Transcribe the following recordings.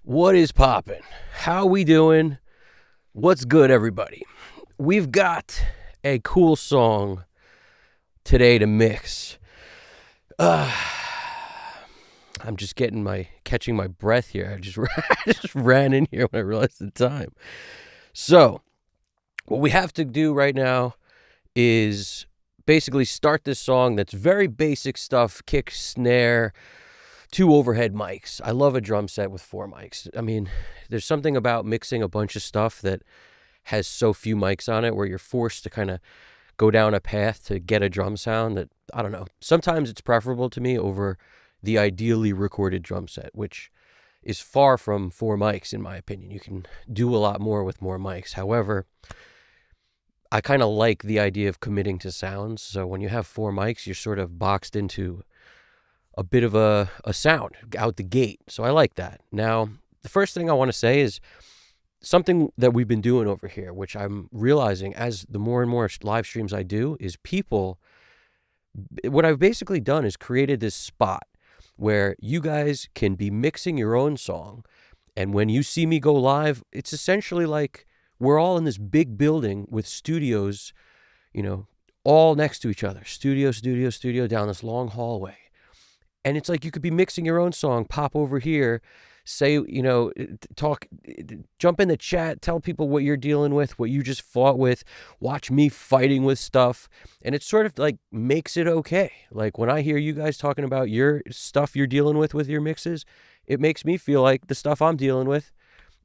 What is poppin'? How we doing? What's good, everybody? We've got a cool song today to mix. I'm just catching my breath here. I just ran in here when I realized the time. So, what we have to do right now is basically start this song that's very basic stuff, kick, snare, 2 overhead mics. I love a drum set with 4 mics. I mean, there's something about mixing a bunch of stuff that has so few mics on it where you're forced to kind of go down a path to get a drum sound that, I don't know. Sometimes it's preferable to me over the ideally recorded drum set, which is far from 4 mics in my opinion. You can do a lot more with more mics. However, I kind of like the idea of committing to sounds. So when you have 4 mics, you're sort of boxed into a bit of a sound out the gate. So I like that. Now, the first thing I want to say is something that we've been doing over here, which I'm realizing as the more and more live streams I do, is what I've basically done is created this spot where you guys can be mixing your own song. And when you see me go live, it's essentially like we're all in this big building with studios, all next to each other. Studio down this long hallway. And it's like you could be mixing your own song, pop over here, say, talk, jump in the chat, tell people what you're dealing with, what you just fought with, watch me fighting with stuff. And it sort of like makes it okay. Like when I hear you guys talking about your stuff you're dealing with your mixes, it makes me feel like the stuff I'm dealing with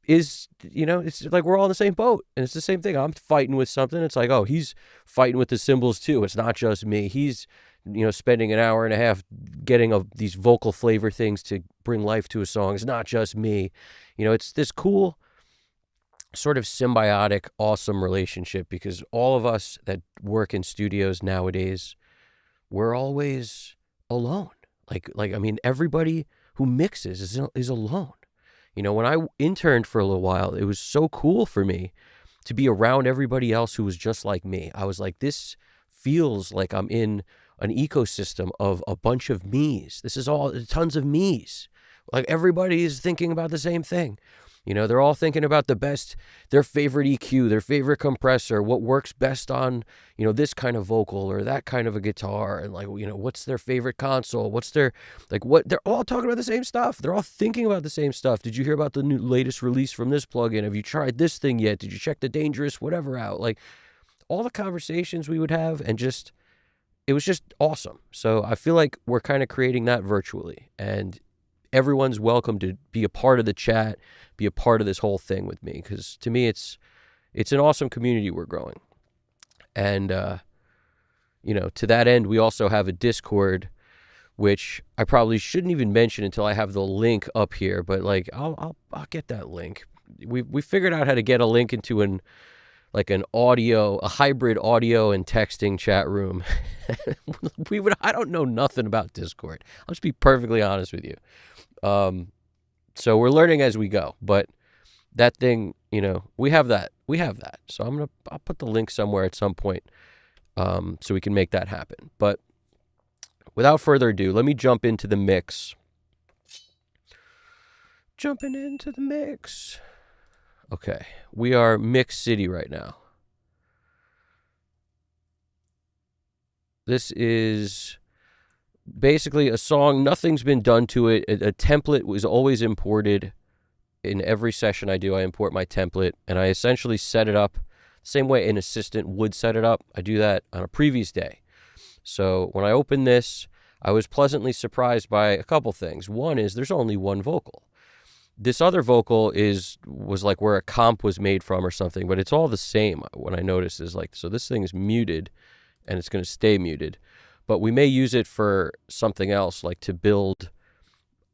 is, it's like we're all in the same boat. And it's the same thing. I'm fighting with something. It's like, oh, he's fighting with the cymbals too. It's not just me. He's spending an hour and a half getting these vocal flavor things to bring life to a song. It's not just me. It's this cool sort of symbiotic, awesome relationship because all of us that work in studios nowadays, we're always alone. I mean, everybody who mixes is alone. When I interned for a little while, it was so cool for me to be around everybody else who was just like me. I was like, this feels like I'm in an ecosystem of a bunch of me's. This is all tons of me's. Like everybody is thinking about the same thing. They're all thinking about their favorite EQ, their favorite compressor, what works best on, this kind of vocal or that kind of a guitar. And what's their favorite console? They're all talking about the same stuff. They're all thinking about the same stuff. Did you hear about the latest release from this plugin? Have you tried this thing yet? Did you check the dangerous whatever out? Like all the conversations we would have and it was just awesome. So I feel like we're kind of creating that virtually and everyone's welcome to be a part of the chat, be a part of this whole thing with me. Cause to me, it's an awesome community we're growing. And, to that end, we also have a Discord, which I probably shouldn't even mention until I have the link up here, but I'll get that link. We figured out how to get a link into a hybrid audio and texting chat room. I don't know nothing about Discord. I'll just be perfectly honest with you. So we're learning as we go, but that thing, we have that. So I'll put the link somewhere at some point, so we can make that happen. But without further ado, let me jump into the mix. Jumping into the mix. Okay, we are Mix City right now. This is basically a song, nothing's been done to it. A template was always imported. In every session I do, I import my template, and I essentially set it up the same way an assistant would set it up. I do that on a previous day. So when I opened this, I was pleasantly surprised by a couple things. One is there's only one vocal. This other vocal was like where a comp was made from or something, but it's all the same. What I noticed is so this thing is muted and it's going to stay muted, but we may use it for something else, like to build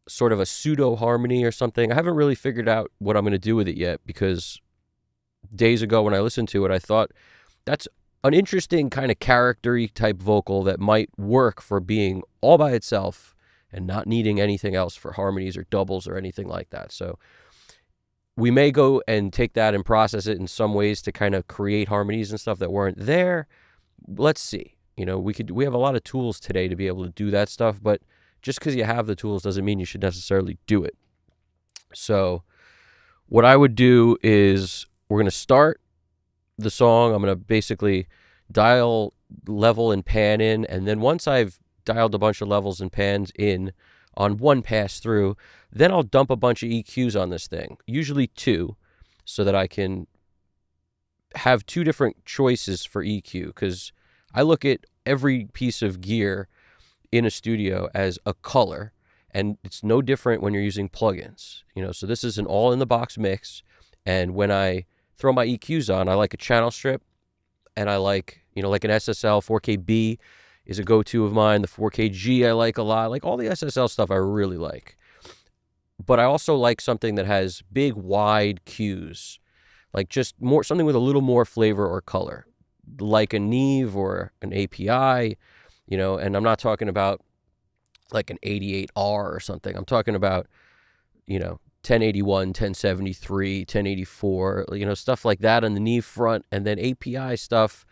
sort of a pseudo harmony or something. I haven't really figured out what I'm going to do with it yet because days ago when I listened to it, I thought that's an interesting kind of character-y type vocal that might work for being all by itself and not needing anything else for harmonies or doubles or anything like that. So we may go and take that and process it in some ways to kind of create harmonies and stuff that weren't there. Let's see. We have a lot of tools today to be able to do that stuff, but just because you have the tools doesn't mean you should necessarily do it. So what I would do is we're going to start the song. I'm going to basically dial level and pan in. And then once I've dialed a bunch of levels and pans in on one pass through, then I'll dump a bunch of EQs on this thing, usually 2, so that I can have 2 different choices for EQ, because I look at every piece of gear in a studio as a color, and it's no different when you're using plugins. So this is an all-in-the-box mix, and when I throw my EQs on, I like a channel strip, and I like, like an SSL 4KB is a go-to of mine. The 4KG I like a lot. Like all the SSL stuff I really like. But I also like something that has big, wide cues, like just more something with a little more flavor or color, like a Neve or an API, and I'm not talking about like an 88R or something. I'm talking about, 1081, 1073, 1084, stuff like that on the Neve front. And then API stuff,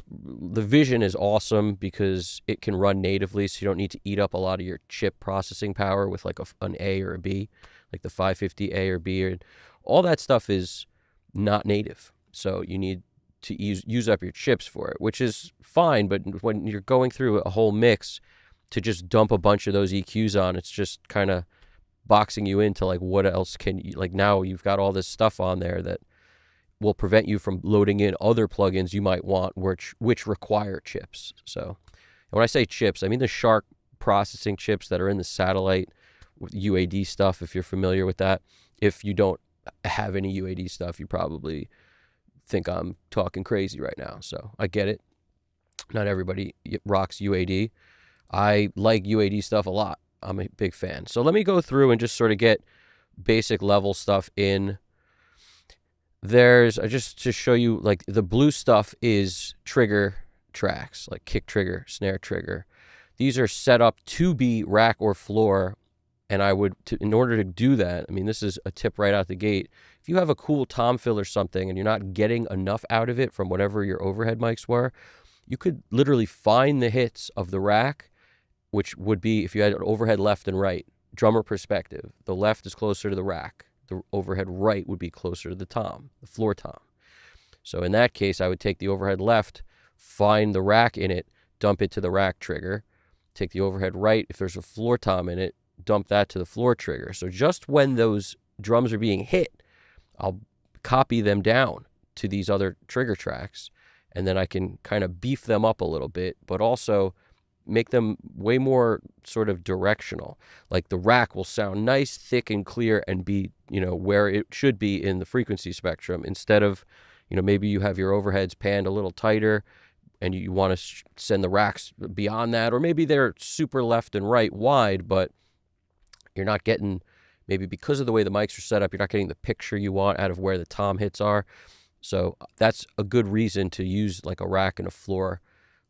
the Vision is awesome because it can run natively, so you don't need to eat up a lot of your chip processing power with like an A or a B, like the 550A or B. Or, all that stuff is not native, so you need to use up your chips for it, which is fine. But when you're going through a whole mix, to just dump a bunch of those EQs on, it's just kind of boxing you into like, what else can you, like, now you've got all this stuff on there that will prevent you from loading in other plugins you might want, which require chips. So when I say chips, I mean the Shark processing chips that are in the satellite with UAD stuff, if you're familiar with that. If you don't have any UAD stuff, you probably think I'm talking crazy right now. So I get it. Not everybody rocks UAD. I like UAD stuff a lot. I'm a big fan. So let me go through and just sort of get basic level stuff in. There's, just to show you, like the blue stuff is trigger tracks, like kick trigger, snare trigger. These are set up to be rack or floor. And I would, in order to do that, I mean, this is a tip right out the gate. If you have a cool tom fill or something and you're not getting enough out of it from whatever your overhead mics were, you could literally find the hits of the rack, which would be, if you had an overhead left and right, drummer perspective, the left is closer to the rack. The overhead right would be closer to the tom, the floor tom. So in that case, I would take the overhead left, find the rack in it, dump it to the rack trigger, take the overhead right, if there's a floor tom in it, dump that to the floor trigger. So just when those drums are being hit, I'll copy them down to these other trigger tracks, and then I can kind of beef them up a little bit, but also make them way more sort of directional. Like the rack will sound nice, thick, and clear and be, where it should be in the frequency spectrum, instead of, maybe you have your overheads panned a little tighter and you want to send the racks beyond that, or maybe they're super left and right wide, but you're not getting, maybe because of the way the mics are set up, you're not getting the picture you want out of where the tom hits are. So that's a good reason to use like a rack and a floor,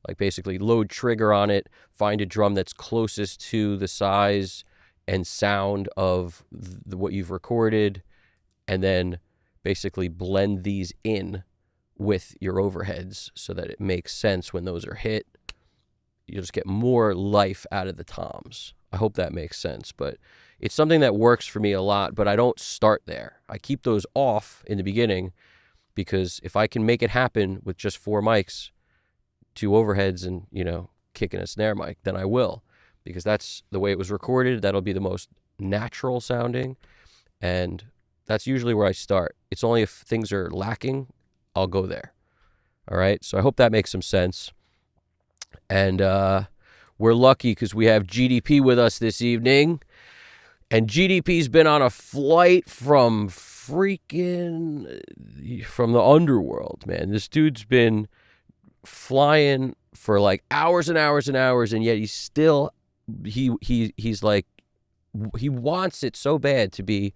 like basically load trigger on it, find a drum that's closest to the size and sound of what you've recorded, and then basically blend these in with your overheads so that it makes sense when those are hit. You'll just get more life out of the toms. I hope that makes sense, but it's something that works for me a lot, but I don't start there. I keep those off in the beginning, because if I can make it happen with just 4 mics, 2 overheads, and, kicking a snare mic, then I will, because that's the way it was recorded. That'll be the most natural sounding, and that's usually where I start. It's only if things are lacking, I'll go there. All right, so I hope that makes some sense. And we're lucky because we have GDP with us this evening. And GDP's been on a flight from the underworld, man. This dude's been flying for like hours and hours and hours, and yet he's still, he's like, he wants it so bad to be,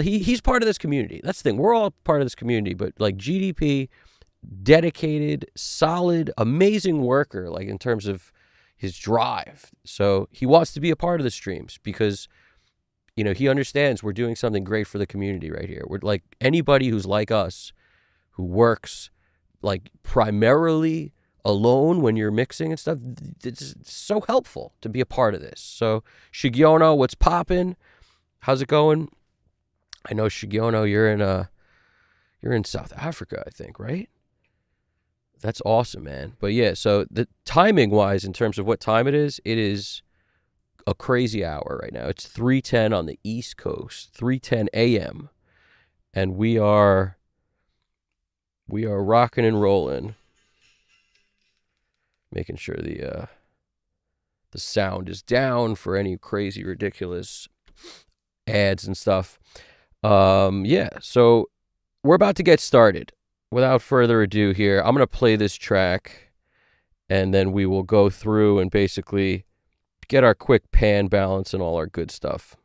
he's part of this community. That's the thing. We're all part of this community, but like GDP, dedicated, solid, amazing worker, like in terms of his drive. So he wants to be a part of the streams because, he understands we're doing something great for the community right here. We're like, anybody who's like us, who works like primarily alone when you're mixing and stuff, it's so helpful to be a part of this. So Shigiono, what's poppin'? How's it going? I know Shigiono, you're in South Africa, I think, right? That's awesome, man. But yeah, so the timing wise, in terms of what time it is a crazy hour right now. It's 3:10 on the East Coast, 3:10 a.m. and we are rocking and rolling, making sure the sound is down for any crazy ridiculous ads and stuff. Yeah, so we're about to get started. Without further ado here, I'm going to play this track and then we will go through and basically get our quick pan balance and all our good stuff.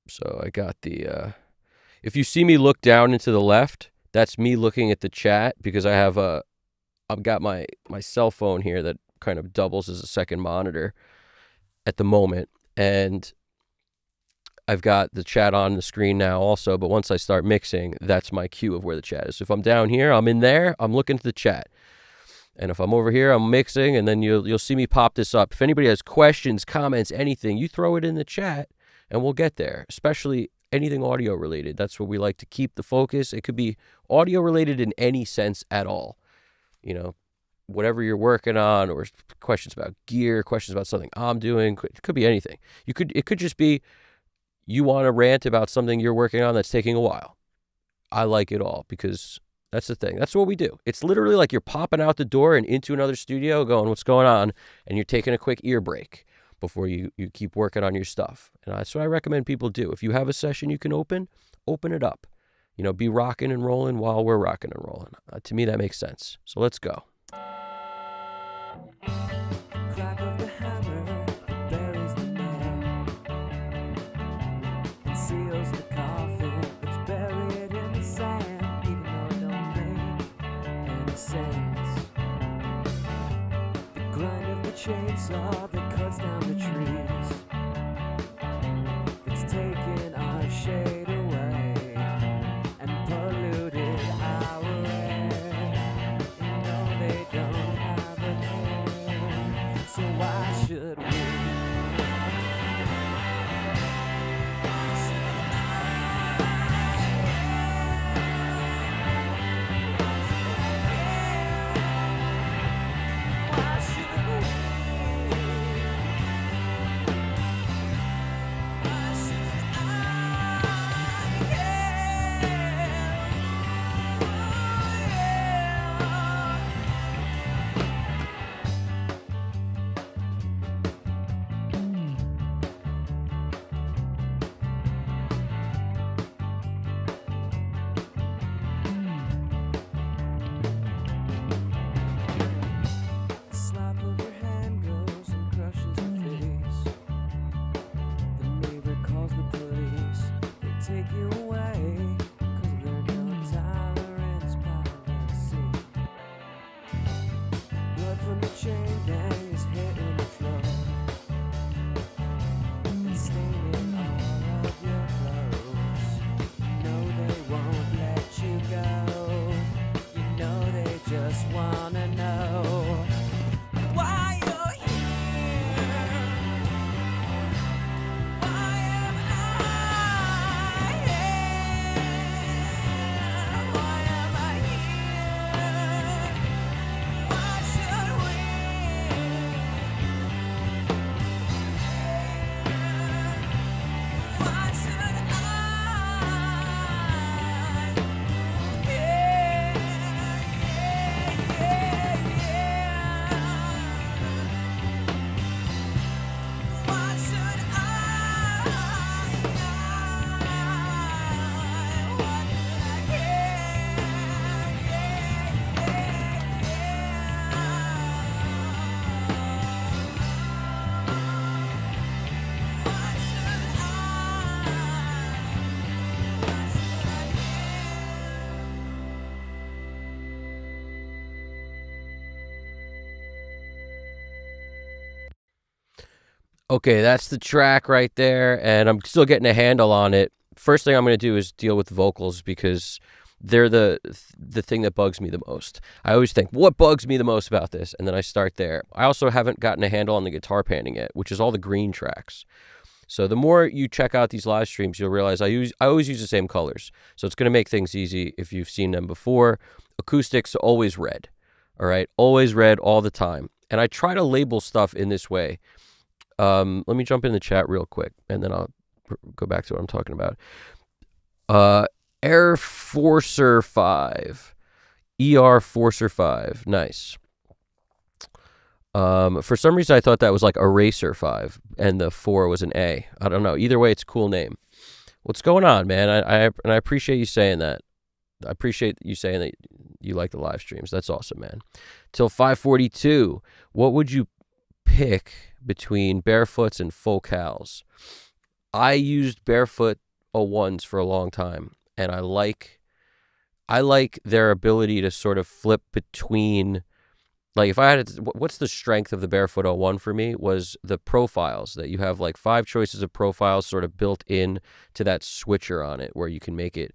So I got if you see me look down and to the left, that's me looking at the chat because I've got my cell phone here that kind of doubles as a second monitor at the moment. And I've got the chat on the screen now also, but once I start mixing, that's my cue of where the chat is. So if I'm down here, I'm in there, I'm looking at the chat. And if I'm over here, I'm mixing, and then you'll see me pop this up. If anybody has questions, comments, anything, you throw it in the chat, and we'll get there, especially anything audio related. That's where we like to keep the focus. It could be audio related in any sense at all. You know, whatever you're working on, or questions about gear, questions about something I'm doing. It could be anything. It could just be you want to rant about something you're working on that's taking a while. I like it all because that's the thing. That's what we do. It's literally like you're popping out the door and into another studio going, what's going on? And you're taking a quick ear break before you keep working on your stuff. And that's what I recommend people do. If you have a session you can open it up. You know, be rocking and rolling while we're rocking and rolling. To me, that makes sense. So let's go. Crack of the hammer buries the nail and seals the coffin that's buried in the sand, even though it don't make any sense. The grind of the chainsaw that cuts down the trees, that's taken our shade away and polluted our air. You know they don't have a care, so why should we? Why should we? Why should I slap of your hand goes and crushes your face. The neighbor calls the police. They take you away, 'cause they're no tolerance policy. Blood from the chain gang is hitting the floor and staining all of your clothes. You know they won't let you go. You know they just wanna know why you're here. Why am I here? Why am I here? Why should we? Why should Okay, that's the track right there, and I'm still getting a handle on it. First thing I'm going to do is deal with vocals because they're the thing that bugs me the most. I always think, what bugs me the most about this? And then I start there. I also haven't gotten a handle on the guitar panning yet, which is all the green tracks. So the more you check out these live streams, you'll realize I always use the same colors. So it's going to make things easy if you've seen them before. Acoustics, always red. All right, always red all the time. And I try to label stuff in this way. Let me jump in the chat real quick, and then I'll go back to what I'm talking about. Air Forcer 5. ER Forcer 5. Nice. For some reason, I thought that was like Eraser 5, and the 4 was an A. I don't know. Either way, it's a cool name. What's going on, man? I appreciate you saying that. I appreciate you saying that you like the live streams. That's awesome, man. Till 542, what would you pick between Barefoots and Focals? I used Barefoot 01s for a long time, and I like their ability to sort of flip between. Like if I had to, what's the strength of the Barefoot 01 for me was the profiles, that you have like 5 choices of profiles sort of built in to that switcher on it, where you can make it,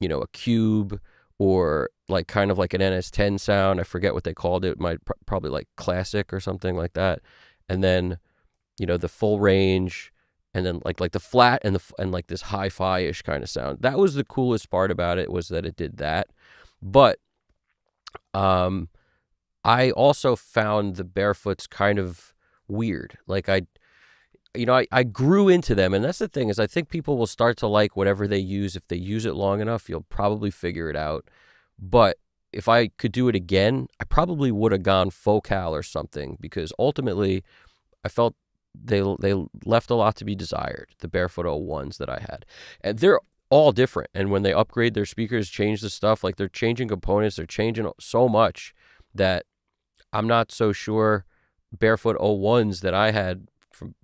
a cube, or like kind of like an NS10 sound. I forget what they called it. Probably like classic or something like that. And then, the full range, and then like the flat and like this hi-fi-ish kind of sound. That was the coolest part about it, was that it did that. But I also found the Barefoots kind of weird. Like I grew into them, and that's the thing, is I think people will start to like whatever they use. If they use it long enough, you'll probably figure it out. But if I could do it again, I probably would have gone Focal or something, because ultimately I felt they left a lot to be desired, the Barefoot 01s that I had. And they're all different. And when they upgrade their speakers, change the stuff, like they're changing components, they're changing so much that I'm not so sure Barefoot 01s that I had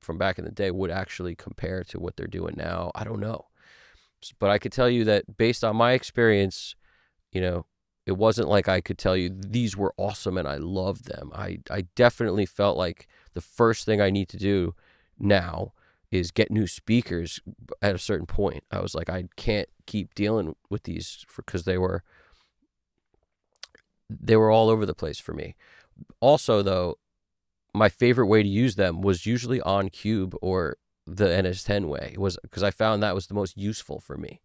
from back in the day would actually compare to what they're doing now. I don't know. But I could tell you that based on my experience, it wasn't like I could tell you these were awesome and I loved them. I definitely felt like the first thing I need to do now is get new speakers at a certain point. I was like, I can't keep dealing with these because they were all over the place for me. Also, though, my favorite way to use them was usually on Cube or the NS10 way. It was because I found that was the most useful for me.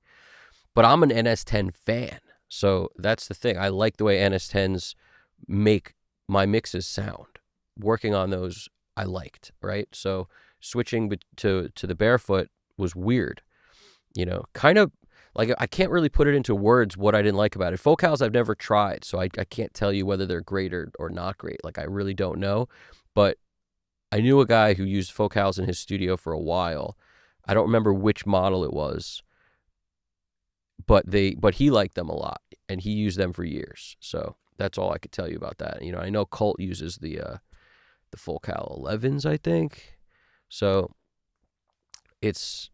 But I'm an NS10 fan, so that's the thing. I like the way NS10s make my mixes sound. Working on those, I liked, right? So switching to the Barefoot was weird. Kind of like, I can't really put it into words what I didn't like about it. Focals I've never tried, so I can't tell you whether they're great or not great. Like, I really don't know. But I knew a guy who used Focals in his studio for a while. I don't remember which model it was, but he liked them a lot, and he used them for years. So that's all I could tell you about that. I know Colt uses the Focal 11s, I think. So it's,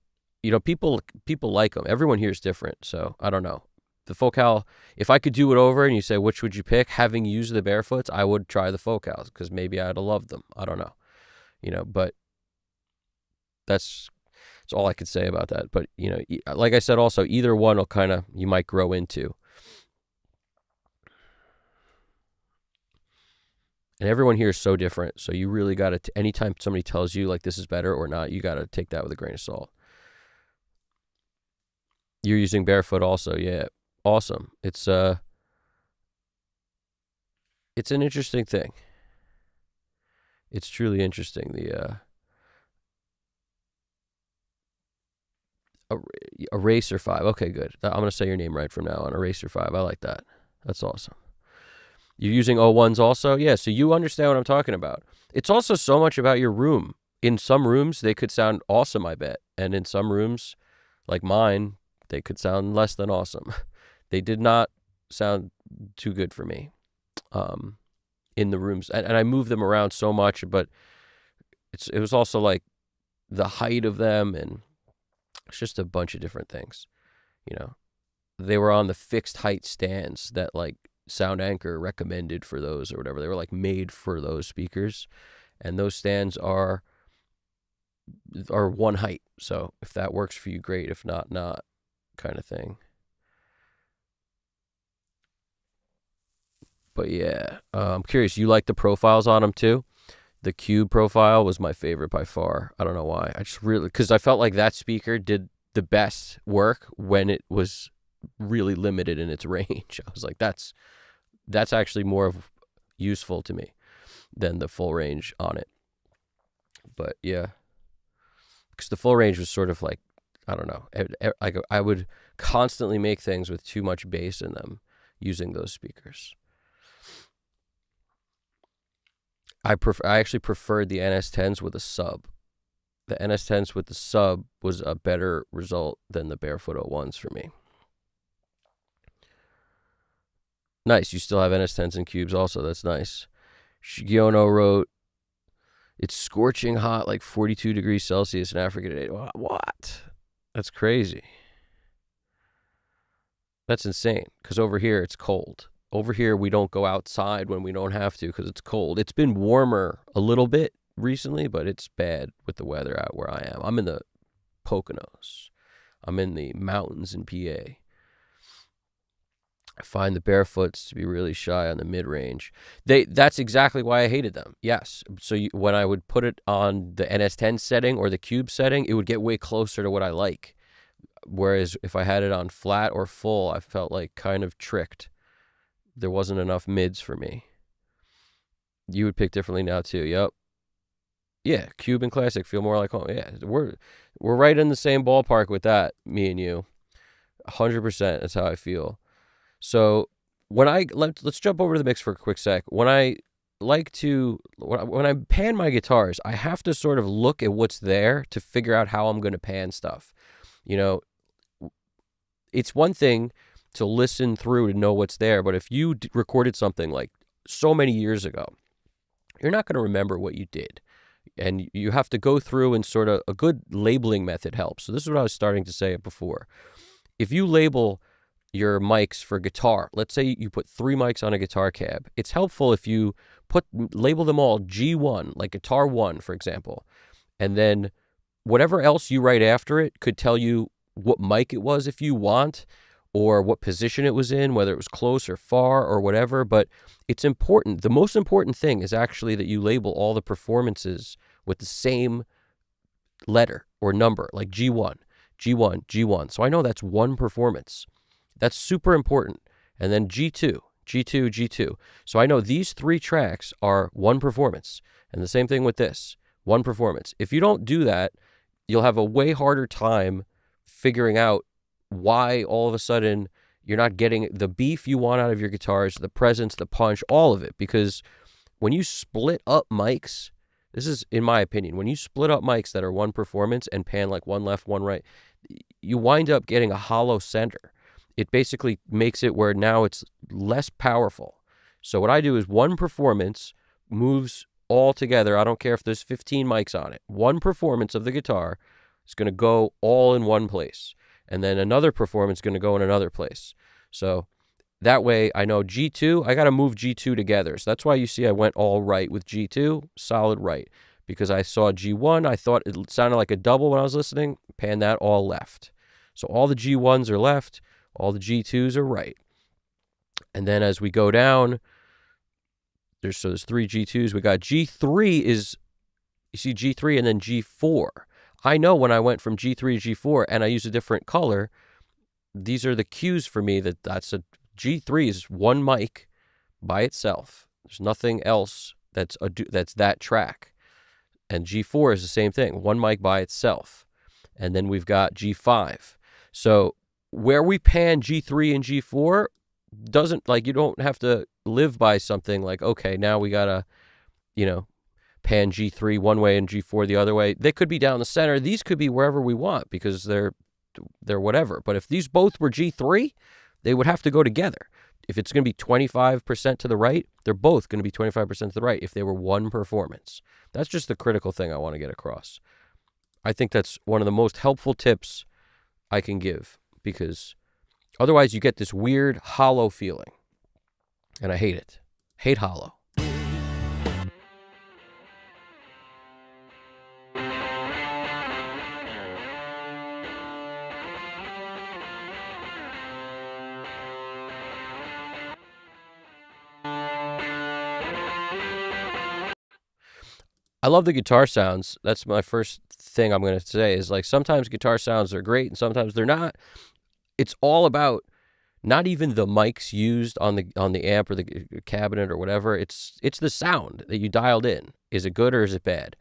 people like them. Everyone here is different, so I don't know. The Focal, if I could do it over and you say, which would you pick? Having used the Barefoots, I would try the Focals, because maybe I'd have loved them. I don't know. But that's all I could say about that. But, like I said, also, either one will kind of, you might grow into. And everyone here is so different, so you really got to, anytime somebody tells you, like, this is better or not, you got to take that with a grain of salt. You're using Barefoot also, yeah. Awesome. It's an interesting thing. It's truly interesting. The Eraser 5. Okay, good. I'm going to say your name right from now on. Eraser 5. I like that. That's awesome. You're using 01s also? Yeah, so you understand what I'm talking about. It's also so much about your room. In some rooms, they could sound awesome, I bet. And in some rooms, like mine, they could sound less than awesome. They did not sound too good for me in the rooms. And I moved them around so much, but it was also like the height of them, and it's just a bunch of different things. They were on the fixed height stands that like Sound Anchor recommended for those or whatever. They were like made for those speakers, and those stands are one height. So if that works for you, great. If not, not, kind of thing. But yeah, I'm curious. You like the profiles on them too? The cube profile was my favorite by far. I don't know why. I just really, because I felt like that speaker did the best work when it was really limited in its range. I was like, that's actually more useful to me than the full range on it. But yeah, because the full range was sort of like, I don't know. I would constantly make things with too much bass in them using those speakers. I actually preferred the NS10s with a sub. The NS10s with the sub was a better result than the Barefoot 01s for me. Nice. You still have NS10s and cubes also. That's nice. Shigiono wrote, it's scorching hot, like 42 degrees Celsius in Africa today. What? That's crazy. That's insane, because over here it's cold. Over here we don't go outside when we don't have to because it's cold. It's been warmer a little bit recently, but it's bad with the weather out where I am. I'm in the Poconos. I'm in the mountains in PA. I find the Barefoots to be really shy on the mid-range. That's exactly why I hated them. Yes. So when I would put it on the NS10 setting or the cube setting, it would get way closer to what I like. Whereas if I had it on flat or full, I felt like kind of tricked. There wasn't enough mids for me. You would pick differently now too. Yep. Yeah, cube and classic feel more like home. Yeah, we're right in the same ballpark with that, me and you. 100%. That's how I feel. So let's jump over to the mix for a quick sec. When I pan my guitars, I have to sort of look at what's there to figure out how I'm going to pan stuff. You know, it's one thing to listen through to know what's there, but if you recorded something like so many years ago, you're not going to remember what you did. And you have to go through and sort of, a good labeling method helps. So this is what I was starting to say before. If you label your mics for guitar, let's say you put 3 mics on a guitar cab, it's helpful if you label them all G1, like guitar 1, for example. And then whatever else you write after it could tell you what mic it was if you want, or what position it was in, whether it was close or far or whatever. But it's important. The most important thing is actually that you label all the performances with the same letter or number, like G1, G1, G1. So I know that's one performance. That's super important. And then G2, G2, G2. So I know these 3 tracks are one performance. And the same thing with this, one performance. If you don't do that, you'll have a way harder time figuring out why all of a sudden you're not getting the beef you want out of your guitars, the presence, the punch, all of it. Because when you split up mics, this is in my opinion, when you split up mics that are one performance and pan like one left, one right, you wind up getting a hollow center. It basically makes it where now it's less powerful. So what I do is one performance moves all together. I don't care if there's 15 mics on it. One performance of the guitar is going to go all in one place. And then another performance is going to go in another place. So that way I know G2, I got to move G2 together. So that's why you see I went all right with G2, solid right. Because I saw G1, I thought it sounded like a double when I was listening, pan that all left. So all the G1s are left, all the G2s are right. And then as we go down, there's 3 G2s. We got G3 is, you see G3 and then G4. I know when I went from G3 to G4 and I use a different color, these are the cues for me that's a G3 is one mic by itself. There's nothing else that's that track. And G4 is the same thing, one mic by itself. And then we've got G5. So where we pan G3 and G4 doesn't, like, you don't have to live by something like, okay, now we got to, pan G3 one way and G4 the other way. They could be down the center. These could be wherever we want because they're whatever. But if these both were G3, they would have to go together. If it's going to be 25% to the right, they're both going to be 25% to the right if they were one performance. That's just the critical thing I want to get across. I think that's one of the most helpful tips I can give, because otherwise you get this weird hollow feeling. And I hate it. Hate hollow. I love the guitar sounds. That's my first thing I'm going to say is like sometimes guitar sounds are great and sometimes they're not. It's all about not even the mics used on the amp or the cabinet or whatever. It's the sound that you dialed in. Is it good or is it bad?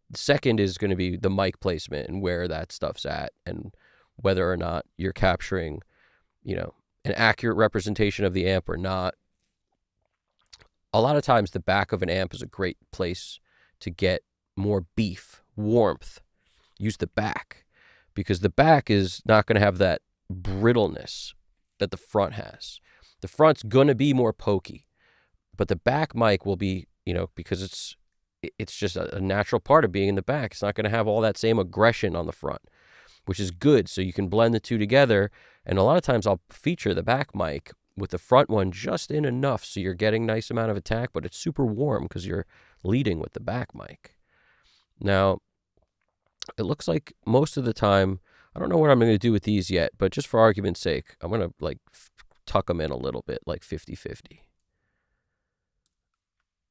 The second is going to be the mic placement and where that stuff's at and whether or not you're capturing, an accurate representation of the amp or not. A lot of times the back of an amp is a great place to get more beef, warmth. Use the back because the back is not going to have that brittleness that the front has. The front's going to be more pokey, but the back mic will be, because it's just a natural part of being in the back. It's not going to have all that same aggression on the front, which is good. So you can blend the two together. And a lot of times I'll feature the back mic with the front one just in enough so you're getting nice amount of attack, but it's super warm because you're leading with the back mic. Now, it looks like most of the time, I don't know what I'm going to do with these yet, but just for argument's sake, I'm going to tuck them in a little bit, like 50-50.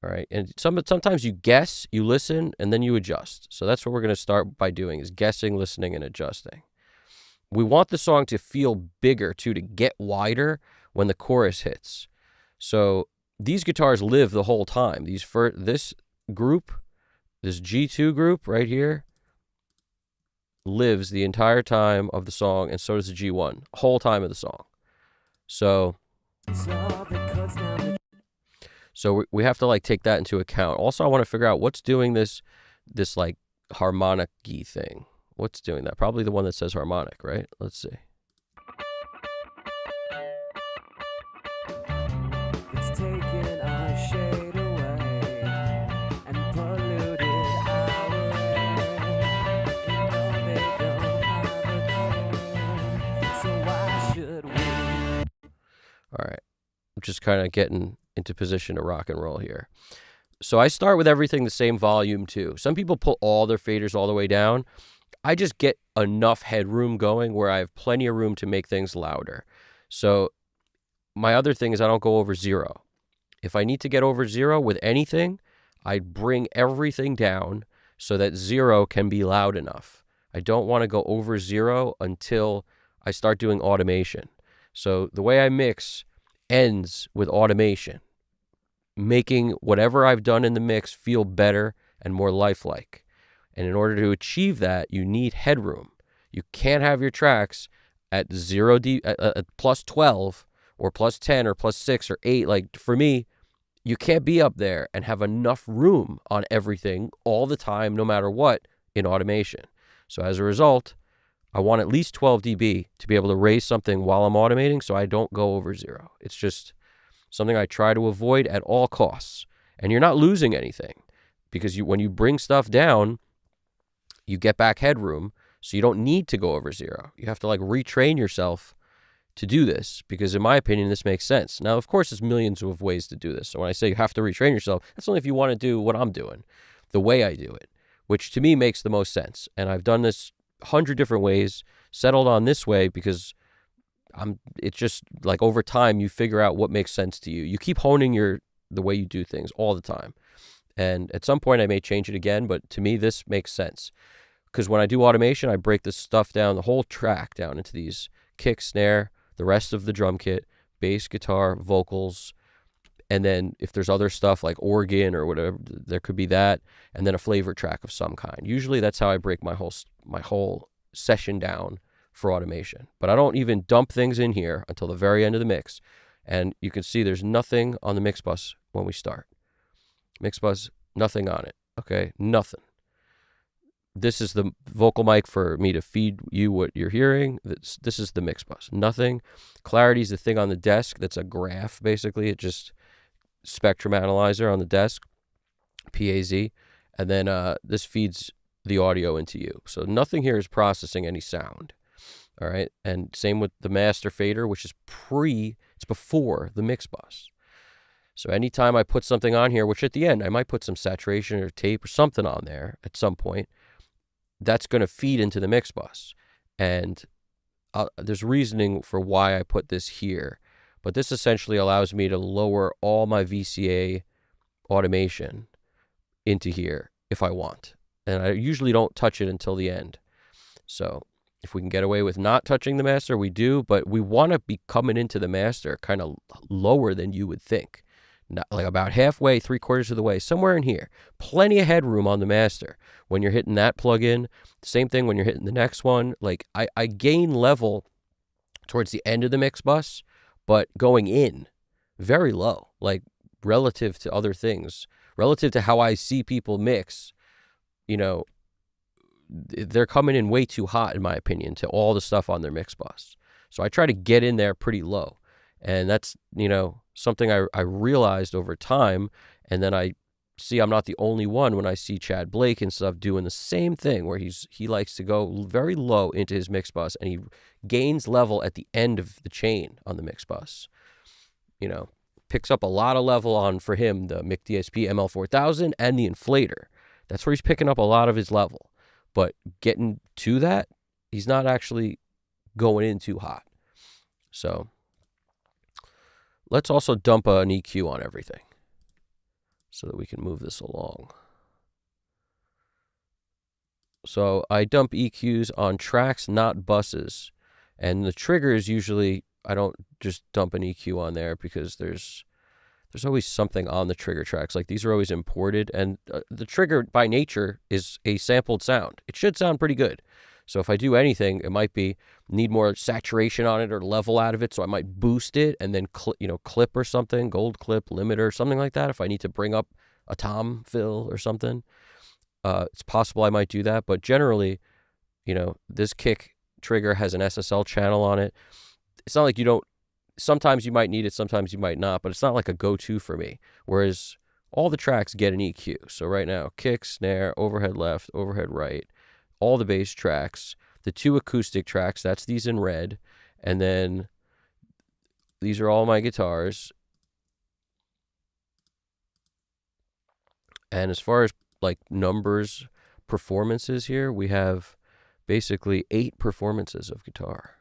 All right, and sometimes you guess, you listen, and then you adjust. So that's what we're going to start by doing is guessing, listening, and adjusting. We want the song to feel bigger, too, to get wider when the chorus hits. So these guitars live the whole time. This group, this G2 group right here, lives the entire time of the song, and so does the G1, whole time of the song. So we have to take that into account. Also, I want to figure out what's doing this harmonic-y thing. What's doing that? Probably the one that says harmonic, right? Let's see. It's taken our shade away and polluted our air. They don't have a care, so why should we? All right. I'm just kind of getting into position to rock and roll here. So I start with everything the same volume too. Some people pull all their faders all the way down. I just get enough headroom going where I have plenty of room to make things louder. So my other thing is I don't go over 0. If I need to get over 0 with anything, I bring everything down so that 0 can be loud enough. I don't want to go over 0 until I start doing automation. So the way I mix ends with automation, making whatever I've done in the mix feel better and more lifelike. And in order to achieve that, you need headroom. You can't have your tracks at 0 at plus 12 or plus 10 or plus 6 or 8. Like for me, you can't be up there and have enough room on everything all the time, no matter what, in automation. So as a result, I want at least 12 dB to be able to raise something while I'm automating so I don't go over 0. It's just something I try to avoid at all costs. And you're not losing anything because when you bring stuff down, you get back headroom, so you don't need to go over 0. You have to retrain yourself to do this because in my opinion, this makes sense. Now, of course, there's millions of ways to do this. So when I say you have to retrain yourself, that's only if you want to do what I'm doing, the way I do it, which to me makes the most sense. And I've done this 100 different ways, settled on this way because it's just over time you figure out what makes sense to you. You keep honing the way you do things all the time. And at some point I may change it again, but to me this makes sense. Because when I do automation, I break this stuff down, the whole track down into these kick, snare, the rest of the drum kit, bass, guitar, vocals, and then if there's other stuff like organ or whatever, there could be that, and then a flavor track of some kind. Usually that's how I break my whole session down for automation. But I don't even dump things in here until the very end of the mix. And you can see there's nothing on the mix bus when we start. Mix bus, nothing on it. Okay, nothing. This is the vocal mic for me to feed you what you're hearing. This is the mix bus. Nothing. Clarity is the thing on the desk that's a graph, basically. It just spectrum analyzer on the desk, PAZ. And then this feeds the audio into you. So nothing here is processing any sound. All right. And same with the master fader, which is it's before the mix bus. So anytime I put something on here, which at the end, I might put some saturation or tape or something on there at some point, that's going to feed into the mix bus. And there's reasoning for why I put this here. But this essentially allows me to lower all my VCA automation into here if I want. And I usually don't touch it until the end. So if we can get away with not touching the master, we do, but we want to be coming into the master kind of lower than you would think. Not, like about halfway, 3/4 of the way, somewhere in here. Plenty of headroom on the master when you're hitting that plug-in. Same thing when you're hitting the next one. Like I gain level towards the end of the mix bus, but going in very low, like relative to other things, relative to how I see people mix, you know, they're coming in way too hot, in my opinion, to all the stuff on their mix bus. So I try to get in there pretty low. And that's, something I realized over time. And then I see I'm not the only one when I see Chad Blake and stuff doing the same thing where he likes to go very low into his mix bus and he gains level at the end of the chain on the mix bus. Picks up a lot of level on, for him, the Mic DSP ML4000 and the inflator. That's where he's picking up a lot of his level. But getting to that, he's not actually going in too hot. So let's also dump an EQ on everything so that we can move this along. So I dump EQs on tracks, not buses. And the triggers, usually I don't just dump an EQ on there because there's always something on the trigger tracks. Like, these are always imported, and the trigger by nature is a sampled sound. It should sound pretty good. So if I do anything, it might be need more saturation on it or level out of it, so I might boost it and then clip or something, gold clip, limiter, something like that. If I need to bring up a tom fill or something, it's possible I might do that. But generally, this kick trigger has an SSL channel on it. It's not like you don't. Sometimes you might need it, sometimes you might not, but it's not like a go-to for me. Whereas all the tracks get an EQ. So right now, kick, snare, overhead left, overhead right, all the bass tracks, the 2 acoustic tracks, that's these in red, and then these are all my guitars. And as far as like numbers, performances here, we have basically 8 performances of guitar.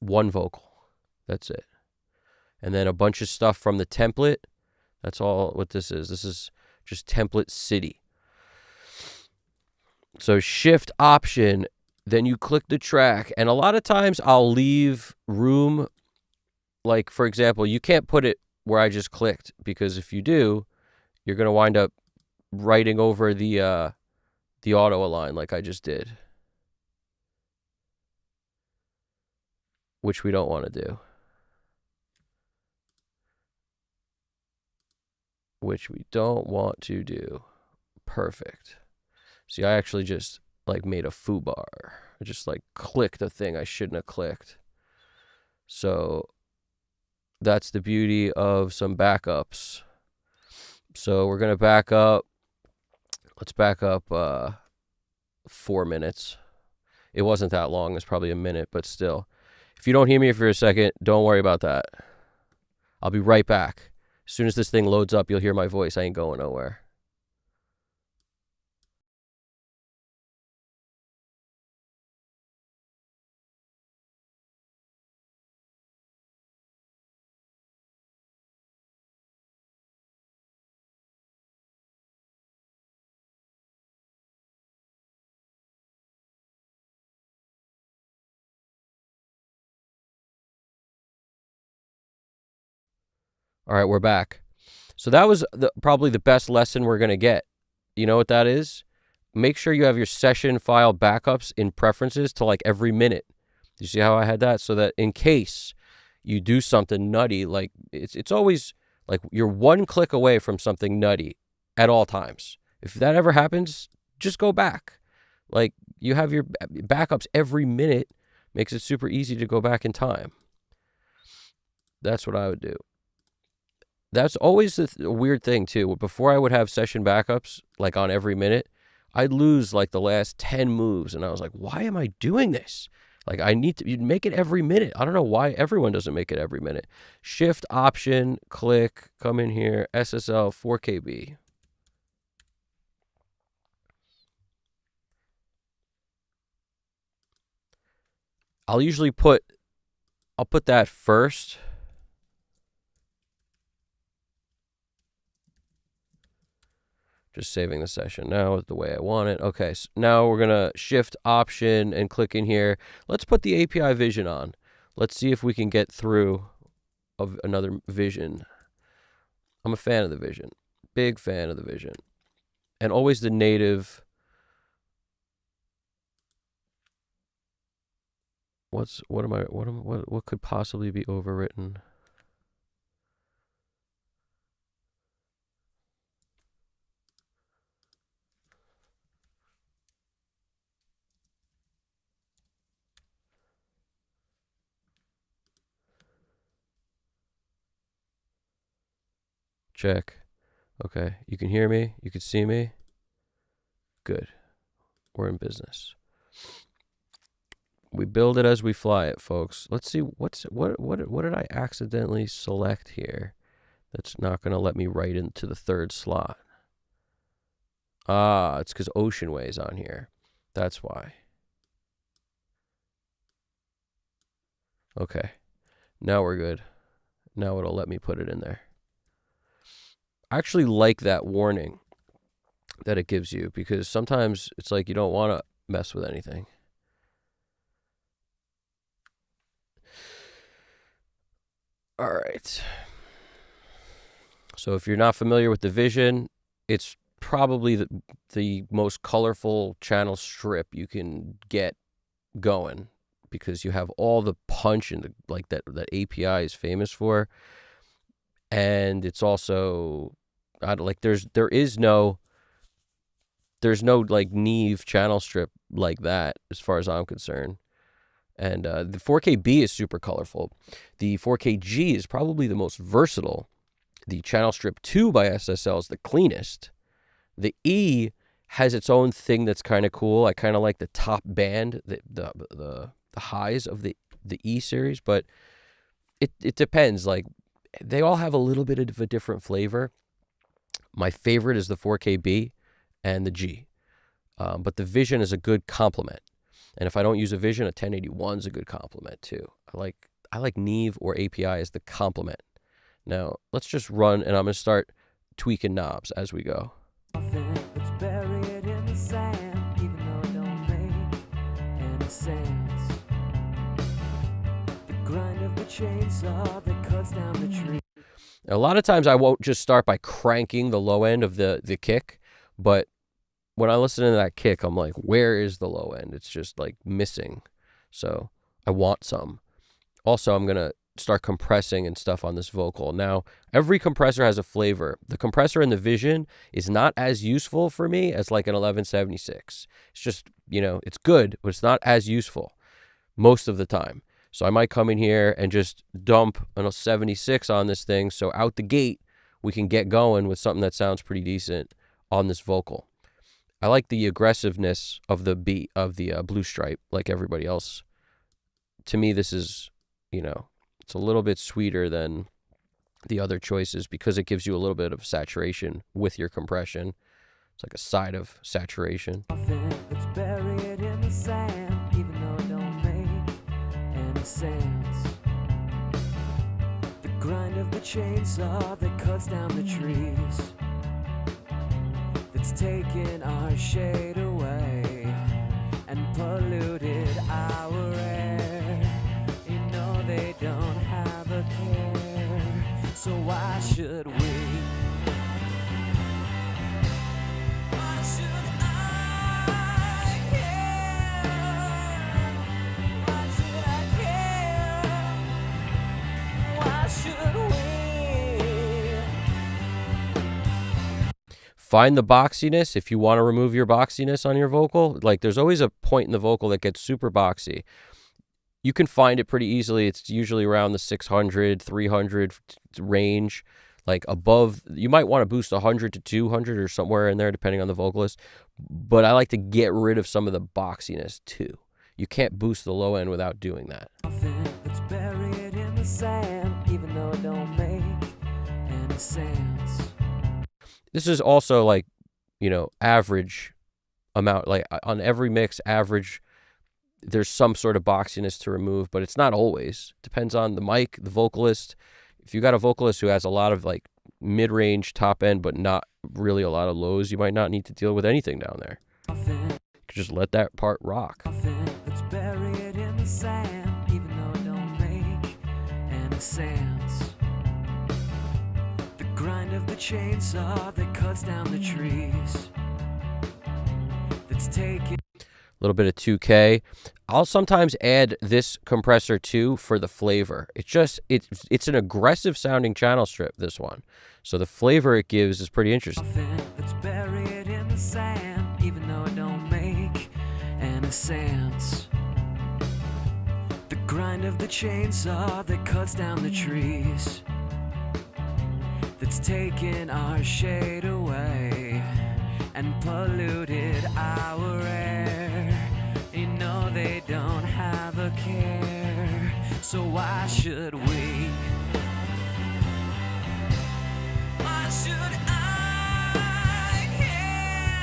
1 vocal. That's it. And then a bunch of stuff from the template. That's all what this is. This is just template city. So shift option, then you click the track. And a lot of times I'll leave room. Like, for example, you can't put it where I just clicked, because if you do, you're going to wind up writing over the auto align like I just did, which we don't want to do. Perfect. See, I actually just made a foobar. I just clicked a thing I shouldn't have clicked. So that's the beauty of some backups. So we're going to back up. Let's back up 4 minutes. It wasn't that long. It's probably a minute, but still. If you don't hear me for a second, don't worry about that. I'll be right back. As soon as this thing loads up, you'll hear my voice. I ain't going nowhere. All right, we're back. So that was probably the best lesson we're going to get. You know what that is? Make sure you have your session file backups in preferences to every minute. You see how I had that? So that in case you do something nutty, it's always you're 1 click away from something nutty at all times. If that ever happens, just go back. You have your backups every minute, makes it super easy to go back in time. That's what I would do. That's always a weird thing, too. Before I would have session backups, on every minute, I'd lose, the last 10 moves. And I was like, why am I doing this? I need to make it every minute. I don't know why everyone doesn't make it every minute. Shift, option, click, come in here, SSL, 4KB. I'll put that first. Just saving the session now the way I want it. Okay, so now we're going to shift option and click in here. Let's put the API vision on. Let's see if we can get through of another vision. I'm a fan of the vision. Big fan of the vision. And always the native. What could possibly be overwritten? Check. Okay, you can hear me, you can see me. Good. We're in business. We build it as we fly it, folks. Let's see what did I accidentally select here that's not going to let me write into the third slot. Ah, it's because Ocean Way's on here. That's why. Okay. Now we're good. Now it'll let me put it in there. I actually like that warning that it gives you because sometimes it's like you don't want to mess with anything. All right. So if you're not familiar with the vision, it's probably the most colorful channel strip you can get going because you have all the punch and like that API is famous for. And it's also like there's no like Neve channel strip like that as far as I'm concerned. And the 4KB is super colorful. The 4KG is probably the most versatile. The channel strip 2 by SSL is the cleanest. The E has its own thing that's kind of cool. I kind of like the top band, the highs of the E series, but it depends. Like they all have a little bit of a different flavor. My favorite is the 4KB and the G, but the Vision is a good complement. And if I don't use a Vision, a 1081 is a good complement too. I like Neve or API as the complement. Now let's just run, and I'm gonna start tweaking knobs as we go. That's buried in the sand, even though it don't make any sense. The grind of the chainsaw that cuts down the tree. A lot of times I won't just start by cranking the low end of the kick, but when I listen to that kick, I'm like, where is the low end? It's just like missing. So I want some. Also, I'm going to start compressing and stuff on this vocal. Now, every compressor has a flavor. The compressor in the Vision is not as useful for me as like an 1176. It's just, it's good, but it's not as useful most of the time. So I might come in here and just dump a 76 on this thing. So out the gate, we can get going with something that sounds pretty decent on this vocal. I like the aggressiveness of the beat of the Blue Stripe, like everybody else. To me, this is, it's a little bit sweeter than the other choices because it gives you a little bit of saturation with your compression. It's like a side of saturation. It's buried in the sand, even though it don't make any sense. The grind of the chainsaw that cuts down the trees. It's taken our shade away and polluted our air. They don't have a care, so why should we? Why should I care? Why should I care? Why should we? Find the boxiness if you want to remove your boxiness on your vocal. Like there's always a point in the vocal that gets super boxy. You can find it pretty easily. It's usually around the 600, 300 range, like above. You might want to boost 100 to 200 or somewhere in there, depending on the vocalist. But I like to get rid of some of the boxiness too. You can't boost the low end without doing that. It's buried in the sand, even though it don't make any sense. This is also like, average amount. Like on every mix, average. There's some sort of boxiness to remove, but it's not always. Depends on the mic, the vocalist. If you got a vocalist who has a lot of like mid-range top end, but not really a lot of lows, you might not need to deal with anything down there. You could just let that part rock. That's buried in the sand, even though it don't make any sense. The grind of the chainsaw that cuts down the trees. That's taking A little bit of 2K. I'll sometimes add this compressor too for the flavor. It's an aggressive sounding channel strip, this one. So the flavor it gives is pretty interesting. that's buried in the sand, even though it don't make any sense. The grind of the chainsaw that cuts down the trees. That's taken our shade away and polluted our air. You know they don't have a care, so why should we? Why should I care?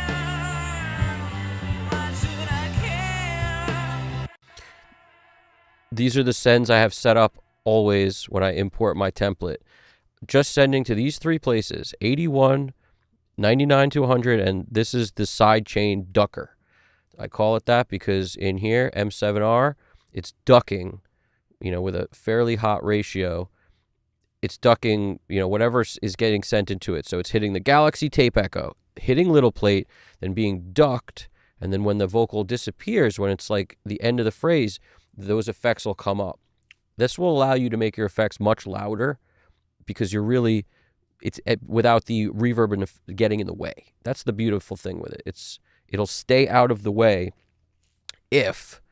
Why should I care? These are the sends I have set up always when I import my template. Just sending to these three places, 81, 99 to 100, and this is the side chain ducker. I call it that because in here, M7R, it's ducking, with a fairly hot ratio. It's ducking, whatever is getting sent into it. So it's hitting the Galaxy tape echo, hitting little plate, then being ducked, and then when the vocal disappears, when it's like the end of the phrase, those effects will come up. This will allow you to make your effects much louder because it's without the reverb getting in the way. That's the beautiful thing with it. It'll stay out of the way if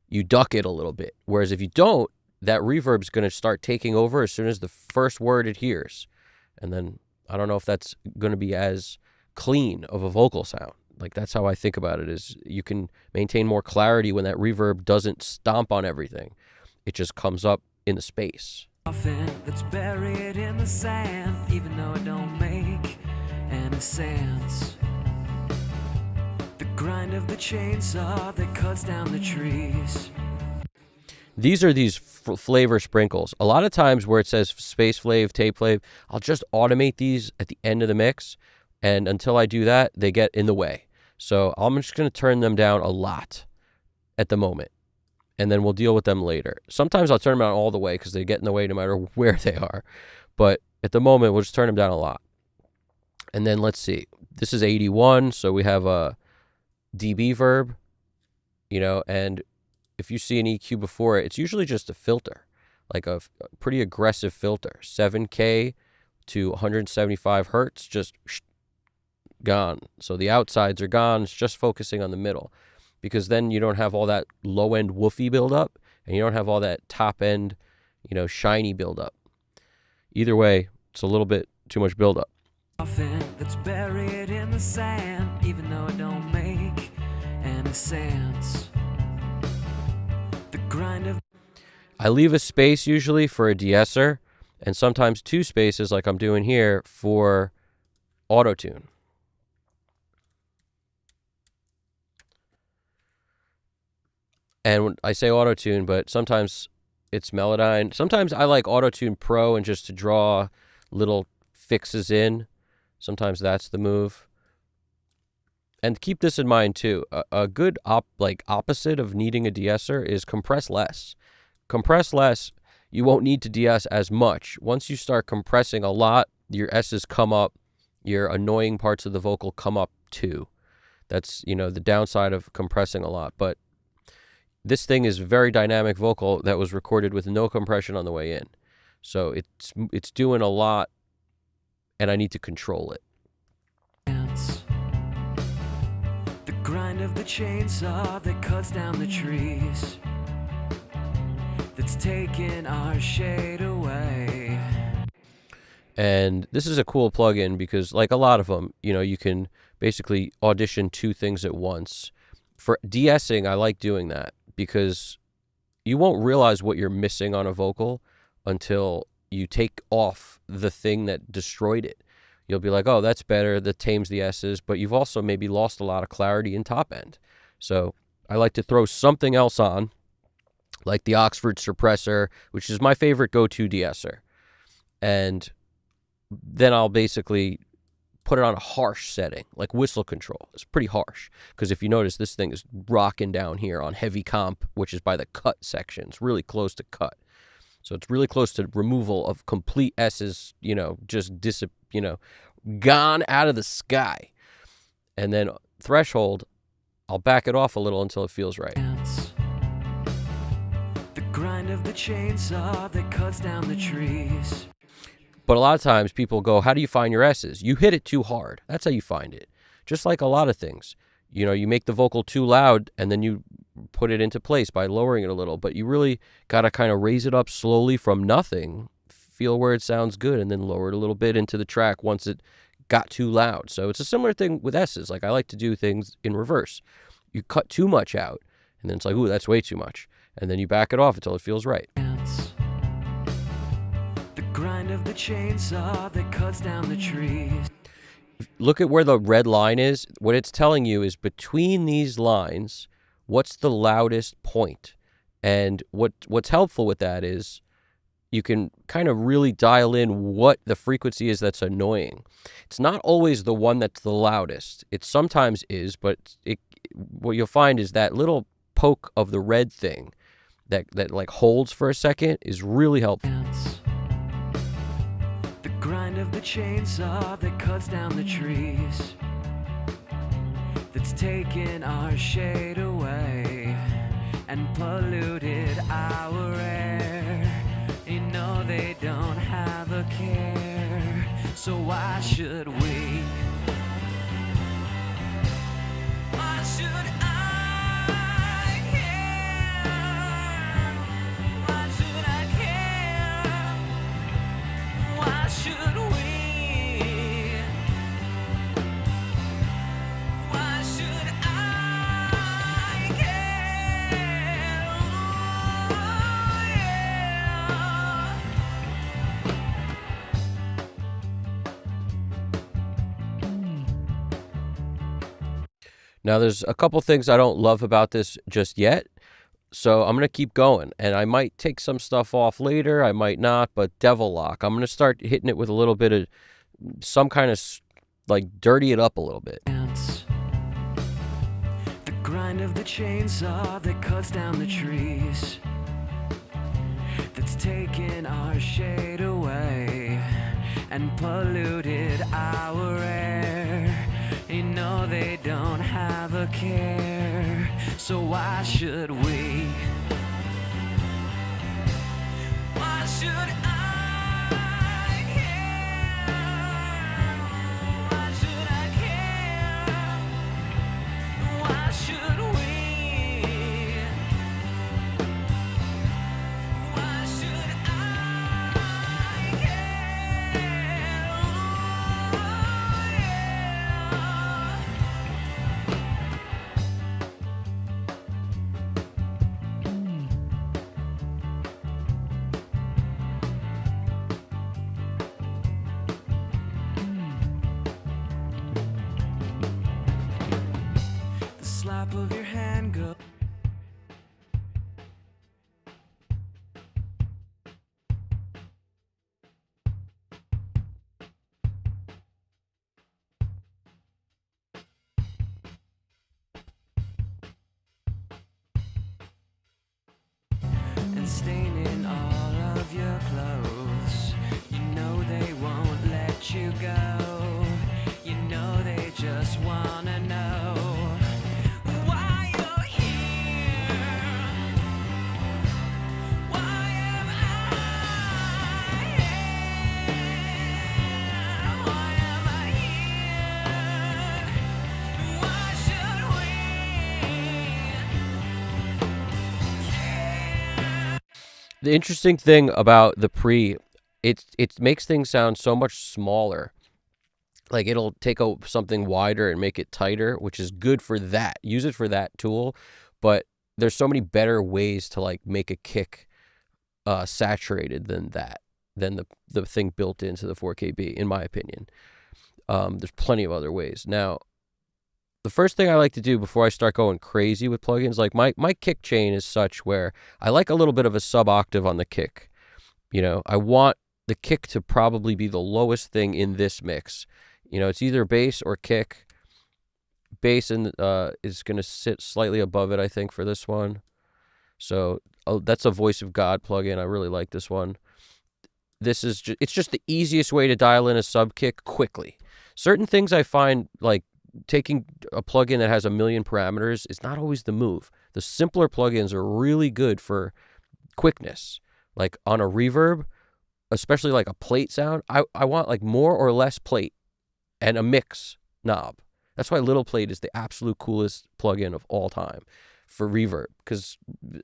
you duck it a little bit. Whereas if you don't, that reverb's going to start taking over as soon as the first word it hears. And then I don't know if that's going to be as clean of a vocal sound. Like, that's how I think about it, is you can maintain more clarity when that reverb doesn't stomp on everything. It just comes up in the space. That's buried in the sand, even though it don't make any sense. The grind of the chainsaw that cuts down the trees. These are these flavor sprinkles. A lot of times where it says space flav, tape flav, I'll just automate these at the end of the mix, and until I do that, they get in the way. So I'm just going to turn them down a lot at the moment, and then we'll deal with them later. Sometimes I'll turn them down all the way because they get in the way no matter where they are. But at the moment, we'll just turn them down a lot. And then let's see. This is 81, so we have a dB verb, and if you see an EQ before it, it's usually just a filter, like a pretty aggressive filter. 7K to 175 hertz, just gone. So the outsides are gone. It's just focusing on the middle, because then you don't have all that low-end woofy buildup, and you don't have all that top-end, shiny buildup. Either way, it's a little bit too much buildup. That's buried in the sand, even though it don't make any sense. The grind of I leave a space usually for a de-esser, and sometimes two spaces like I'm doing here for auto-tune. And when I say auto-tune, but sometimes it's Melodyne. Sometimes I like auto-tune Pro and just to draw little fixes in. Sometimes that's the move. And keep this in mind too. A good opposite of needing a de-esser is compress less. Compress less, you won't need to de-ess as much. Once you start compressing a lot, your S's come up, your annoying parts of the vocal come up too. That's, the downside of compressing a lot. But this thing is very dynamic vocal that was recorded with no compression on the way in. So it's doing a lot, and I need to control it. the grind of the chainsaw that cuts down the trees. That's taking our shade away. And this is a cool plugin because, like a lot of them, you can basically audition two things at once. For de-essing, I like doing that because you won't realize what you're missing on a vocal until you take off the thing that destroyed it. You'll be like, oh, that's better, that tames the S's, but you've also maybe lost a lot of clarity in top end. So I like to throw something else on, like the Oxford suppressor, which is my favorite go-to de-esser. And then I'll basically put it on a harsh setting, like whistle control. It's pretty harsh because if you notice, this thing is rocking down here on heavy comp, which is by the cut section. It's really close to cut. So it's really close to removal of complete S's, just gone out of the sky. And then threshold, I'll back it off a little until it feels right. The grind of the chainsaw that cuts down the trees. But a lot of times people go, how do you find your S's? You hit it too hard. That's how you find it. Just like a lot of things. You make the vocal too loud and then you put it into place by lowering it a little. But you really got to kind of raise it up slowly from nothing, feel where it sounds good, and then lower it a little bit into the track once it got too loud. So it's a similar thing with S's. Like I like to do things in reverse. You cut too much out and then it's like, ooh, that's way too much. And then you back it off until it feels right. The grind of the chainsaw that cuts down the trees. Look at where the red line is. What it's telling you is between these lines, what's the loudest point? And what's helpful with that is you can kind of really dial in what the frequency is that's annoying. It's not always the one that's the loudest. It sometimes is, but what you'll find is that little poke of the red thing that like holds for a second is really helpful. The grind of the chainsaw that cuts down the trees, that's taken our shade away and polluted our air. They don't have a care, so why should we? Why should I care? Why should I care? Why should we? Why should I care? Oh, yeah. Now, there's a couple things I don't love about this just yet, so I'm going to keep going, and I might take some stuff off later, I might not, but Devil Lock, I'm going to start hitting it with a little bit of some kind of, like, dirty it up a little bit. The grind of the chainsaw that cuts down the trees, that's taken our shade away and polluted our air. They don't have a care, so why should we? Why should I care? Why should I care? Why should we? Why should I care? Oh, the slap of your hand go. And staining all of your clothes. They won't let you go. They just wanna know why you're here. Why am I here? Why am I here? Why should we? The interesting thing about the pre, it makes things sound so much smaller. Like it'll take something wider and make it tighter, which is good for that. Use it for that tool, but there's so many better ways to like make a kick saturated than the thing built into the 4KB, in my opinion. There's plenty of other ways. Now, the first thing I like to do before I start going crazy with plugins, like my kick chain is such where I like a little bit of a sub-octave on the kick. I want the kick to probably be the lowest thing in this mix. It's either bass or kick. Bass is going to sit slightly above it, I think, for this one. So that's a Voice of God plugin. I really like this one. It's just the easiest way to dial in a sub kick quickly. Certain things I find, like taking a plugin that has a million parameters, is not always the move. The simpler plugins are really good for quickness. Like on a reverb, especially like a plate sound, I want like more or less plate and a mix knob. That's why Little Plate is the absolute coolest plugin of all time for reverb. Because,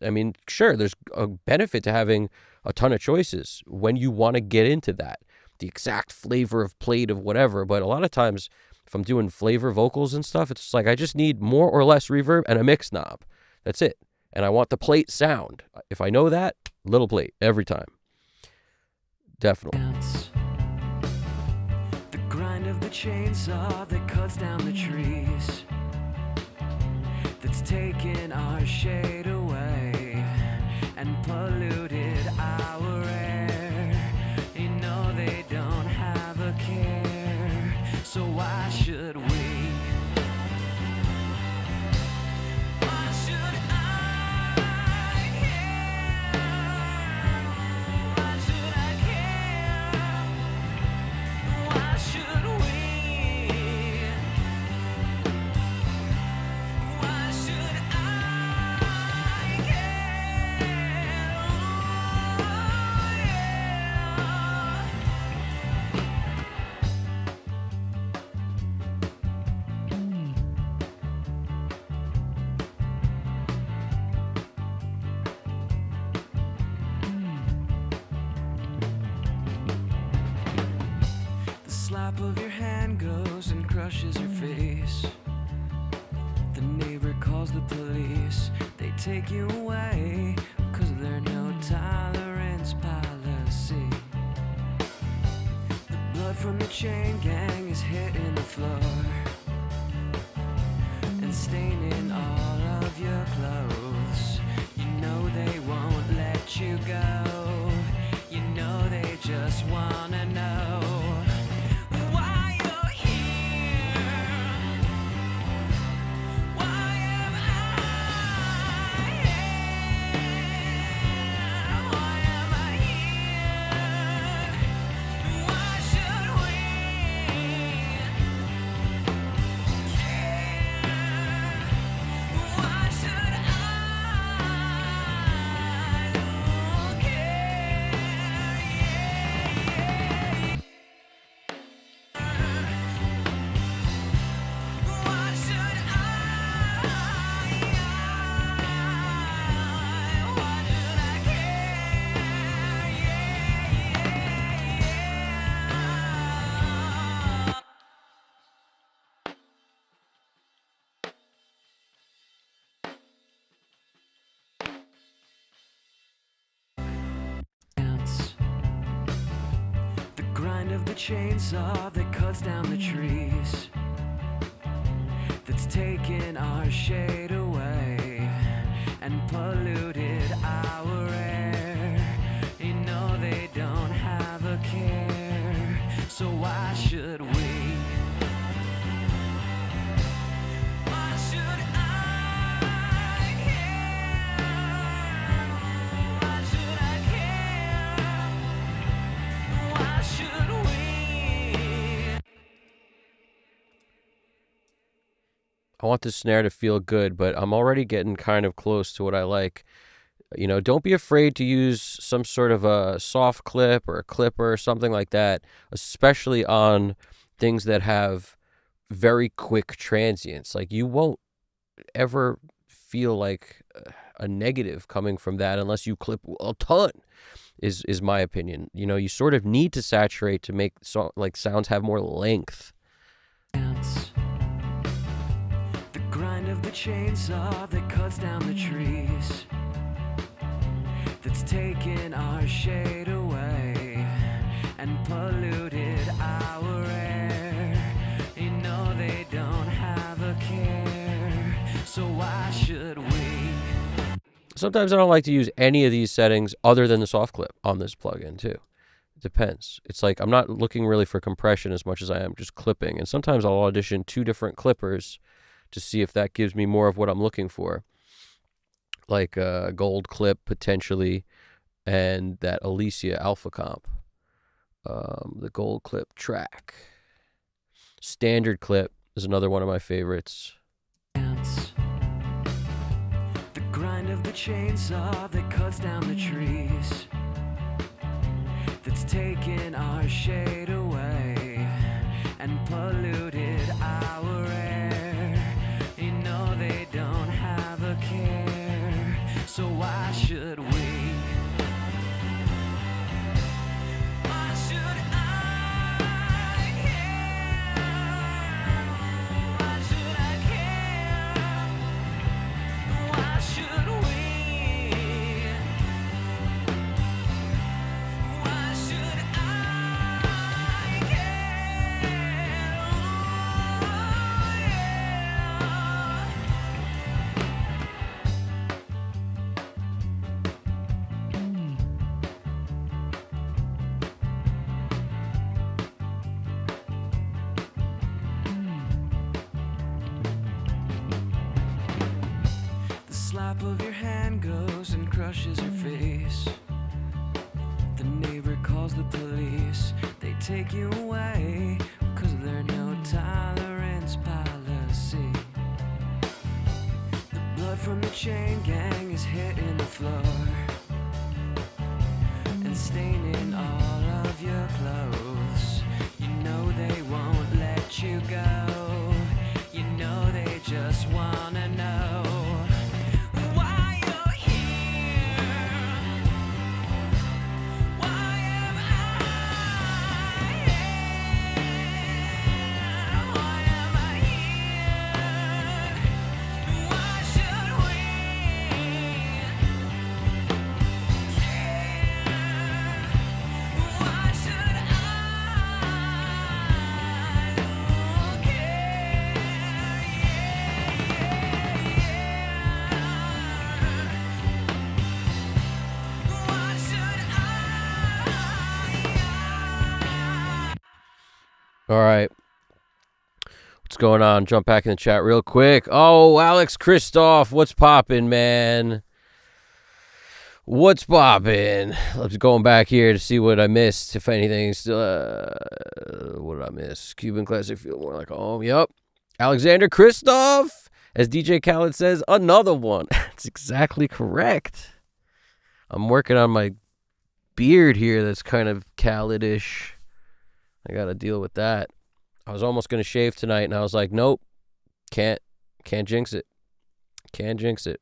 I mean, sure, there's a benefit to having a ton of choices when you want to get into that, the exact flavor of plate of whatever. But a lot of times, if I'm doing flavor vocals and stuff, it's like I just need more or less reverb and a mix knob. That's it. And I want the plate sound. If I know that, Little Plate every time. Definitely. The grind of the chainsaw that cuts down the trees, that's taken our shade away and polluted our air. You know they don't have a care, so why should we? Why should I care? Why should I care? Why should we? Why should I care? Oh, yeah. The slap of your hand goes and crushes your face. The neighbor calls the police. They take you away because of their no tolerance policy. The blood from the chain gang is hitting the floor and staining all of your clothes. You know they won't let you go. You know they just wanna know why you're here. Why am I here? Why am I here? Why should we care? Why should I care? Why should I care? The grind of the chainsaw that cuts down the trees, that's taken our shade away and polluted our air. You know they don't have a care, so why should we? Why should I care? Why should I care? Why should we? I want the snare to feel good, but I'm already getting kind of close to what I like. Don't be afraid to use some sort of a soft clip or a clipper or something like that, especially on things that have very quick transients. Like, you won't ever feel like a negative coming from that unless you clip a ton, is my opinion. You sort of need to saturate to make sounds have more length. The grind of the chainsaw that cuts down the trees, that's taken our shade away and polluted our air. You know they don't have a care, so why should we? Sometimes I don't like to use any of these settings other than the soft clip on this plugin too. Depends. It's like I'm not looking really for compression as much as I am just clipping. And sometimes I'll audition 2 different clippers to see if that gives me more of what I'm looking for. Like a gold clip potentially, and that Alicia Alpha Comp. The gold clip track. Standard clip is another one of my favorites. The grind of the chainsaw that cuts down the trees, that's taken our shade away and polluted our air. You know they don't have a care, so why should we? Why should I care? Why should I care? Why should we? Why should I care? The slap of your hand goes and crushes your face. The neighbor calls the police. They take you away because there's no tolerance policy. The blood from the chain gang is hitting the floor and staining all of your clothes. You know they won't let you go. You know they just wanna know why you're here. Why am I here? Why am I here? Why should we care? Why should I All right. What's going on? Jump back in the chat real quick. Oh, Alex Christoph, what's poppin', man? What's poppin'? Let's going back here to see what I missed, if anything. What did I miss? Cuban classic feel more like home. Yep. Alexander Christoph, as DJ Khaled says, another one. That's exactly correct. I'm working on my beard here that's kind of Khaled-ish. I got to deal with that. I was almost going to shave tonight, and I was like, nope, can't jinx it. Can't jinx it.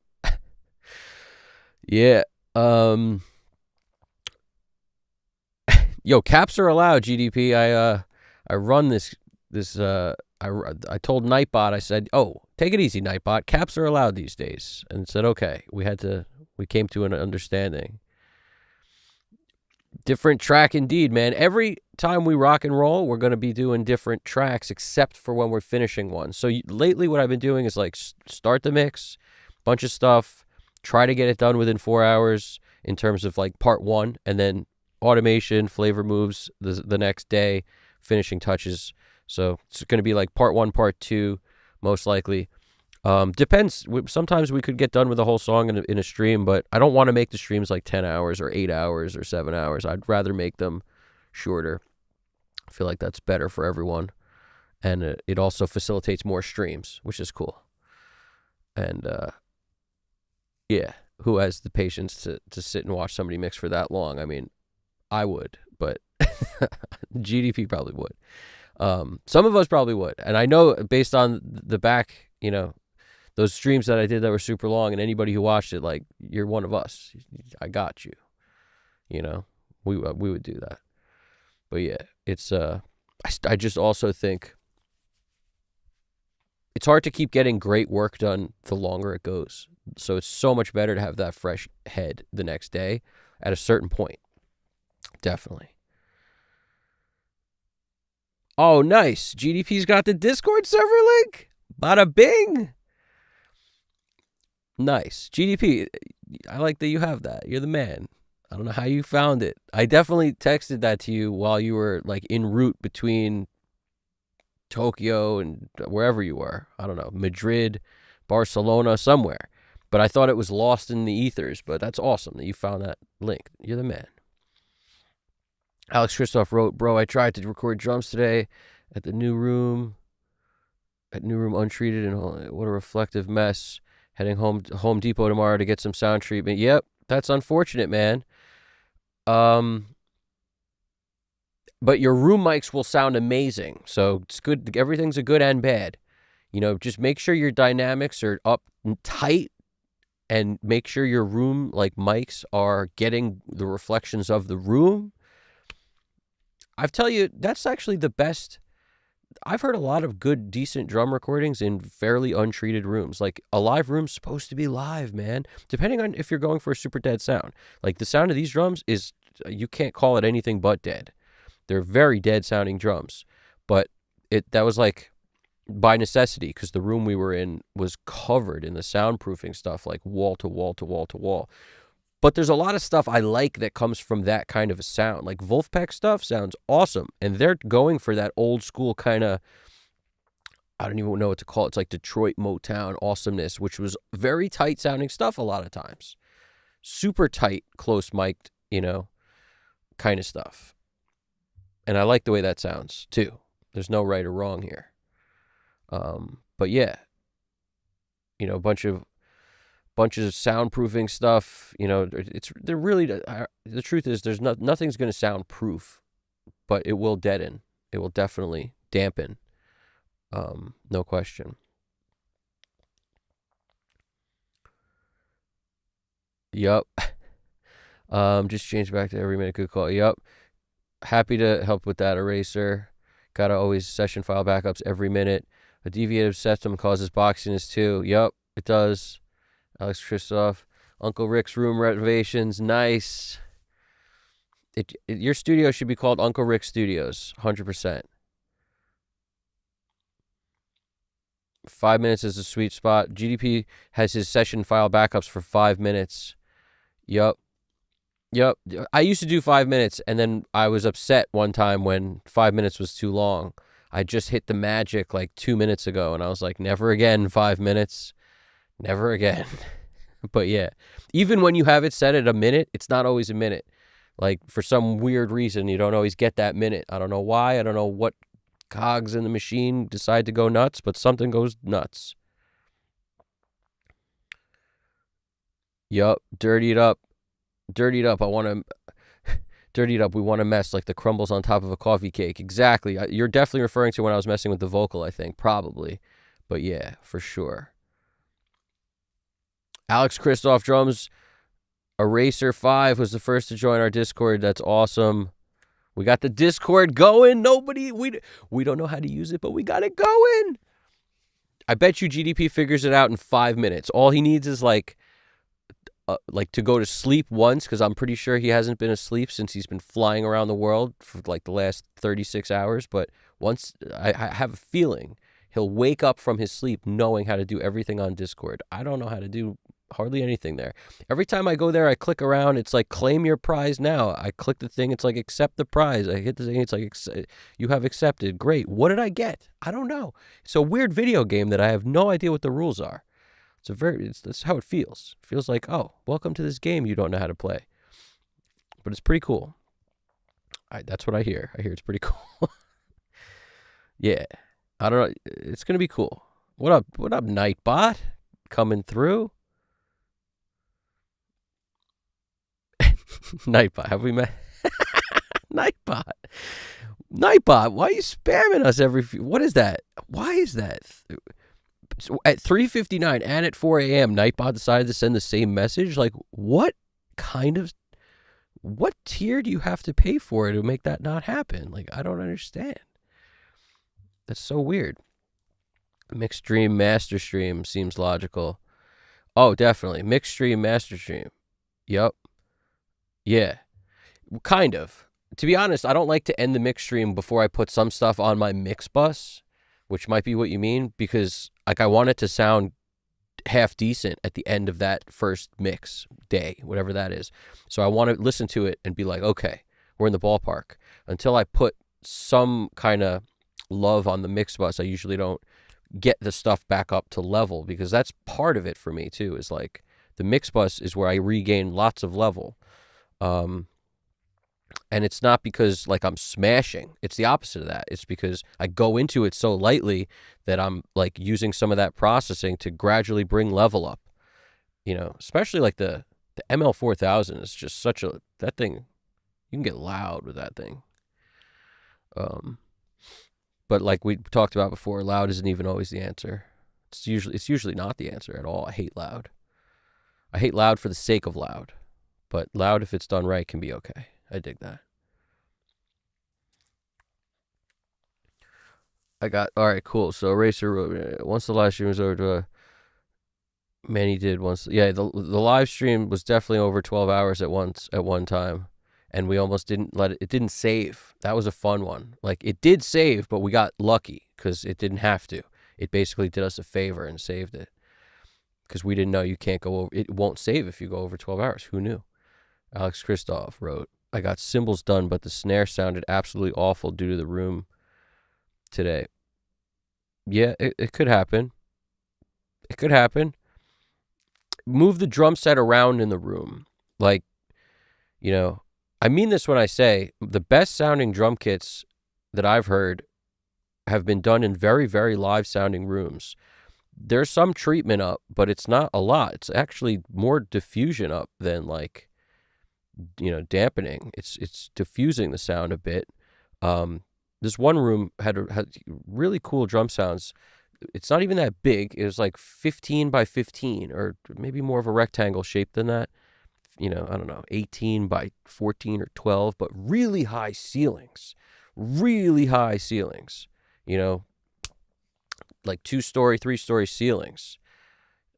Yeah. Yo, caps are allowed, GDP. I run this I told Nightbot, I said, oh, take it easy, Nightbot. Caps are allowed these days. And said, okay. We came to an understanding. Different track indeed, man. Every time we rock and roll, we're going to be doing different tracks except for when we're finishing one. So lately what I've been doing is like start the mix, bunch of stuff, try to get it done within 4 hours in terms of like part 1, and then automation, flavor moves the next day, finishing touches. So it's going to be like part 1, part 2, most likely. Depends. Sometimes we could get done with the whole song in a stream, but I don't want to make the streams like 10 hours or 8 hours or 7 hours. I'd rather make them shorter. I feel like that's better for everyone. And it also facilitates more streams, which is cool. And yeah, who has the patience to sit and watch somebody mix for that long? I mean, I would, but GDP probably would. Some of us probably would. And I know based on the back, those streams that I did that were super long, and anybody who watched it, like, you're one of us. I got you. We would do that. But yeah, it's I just also think it's hard to keep getting great work done the longer it goes. So it's so much better to have that fresh head the next day at a certain point. Definitely. Oh, nice. GDP's got the Discord server link. Bada bing. Nice. GDP, I like that you have that. You're the man. I don't know how you found it. I definitely texted that to you while you were like en route between Tokyo and wherever you were. I don't know, Madrid, Barcelona, somewhere. But I thought it was lost in the ethers. But that's awesome that you found that link. You're the man. Alex Christoph wrote, bro, I tried to record drums today at the new room. At new room untreated, and what a reflective mess. Heading home to Home Depot tomorrow to get some sound treatment. Yep, that's unfortunate, man. But your room mics will sound amazing. So it's good. Everything's a good and bad. You know, just make sure your dynamics are up and tight, and make sure your room like mics are getting the reflections of the room. I tell you, that's actually the best. I've heard a lot of good, decent drum recordings in fairly untreated rooms. Like, a live room's supposed to be live, man. Depending on if you're going for a super dead sound. Like, the sound of these drums is, you can't call it anything but dead. They're very dead sounding drums. But that was like by necessity, because the room we were in was covered in the soundproofing stuff, like wall to wall to wall to wall. But there's a lot of stuff I like that comes from that kind of a sound. Like Wolfpack stuff sounds awesome. And they're going for that old school kind of, I don't even know what to call it. It's like Detroit Motown awesomeness, which was very tight sounding stuff a lot of times. Super tight, close mic'd, kind of stuff. And I like the way that sounds too. There's no right or wrong here. But yeah, a bunch of soundproofing stuff. They're really, the truth is there's nothing's going to sound proof, but it will deaden. It will definitely dampen. No question. Yup. Just change back to every minute. Good call. Yup. Happy to help with that, Eraser. Gotta always session file backups every minute. A deviated system causes boxiness too. Yup, it does. Alex Christoph. Uncle Rick's room renovations. Nice. Your studio should be called Uncle Rick Studios. 100%. 5 minutes is a sweet spot. GDP has his session file backups for 5 minutes. Yup. I used to do 5 minutes, and then I was upset one time when 5 minutes was too long. I just hit the magic like 2 minutes ago, and I was like, never again 5 minutes. Never again. But yeah, even when you have it set at a minute, it's not always a minute. Like, for some weird reason, you don't always get that minute. I don't know why. I don't know what cogs in the machine decide to go nuts, but something goes nuts. Yup, dirty it up. I want to dirty it up. We want to mess like the crumbles on top of a coffee cake. Exactly. You're definitely referring to when I was messing with the vocal, I think, probably. But yeah, for sure. Alex Christoph drums. Eraser 5 was the first to join our Discord. That's awesome. We got the Discord going. We don't know how to use it, but we got it going. I bet you GDP figures it out in 5 minutes. All he needs is like to go to sleep once, because I'm pretty sure he hasn't been asleep since he's been flying around the world for like the last 36 hours. But once, I have a feeling he'll wake up from his sleep knowing how to do everything on Discord. I don't know how to do hardly anything there. Every time I go there, I click around. It's like, claim your prize now. I click the thing. It's like, accept the prize. I hit the thing. It's like, you have accepted. Great. What did I get? I don't know. It's a weird video game that I have no idea what the rules are. That's how it feels. It feels like, oh, welcome to this game you don't know how to play. But it's pretty cool. That's what I hear. I hear it's pretty cool. Yeah. I don't know. It's going to be cool. What up, Nightbot? Coming through? Nightbot, have we met? Nightbot, why are you spamming us what is that? Why is that? At 3:59 and at 4 a.m., Nightbot decided to send the same message? Like, what tier do you have to pay for to make that not happen? Like, I don't understand. That's so weird. Mixed stream, master stream seems logical. Oh, definitely. Mixed stream, master stream. Yep. Yeah, kind of. To be honest, I don't like to end the mix stream before I put some stuff on my mix bus, which might be what you mean, because like I want it to sound half decent at the end of that first mix day, whatever that is. So I want to listen to it and be like, okay, we're in the ballpark. Until I put some kind of love on the mix bus, I usually don't get the stuff back up to level, because that's part of it for me too, is like the mix bus is where I regain lots of level. And it's not because like I'm smashing. It's the opposite of that. It's because I go into it so lightly that I'm like using some of that processing to gradually bring level up. Especially like the ML4000 is just that thing, you can get loud with that thing. But like we talked about before, loud isn't even always the answer. It's usually not the answer at all. I hate loud. I hate loud for the sake of loud. But loud, if it's done right, can be okay. I dig that. All right, cool. So Eraser, once the live stream was over, Manny did once. Yeah, the live stream was definitely over 12 hours at one time. And we almost didn't it didn't save. That was a fun one. Like, it did save, but we got lucky because it didn't have to. It basically did us a favor and saved it. Because we didn't know you can't go over, it won't save if you go over 12 hours. Who knew? Alex Christoph wrote, I got cymbals done, but the snare sounded absolutely awful due to the room today. Yeah, it could happen. It could happen. Move the drum set around in the room. Like, I mean this when I say the best sounding drum kits that I've heard have been done in very, very live sounding rooms. There's some treatment up, but it's not a lot. It's actually more diffusion up than like, dampening. It's diffusing the sound a bit. This one room had really cool drum sounds. It's not even that big. It was like 15 by 15, or maybe more of a rectangle shape than that. I don't know, 18 by 14 or 12, but really high ceilings. Really high ceilings. Like 2-story, 3-story ceilings.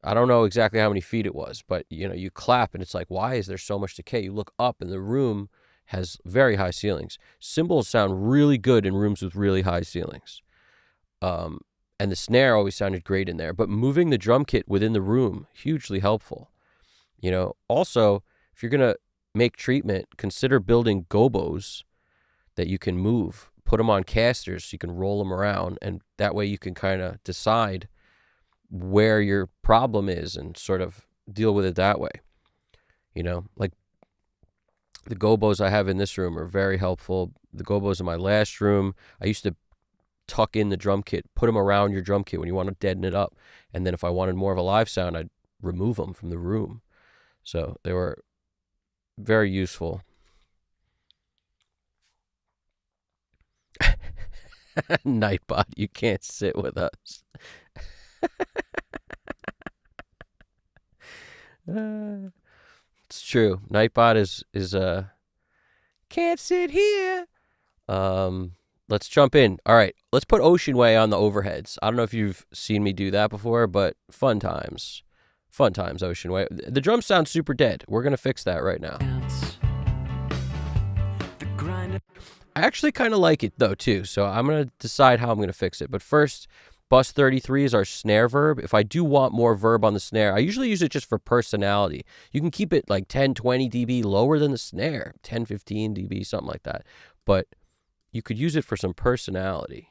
I don't know exactly how many feet it was, but you clap and it's like, why is there so much decay? You look up and the room has very high ceilings. Cymbals sound really good in rooms with really high ceilings. And the snare always sounded great in there, but moving the drum kit within the room, hugely helpful. Also, if you're going to make treatment, consider building gobos that you can move. Put them on casters so you can roll them around, and that way you can kind of decide where your problem is and sort of deal with it that way. Like the gobos I have in this room are very helpful. The gobos in my last room, I used to tuck in the drum kit, put them around your drum kit when you want to deaden it up. And then if I wanted more of a live sound, I'd remove them from the room. So they were very useful. Nightbot, you can't sit with us. It's true. Nightbot is can't sit here. Let's jump in. All right, let's put Ocean Way on the overheads. I don't know if you've seen me do that before, but fun times. Fun times, Ocean Way. The drums sound super dead. We're going to fix that right now. I actually kind of like it, though, too. So I'm going to decide how I'm going to fix it. But first, bus 33 is our snare verb. If I do want more verb on the snare, I usually use it just for personality. You can keep it like 10, 20 dB lower than the snare, 10, 15 dB, something like that. But you could use it for some personality.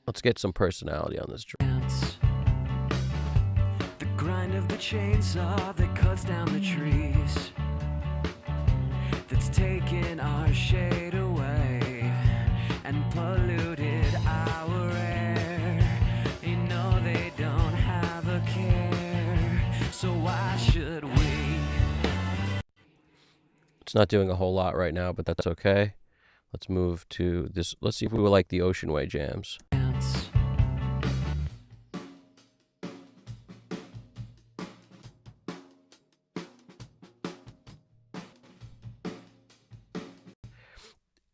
Let's get some personality on this drum. The grind of the chainsaw that cuts down the trees, that's taken our shade away and polluted our air. They don't have a care, so why should we? It's not doing a whole lot right now, but that's okay. Let's move to this. Let's see if we would like the Ocean Way jams.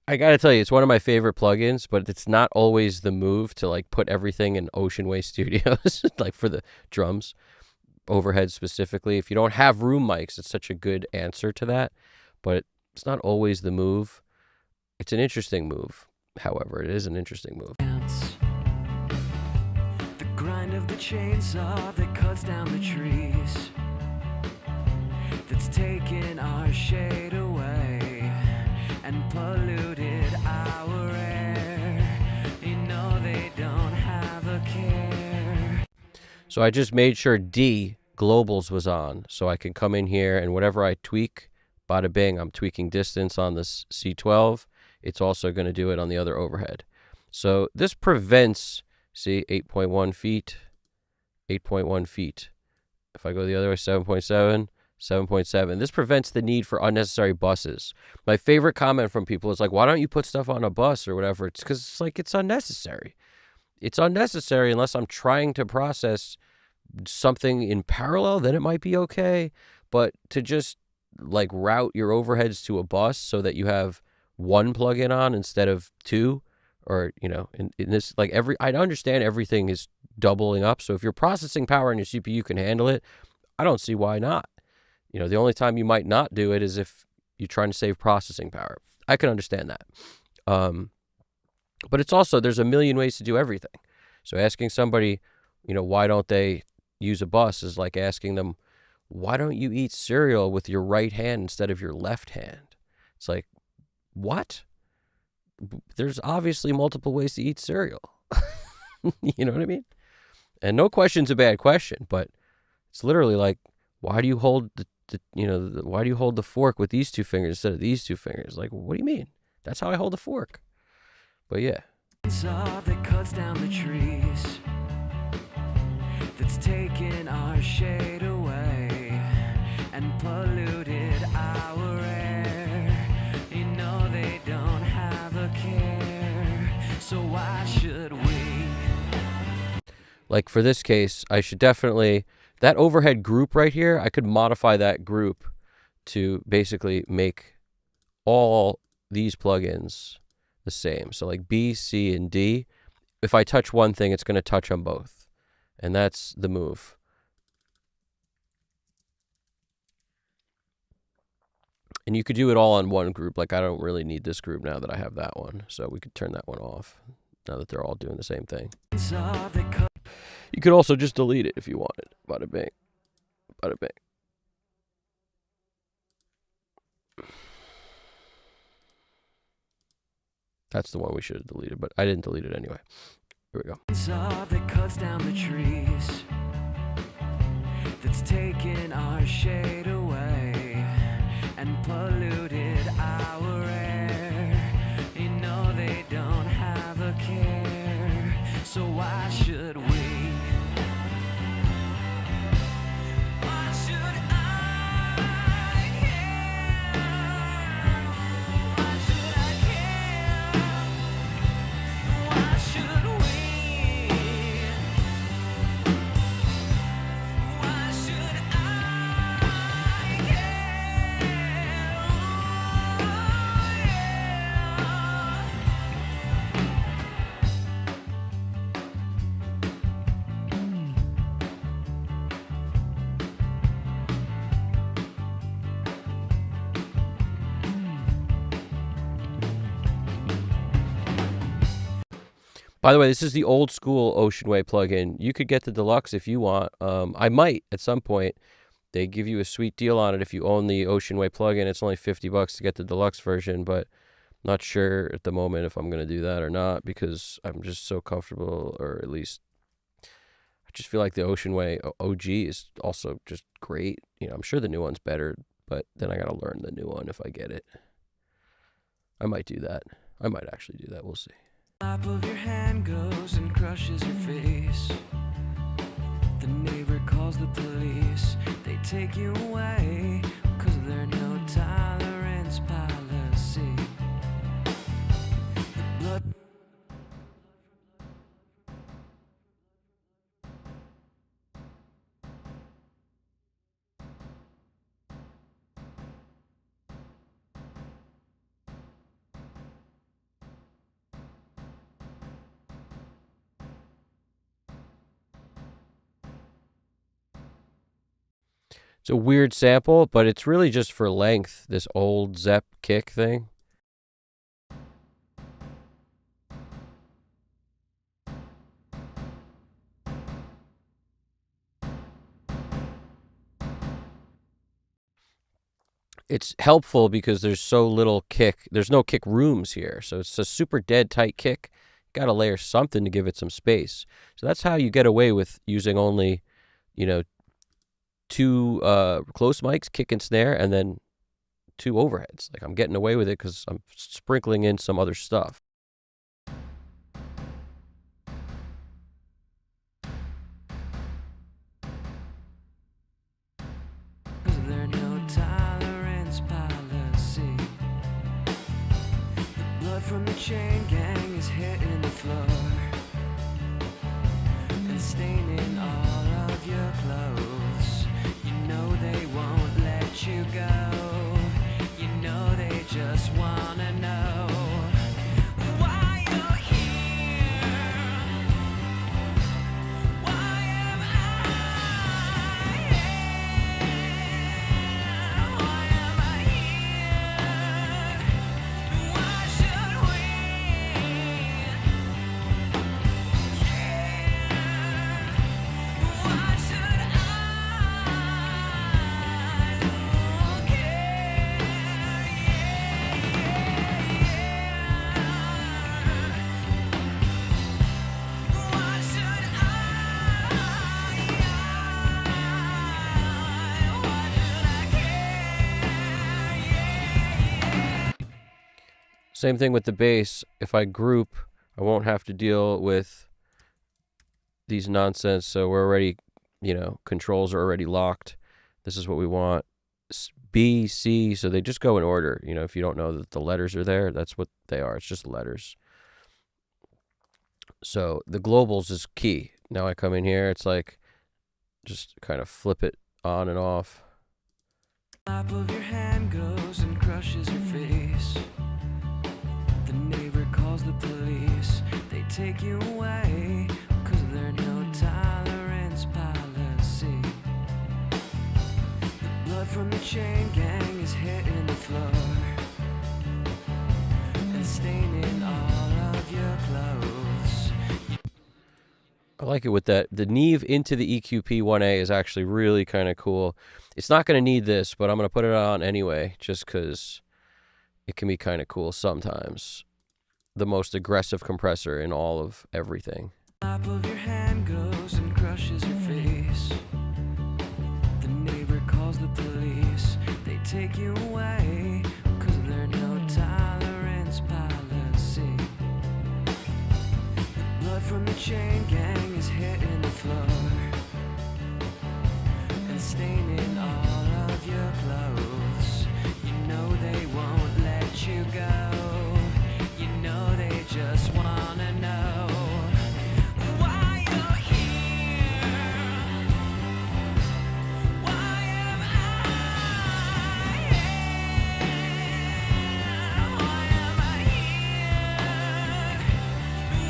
I gotta tell you, it's one of my favorite plugins, but it's not always the move to like put everything in Ocean Way Studios, like for the drums, overhead specifically. If you don't have room mics, it's such a good answer to that, but it's not always the move. It's an interesting move. however. It is an interesting move. The grind of the chainsaw that cuts down the trees, that's taken our shade away and polluted our air. You know they don't have a care. So I just made sure D, globals, was on, so I can come in here and whatever I tweak, bada bing, I'm tweaking distance on this C12. It's also going to do it on the other overhead. So this prevents, see, 8.1 feet, 8.1 feet. If I go the other way, 7.7, 7.7. This prevents the need for unnecessary buses. My favorite comment from people is like, why don't you put stuff on a bus or whatever? It's because it's like, it's unnecessary. It's unnecessary unless I'm trying to process something in parallel, then it might be okay. But to just like route your overheads to a bus so that you have one plug-in on instead of two, or, you know, in this, like I understand everything is doubling up. So if your processing power in your CPU can handle it, I don't see why not. You know, the only time you might not do it is if you're trying to save processing power. I can understand that. But it's also, there's a million ways to do everything. So asking somebody, you know, why don't they use a bus is like asking them, why don't you eat cereal with your right hand instead of your left hand? It's like, what? There's obviously multiple ways to eat cereal. You know what I mean? And no question's a bad question, but it's literally like, why do you hold why do you hold the fork with these two fingers instead of these two fingers? Like, what do you mean? That's how I hold the fork. But yeah. That cuts down the trees, that's taken our shade away and polluted our air. You know they don't have a care, so why should we? Like for this case, I should definitely, that overhead group right here, I could modify that group to basically make all these plugins the same. So like B, C, and D, if I touch one thing, it's going to touch on both. And that's the move. And you could do it all on one group. Like I don't really need this group now that I have that one. So we could turn that one off now that they're all doing the same thing. You could also just delete it if you wanted. Bada bing. Bada bing. That's the one we should have deleted, but I didn't delete it anyway. Here we go. That cuts down the trees, that's taken our shade away and polluted our air. You know they don't have a care, so why should we? Why should I care? Why should I care? Why should we? Why should I care? By the way, this is the old school Ocean Way plugin. You could get the deluxe if you want. I might at some point. They give you a sweet deal on it if you own the Ocean Way plugin. It's only $50 to get the deluxe version, but not sure at the moment if I'm going to do that or not because I'm just so comfortable, or at least I just feel like the Ocean Way OG is also just great. You know, I'm sure the new one's better, but then I got to learn the new one if I get it. I might do that. I might actually do that. We'll see. Top of your hand goes and crushes your face. The neighbor calls the police. They take you away because there's no tolerance policy. The blood. It's a weird sample, but it's really just for length, this old Zepp kick thing. it's helpful because there's so little kick. There's no kick rooms here. So it's a super dead tight kick. Got to layer something to give it some space. So that's how you get away with using only, you know, two close mics, kick and snare, and then two overheads. Like, I'm getting away with it because I'm sprinkling in some other stuff. There's no tolerance policy. The blood from the chain gang is hitting the floor and staining all of your clothes. You know they won't let you go. You know they just wanna know why you're here. Why am I here? Why am I here? Why should we care? Why should I care? Why should I care? Same thing with the bass. If I group, I won't have to deal with these nonsense. So we're already, controls are already locked. This is what we want. B, C, so they just go in order. If you don't know that the letters are there, that's what they are. It's just letters. So the globals is key. Now I come in here, it's like just kind of flip it on and off. Top of your hand goes and crushes your face. The neighbor calls the police. They take you away, 'cause there's no tolerance policy. The blood from the chain gang is hitting the floor and staining all of your clothes. I like it with that. The Neve into the EQP 1A is actually really kind of cool. It's not going to need this, but I'm going to put it on anyway, just because it can be kind of cool sometimes. The most aggressive compressor in all of everything. Top of your hand goes and crushes your face. The neighbor calls the police. They take you away, 'cause there's no tolerance policy. The blood from the chain gang is hitting the floor and staining all of your clothes. You know they won't let you go. You know they just wanna know why you're here. Why am I here? Why am I here?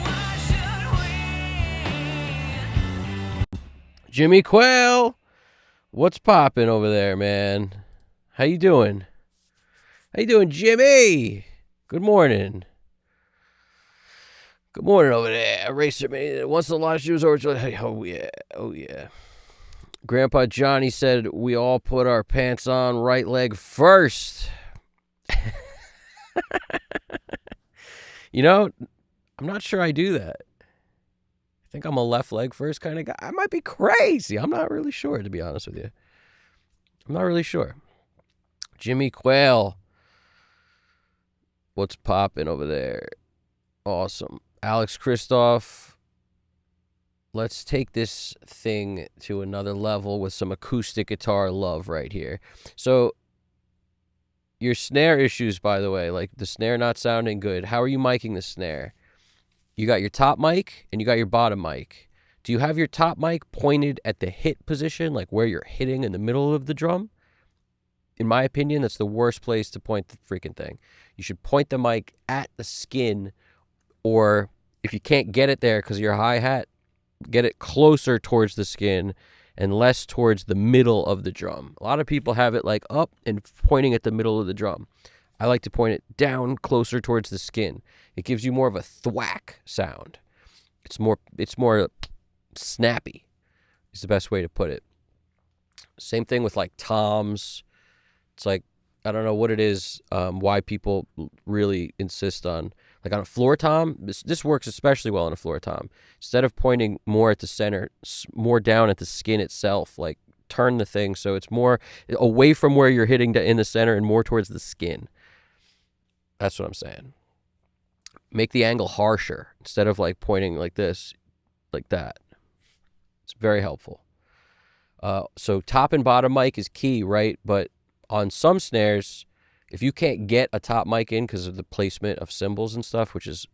Why should we? Jimmy Quail, what's popping over there, man? How you doing? How you doing, Jimmy? Good morning. Good morning over there, Racer Man. Once the live show was over, oh yeah. Grandpa Johnny said we all put our pants on right leg first. I'm not sure I do that. I think I'm a left leg first kind of guy. I might be crazy. I'm not really sure, to be honest with you. I'm not really sure. Jimmy Quail, what's popping over there? Awesome. Alex Christoph, let's take this thing to another level with some acoustic guitar love right here. So, your snare issues, by the way, like the snare not sounding good. How are you miking the snare? You got your top mic and you got your bottom mic. Do you have your top mic pointed at the hit position, like where you're hitting in the middle of the drum? In my opinion, that's the worst place to point the freaking thing. You should point the mic at the skin, or if you can't get it there because of your hi-hat, get it closer towards the skin and less towards the middle of the drum. A lot of people have it like up and pointing at the middle of the drum. I like to point it down closer towards the skin. It gives you more of a thwack sound. It's more snappy is the best way to put it. Same thing with like toms. It's like I don't know what it is, why people really insist on, like on a floor tom. This works especially well on a floor tom. Instead of pointing more at the center, more down at the skin itself, like turn the thing so it's more away from where you're hitting in the center and more towards the skin. That's what I'm saying. Make the angle harsher instead of like pointing like this, like that. It's very helpful. So top and bottom mic is key, right? But on some snares, if you can't get a top mic in because of the placement of cymbals and stuff, which is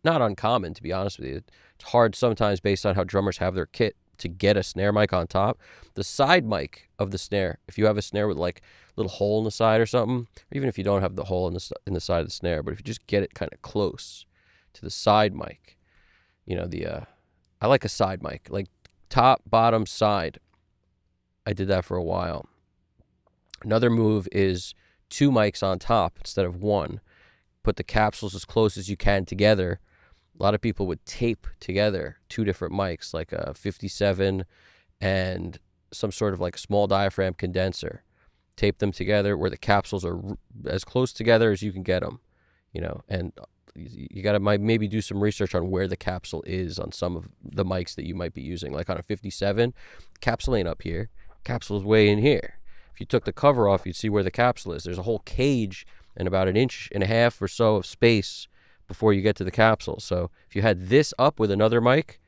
not uncommon, to be honest with you, it's hard sometimes based on how drummers have their kit to get a snare mic on top. The side mic of the snare, if you have a snare with like a little hole in the side or something, or even if you don't have the hole in the side of the snare, but if you just get it kind of close to the side mic, I like a side mic, like top, bottom, side. I did that for a while. Another move is 2 mics on top instead of 1. Put the capsules as close as you can together. A lot of people would tape together 2 different mics, like a 57 and some sort of like a small diaphragm condenser. Tape them together where the capsules are as close together as you can get them, and you got to maybe do some research on where the capsule is on some of the mics that you might be using. Like on a 57, capsule ain't up here. Capsule is way in here. If you took the cover off, you'd see where the capsule is. There's a whole cage and about 1.5 inches or so of space before you get to the capsule. So if you had this up with another mic,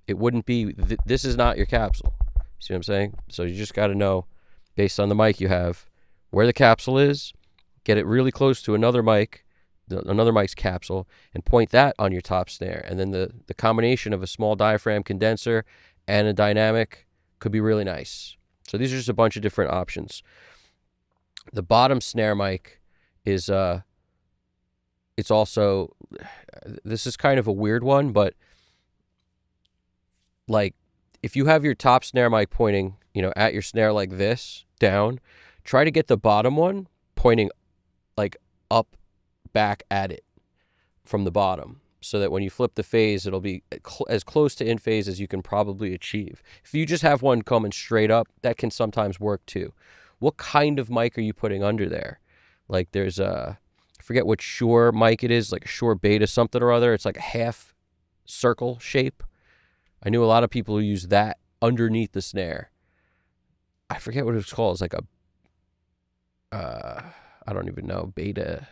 it wouldn't be, this is not your capsule. See what I'm saying? So you just got to know, based on the mic you have, where the capsule is, get it really close to another mic, another mic's capsule, and point that on your top snare. And then the combination of a small diaphragm condenser and a dynamic could be really nice. So these are just a bunch of different options. The bottom snare mic is, it's also, this is kind of a weird one, but like if you have your top snare mic pointing, at your snare like this, down, try to get the bottom one pointing like up, back at it from the bottom, so that when you flip the phase, it'll be as close to in phase as you can probably achieve. If you just have one coming straight up, that can sometimes work too. What kind of mic are you putting under there? Like there's I forget what Shure mic it is, like a Shure Beta something or other. It's like a half circle shape. I knew a lot of people who use that underneath the snare. I forget what it's called. It's like I don't even know, Beta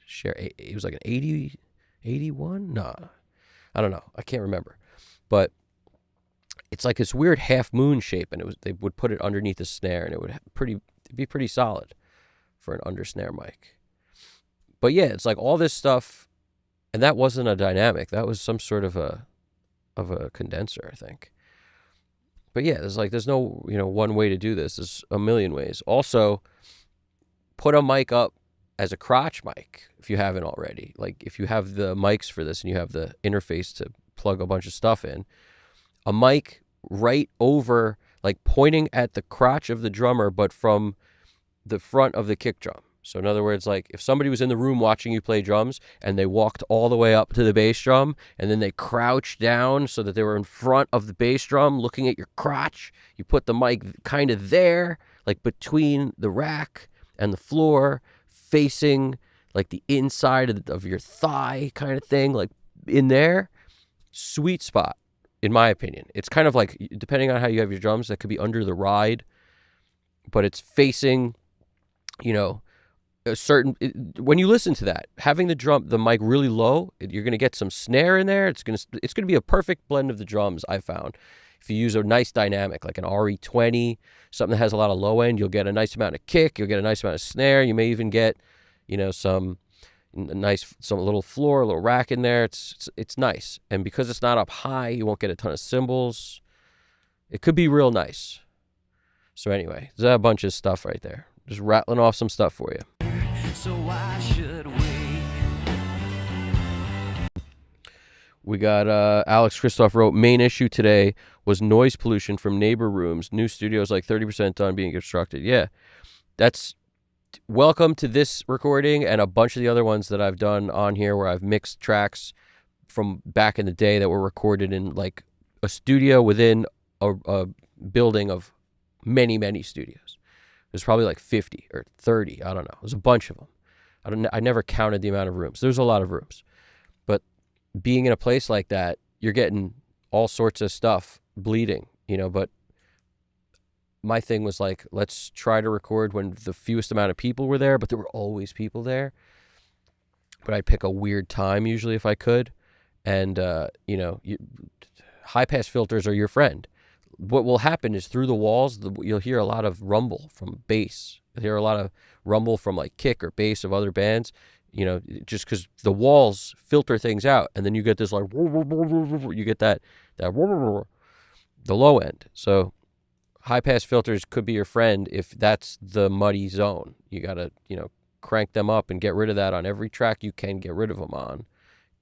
Share. It was like an 81? No, I don't know. I can't remember. But it's like this weird half moon shape, and they would put it underneath the snare, and it would be pretty solid for an under snare mic. But yeah, it's like all this stuff, and that wasn't a dynamic. That was some sort of a condenser, I think. But yeah, there's no one way to do this. There's a million ways. Also, put a mic up as a crotch mic if you haven't already. Like if you have the mics for this and you have the interface to plug a bunch of stuff in, a mic right over, like pointing at the crotch of the drummer, but from the front of the kick drum. So in other words, like if somebody was in the room watching you play drums and they walked all the way up to the bass drum and then they crouched down so that they were in front of the bass drum looking at your crotch, you put the mic kind of there, like between the rack and the floor, facing like the inside of your thigh kind of thing, like in there. Sweet spot, in my opinion. It's kind of like, depending on how you have your drums, that could be under the ride, but it's facing, a certain, when you listen to that, having the mic really low, you're going to get some snare in there. It's going to be a perfect blend of the drums, I found. If you use a nice dynamic, like an RE20, something that has a lot of low end, you'll get a nice amount of kick, you'll get a nice amount of snare, you may even get, some little floor, a little rack in there. It's nice. And because it's not up high, you won't get a ton of cymbals. It could be real nice. So anyway, there's a bunch of stuff right there. Just rattling off some stuff for you. So why should we? We got Alex Christoph wrote, main issue today was noise pollution from neighbor rooms. New studios like 30% done being constructed. Yeah, that's welcome to this recording and a bunch of the other ones that I've done on here where I've mixed tracks from back in the day that were recorded in like a studio within a building of many, many studios. There's probably like 50 or 30. I don't know. There's a bunch of them. I never counted the amount of rooms. There's a lot of rooms. But being in a place like that, you're getting all sorts of stuff bleeding, but my thing was like, let's try to record when the fewest amount of people were there, but there were always people there. But I'd pick a weird time usually if I could. And, high-pass filters are your friend. What will happen is through the walls, you'll hear a lot of rumble from bass. You'll hear a lot of rumble from like kick or bass of other bands, just because the walls filter things out. And then you get this like, you get that the low end. So high-pass filters could be your friend if that's the muddy zone. You got to, crank them up and get rid of that on every track you can get rid of them on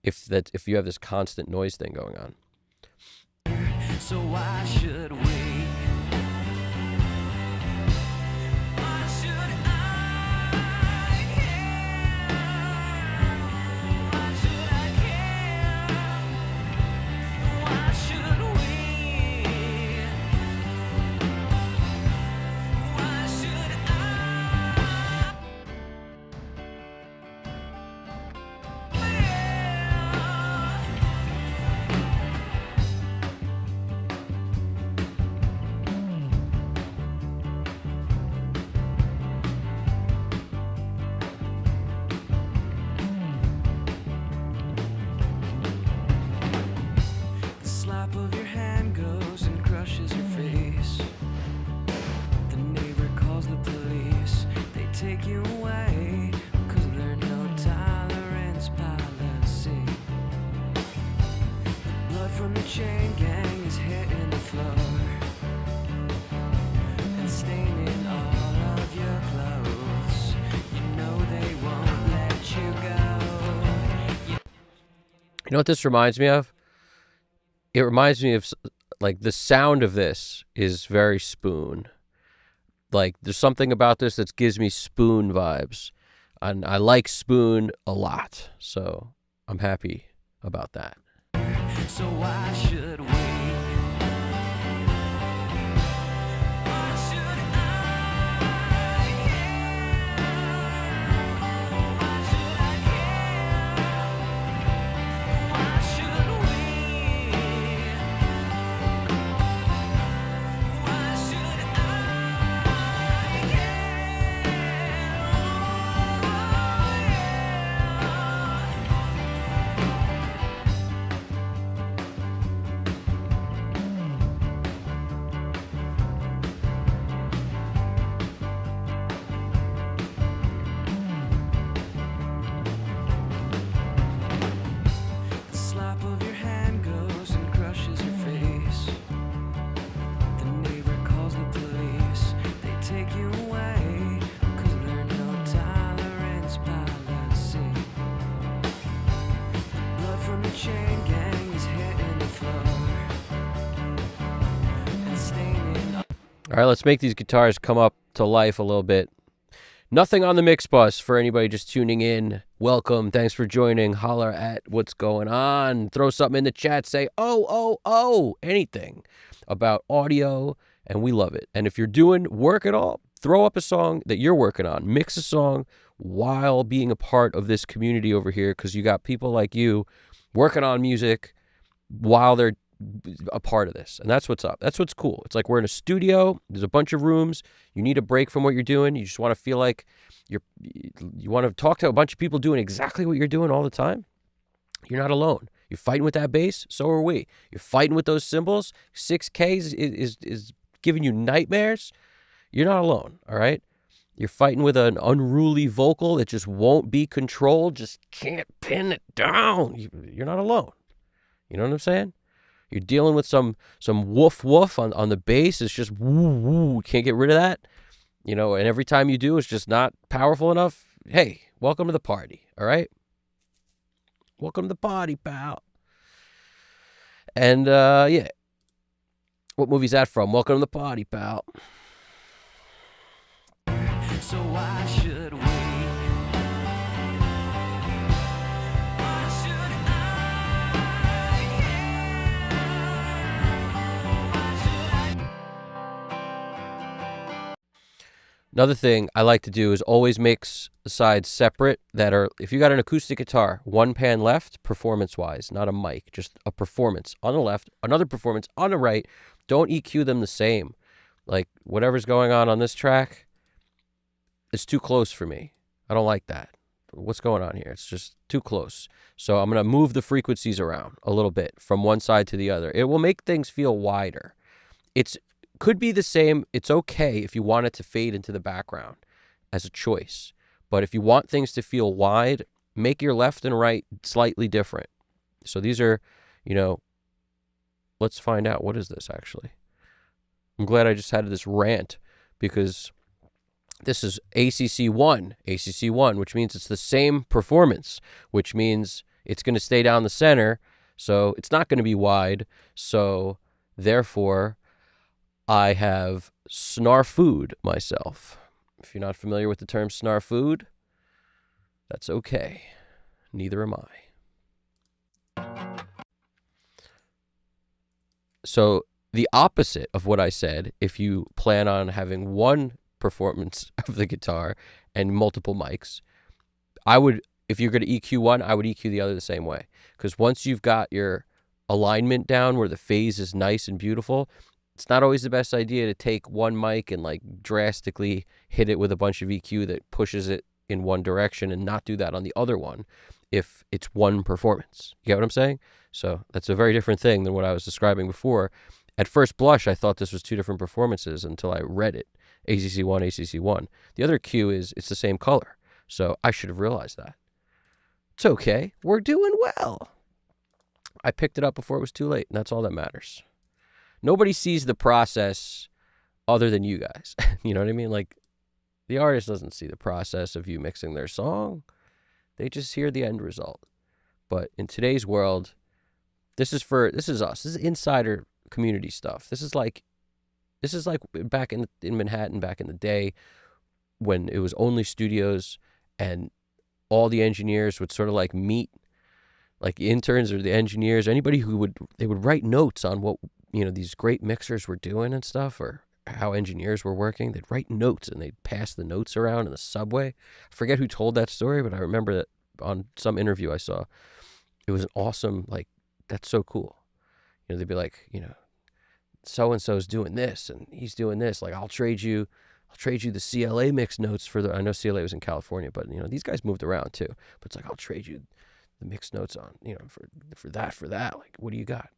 if you have this constant noise thing going on. So why should we? Why should I care? Why should I care? Why should we? Why should I? The slap of your hand goes and crushes your face. The neighbor calls the police. They take you away because there's no tolerance policy. Blood from the chain gang is hitting the floor and staining all of your clothes. They won't let you go. You know what this reminds me of? It reminds me of, like, the sound of this is very Spoon. Like, there's something about this that gives me Spoon vibes. And I like Spoon a lot. So I'm happy about that. So why should we? Why should I care? Why should I care? Why should we? Why should I The slap of your hand goes and crushes your face. The neighbor calls the police. They take you away because there's no tolerance policy. Blood from the chain gang is hitting the floor and staining. All right, let's make these guitars come up to life a little bit. Nothing on the mix bus for anybody just tuning in. Welcome. Thanks for joining. Holler at what's going on. Throw something in the chat. Say, oh, anything about audio, and we love it. And if you're doing work at all, throw up a song that you're working on. Mix a song while being a part of this community over here, because you got people like you working on music while they're a part of this. And that's what's up. That's what's cool. It's like we're in a studio. There's a bunch of rooms. You need a break from what you're doing. You just want to feel like you want to talk to a bunch of people doing exactly what you're doing all the time. You're not alone. You're fighting with that bass. So are we. You're fighting with those cymbals. 6K is giving you nightmares. You're not alone. All right. You're fighting with an unruly vocal that just won't be controlled. Just can't pin it down. You're not alone. You know what I'm saying? You're dealing with some woof woof on the bass. It's just woo woo. Can't get rid of that. And every time you do, it's just not powerful enough. Hey, welcome to the party. All right? Welcome to the party, pal. And, yeah. What movie's that from? Welcome to the party, pal. So why should we? Why should I care? Why should I? Another thing I like to do is always mix the sides separate that are, if you got an acoustic guitar, one pan left, performance-wise, not a mic, just a performance on the left, another performance on the right. Don't EQ them the same. Like, whatever's going on this track is too close for me. I don't like that. What's going on here? It's just too close. So I'm going to move the frequencies around a little bit from one side to the other. It will make things feel wider. It's could be the same. It's okay if you want it to fade into the background as a choice. But if you want things to feel wide, make your left and right slightly different. So these are, let's find out. What is this actually? I'm glad I just had this rant because this is ACC1, which means it's the same performance, which means it's going to stay down the center. So it's not going to be wide. So therefore, I have snarfooed myself. If you're not familiar with the term snarfooed, that's okay. Neither am I. So the opposite of what I said, if you plan on having one performance of the guitar and multiple mics, if you're going to EQ one, I would EQ the other the same way. Because once you've got your alignment down where the phase is nice and beautiful, it's not always the best idea to take one mic and like drastically hit it with a bunch of EQ that pushes it in one direction and not do that on the other one if it's one performance. You get what I'm saying? So that's a very different thing than what I was describing before. At first blush, I thought this was two different performances until I read it. ACC1, ACC1. The other cue is it's the same color. So I should have realized that. It's okay. We're doing well. I picked it up before it was too late, and that's all that matters. Nobody sees the process other than you guys. You know what I mean? Like, the artist doesn't see the process of you mixing their song. They just hear the end result. But in today's world, this is us. This is insider community stuff. This is like back in Manhattan back in the day when it was only studios and all the engineers would sort of like meet, like interns or the engineers, anybody they would write notes on what, these great mixers were doing and stuff, or how engineers were working. They'd write notes and they'd pass the notes around in the subway. I forget who told that story, but I remember that on some interview I saw. It was an awesome, like, that's so cool. They'd be like, so-and-so's doing this and he's doing this. Like, I'll trade you the CLA mix notes I know CLA was in California, but, these guys moved around too. But it's like, I'll trade you the mix notes on, for that. Like, what do you got?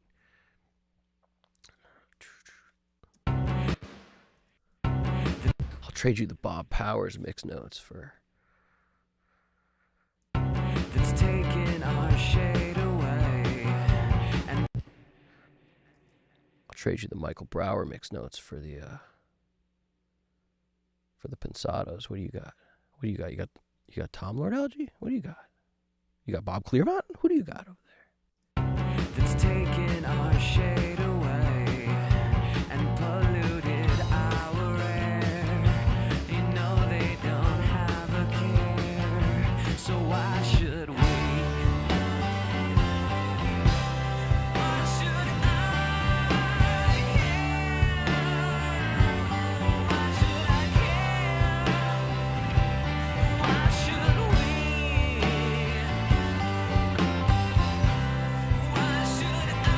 I'll trade you the Bob Powers mix notes for. That's taking our shade away. And I'll trade you the Michael Brower mix notes for the Pensados. What do you got? You got Tom Lord Algae? What do you got? You got Bob Clearmont? Who do you got over there? that's taking our shade away and polluted our air. They don't have a care. So why should we? Why should I care? Why should I care? Why should we? Why should I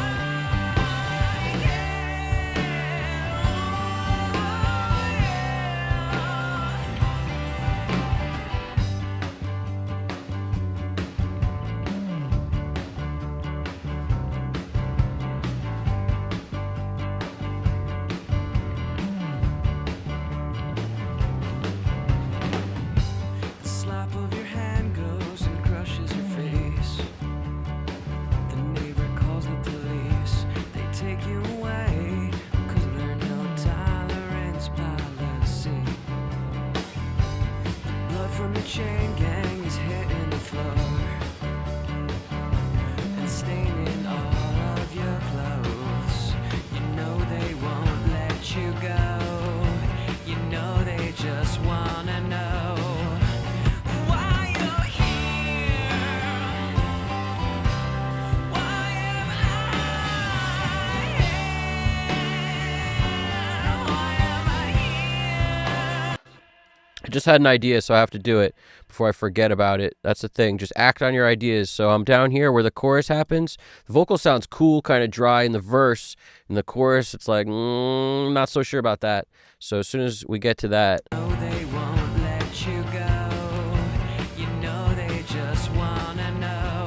The slap of your hand goes and crushes your face. The neighbor calls the police. They take you away, 'cause there's no tolerance policy. Blood from the chain gang is hitting the floor and staining all of your clothes. They won't let you go. They just wanna know why you're here. Why am I here? Why am I here? just had an idea, so I have to do it before I forget about it. That's the thing. Just act on your ideas. So I'm down here where the chorus happens. The vocal sounds cool, kind of dry in the verse. In the chorus, it's like, not so sure about that. So as soon as we get to that, No, they won't let you go. You know they just wanna know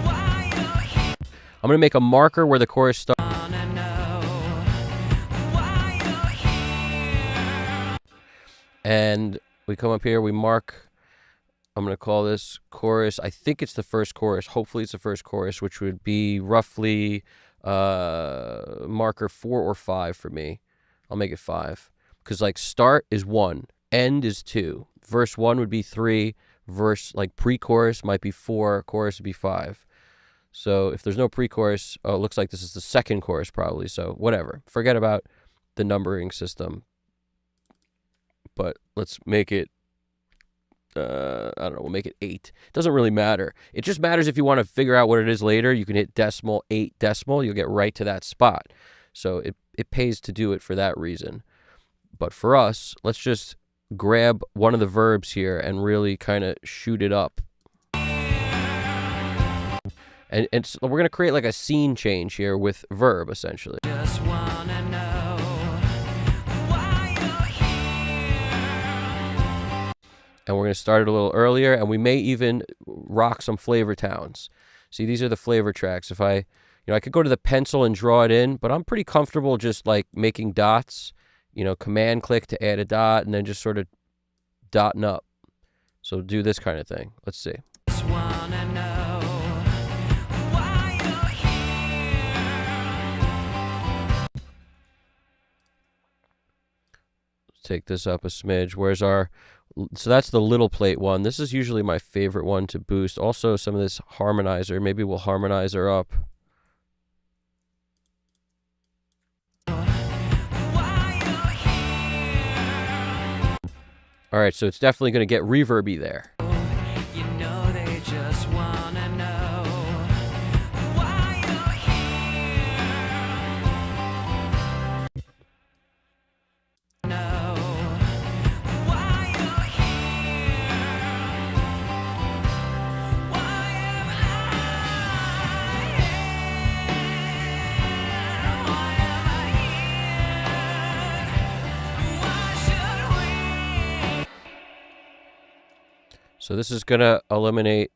why you're here. I'm going to make a marker where the chorus starts. Wanna know why you're here. And we come up here, we mark, I'm going to call this chorus. I think it's the first chorus. Hopefully it's the first chorus, which would be roughly marker 4 or 5 for me. I'll make it 5. Because like start is 1, end is 2. Verse 1 would be 3. Verse like pre-chorus might be 4. Chorus would be 5. So if there's no pre-chorus, it looks like this is the second chorus probably. So whatever. Forget about the numbering system. But let's make it, I don't know, we'll make it 8. It doesn't really matter. It just matters if you want to figure out what it is later. You can hit decimal, 8 decimal. You'll get right to that spot. So it pays to do it for that reason. But for us, let's just grab one of the verbs here and really kind of shoot it up. And so we're going to create like a scene change here with verb, essentially. Just wanna know why you're here. And we're going to start it a little earlier, and we may even rock some flavor towns. See, these are the flavor tracks. If I could go to the pencil and draw it in, but I'm pretty comfortable just like making dots, command click to add a dot, and then just sort of dotting up. So do this kind of thing. Let's see. Just wanna know why you're here. Let's take this up a smidge. So that's the little plate one. This is usually my favorite one to boost. Also some of this harmonizer. Maybe we'll harmonize her up. All right, so it's definitely going to get reverby there. You know they just wanna know why you're here. Know why you're here. Why am I here? Why am I here? Why should we? So this is going to eliminate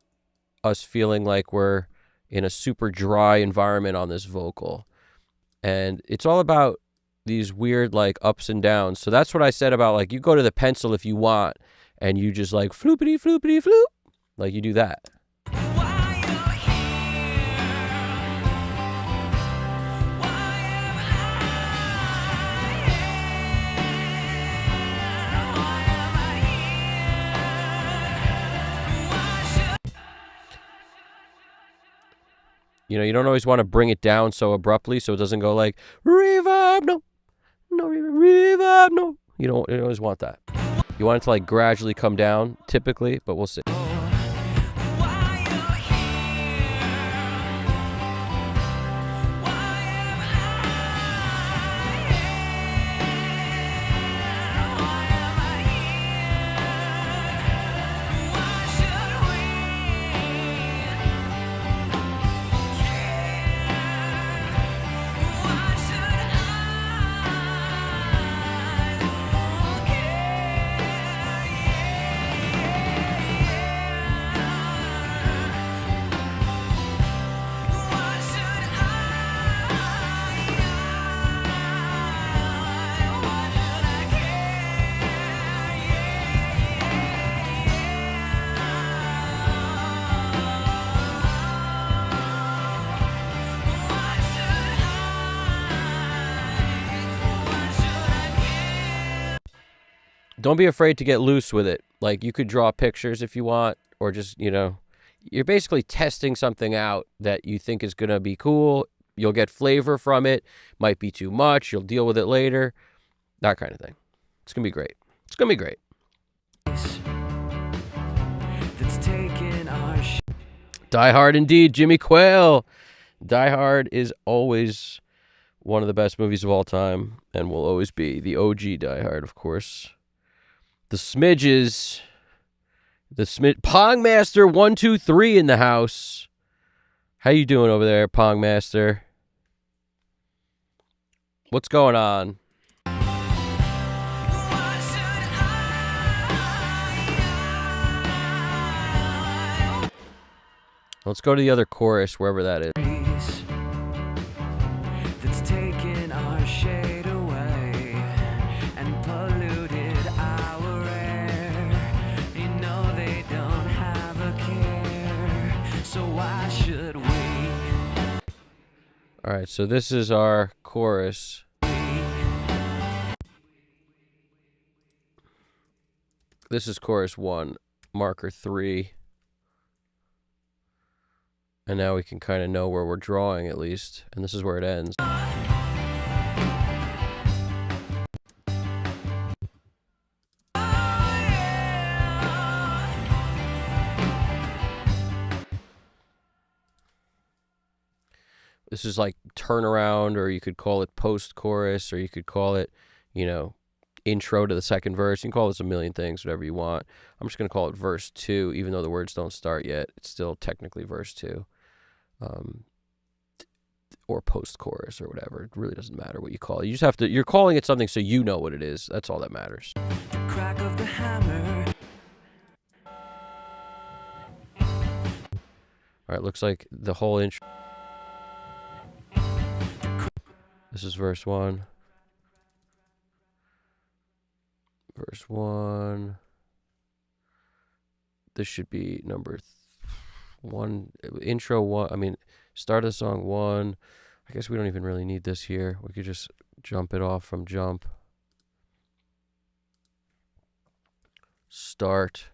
us feeling like we're in a super dry environment on this vocal. And it's all about these weird like ups and downs. So that's what I said about like you go to the pencil if you want and you just like floopity floopity floop. Like you do that. Why you're here? Why am I here? Why am I here? Why should You don't always want to bring it down so abruptly so it doesn't go like reverb, no reverb, no. You don't always want that. You want it to like gradually come down typically, but we'll see. why you're here? Why am I here? Why am I here? Why should we care? Why should I Don't be afraid to get loose with it. Like you could draw pictures if you want, or just, you're basically testing something out that you think is going to be cool. You'll get flavor from it. Might be too much. You'll deal with it later. That kind of thing. It's going to be great. It's going to be great. that's taken our Die Hard indeed, Jimmy Quayle. Die Hard is always one of the best movies of all time and will always be the OG Die Hard, of course. The smidges. The Pong Master 123 in the house. How you doing over there, Pong Master? What's going on? Let's go to the other chorus, wherever that is. That's taken our shade away and polluted our air. You know they don't have a care, so why should we? All right, so this is our chorus. This is chorus 1, marker 3. And now we can kind of know where we're drawing, at least. And this is where it ends. This is like turnaround, or you could call it post-chorus, or you could call it, you know, intro to the second verse. You can call this a million things, whatever you want. I'm just going to call it verse 2, even though the words don't start yet. It's still technically verse 2. Or post-chorus or whatever. It really doesn't matter what you call it. You just have to, you're calling it something so you know what it is. That's all that matters. The crack of the hammer. All right, looks like the whole intro. This is verse 1. Verse 1. This should be number 1. Intro 1. I mean, start of the song 1. I guess we don't even really need this here. We could just jump it off from jump. Start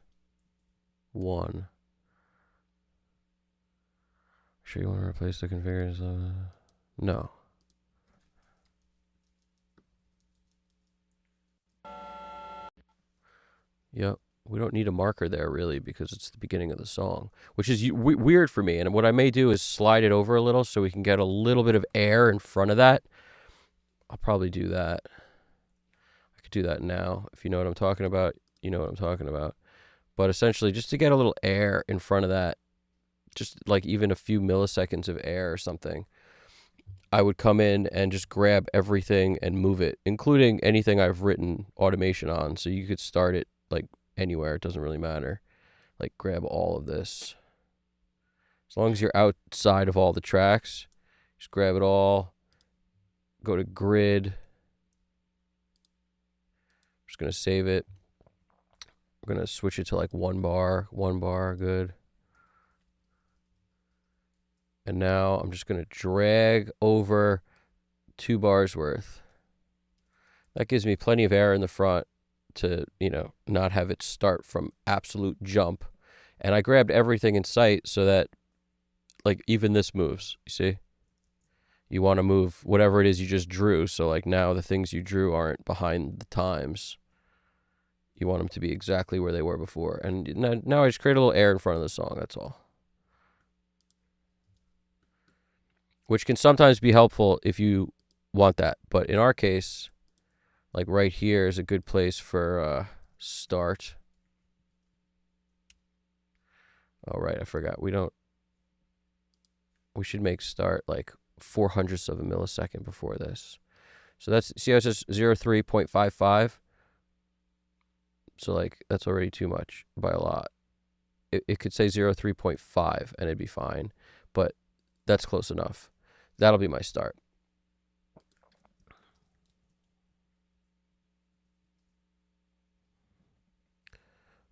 1. Sure you want to replace the configures? No. Yep. We don't need a marker there, really, because it's the beginning of the song, which is weird for me. And what I may do is slide it over a little so we can get a little bit of air in front of that. I'll probably do that. I could do that now. If you know what I'm talking about, you know what I'm talking about. But essentially, just to get a little air in front of that, just like even a few milliseconds of air or something, I would come in and just grab everything and move it, including anything I've written automation on. So you could start it like anywhere. It doesn't really matter. Like grab all of this. As long as you're outside of all the tracks, just grab it all. Go to grid. I'm just going to save it. I'm going to switch it to like 1 bar. 1 bar, good. And now I'm just going to drag over 2 bars worth. That gives me plenty of air in the front to, you know, not have it start from absolute jump. And I grabbed everything in sight so that, like, even this moves, you see? You want to move whatever it is you just drew. So, like, now the things you drew aren't behind the times. You want them to be exactly where they were before. And now I just create a little air in front of the song, that's all. Which can sometimes be helpful if you want that. But in our case, like right here is a good place for start. Oh, right, I forgot. We should make start like 0.04 of a millisecond before this. So that's, see how it says 03.55? So like, that's already too much by a lot. It could say 03.5 and it'd be fine. But that's close enough. That'll be my start.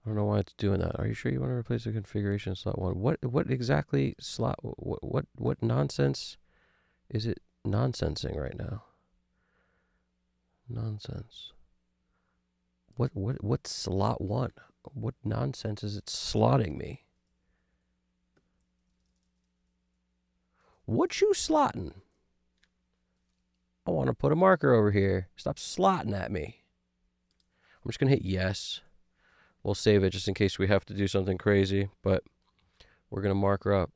I don't know why it's doing that. Are you sure you want to replace the configuration slot 1? What exactly slot? What nonsense is it nonsensing right now? Nonsense. What slot 1? What nonsense is it slotting me? What you slotting? I want to put a marker over here. Stop slotting at me. I'm just going to hit yes. We'll save it just in case we have to do something crazy, but we're going to marker up.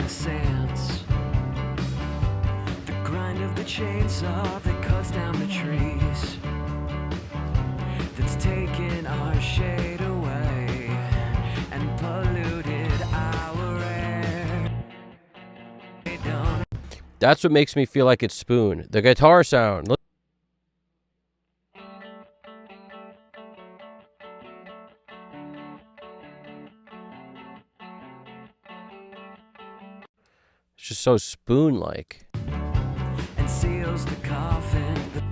the sands. The grind of the chainsaw that cuts down the trees, that's taken our shade away and polluted our air. They don't. That's what makes me feel like it's Spoon. The guitar sound. Look. It's just so Spoon-like. And seals the coffin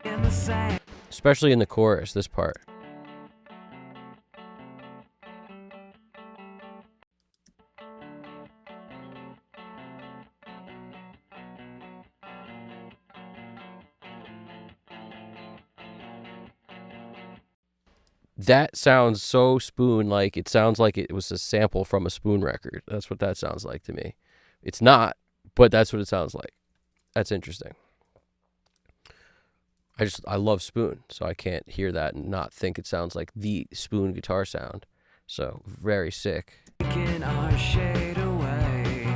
in the sand. Especially in the chorus, this part. That sounds so Spoon-like. It sounds like it was a sample from a Spoon record. That's what that sounds like to me. It's not, but that's what it sounds like. That's interesting. I love Spoon, so I can't hear that and not think it sounds like the Spoon guitar sound. So, very sick. Taking our shade away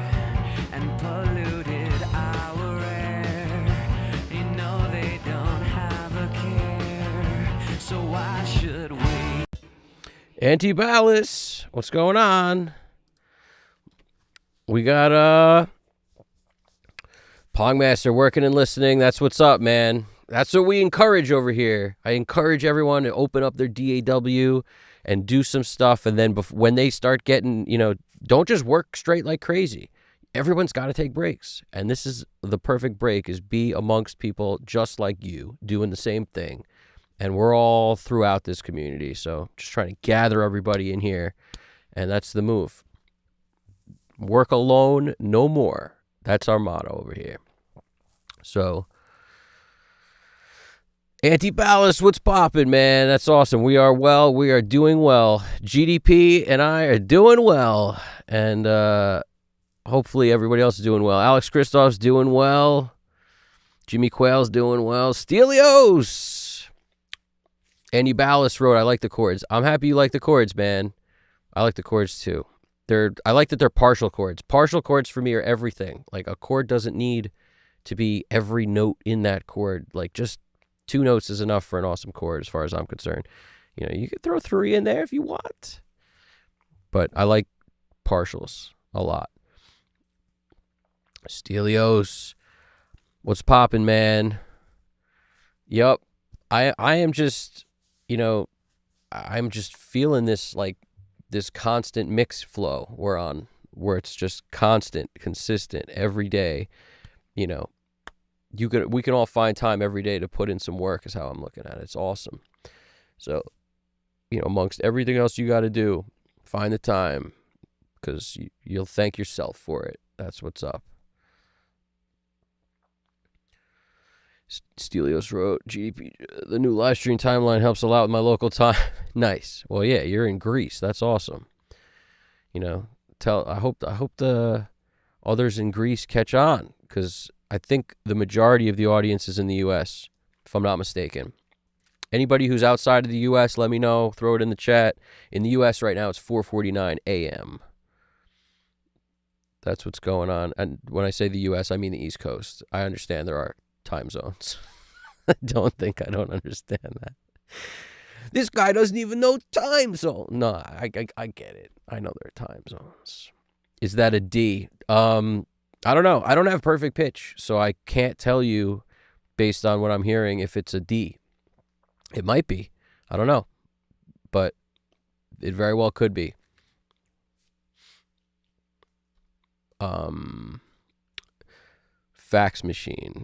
and polluted our air. You know they don't have a care, so why should we? Anti-Ballast, what's going on? We got Pongmaster working and listening. That's what's up, man. That's what we encourage over here. I encourage everyone to open up their DAW and do some stuff. And then when they start getting, don't just work straight like crazy. Everyone's got to take breaks. And this is the perfect break, is be amongst people just like you doing the same thing. And we're all throughout this community. So just trying to gather everybody in here. And that's the move. Work alone, no more. That's our motto over here. So, Anti-Ballast, what's poppin', man? That's awesome. We are well. We are doing well. GDP and I are doing well. And hopefully everybody else is doing well. Alex Christoph's doing well. Jimmy Quayle's doing well. Stelios! Anti-Ballast wrote, I like the chords. I'm happy you like the chords, man. I like the chords, too. I like that they're partial chords. Partial chords for me are everything. Like, a chord doesn't need to be every note in that chord. Like, just 2 notes is enough for an awesome chord as far as I'm concerned. You can throw 3 in there if you want. But I like partials a lot. Stelios, what's poppin', man? Yup. I am just, I'm just feeling this, like, this constant mix flow we're on, where it's just constant, consistent, every day. We can all find time every day to put in some work, is how I'm looking at it. It's awesome. So, amongst everything else you got to do, find the time, because you'll thank yourself for it. That's what's up. Stelios wrote, GDP, the new live stream timeline helps a lot with my local time. Nice. Well, yeah, you're in Greece. That's awesome. I hope the others in Greece catch on, because I think the majority of the audience is in the U.S., if I'm not mistaken. Anybody who's outside of the U.S., let me know. Throw it in the chat. In the U.S. right now, it's 4:49 a.m. That's what's going on. And when I say the U.S., I mean the East Coast. I understand there are time zones. I don't understand that. This guy doesn't even know time zone. No, I get it. I know there are time zones. Is that a D? I don't know. I don't have perfect pitch, so I can't tell you based on what I'm hearing if it's a D. It might be. I don't know. But it very well could be. Fax machine.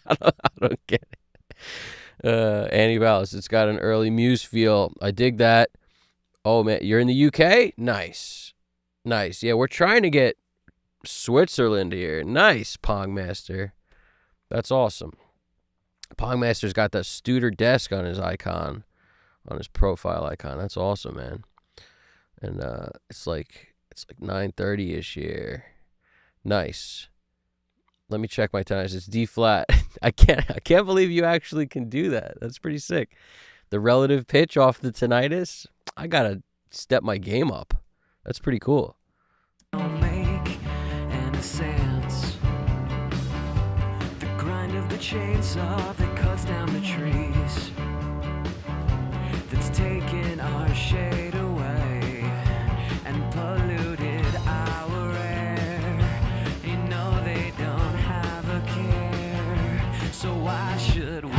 I don't get it. Anti-Ballast, it's got an early Muse feel. I dig that. Oh, man, you're in the UK? Nice. Yeah, we're trying to get Switzerland here. Nice, Pongmaster. That's awesome. Pongmaster's got that Studer desk on his icon, on his profile icon. That's awesome, man. And it's like 9:30-ish here. Nice. Let me check my tinnitus. It's D flat. I can't believe you actually can do that. That's pretty sick. The relative pitch off the tinnitus, I gotta step my game up. That's pretty cool. the sands. The grind of the chainsaw that cuts down the trees, that's taken our shade away and polluted our air. You know they don't have a care, so why should we?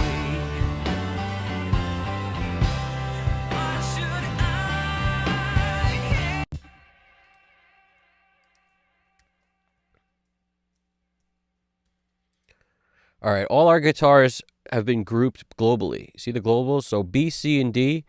Why should I care? All right, all our guitars have been grouped globally. See the globals? So B, C, and D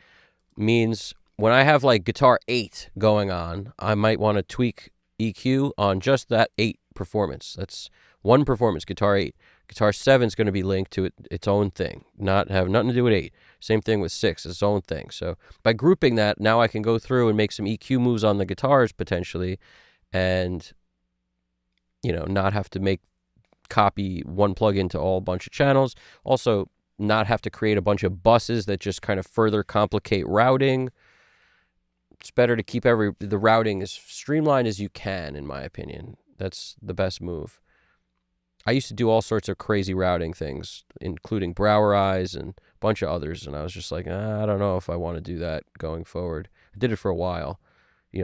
means when I have like guitar 8 going on, I might want to tweak EQ on just that 8 performance. That's one performance, guitar 8. Guitar 7 is going to be linked to its own thing, not have nothing to do with 8. Same thing with 6, its own thing. So by grouping that, now I can go through and make some EQ moves on the guitars potentially, and not have to copy one plugin to all bunch of channels. Also, not have to create a bunch of buses that just kind of further complicate routing. It's better to keep the routing as streamlined as you can, in my opinion. That's the best move. I used to do all sorts of crazy routing things, including Brower Eyes and a bunch of others, and I was just like, I don't know if I want to do that going forward. I did it for a while,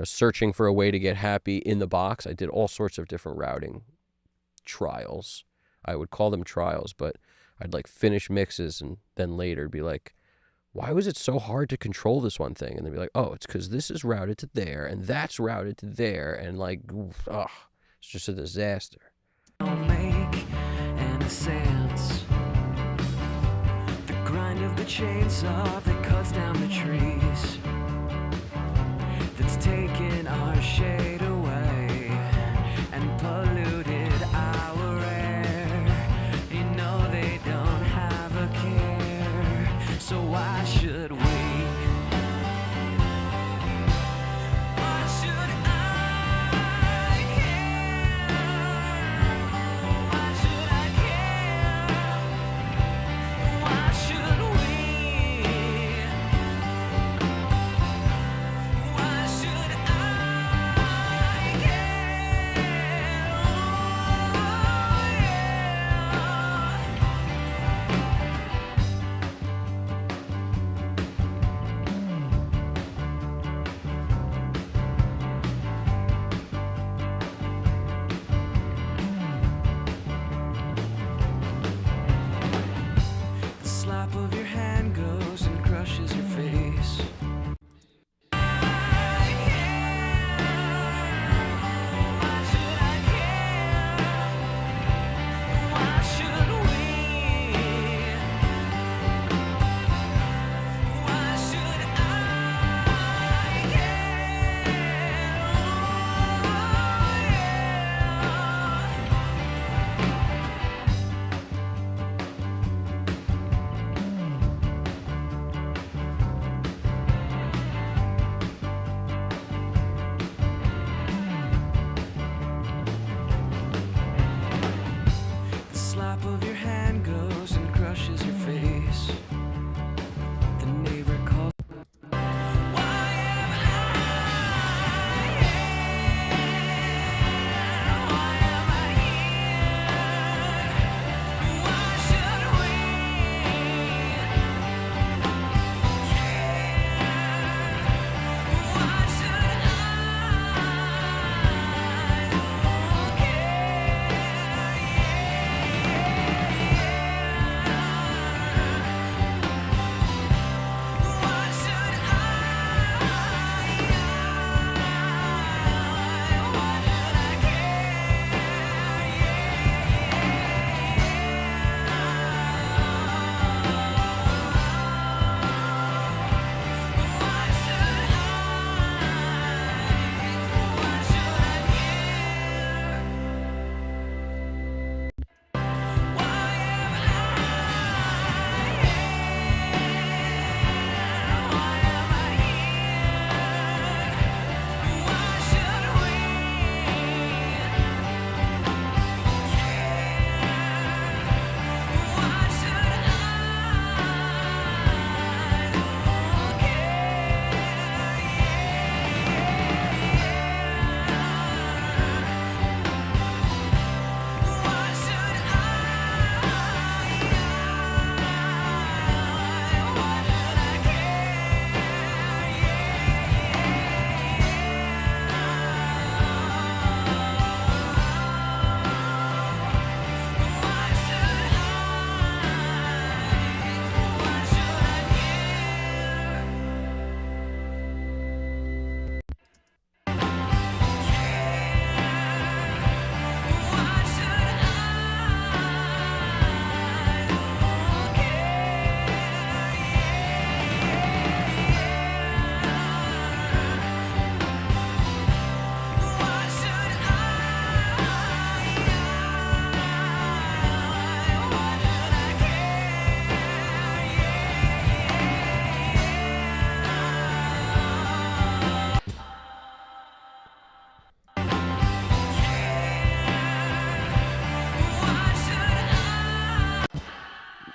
searching for a way to get happy in the box. I did all sorts of different routing trials. I would call them trials, but I'd like finish mixes and then later be like, why was it so hard to control this one thing? And they'd be like, oh, it's because this is routed to there and that's routed to there, and like, it's just a disaster. And the sands, the grind of the chainsaw that cuts down the trees, that's taken our shade away and polluted our air. You know they don't have a care, so why should we? Why should I care? Why should I care? Why should we? Why should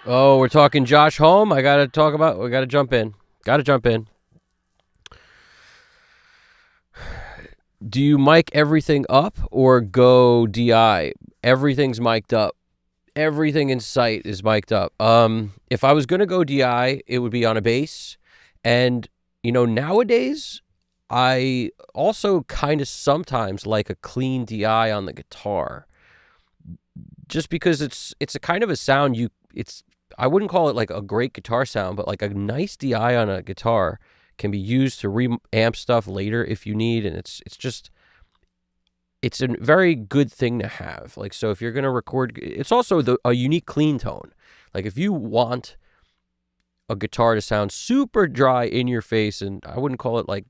Oh, we're talking Josh Home. We got to jump in. Got to jump in. Do you mic everything up or go DI? Everything's mic'd up. Everything in sight is mic'd up. If I was going to go DI, it would be on a bass. And, nowadays, I also kind of sometimes like a clean DI on the guitar. Just because it's a kind of a sound I wouldn't call it like a great guitar sound, but like a nice DI on a guitar can be used to reamp stuff later if you need, and it's a very good thing to have. Like, so if you're going to record, it's also a unique clean tone. Like, if you want a guitar to sound super dry in your face, and I wouldn't call it like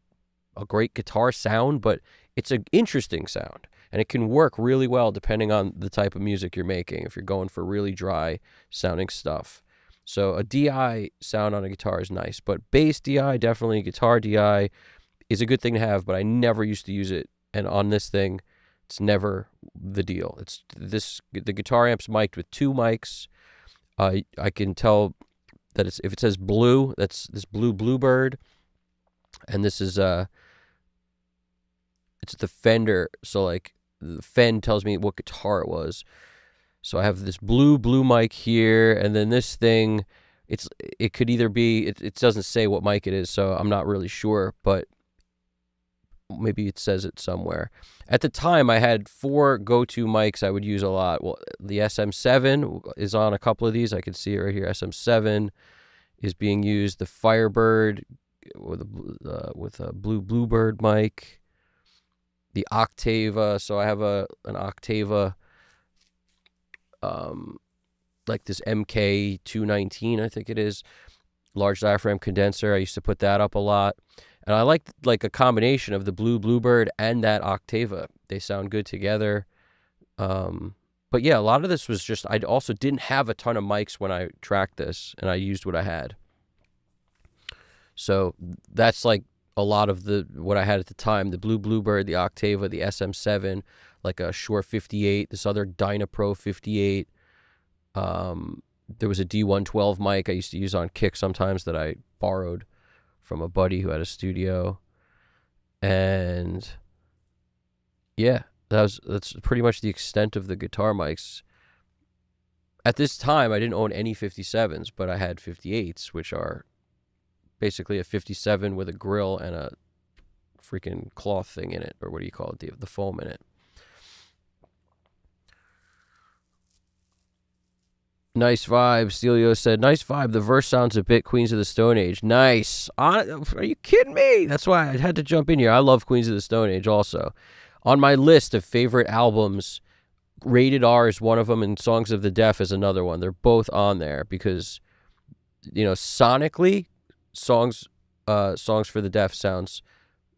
a great guitar sound, but it's an interesting sound. And it can work really well depending on the type of music you're making, if you're going for really dry sounding stuff. So a DI sound on a guitar is nice, but bass DI, definitely guitar DI is a good thing to have, but I never used to use it. And on this thing, it's never the deal. The guitar amp's mic'd with 2 mics. I can tell that if it says blue, that's this blue Bluebird, and this is it's the Fender. So like the Fend tells me what guitar it was. So I have this blue mic here, and then this thing, it could either be, it doesn't say what mic it is, so I'm not really sure, but maybe it says it somewhere. At the time, I had 4 go-to mics I would use a lot. Well, the SM7 is on a couple of these. I can see it right here. SM7 is being used. The Firebird with a blue Bluebird mic. The Octava. So I have an Octava, like this MK219, I think it is. Large diaphragm condenser. I used to put that up a lot. And I like a combination of the blue Bluebird and that Octava. They sound good together. But yeah, a lot of this was just, I also didn't have a ton of mics when I tracked this, and I used what I had. So that's like a lot of what I had at the time. The blue Bluebird, the Octava, the SM7, like a Shure 58, this other Dynapro 58. There was a D112 mic I used to use on kick sometimes that I borrowed from a buddy who had a studio. And yeah, that's pretty much the extent of the guitar mics. At this time, I didn't own any 57s, but I had 58s, which are basically a 57 with a grill and a freaking cloth thing in it, or what do you call it, the foam in it. Nice vibe. Stelio said, nice vibe. The verse sounds a bit Queens of the Stone Age. Nice. Are you kidding me? That's why I had to jump in here. I love Queens of the Stone Age also. On my list of favorite albums, Rated R is one of them, and Songs of the Deaf is another one. They're both on there because, sonically, Songs for the Deaf sounds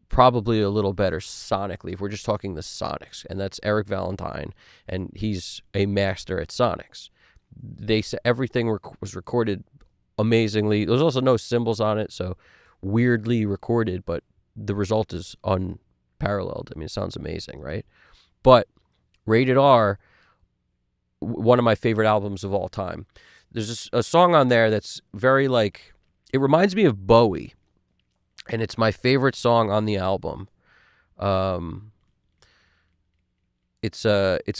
probably a little better sonically if we're just talking the sonics. And that's Eric Valentine, and he's a master at sonics. They said everything was recorded amazingly. There's also no cymbals on it, so weirdly recorded, but the result is unparalleled. I mean, it sounds amazing, right? But Rated R, one of my favorite albums of all time. There's a song on there that's very it reminds me of Bowie, and it's my favorite song on the album. It's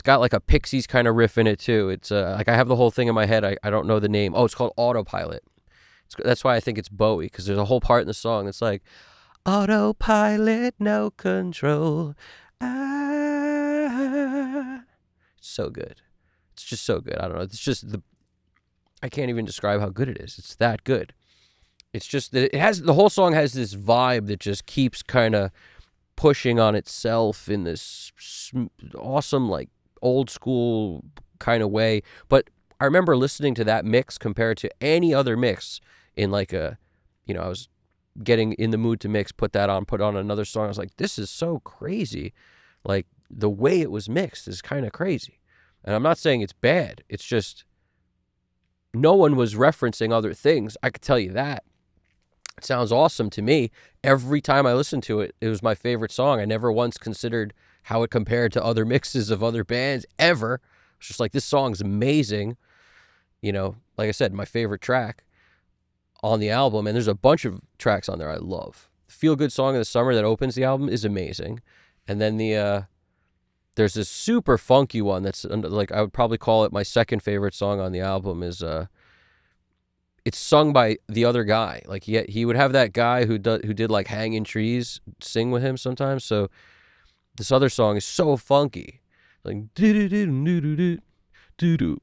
got like a Pixies kind of riff in it too. It's I have the whole thing in my head. I don't know the name. Oh, it's called Autopilot. That's why I think it's Bowie, because there's a whole part in the song that's like, autopilot, no control. It's so good. It's just so good. I don't know. It's just I can't even describe how good it is. It's that good. It's just that the whole song has this vibe that just keeps kind of pushing on itself in this awesome, old school kind of way. But I remember listening to that mix compared to any other mix in I was getting in the mood to mix, put on another song. I was like, this is so crazy. Like, the way it was mixed is kind of crazy. And I'm not saying it's bad. It's just no one was referencing other things. I could tell you that. It sounds awesome to me. Every time I listened to it, it was my favorite song. I never once considered how it compared to other mixes of other bands ever. It's just like, this song's amazing. like I said, my favorite track on the album, and there's a bunch of tracks on there I love. Feel Good Song of the Summer that opens the album is amazing. And then there's this super funky one that's like, I would probably call it my second favorite song on the album. Is it's sung by the other guy. Like he would have that guy who did like Hanging Trees sing with him sometimes. So this other song is so funky, like do do do do do.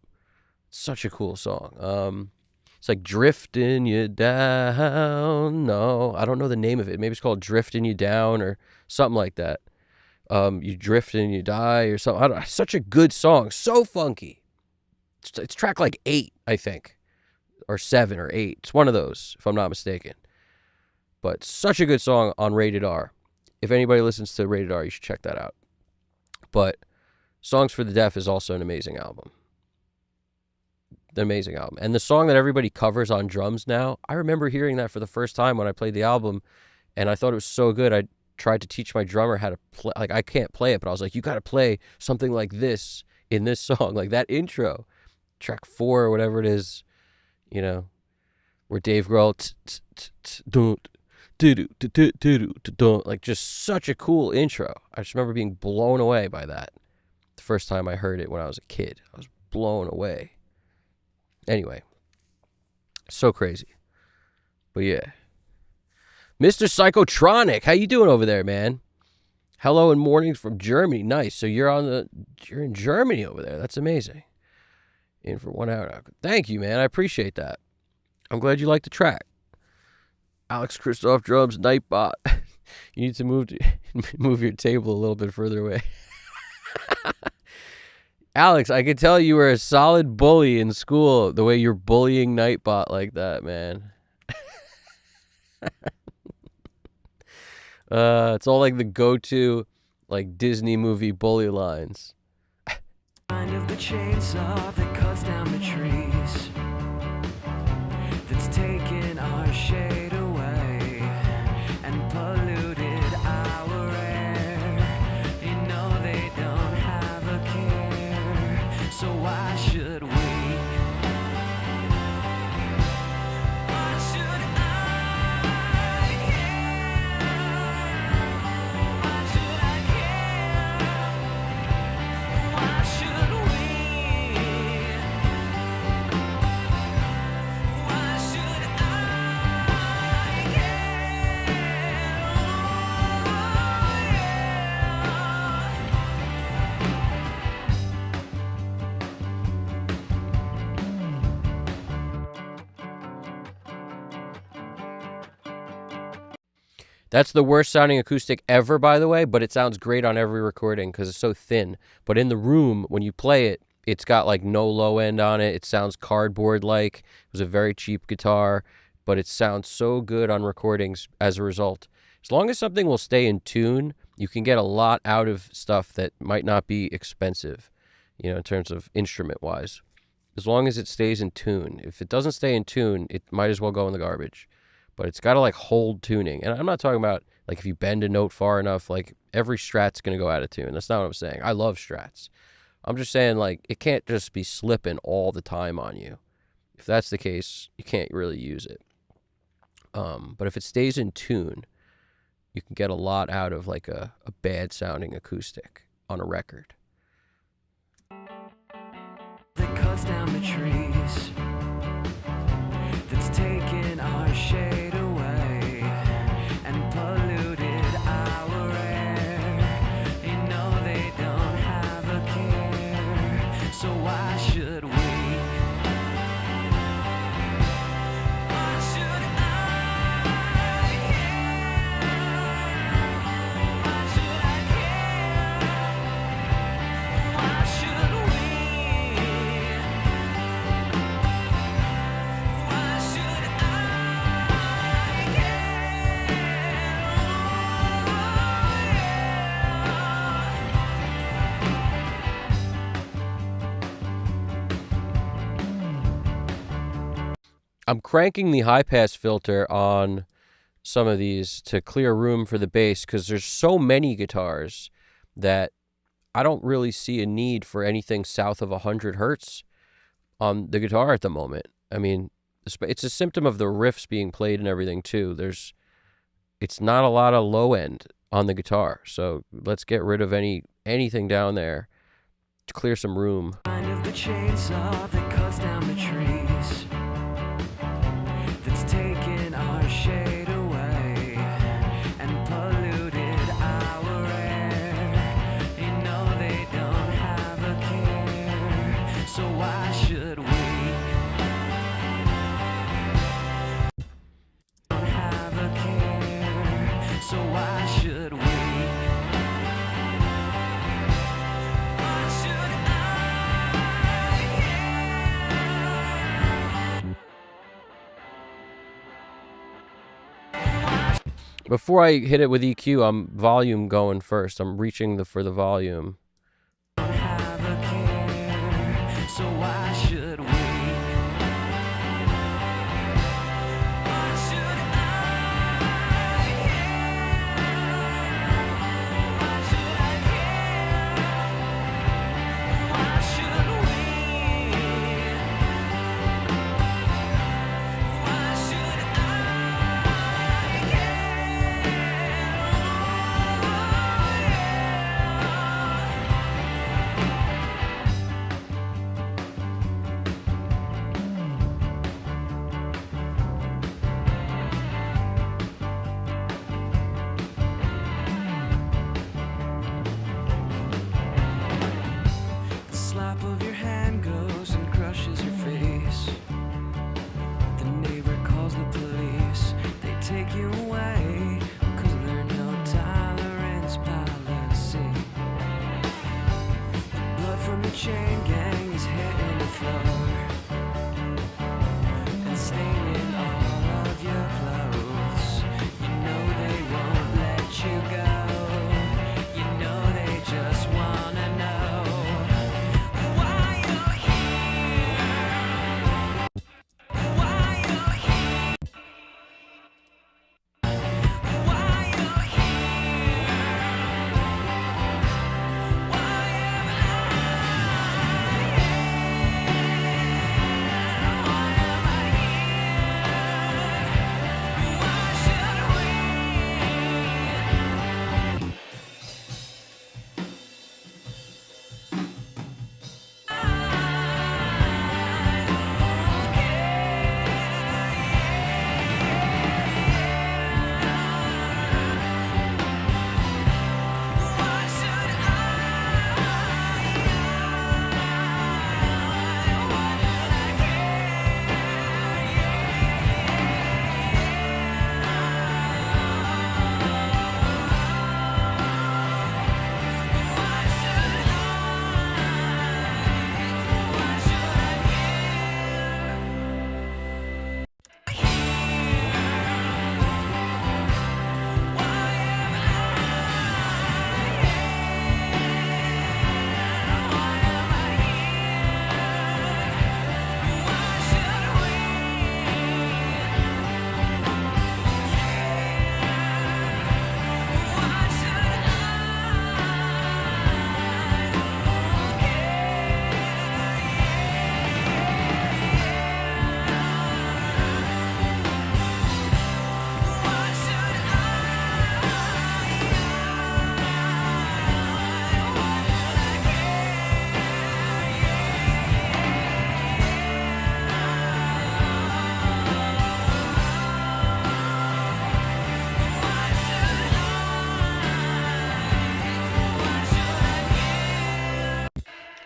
Such a cool song. It's like Drifting You Down. No, I don't know the name of it. Maybe it's called Drifting You Down or something like that. You drift and you die or something. Such a good song. So funky. It's track like 8, I think. Or 7 or 8. It's one of those, if I'm not mistaken. But such a good song on Rated R. If anybody listens to Rated R, you should check that out. But Songs for the Deaf is also an amazing album. An amazing album. And the song that everybody covers on drums now, I remember hearing that for the first time when I played the album, and I thought it was so good. I tried to teach my drummer how to play. Like, I can't play it, but I was like, you got to play something like this in this song, like that intro, track 4 or whatever it is, where Dave Grohl, like, just such a cool intro. I just remember being blown away by that the first time I heard it when I was a kid. I was blown away. Anyway, so crazy. But yeah. Mr. Psychotronic, how you doing over there, man? Hello and mornings from Germany. Nice. So you're in Germany over there. That's amazing. In for 1 hour now. Thank you, man. I appreciate that. I'm glad you like the track. Alex Christoph drums, Nightbot. You need to move your table a little bit further away. Alex, I could tell you were a solid bully in school, the way you're bullying Nightbot like that, man. It's all like the go-to, like, Disney movie bully lines. Kind of the chainsaw that cuts down the trees, that's taken our shade away and polluted our air. They don't have a care, so why should we? Why should I care? Why should I care? Why should we? Why should I That's the worst sounding acoustic ever, by the way, but it sounds great on every recording because it's so thin. But in the room, when you play it, it's got like no low end on it. It sounds cardboard-like. It was a very cheap guitar, but it sounds so good on recordings as a result. As long as something will stay in tune, you can get a lot out of stuff that might not be expensive, in terms of instrument-wise. As long as it stays in tune. If it doesn't stay in tune, it might as well go in the garbage. But it's got to like hold tuning. And I'm not talking about like if you bend a note far enough, like every Strat's going to go out of tune. That's not what I'm saying. I love Strats. I'm just saying like it can't just be slipping all the time on you. If that's the case, you can't really use it. But if it stays in tune, you can get a lot out of like a bad sounding acoustic on a record. that cuts down the trees, that's taken our shade away and polluted our air. They don't have a care, so why should we? Why should I care? Why should I care? Why should we? Why should I I'm cranking the high pass filter on some of these to clear room for the bass because there's so many guitars that I don't really see a need for anything south of 100 hertz on the guitar at the moment. I mean, it's a symptom of the riffs being played and everything too. It's not a lot of low end on the guitar, so let's get rid of anything down there to clear some room. Kind of the chainsaw that cuts down the trees, that's taken our shade away and polluted our air. You know they don't have a care, so why should we? Don't have a care, so why should we? Why should Before I hit it with EQ, I'm volume going first. I'm reaching for the volume. don't have a care, so why should we? Why should I care? Why should I care? Why should we? Why should I The slap of your hand goes and crushes your face. The neighbor calls the police. They take you away because there's no tolerance policy. Blood from the chain gang is hitting the floor and staining all of your clothes. You know they won't let you go. You know they just wanna know why you're here. Why you're here. Why you're here. Why am I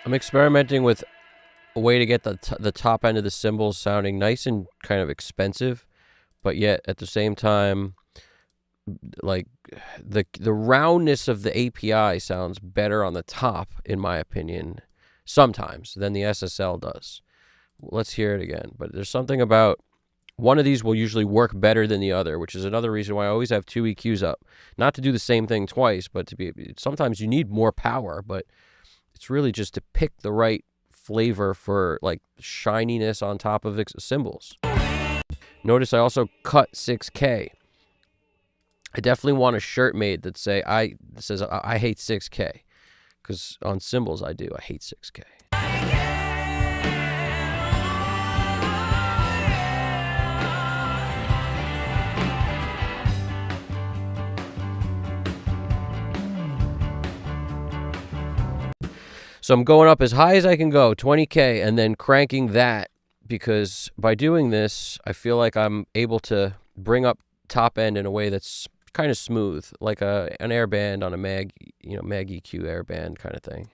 I'm experimenting with a way to get the top end of the cymbals sounding nice and kind of expensive, but yet at the same time, like the roundness of the API sounds better on the top, in my opinion, sometimes than the SSL does. Let's hear it again. But there's something about one of these will usually work better than the other, which is another reason why I always have two EQs up. Not to do the same thing twice, but sometimes you need more power, but it's really just to pick the right flavor for like shininess on top of cymbals. Notice I also cut 6K. I definitely want a shirt made that says I hate 6K, because on cymbals I hate 6K. So I'm going up as high as I can go, 20K, and then cranking that, because by doing this, I feel like I'm able to bring up top end in a way that's kind of smooth, like an airband on a Mag EQ airband kind of thing.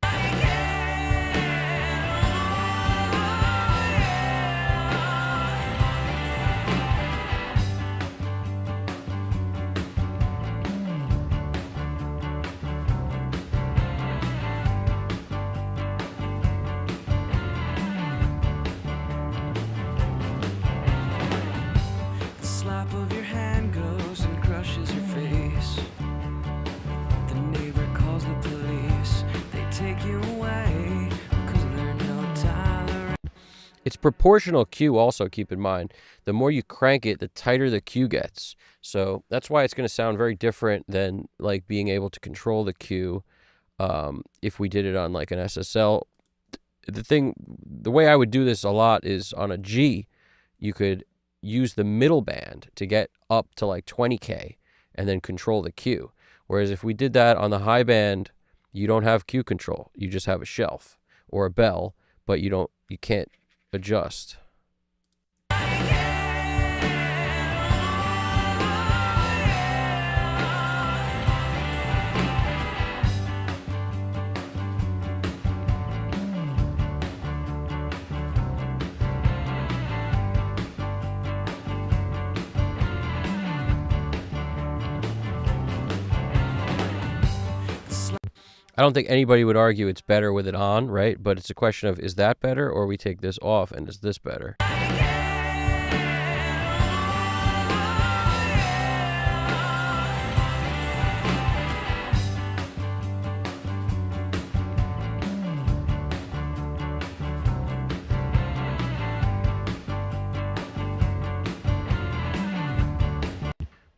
The slap of your hand goes and crushes your face. The neighbor calls the police. They take you away because there's no tolerance. It's proportional Q also, keep in mind. The more you crank it, the tighter the Q gets. So that's why it's going to sound very different than like being able to control the Q if we did it on like an SSL. The way I would do this a lot is on a G, you could use the middle band to get up to like 20K and then control the Q. Whereas if we did that on the high band, you don't have Q control. You just have a shelf or a bell, but you can't adjust. I don't think anybody would argue it's better with it on, right? But it's a question of, is that better, or we take this off and is this better?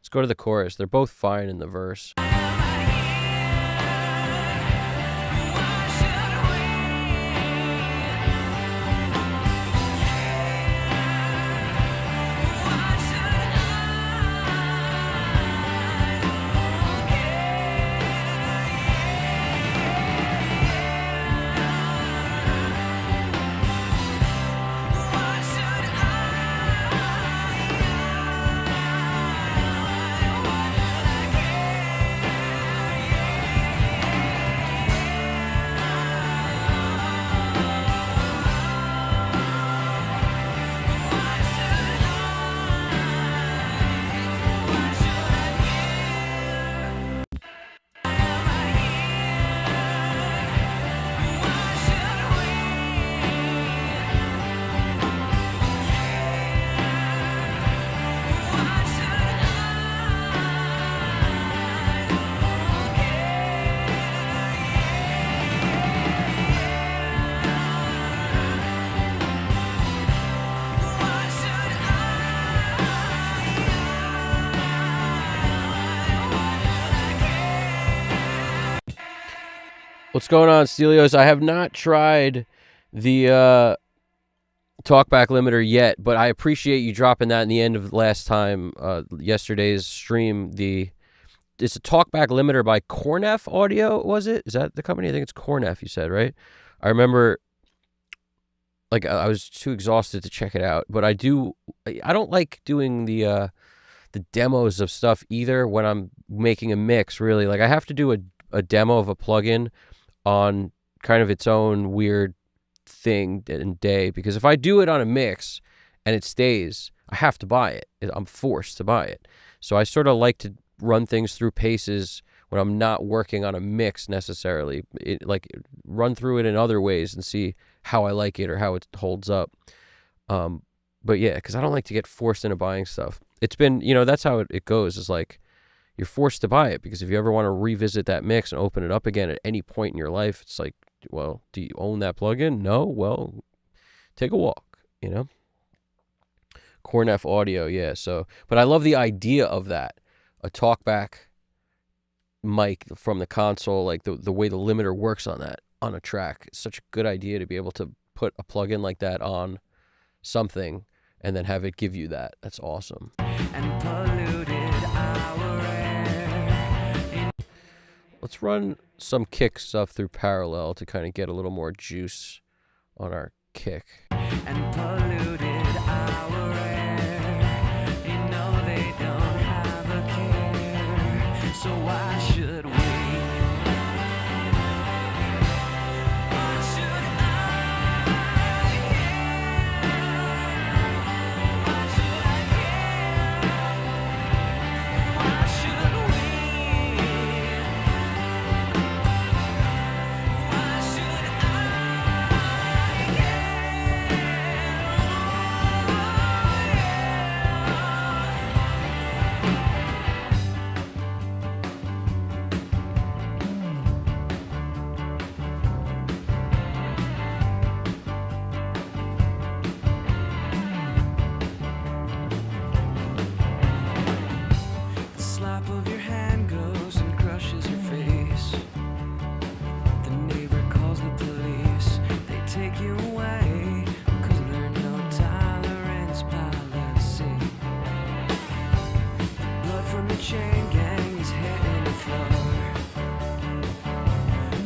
Let's go to the chorus. They're both fine in the verse. What's going on, Stelios? I have not tried the talkback limiter yet, but I appreciate you dropping that in the end of last time, yesterday's stream. It's a talkback limiter by Cornef Audio, was it? Is that the company? I think it's Cornef, you said, right? I remember, like, I was too exhausted to check it out, but I don't like doing the demos of stuff either when I'm making a mix, really. Like, I have to do a demo of a plugin on kind of its own weird thing and day, because if I do it on a mix and it stays, I have to buy it. I'm forced to buy it. So I sort of like to run things through paces when I'm not working on a mix necessarily. Run through it in other ways and see how I like it or how it holds up. But yeah, because I don't like to get forced into buying stuff. It's been, that's how it goes. It's like, you're forced to buy it, because if you ever want to revisit that mix and open it up again at any point in your life, it's like, well, do you own that plugin? No? Well, take a walk, Cornef Audio, yeah. So, but I love the idea of that. A talkback mic from the console, like the way the limiter works on that, on a track. It's such a good idea to be able to put a plugin like that on something and then have it give you that. That's awesome. Let's run some kick stuff through parallel to kind of get a little more juice on our kick. And polluted our air. You know they don't have a care. So why should we? Why should I care? Why should I care? Why should we? Why should I The slap of your hand goes and crushes your face. The neighbor calls the police. They take you away because there's no tolerance policy. Blood from the chain gang is hitting the floor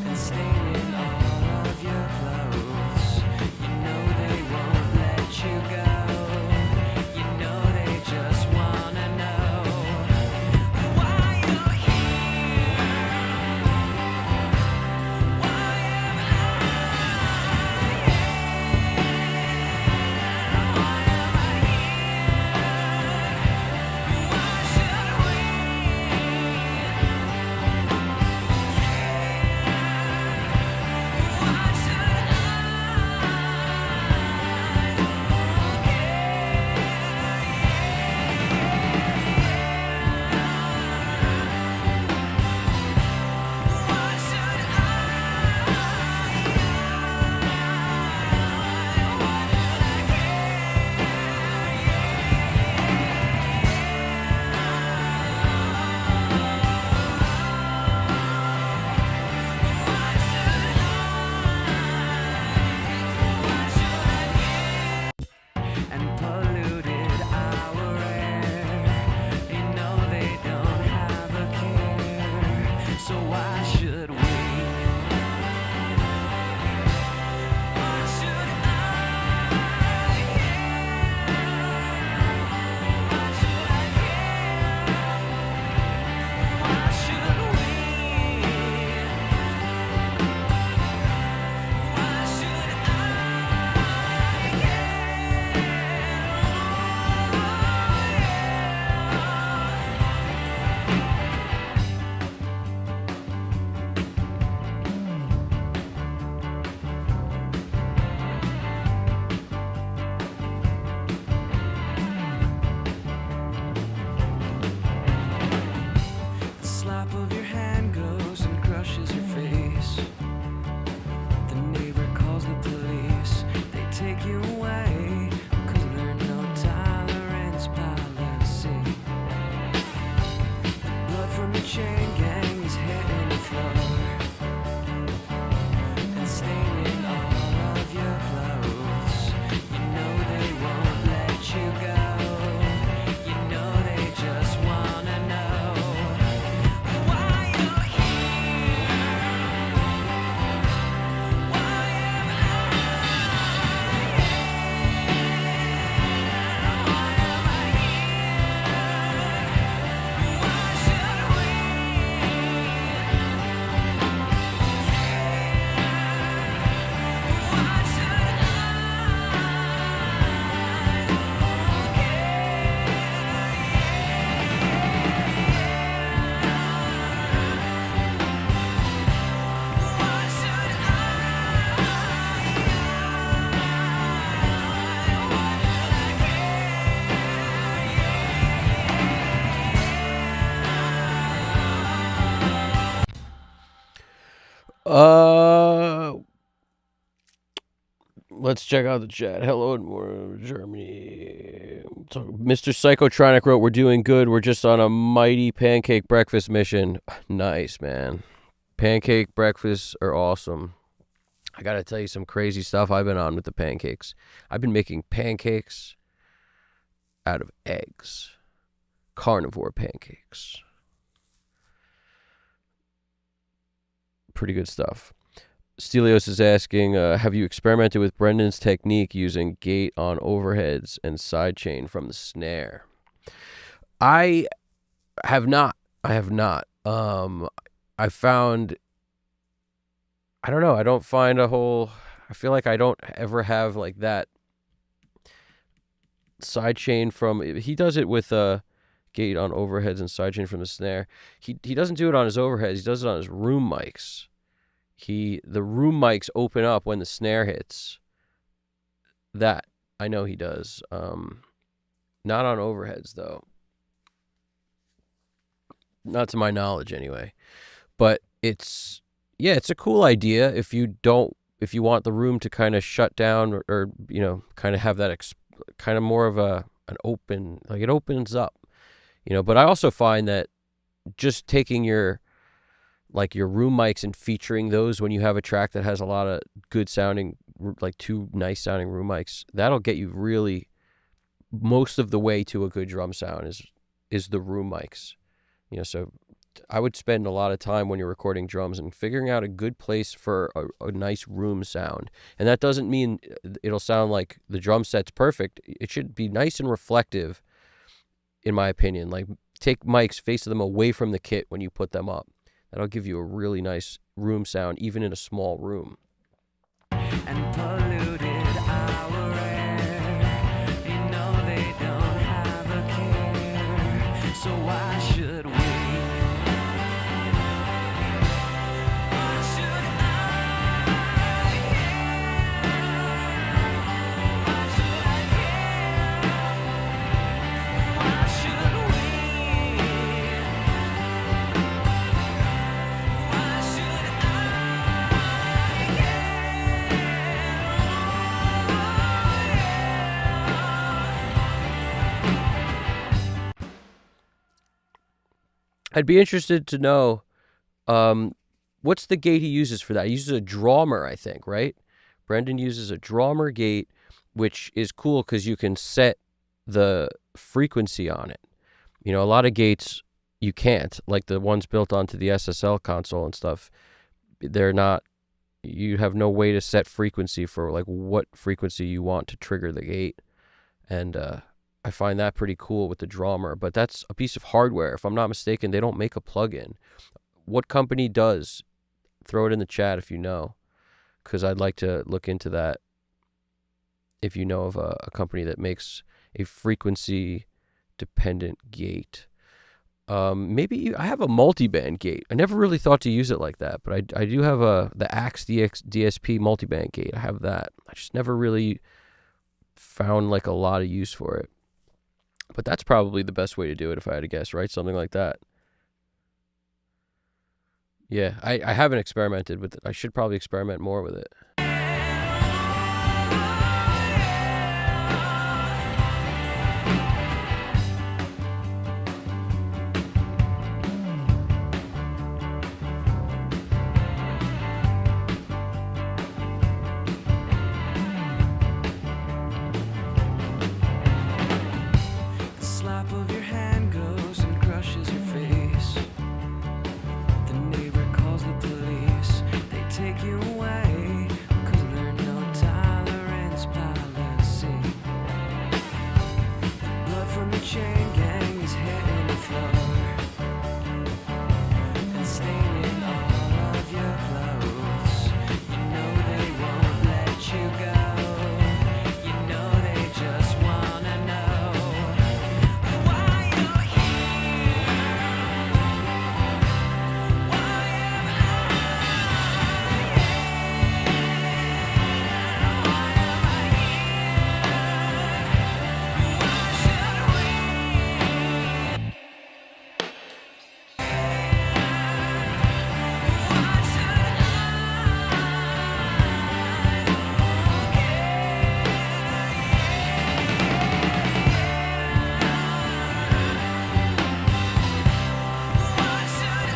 and staining all of your clothes. You know they won't let you go. You know they just wanna know why you're here. Why am I here? Why am I here? Why should we? Why should and polluted our air. You know they don't have a care. So why should we? Why should I care? Why should I care? Why should we? Why should I The slap of your hand goes and crushes your face. The neighbor calls the police. They take you away because there's no tolerance policy. Blood from the chain gang is hitting the floor and staining all of your clothes. You know they won't let you go. You know they just wanna know why you're here. Why am I here? Why am I here? Why should we? Why should Let's check out the chat. Hello and more Germany. Mr. Psychotronic wrote, "We're doing good. We're just on a mighty pancake breakfast mission." Nice, man. Pancake breakfasts are awesome. I got to tell you some crazy stuff I've been on with the pancakes. I've been making pancakes out of eggs. Carnivore pancakes. pretty good stuff. Stelios is asking, have you experimented with Brendan's technique using gate on overheads and sidechain from the snare? I have not. I found, I don't know, I don't find I feel like I don't ever have like that sidechain from, he does it with gate on overheads and sidechain from the snare. He doesn't do it on his overheads, he does it on his room mics. The room mics open up when the snare hits. That I know he does. Not on overheads though. Not to my knowledge anyway. But it's a cool idea if you want the room to kind of shut down or kind of have that kind of more of an open, like it opens up, but I also find that just taking your room mics and featuring those when you have a track that has a lot of good sounding, like two nice sounding room mics, that'll get you really most of the way to a good drum sound is the room mics. So I would spend a lot of time when you're recording drums and figuring out a good place for a nice room sound. And that doesn't mean it'll sound like the drum set's perfect. It should be nice and reflective, in my opinion. Like, take mics, face them away from the kit when you put them up. That'll give you a really nice room sound, even in a small room. And polluted our air. They don't have a care. So why should we? Why should I care? Why should I care? Why should we? Why should I I'd be interested to know, what's the gate he uses for that? He uses a Drawmer, I think, right? Brendan uses a Drawmer gate, which is cool because you can set the frequency on it. A lot of gates you can't, like the ones built onto the SSL console and stuff. They're not, you have no way to set frequency for like what frequency you want to trigger the gate. And I find that pretty cool with the Drawmer, but that's a piece of hardware. If I'm not mistaken, they don't make a plug-in. What company does? Throw it in the chat if you know, because I'd like to look into that. If you know of a company that makes a frequency-dependent gate. Maybe I have a multiband gate. I never really thought to use it like that, but I do have the Axe DSP multiband gate. I have that. I just never really found like a lot of use for it. But that's probably the best way to do it if I had to guess, right? Something like that. Yeah, I haven't experimented with it. I should probably experiment more with it. The slap of your hand goes and crushes your face. The neighbor calls the police. They take you away because there's no tolerance policy. Blood from the chain gang is hitting the floor and staining all of your clothes. They won't let you go. They just wanna know why you're here. Why am I here? Why am I here? Why should we? Why should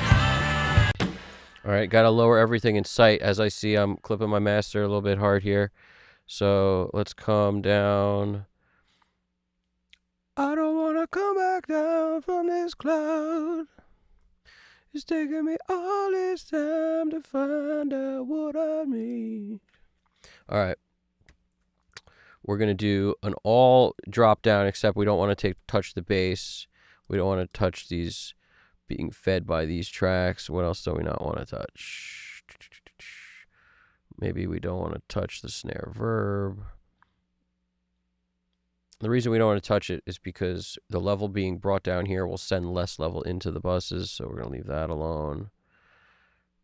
All right, got to lower everything in sight. As I see, I'm clipping my master a little bit hard here. So let's calm down. I don't want to come back down from this cloud. It's taking me all this time to find out what I need. All right. We're going to do an all drop down, except we don't want to touch the bass. We don't want to touch these being fed by these tracks. What else do we not want to touch? Maybe we don't want to touch the snare verb. The reason we don't want to touch it is because the level being brought down here will send less level into the buses, so we're going to leave that alone.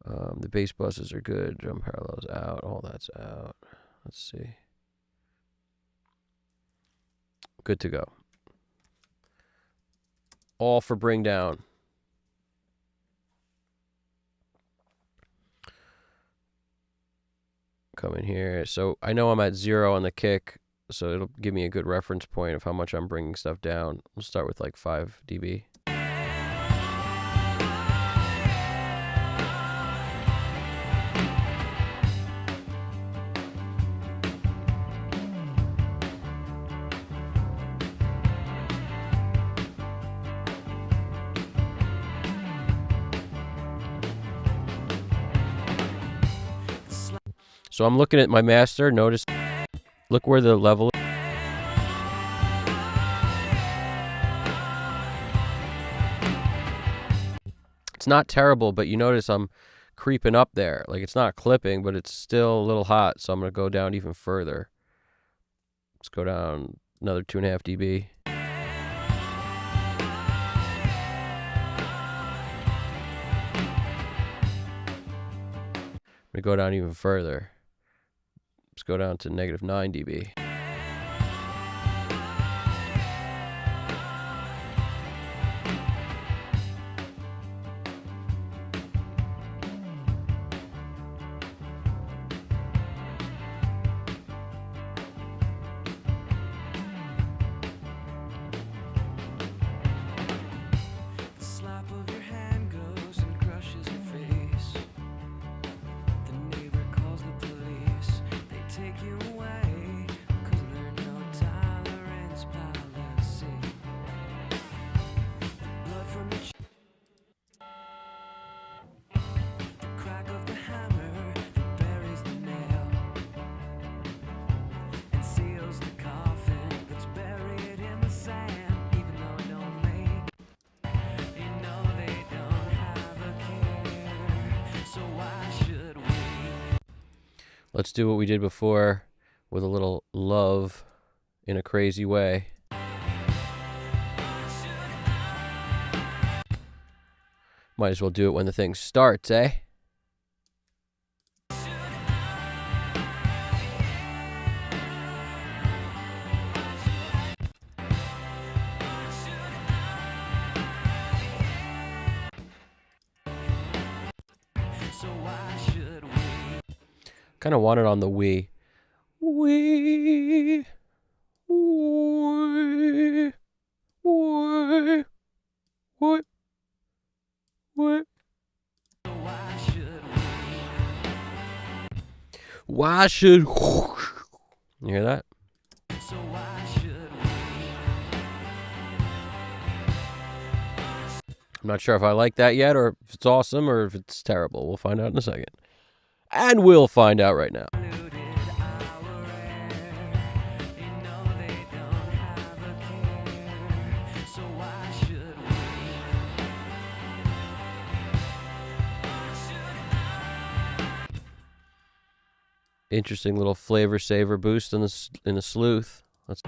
The bass buses are good. Drum parallels out. All that's out. Let's see. Good to go. All for bring down. Come in here. So I know I'm at 0 on the kick, so it'll give me a good reference point of how much I'm bringing stuff down. We'll start with like 5 dB. So I'm looking at my master. Notice, look where the level is. It's not terrible, but you notice I'm creeping up there. Like, it's not clipping, but it's still a little hot, so I'm going to go down even further. Let's go down another 2.5 dB. I'm going to go down even further. Let's go down to -9 dB. Let's do what we did before with a little love in a crazy way. Might as well do it when the thing starts, eh? Kind of want it on the we. We. Why should you hear that? I'm not sure if I like that yet, or if it's awesome, or if it's terrible. We'll find out in a second. And we'll find out right now. Interesting little flavor saver boost in the sleuth. Let's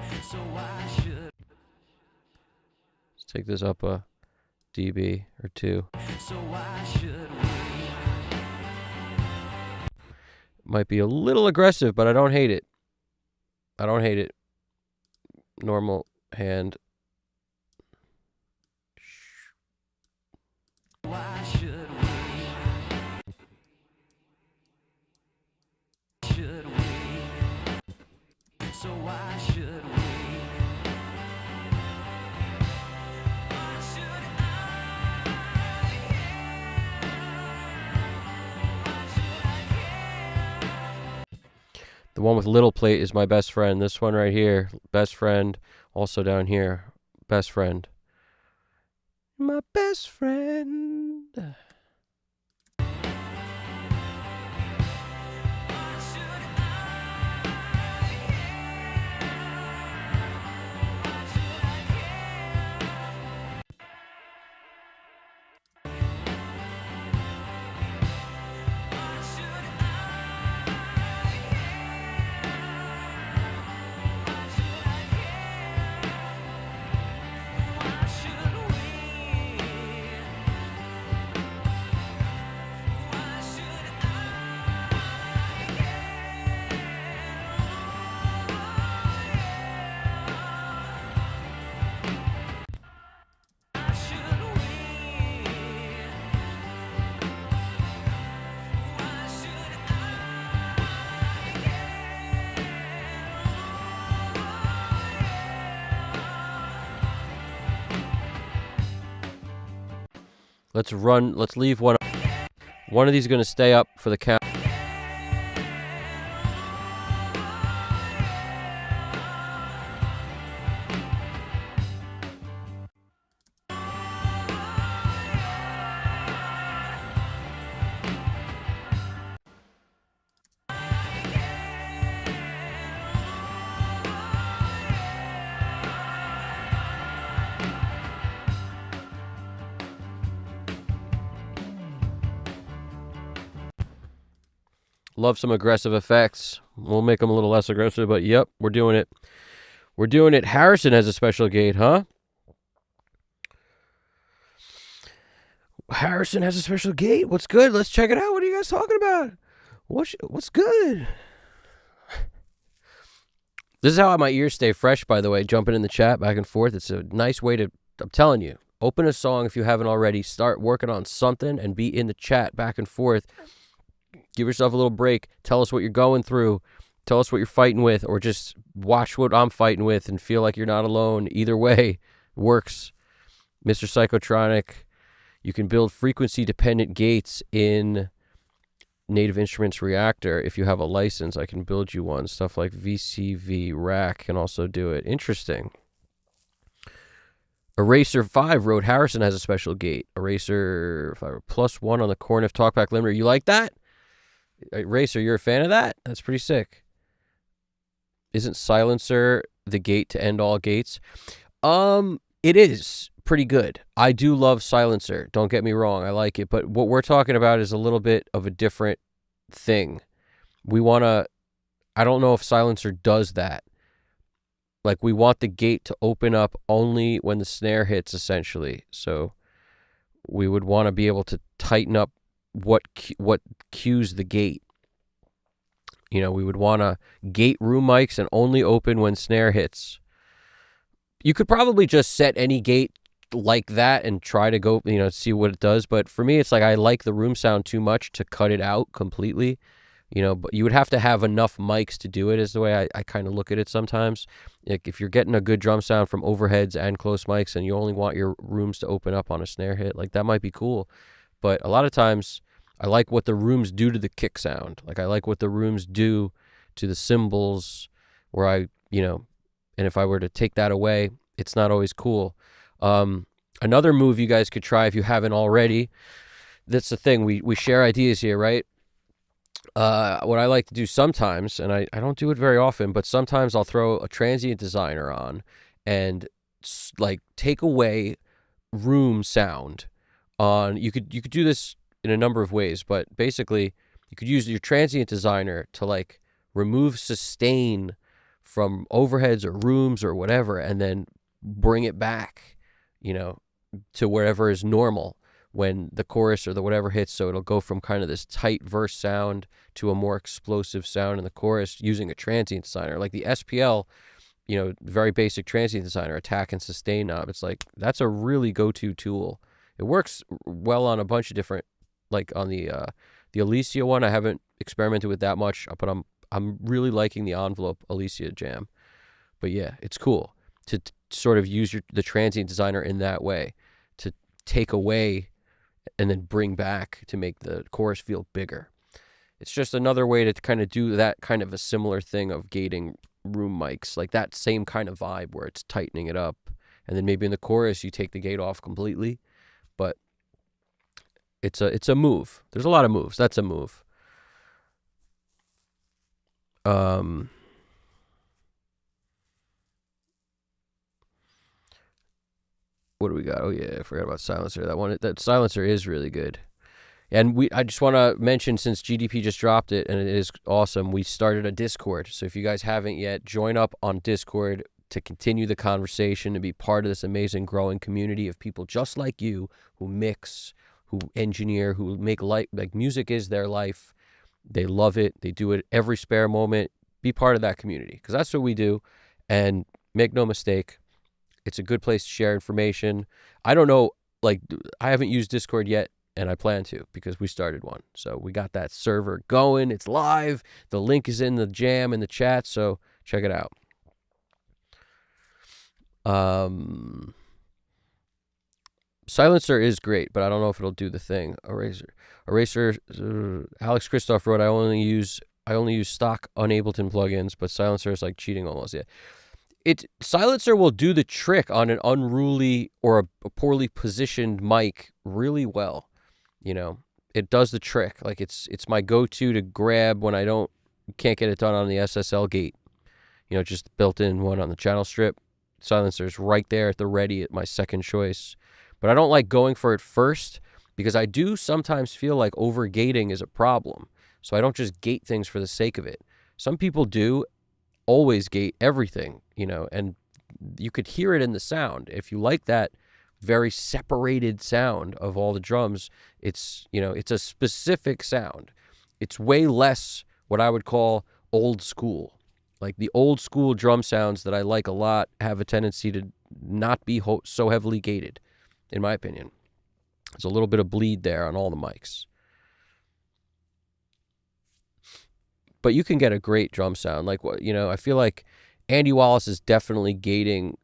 take this up a dB or 2. Might be a little aggressive, but I don't hate it. I don't hate it. Normal hand. Why should we? So why should we? The one with little plate is my best friend. This one right here, best friend. Also down here, best friend. My best friend. Let's leave one. One of these is going to stay up for the count. Love some aggressive effects. We'll make them a little less aggressive, but yep, we're doing it. We're doing it. Harrison has a special gate, huh? Harrison has a special gate. What's good? Let's check it out. What are you guys talking about? What's good? This is how my ears stay fresh, by the way, jumping in the chat back and forth. It's a nice way to, I'm telling you, open a song if you haven't already. Start working on something and be in the chat back and forth. Give yourself a little break. Tell us what you're going through. Tell us what you're fighting with, or just watch what I'm fighting with and feel like you're not alone. Either way works. Mr. Psychotronic, you can build frequency-dependent gates in Native Instruments Reactor. If you have a license, I can build you one. Stuff like VCV Rack can also do it. Interesting. Eraser 5 wrote Harrison has a special gate. Eraser 5 +1 on the Corniff Talkback limiter. You like that? Eraser, you're a fan of that? That's pretty sick. Isn't Silencer the gate to end all gates? It is pretty good. I do love Silencer. Don't get me wrong. I like it. But what we're talking about is a little bit of a different thing. I don't know if Silencer does that. Like, we want the gate to open up only when the snare hits, essentially. So we would want to be able to tighten up what cues the gate. We would want to gate room mics and only open when snare hits. You could probably just set any gate like that and try to go, see what it does. But for me, it's like I like the room sound too much to cut it out completely. But you would have to have enough mics to do it, is the way I kind of look at it sometimes. Like, if you're getting a good drum sound from overheads and close mics and you only want your rooms to open up on a snare hit, like, that might be cool. But a lot of times I like what the rooms do to the kick sound. Like, I like what the rooms do to the cymbals, where and if I were to take that away, it's not always cool. Another move you guys could try if you haven't already, that's the thing, we share ideas here, right? What I like to do sometimes, and I don't do it very often, but sometimes I'll throw a transient designer on and like take away room sound on. You could do this in a number of ways, but basically you could use your transient designer to like remove sustain from overheads or rooms or whatever, and then bring it back, to wherever is normal when the chorus or the whatever hits. So it'll go from kind of this tight verse sound to a more explosive sound in the chorus using a transient designer. Like the SPL, very basic transient designer, attack and sustain knob. It's like, that's a really go-to tool. It works well on a bunch of different, like on the Alicia one, I haven't experimented with that much, but I'm really liking the Envelope Alicia jam. But yeah, it's cool to sort of use the transient designer in that way, to take away and then bring back to make the chorus feel bigger. It's just another way to kind of do that kind of a similar thing of gating room mics, like that same kind of vibe where it's tightening it up. And then maybe in the chorus, you take the gate off completely. But it's a move. There's a lot of moves. That's a move. What do we got? Oh yeah, I forgot about Silencer. That Silencer is really good. And I just want to mention, since GDP just dropped it and it is awesome, we started a Discord. So if you guys haven't yet, join up on Discord to continue the conversation, to be part of this amazing growing community of people just like you who mix, who engineer, who make like music is their life. They love it. They do it every spare moment. Be part of that community, because that's what we do. And make no mistake, it's a good place to share information. I don't know, like, I haven't used Discord yet, and I plan to, because we started one. So we got that server going. It's live. The link is in the jam in the chat, so check it out. Silencer is great, but I don't know if it'll do the thing. Eraser. Alex Christoph wrote, I only use stock Unableton plugins, but Silencer is like cheating almost. Yeah, Silencer will do the trick on an unruly or a poorly positioned mic really well. You know, it does the trick. Like it's my go-to to grab when I can't get it done on the SSL gate. You know, just built-in one on the channel strip. Silencer's right there at the ready at my second choice. But I don't like going for it first because I do sometimes feel like over-gating is a problem. So I don't just gate things for the sake of it. Some people do always gate everything, you know, and you could hear it in the sound. If you like that very separated sound of all the drums, it's, you know, it's a specific sound. It's way less what I would call old school. Like the old school drum sounds that I like a lot have a tendency to not be so heavily gated, in my opinion. There's a little bit of bleed there on all the mics. But you can get a great drum sound. Like, you know, I feel like Andy Wallace is definitely gating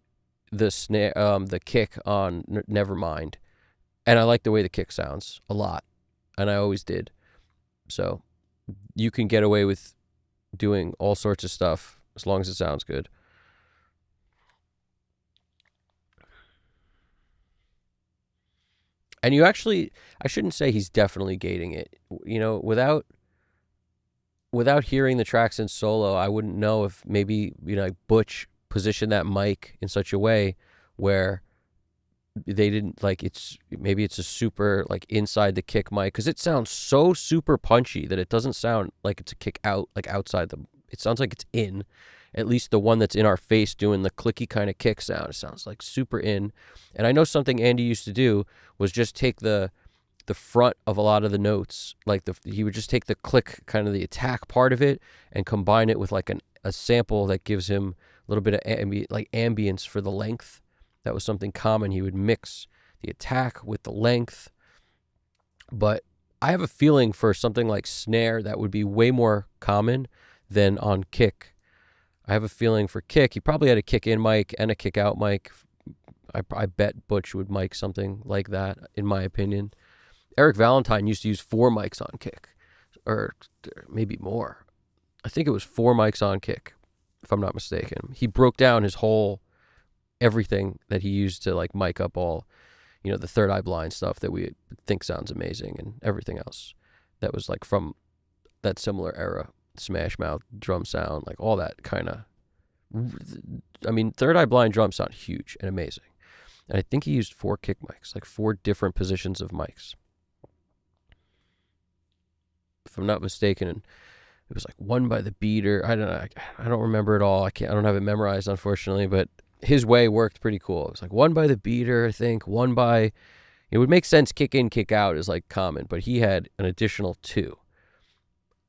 the snare, the kick on Nevermind. And I like the way the kick sounds a lot. And I always did. So you can get away with doing all sorts of stuff as long as it sounds good. And you actually, I shouldn't say he's definitely gating it. You know, without hearing the tracks in solo, I wouldn't know if maybe, you know, like Butch positioned that mic in such a way where they didn't, like, maybe it's a super, like, inside the kick mic, because it sounds so super punchy that it doesn't sound like it's a kick out, like outside it sounds like it's in. At least the one that's in our face doing the clicky kind of kick sound, it sounds like super in. And I know something Andy used to do was just take the front of a lot of the notes, like he would just take the click, kind of the attack part of it, and combine it with like a sample that gives him a little bit of ambience for the length. That was something common. He would mix the attack with the length. But I have a feeling for something like snare that would be way more common than on kick. I have a feeling for kick, he probably had a kick in mic and a kick out mic. I bet Butch would mic something like that, in my opinion. Eric Valentine used to use 4 mics on kick, or maybe more. I think it was 4 mics on kick, if I'm not mistaken. He broke down his whole everything that he used to like mic up all, you know, the Third Eye Blind stuff that we think sounds amazing, and everything else that was like from that similar era, Smash Mouth drum sound, like all that kind of. I mean, Third Eye Blind drums sound huge and amazing. And I think he used 4 kick mics, like 4 different positions of mics, if I'm not mistaken. And it was like one by the beater. I don't know. I don't remember it all. I don't have it memorized, unfortunately, but his way worked pretty cool. It was like one by the beater, I think, one by, it would make sense kick in, kick out is like common, but he had an additional 2.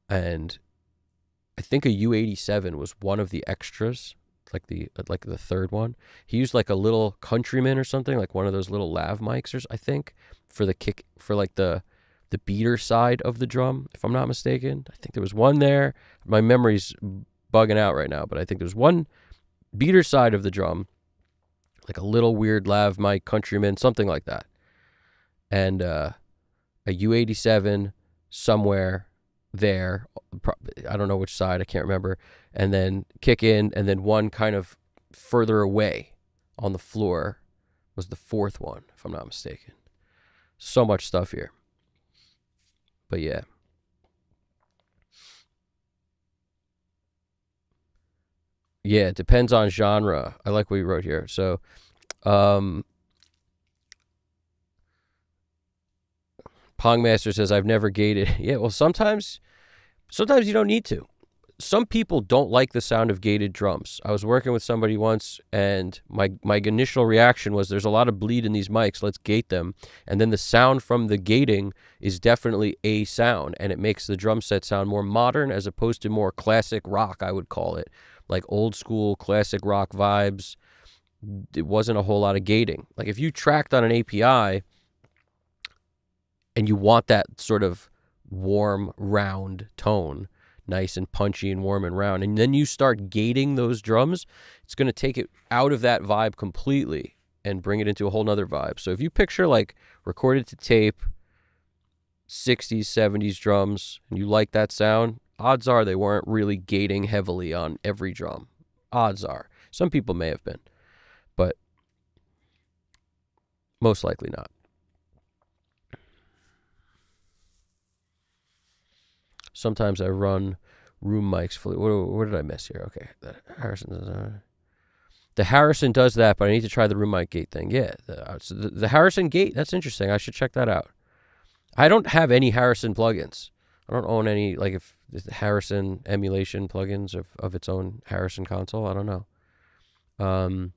And I think a U87 was one of the extras, like the third one. He used like a little Countryman or something, like one of those little lav mics, I think, for the kick, for like the beater side of the drum, if I'm not mistaken. I think there was one there. My memory's bugging out right now, but I think there's one beater side of the drum, like a little weird lav mic, Countryman, something like that. And a U87 somewhere there, I don't know which side, I can't remember, and then kick in, and then one kind of further away on the floor was the 4th one, if I'm not mistaken. So much stuff here. But yeah. Yeah, it depends on genre. I like what you wrote here. So, Pongmaster says, I've never gated. Yeah, well, sometimes you don't need to. Some people don't like the sound of gated drums. I was working with somebody once, and my initial reaction was, there's a lot of bleed in these mics, let's gate them. And then the sound from the gating is definitely a sound, and it makes the drum set sound more modern as opposed to more classic rock, I would call it. Like old school classic rock vibes. It wasn't a whole lot of gating. Like if you tracked on an API and you want that sort of warm, round tone, nice and punchy and warm and round, and then you start gating those drums, it's going to take it out of that vibe completely. and bring it into a whole nother vibe. So if you picture like recorded to tape 60s, 70s drums and you like that sound, odds are they weren't really gating heavily on every drum. Odds are. Some people may have been, but most likely not. Sometimes I run room mics fully. What did I miss here? Okay, the Harrison does that, but I need to try the room mic gate thing. Yeah, the Harrison gate, that's interesting. I should check that out. I don't have any Harrison plugins. I don't own any, like, if the Harrison emulation plugins of its own Harrison console. I don't know.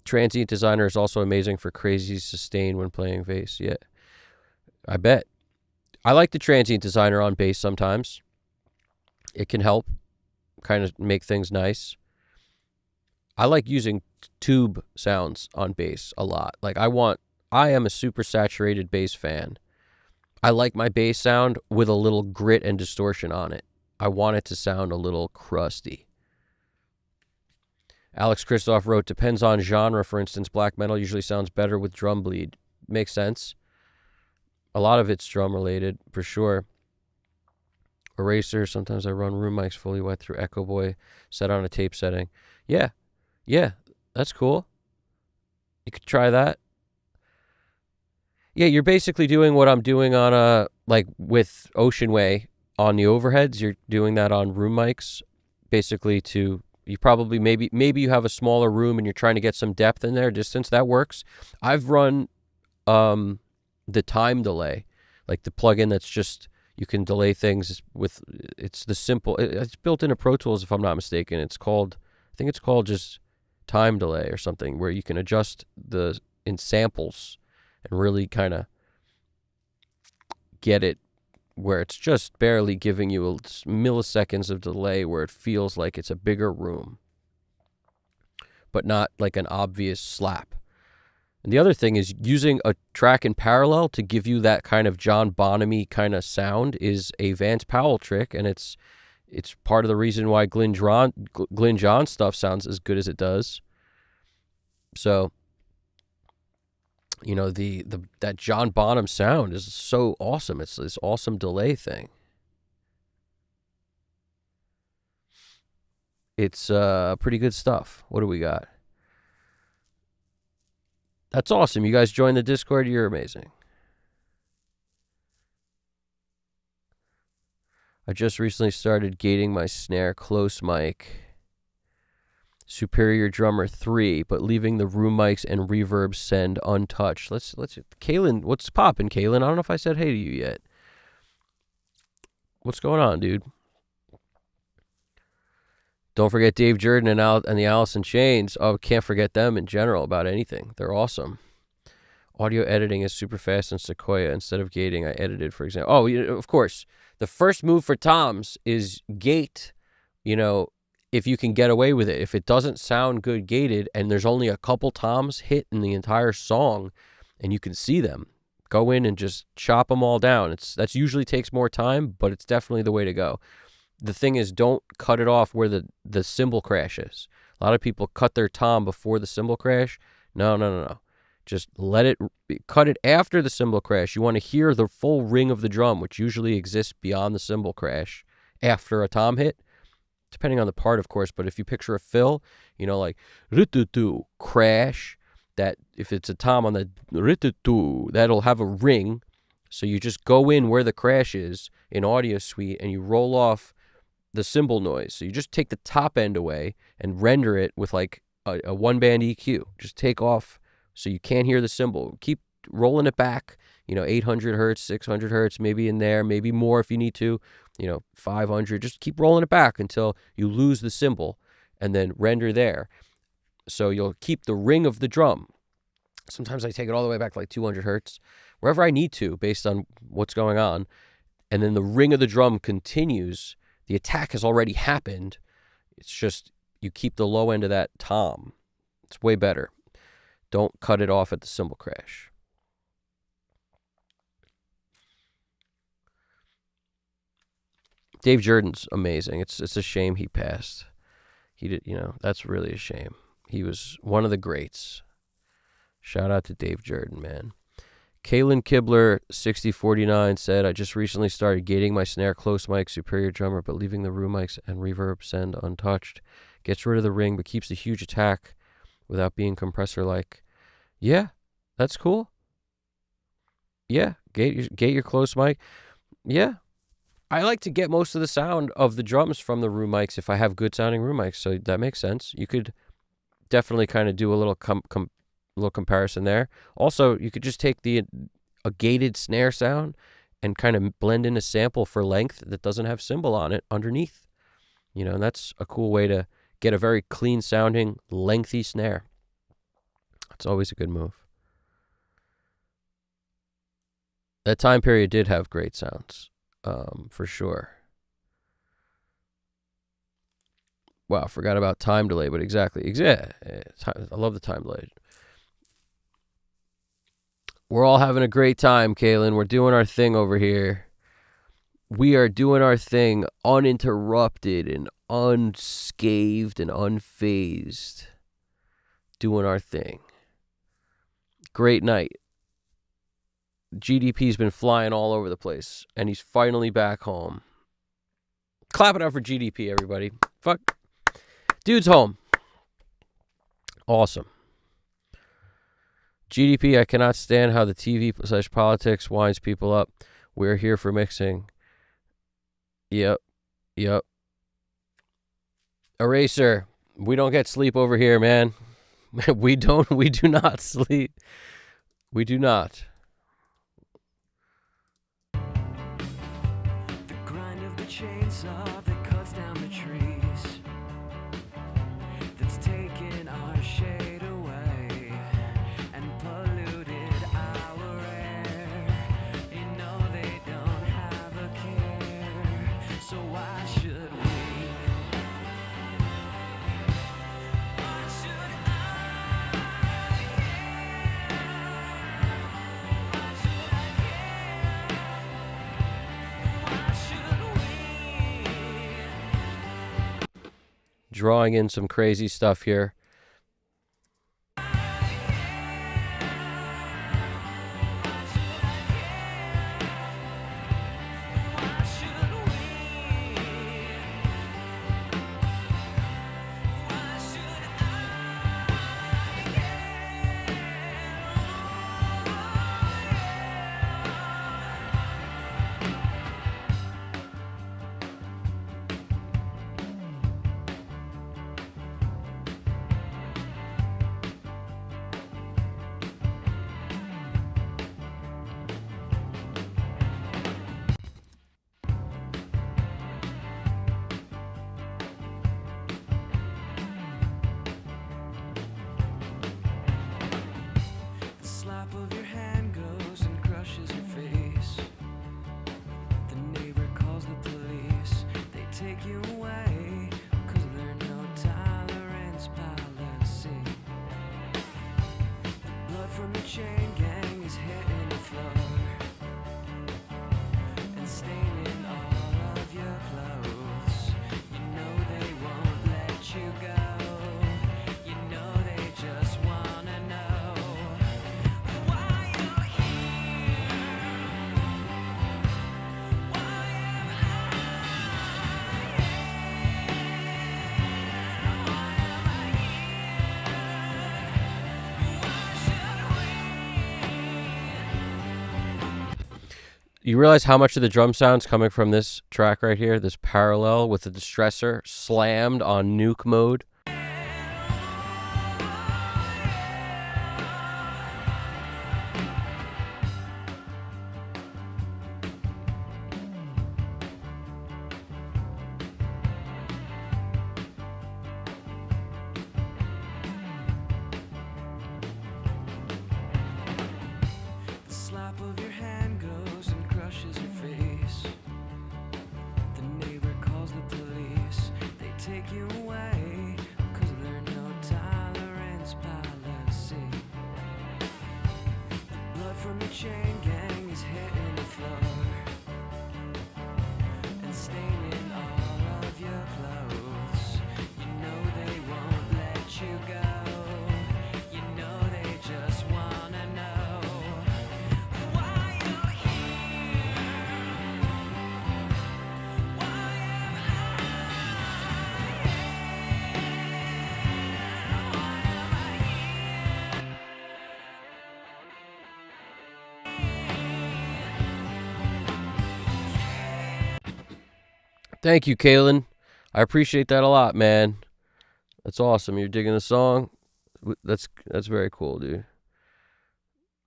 Transient Designer is also amazing for crazy sustain when playing bass. Yeah, I bet. I like the Transient Designer on bass sometimes. It can help kind of make things nice. I like using tube sounds on bass a lot. Like I am a super saturated bass fan. I like my bass sound with a little grit and distortion on it. I want it to sound a little crusty. Alex Christoph wrote, depends on genre. For instance, black metal usually sounds better with drum bleed. Makes sense. A lot of it's drum related, for sure. Eraser, sometimes I run room mics fully wet through Echo Boy, set on a tape setting. Yeah, that's cool. You could try that. Yeah, you're basically doing what I'm doing on like with Ocean Way on the overheads. You're doing that on room mics, basically you probably maybe you have a smaller room and you're trying to get some depth in there, distance. That works. I've run the time delay, like the plugin that's just, you can delay things with, it's built into Pro Tools if I'm not mistaken. I think it's called just time delay or something, where you can adjust in samples and really kind of get it where it's just barely giving you milliseconds of delay where it feels like it's a bigger room, but not like an obvious slap. And the other thing is using a track in parallel to give you that kind of John Bonham-y kind of sound is a Vance Powell trick, and it's part of the reason why Glyn John stuff sounds as good as it does. So, that John Bonham sound is so awesome. It's this awesome delay thing. It's pretty good stuff. What do we got? That's awesome. You guys joined the Discord. You're amazing. I just recently started gating my snare close mic Superior Drummer 3, but leaving the room mics and reverb send untouched. Let's Kalen, what's poppin', Kalen? I don't know if I said hey to you yet. What's going on, dude? Don't forget Dave Jordan and the Alice in Chains. Oh, can't forget them in general about anything. They're awesome. Audio editing is super fast in Sequoia. Instead of gating, I edited, for example. Oh, of course. The first move for toms is gate, if you can get away with it. If it doesn't sound good gated and there's only a couple toms hit in the entire song and you can see them, go in and just chop them all down. That's usually takes more time, but it's definitely the way to go. The thing is, don't cut it off where the cymbal crash is. A lot of people cut their tom before the cymbal crash. No. Just cut it after the cymbal crash. You want to hear the full ring of the drum, which usually exists beyond the cymbal crash after a tom hit, depending on the part, of course. But if you picture a fill, like crash, that if it's a tom on the that'll have a ring. So you just go in where the crash is in Audio Suite and you roll off the cymbal noise. So you just take the top end away and render it with like a one-band EQ. Just take off so you can't hear the cymbal. Keep rolling it back, 800 hertz, 600 hertz, maybe in there, maybe more if you need to, 500. Just keep rolling it back until you lose the cymbal and then render there. So you'll keep the ring of the drum. Sometimes I take it all the way back to like 200 hertz, wherever I need to based on what's going on. And then the ring of the drum continues. The attack has already happened. It's just you keep the low end of that tom. It's way better. Don't cut it off at the cymbal crash. Dave Jordan's amazing. It's a shame he passed. He did, that's really a shame. He was one of the greats. Shout out to Dave Jordan, man. Kalen Kibler 6049 said, I just recently started gating my snare close mic Superior Drummer, but leaving the room mics and reverb send untouched. Gets rid of the ring, but keeps the huge attack without being compressor-like. Yeah, that's cool. Yeah, gate your close mic. Yeah. I like to get most of the sound of the drums from the room mics if I have good sounding room mics, so that makes sense. You could definitely kind of do a little little comparison there. Also, you could just take a gated snare sound and kind of blend in a sample for length that doesn't have cymbal on it underneath. And that's a cool way to get a very clean sounding, lengthy snare. It's always a good move. That time period did have great sounds, for sure. Wow, forgot about time delay, but exactly. I love the time delay. We're all having a great time, Kaylin. We're doing our thing over here. We are doing our thing uninterrupted and unscathed and unfazed. Doing our thing. Great night. GDP's been flying all over the place, and he's finally back home. Clap it up for GDP, everybody. Fuck. Dude's home. Awesome. GDP, I cannot stand how the TV/politics winds people up. We're here for mixing. Yep. Eraser, we don't get sleep over here, man. We do not sleep. We do not. The grind of the chainsaw that cuts down the trees, that's taken our shade away and polluted our air. They don't have a care, so why should we? Why should I care? Why should I care? Why should we? Drawing in some crazy stuff here. The slap of your hand goes and crushes your face. The neighbor calls the police. They take you away, 'cause there's no tolerance policy. The blood from the chain gang is hitting the floor and staining all of your clothes. They won't let you go. They just wanna know why you're here. Why am I here? Why am I here? Why should we? You realize how much of the drum sound's coming from this track right here? This parallel with the distressor slammed on nuke mode. The slap of your hand goes and crushes your face. The neighbor calls the police. They take you away, 'cause there's no tolerance policy. The blood from the chain gang is hitting the floor and staining all of your clothes. They won't let you go. Thank you, Kaylin. I appreciate that a lot, man. That's awesome. You're digging the song. That's very cool, dude.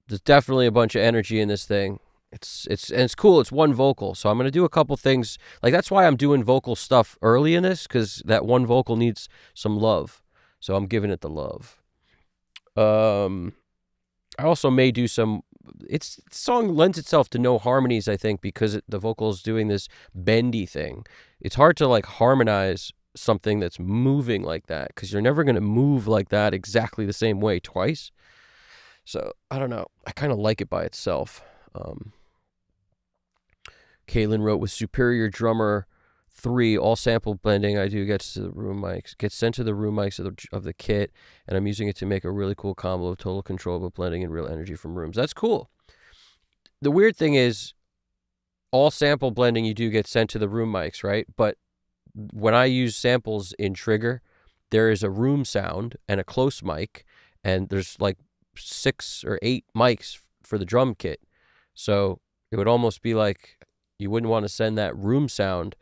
There's definitely a bunch of energy in this thing. It's cool. It's one vocal, so I'm gonna do a couple things. Like that's why I'm doing vocal stuff early in this, because that one vocal needs some love. So I'm giving it the love. I also may do some. The song lends itself to no harmonies, I think, because the vocal is doing this bendy thing. It's hard to like harmonize something that's moving like that, because you're never gonna move like that exactly the same way twice. So I don't know. I kind of like it by itself. Kaylin wrote, with Superior Drummer 3, all sample blending I do gets sent to the room mics of the kit, and I'm using it to make a really cool combo of total control but blending in real energy from rooms. That's cool. The weird thing is, all sample blending you do get sent to the room mics, right? But when I use samples in Trigger, there is a room sound and a close mic, and there's like 6 or 8 mics for the drum kit. So it would almost be like you wouldn't want to send that room sound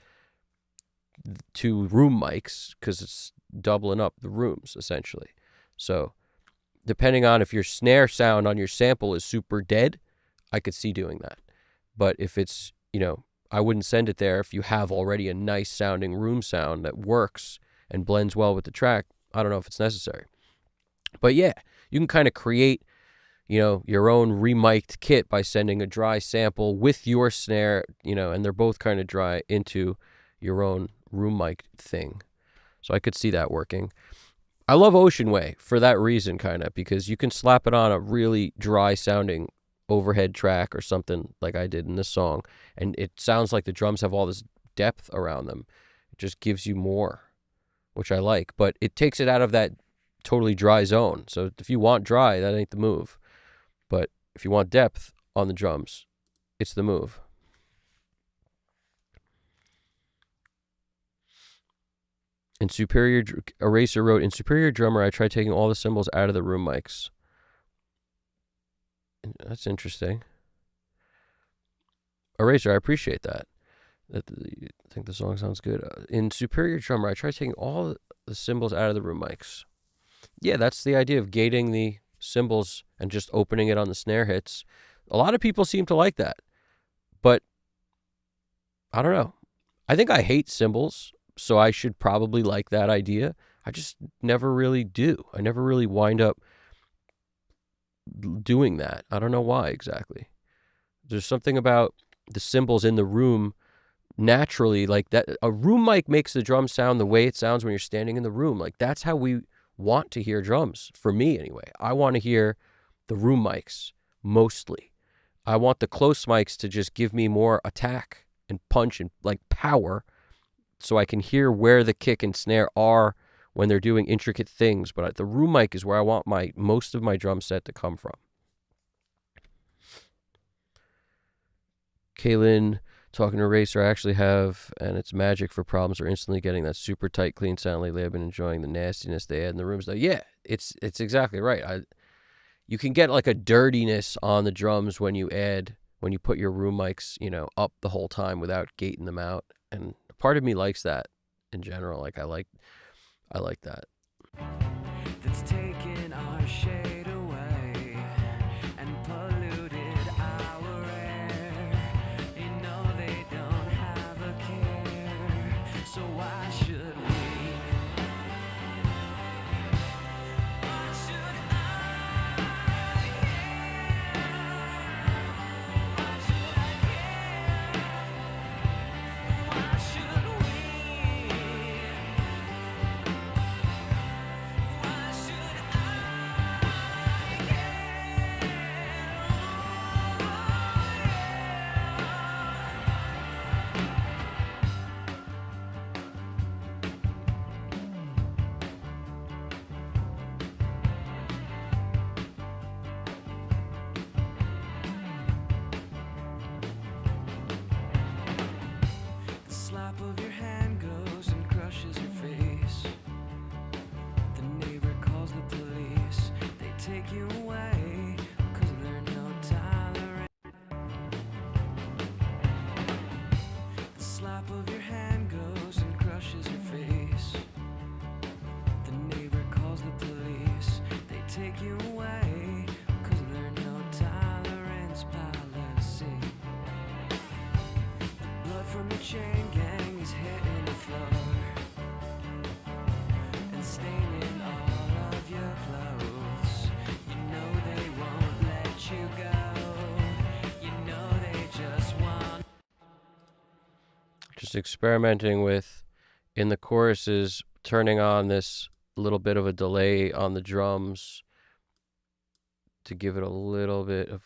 to room mics, because it's doubling up the rooms essentially. So depending on if your snare sound on your sample is super dead, I could see doing that. But if it's, I wouldn't send it there if you have already a nice sounding room sound that works and blends well with the track. I don't know if it's necessary. But yeah, you can kind of create, your own remiked kit by sending a dry sample with your snare, and they're both kind of dry, into your own room mic thing. So I could see that working. I love Ocean Way for that reason, kind of, because you can slap it on a really dry sounding overhead track or something like I did in this song, and it sounds like the drums have all this depth around them. It just gives you more, which I like, but it takes it out of that totally dry zone. So if you want dry, that ain't the move. But if you want depth on the drums, it's the move. In Superior, Eraser wrote, in Superior Drummer, I tried taking all the cymbals out of the room mics. That's interesting. Eraser, I appreciate that. I think the song sounds good. In Superior Drummer, I tried taking all the cymbals out of the room mics. Yeah, that's the idea of gating the cymbals and just opening it on the snare hits. A lot of people seem to like that, but I don't know. I think I hate cymbals, so I should probably like that idea. I just never really do. I never really wind up doing that. I don't know why exactly. There's something about the cymbals in the room naturally, like that. A room mic makes the drum sound the way it sounds when you're standing in the room. Like that's how we want to hear drums, for me anyway. I want to hear the room mics mostly. I want the close mics to just give me more attack and punch and like power, so I can hear where the kick and snare are when they're doing intricate things. But the room mic is where I want most of my drum set to come from. Kaylin, talking to Eraser, I actually have, and it's magic for problems, are instantly getting that super tight, clean sound lately. I've been enjoying the nastiness they add in the rooms. Though, yeah, it's exactly right. You can get like a dirtiness on the drums when you put your room mics, up the whole time without gating them out. And part of me likes that in general. Like I like that. That's taken our shade away and polluted our air. They don't have a care, so why should we? Why should I care? Why should I care? Why should we? Why should I care? The slap of your hand goes and crushes your face. The neighbor calls the police. They take you away, 'cause they're no tolerance. The slap of your hand goes take you away, 'cause there's no tolerance policy. The blood from the chain gang is hitting the floor and staining all of your clothes. You know they won't let you go. You know they just want. Just experimenting with, in the choruses, turning on this little bit of a delay on the drums to give it a little bit of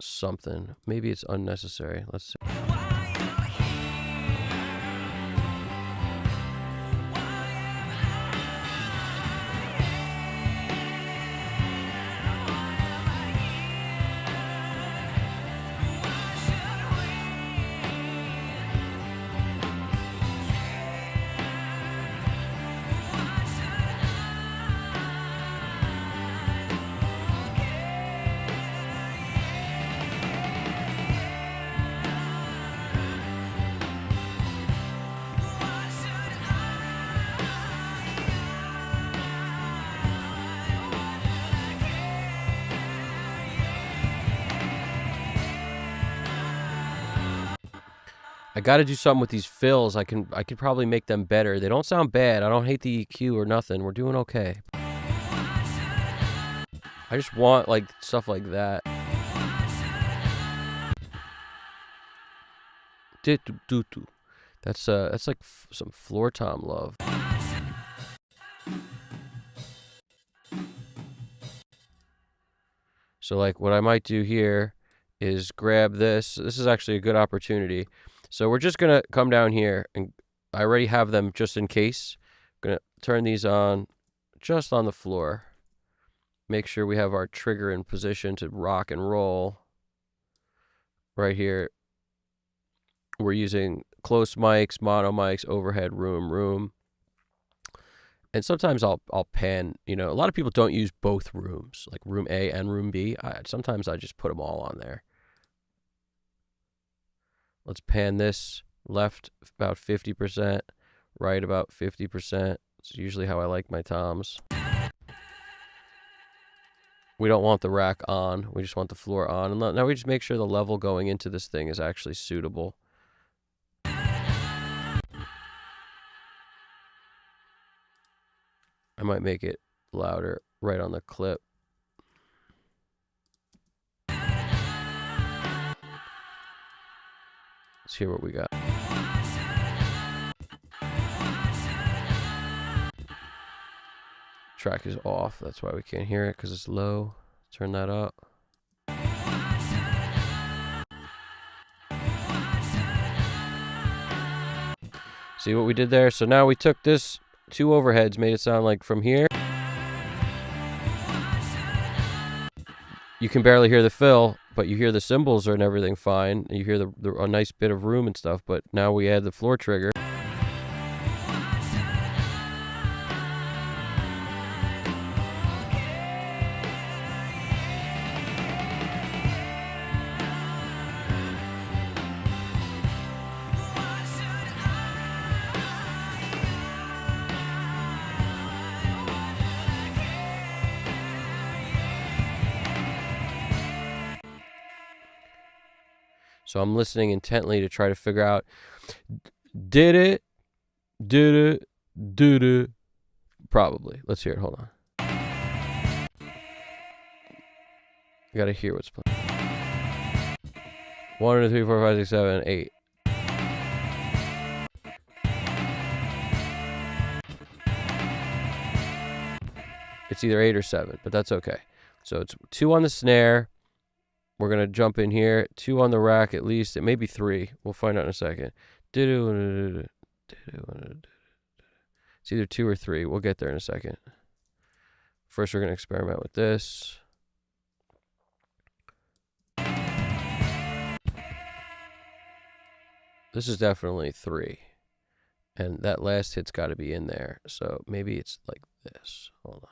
something. Maybe it's unnecessary. Let's see. I got to do something with these fills. I could probably make them better. They don't sound bad. I don't hate the EQ or nothing. We're doing okay. I just want like stuff like that. That's like some floor tom love. So like what I might do here is grab this. This is actually a good opportunity. So we're just going to come down here, and I already have them just in case. I'm going to turn these on just on the floor. Make sure we have our trigger in position to rock and roll. Right here, we're using close mics, mono mics, overhead, room. And sometimes I'll pan, you know, a lot of people don't use both rooms, like room A and room B. Sometimes I just put them all on there. Let's pan this left about 50%, right about 50%. It's usually how I like my toms. We don't want the rack on. We just want the floor on. And now we just make sure the level going into this thing is actually suitable. I might make it louder right on the clip. Let's hear what we got. Track is off. That's why we can't hear it, because it's low. Turn that up. See what we did there? So now we took this two overheads, made it sound like from here. You can barely hear the fill, but you hear the cymbals and everything fine. You hear a nice bit of room and stuff, but now we add the floor trigger. So I'm listening intently to try to figure out, did it? Probably. Let's hear it. Hold on. You gotta hear what's playing. 1, 2, 3, 4, 5, 6, 7, 8. It's either 8 or 7, but that's okay. So it's 2 on the snare. We're going to jump in here. 2 on the rack at least. It may be 3. We'll find out in a second. It's either 2 or 3. We'll get there in a second. First, we're going to experiment with this. This is definitely 3. And that last hit's got to be in there. So maybe it's like this. Hold on.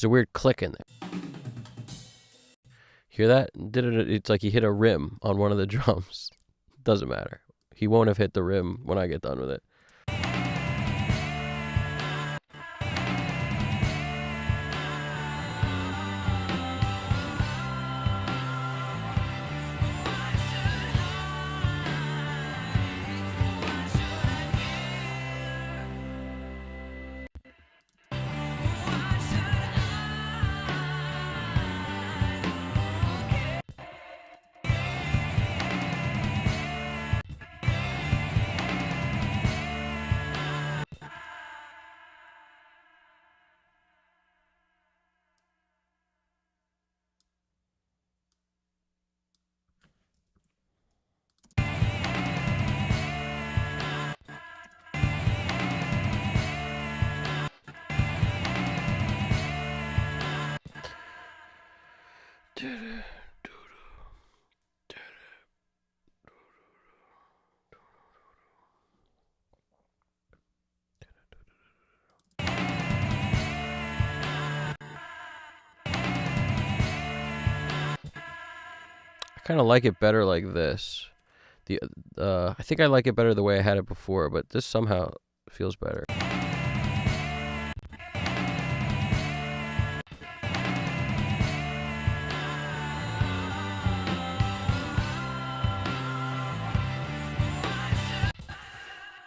There's a weird click in there. Hear that? It's like he hit a rim on one of the drums. Doesn't matter. He won't have hit the rim when I get done with it. I kind of like it better like this. I think I like it better the way I had it before, but this somehow feels better.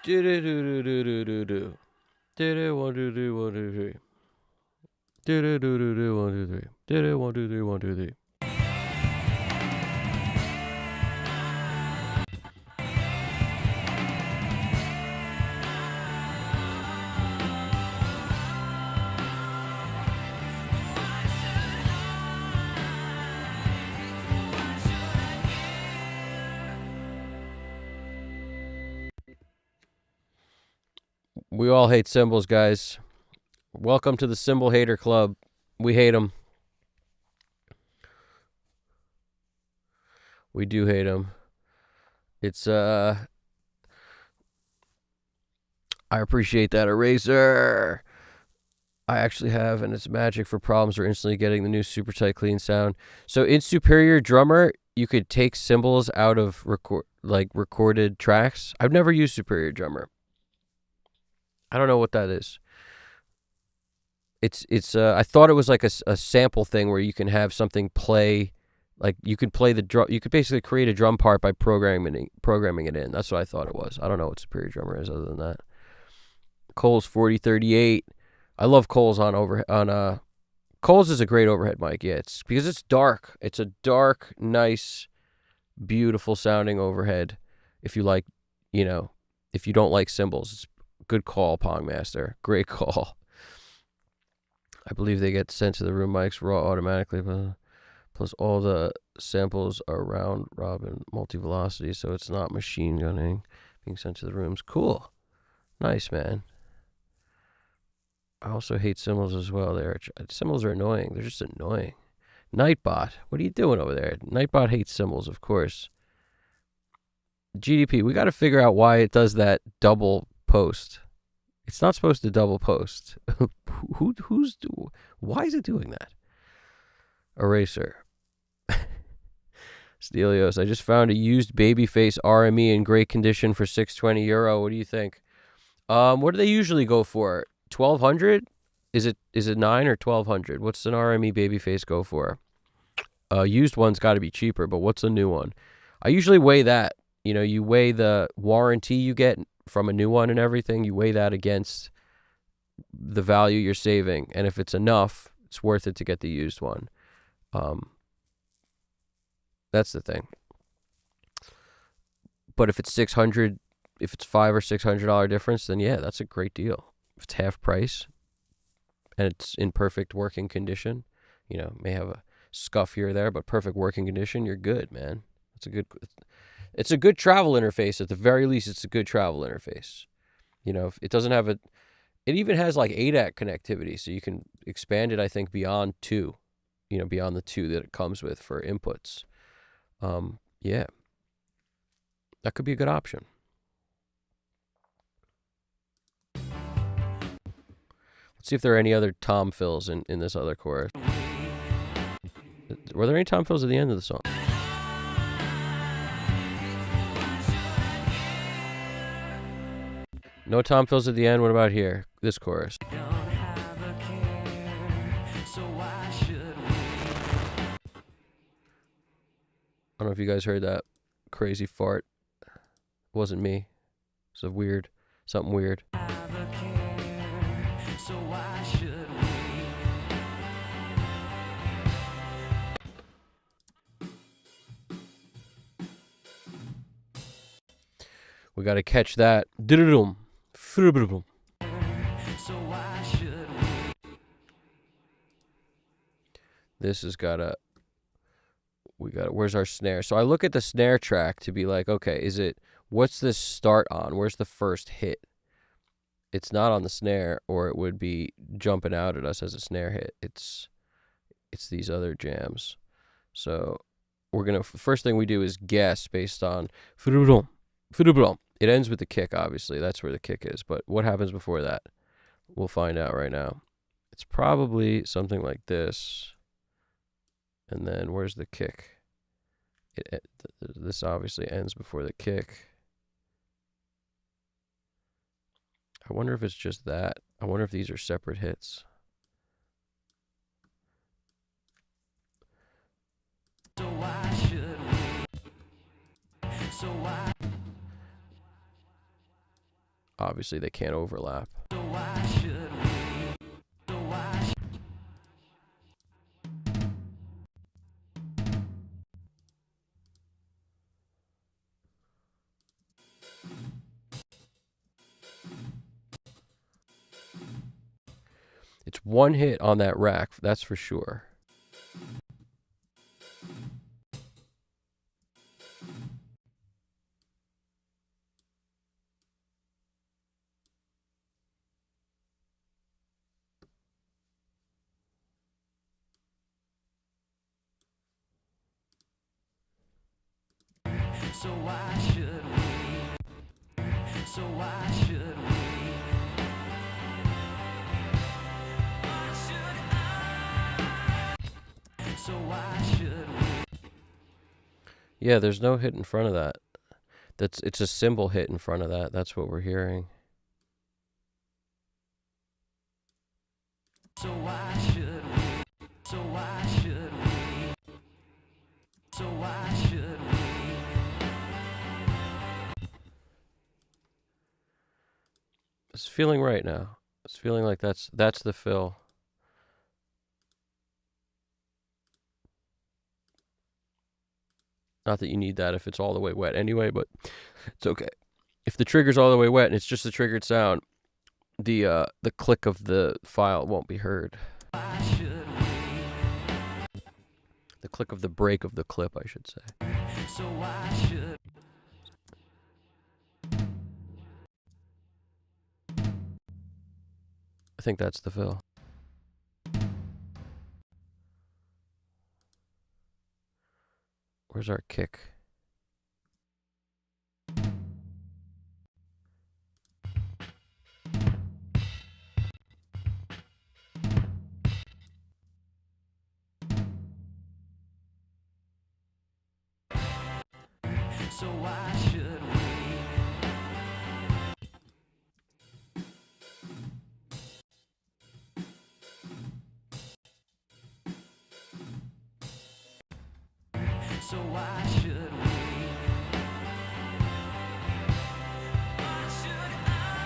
Do do do do do do do do do 1 2 3 1 2 3 do do do do do 1 2 3 do do 1 2 3 1 2 3. We all hate cymbals, guys. Welcome to the cymbal hater club. We hate them. We do hate them. It's I appreciate that eraser. I actually have, and it's magic for problems or instantly getting the new super tight clean sound. So in Superior Drummer, you could take cymbals out of recorded tracks. I've never used Superior Drummer. I don't know what that is. It's I thought it was like a sample thing where you can have something play, like you could play the drum. You could basically create a drum part by programming it in. That's what I thought it was. I don't know what Superior Drummer is other than that. Cole's 4038. I love Cole's on Cole's is a great overhead mic. Yeah, it's because it's dark. It's a dark, nice, beautiful sounding overhead. If you like, if you don't like cymbals, it's good call, Pongmaster. Great call. I believe they get sent to the room mics raw automatically, plus all the samples are round robin multi-velocity, so it's not machine gunning, being sent to the rooms. Cool. Nice, man. I also hate cymbals as well. Cymbals are annoying. They're just annoying. Nightbot, what are you doing over there? Nightbot hates cymbals, of course. GDP, we got to figure out why it does that double post. It's not supposed to double post. Why is it doing that? Eraser. Stelios, I just found a used Babyface RME in great condition for €620. What do you think? What do they usually go for? 1,200? Is it 9 or 1,200? What's an RME Babyface go for? Used one's got to be cheaper, but what's a new one? I usually weigh that. You weigh the warranty you get from a new one and everything. You weigh that against the value you're saving, and if it's enough, it's worth it to get the used one. That's the thing. But if it's 600, if it's $500 or $600 difference, then yeah, that's a great deal. If it's half price and it's in perfect working condition, may have a scuff here or there, but perfect working condition, you're good, man. It's a good travel interface. At the very least, it's a good travel interface. If it doesn't have it even has like ADAC connectivity, so you can expand it, I think, beyond 2, beyond the 2 that it comes with for inputs. Yeah, that could be a good option. Let's see if there are any other tom fills in this other chorus. Were there any tom fills at the end of the song? No tom fills at the end. What about here? This chorus. Don't have a care, so why should we I don't know if you guys heard that crazy fart. It wasn't me. It's a weird, something weird. have a care, so why should we? We got to catch that. Dum. So why should we? This has got to. Where's our snare? So I look at the snare track to be like, okay, what's this start on? Where's the first hit? It's not on the snare, or it would be jumping out at us as a snare hit. It's these other jams. So first thing we do is guess based on. It ends with the kick, obviously. That's where the kick is. But what happens before that? We'll find out right now. It's probably something like this. And then where's the kick? This obviously ends before the kick. I wonder if it's just that. I wonder if these are separate hits. So why should we? So why? Obviously, they can't overlap. So why should we? So why? It's one hit on that rack, that's for sure. So why should we? So why should we? Why should I? So why should we? Yeah, there's no hit in front of that. It's a cymbal hit in front of that. That's what we're hearing. So why should we? So why should we? So why should we? It's feeling right now. It's feeling like that's the fill. Not that you need that if it's all the way wet anyway, but it's okay. If the trigger's all the way wet and it's just a triggered sound, the click of the file won't be heard. Why should we? The click of the break of the clip, I should say. So why should? I think that's the fill. Where's our kick? So why should we? So why should we? Why should I care?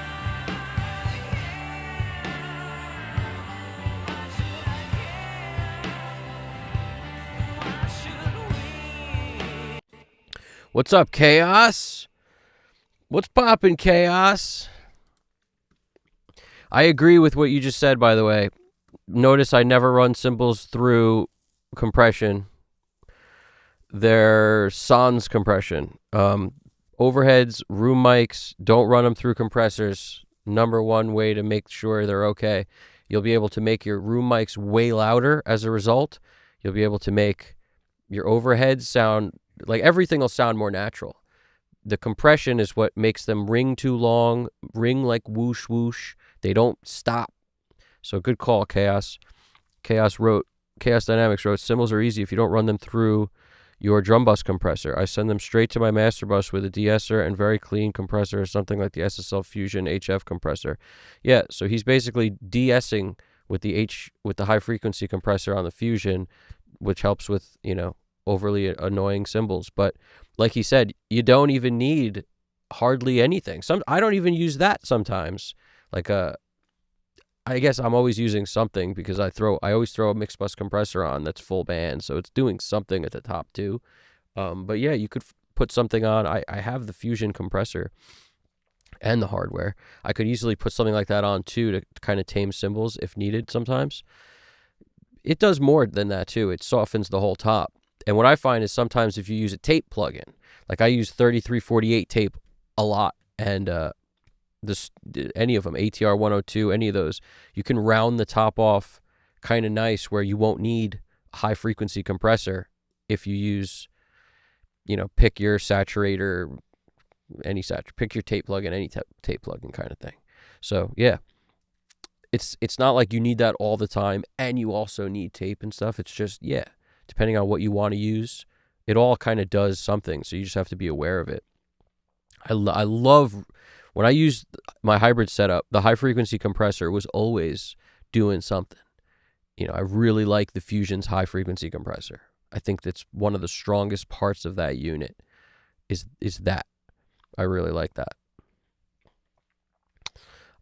Why should I care? Why should we? What's up, Chaos? What's poppin', Chaos? I agree with what you just said, by the way. Notice I never run cymbals through compression. They're sans compression. Overheads, room mics, don't run them through compressors. Number one way to make sure they're okay. You'll be able to make your room mics way louder as a result. You'll be able to make your overheads sound, like everything will sound more natural. The compression is what makes them ring too long, ring like whoosh whoosh. They don't stop. So good call, Chaos. Chaos Dynamics wrote, cymbals are easy if you don't run them through your drum bus compressor. I send them straight to my master bus with a de-esser and very clean compressor, something like the SSL Fusion HF compressor. Yeah, so he's basically de-essing with the high frequency compressor on the Fusion, which helps with, overly annoying cymbals. But like he said, you don't even need hardly anything. I don't even use that sometimes. I guess I'm always using something because I always throw a mixed bus compressor on that's full band, so it's doing something at the top too. But yeah, you could put something on. I have the Fusion compressor and the hardware. I could easily put something like that on too to kind of tame cymbals if needed sometimes. It does more than that too. It softens the whole top. And what I find is sometimes if you use a tape plugin, like I use 3348 tape a lot, and any of them, ATR 102, any of those, you can round the top off kind of nice where you won't need a high frequency compressor if you use, pick your saturator, pick your tape plugin, any tape plugin kind of thing. So yeah, it's not like you need that all the time and you also need tape and stuff. It's just, yeah, depending on what you want to use, it all kind of does something. So you just have to be aware of it. I love when I used my hybrid setup, the high frequency compressor was always doing something. I really like the Fusion's high frequency compressor. I think that's one of the strongest parts of that unit is that. I really like that.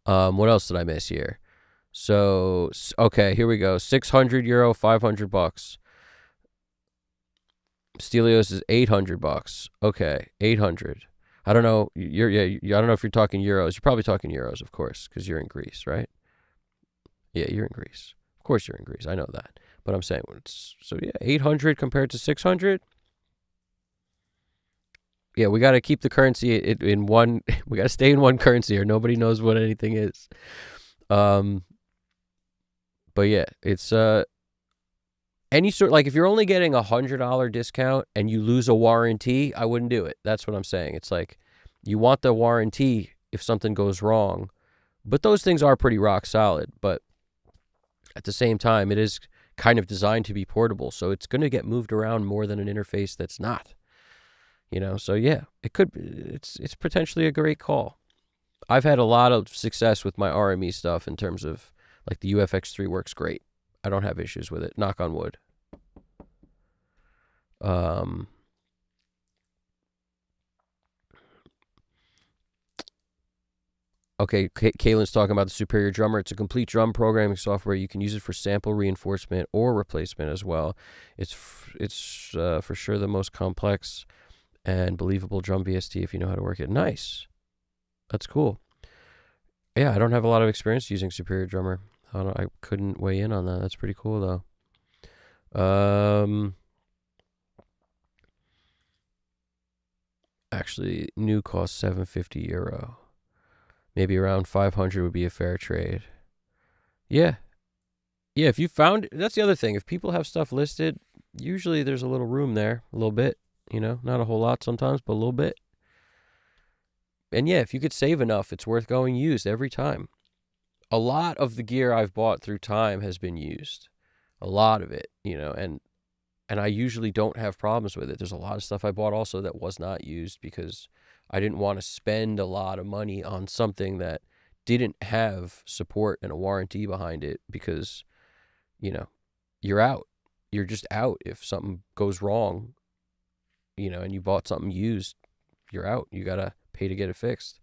What else did I miss here? So, okay, here we go. €600, $500. Stelios is $800. Okay, 800. I don't know. I don't know if you're talking euros. You're probably talking euros, of course, because you're in Greece, right? Yeah, you're in Greece. Of course, you're in Greece. I know that. But I'm saying, 800 compared to 600. Yeah, we got to keep the currency in one. We got to stay in one currency, or nobody knows what anything is. But yeah, it's any sort, like if you're only getting $100 discount and you lose a warranty, I wouldn't do it. That's what I'm saying. It's like you want the warranty if something goes wrong, but those things are pretty rock solid. But at the same time, it is kind of designed to be portable, so it's going to get moved around more than an interface that's not. So yeah, it's potentially a great call. I've had a lot of success with my RME stuff in terms of like the UFX3 works great. I don't have issues with it. Knock on wood. Okay, Kaylin's talking about the Superior Drummer. It's a complete drum programming software. You can use it for sample reinforcement or replacement as well. It's for sure the most complex and believable drum VST if you know how to work it. Nice. That's cool. Yeah, I don't have a lot of experience using Superior Drummer. I couldn't weigh in on that. That's pretty cool, though. Actually, new costs €750. Maybe around 500 would be a fair trade. Yeah. Yeah, if you found, that's the other thing. If people have stuff listed, usually there's a little room there, a little bit, not a whole lot sometimes, but a little bit. And yeah, if you could save enough, it's worth going used every time. A lot of the gear I've bought through time has been used. A lot of it, and I usually don't have problems with it. There's a lot of stuff I bought also that was not used because I didn't want to spend a lot of money on something that didn't have support and a warranty behind it because, you're out. You're just out if something goes wrong, and you bought something used, you're out. You got to pay to get it fixed.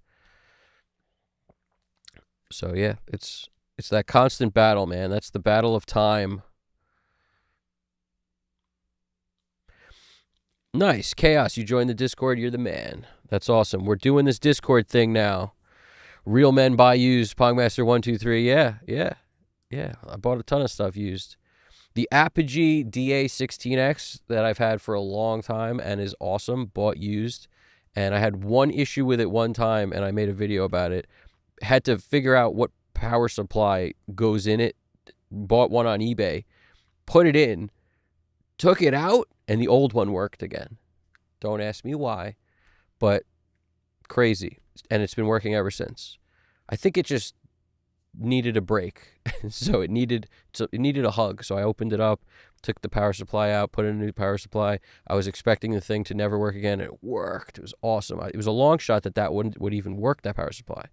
So yeah, it's that constant battle, man. That's the battle of time. Nice. Chaos, you joined the Discord. You're the man. That's awesome. We're doing this Discord thing now. Real Men Buy Used, Pongmaster123. Yeah. I bought a ton of stuff used. The Apogee DA16X that I've had for a long time and is awesome, bought used. And I had one issue with it one time, and I made a video about it. Had to figure out what power supply goes in it. Bought one on eBay. Put it in. Took it out, and the old one worked again. Don't ask me why, but crazy. And it's been working ever since. I think it just needed a break. So it needed a hug. So I opened it up, took the power supply out, put in a new power supply. I was expecting the thing to never work again, and it worked. It was awesome. It was a long shot that would even work, that power supply.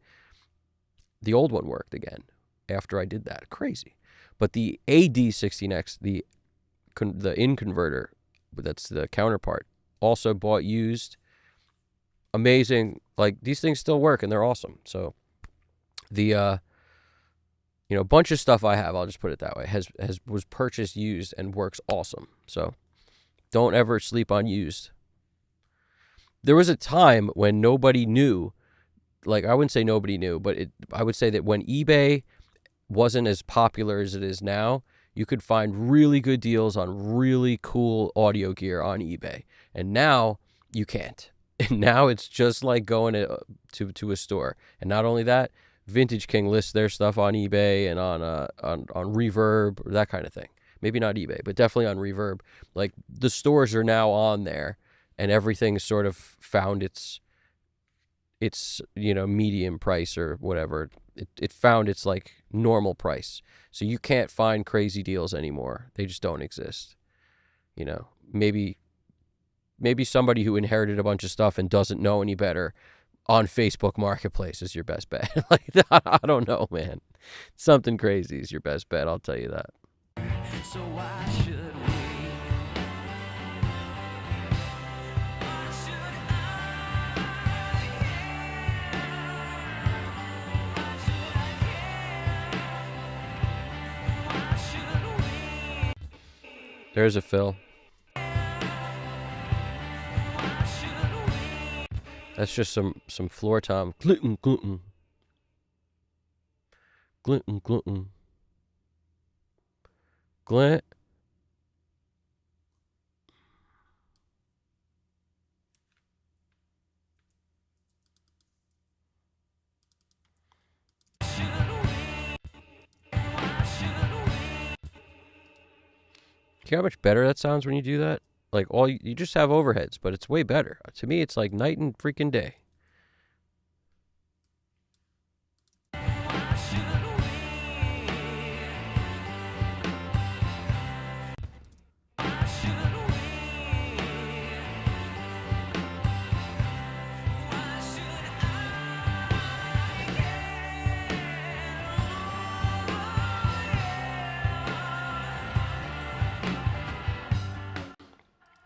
The old one worked again after I did that. Crazy. But the AD16X, the in converter, that's the counterpart, also bought used. Amazing. Like, these things still work, and they're awesome. So the a bunch of stuff I have, I'll just put it that way, was purchased used and works awesome. So don't ever sleep on used. There was a time when nobody knew, like, I wouldn't say nobody knew, but I would say that when eBay wasn't as popular as it is now, you could find really good deals on really cool audio gear on eBay. And now you can't. And now it's just like going to a store. And not only that, Vintage King lists their stuff on eBay and on Reverb, or that kind of thing. Maybe not eBay, but definitely on Reverb. Like, the stores are now on there, and everything sort of found its medium price or whatever. It found its like normal price. So you can't find crazy deals anymore. They just don't exist. Maybe somebody who inherited a bunch of stuff and doesn't know any better on Facebook Marketplace is your best bet. Like, I don't know, man. Something crazy is your best bet, I'll tell you that. So why should we? Why should I care? Why should we? There's a Phil. That's just some floor tom. Gluten, gluten. Gluten, gluten. Glint. See how much better that sounds when you do that? Like, you just have overheads, but it's way better. To me, it's like night and freaking day.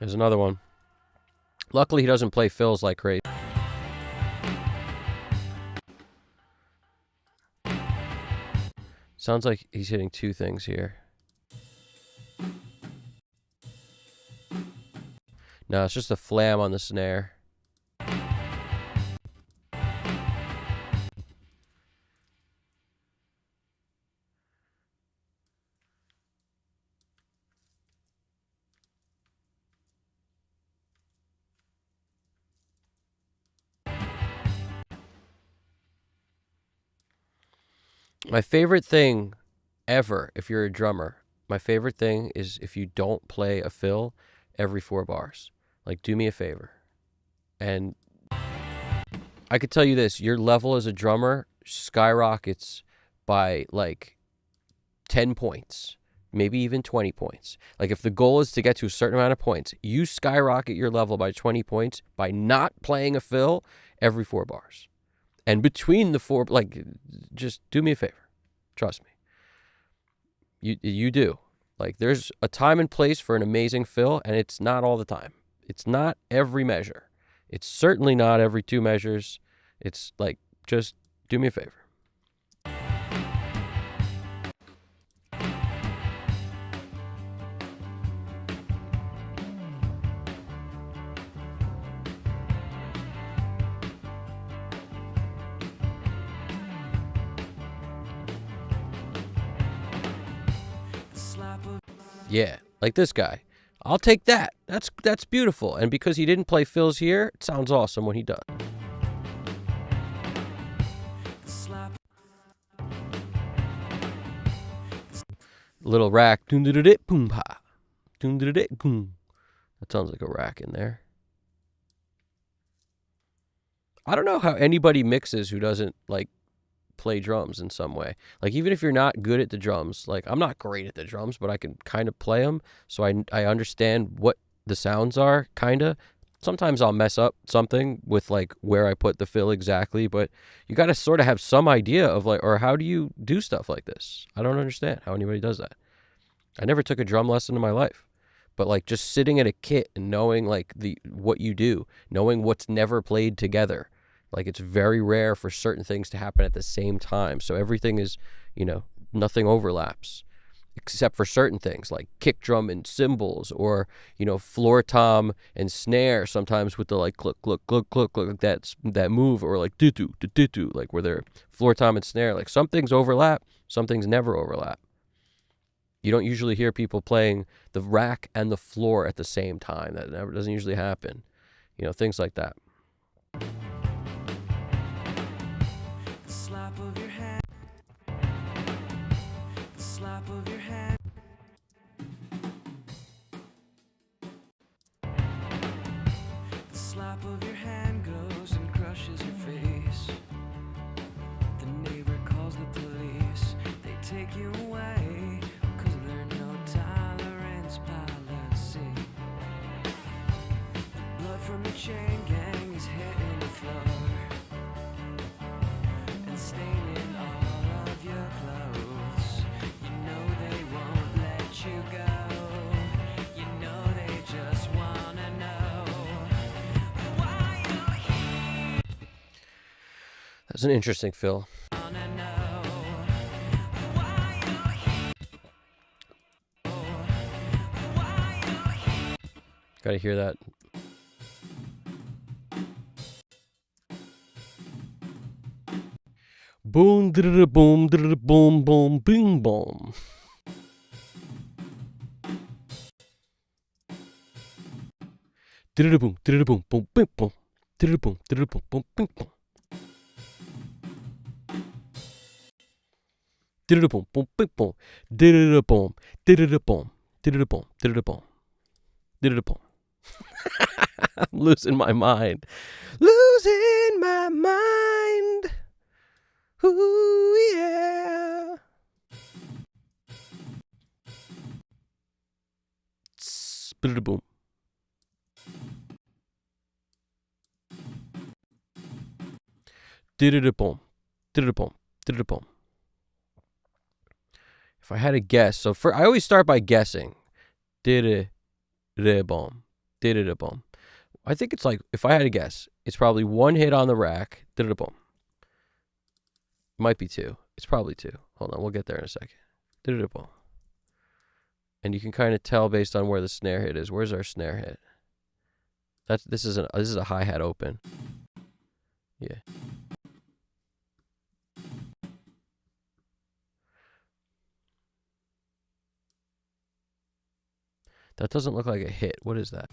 There's another one. Luckily, he doesn't play fills like crazy. Sounds like he's hitting two things here. No, it's just a flam on the snare. My favorite thing ever, if you're a drummer, my favorite thing is if you don't play a fill every 4 bars. Like, do me a favor. And I could tell you this, your level as a drummer skyrockets by like 10 points, maybe even 20 points. Like, if the goal is to get to a certain amount of points, you skyrocket your level by 20 points by not playing a fill every 4 bars. And between the 4, like, just do me a favor. Trust me. You do. Like, there's a time and place for an amazing fill, and it's not all the time. It's not every measure. It's certainly not every 2 measures. It's like, just do me a favor. Yeah, like this guy. I'll take that. That's beautiful. And because he didn't play fills here, it sounds awesome when he does. Little rack. That sounds like a rack in there. I don't know how anybody mixes who doesn't, like, play drums in some way. Like, even if you're not good at the drums, like, I'm not great at the drums, but I can kind of play them, so I understand what the sounds are, kind of. Sometimes I'll mess up something with, like, where I put the fill exactly, but you got to sort of have some idea of, like, or how do you do stuff like this? I don't understand how anybody does that. I never took a drum lesson in my life, but, like, just sitting at a kit and knowing, like, what you do, knowing what's never played together. Like, it's very rare for certain things to happen at the same time. So everything is, nothing overlaps except for certain things like kick drum and cymbals, or, floor tom and snare, sometimes with the, like, click, click, click, click, click, that move, or like do-do, do-do, like where they're floor tom and snare. Like, some things overlap, some things never overlap. You don't usually hear people playing the rack and the floor at the same time. That never doesn't usually happen. Things like that. The slap of your hand. The slap of your hand. The slap of your hand goes and crushes your face. The neighbor calls the police. They take you away, 'cause there's no tolerance policy. The blood from the chain gang is hitting the floor and staining all of your clothes. You know they won't let you go. You know they just wanna know why you're here. That's an interesting fill. Wanna know why you're here. Why you're here. Gotta hear that. Boom, boom, boom, boom, bing, boom. Boom, boom, boom, bing, boom. Boom, boom, boom, bing, boom. Boom, boom, bing, boom. Boom, boom, boom, boom. I'm losing my mind. Losing my mind. Ooh, yeah. Boom. Boom. Boom. If I had a guess, I always start by guessing. Boom. Boom. I think it's like, if I had to guess, it's probably one hit on the rack. Boom. Might be two. It's probably two. Hold on, we'll get there in a second. Boom. And you can kind of tell based on where the snare hit is. Where's our snare hit? This is a hi-hat open. Yeah. That doesn't look like a hit. What is that?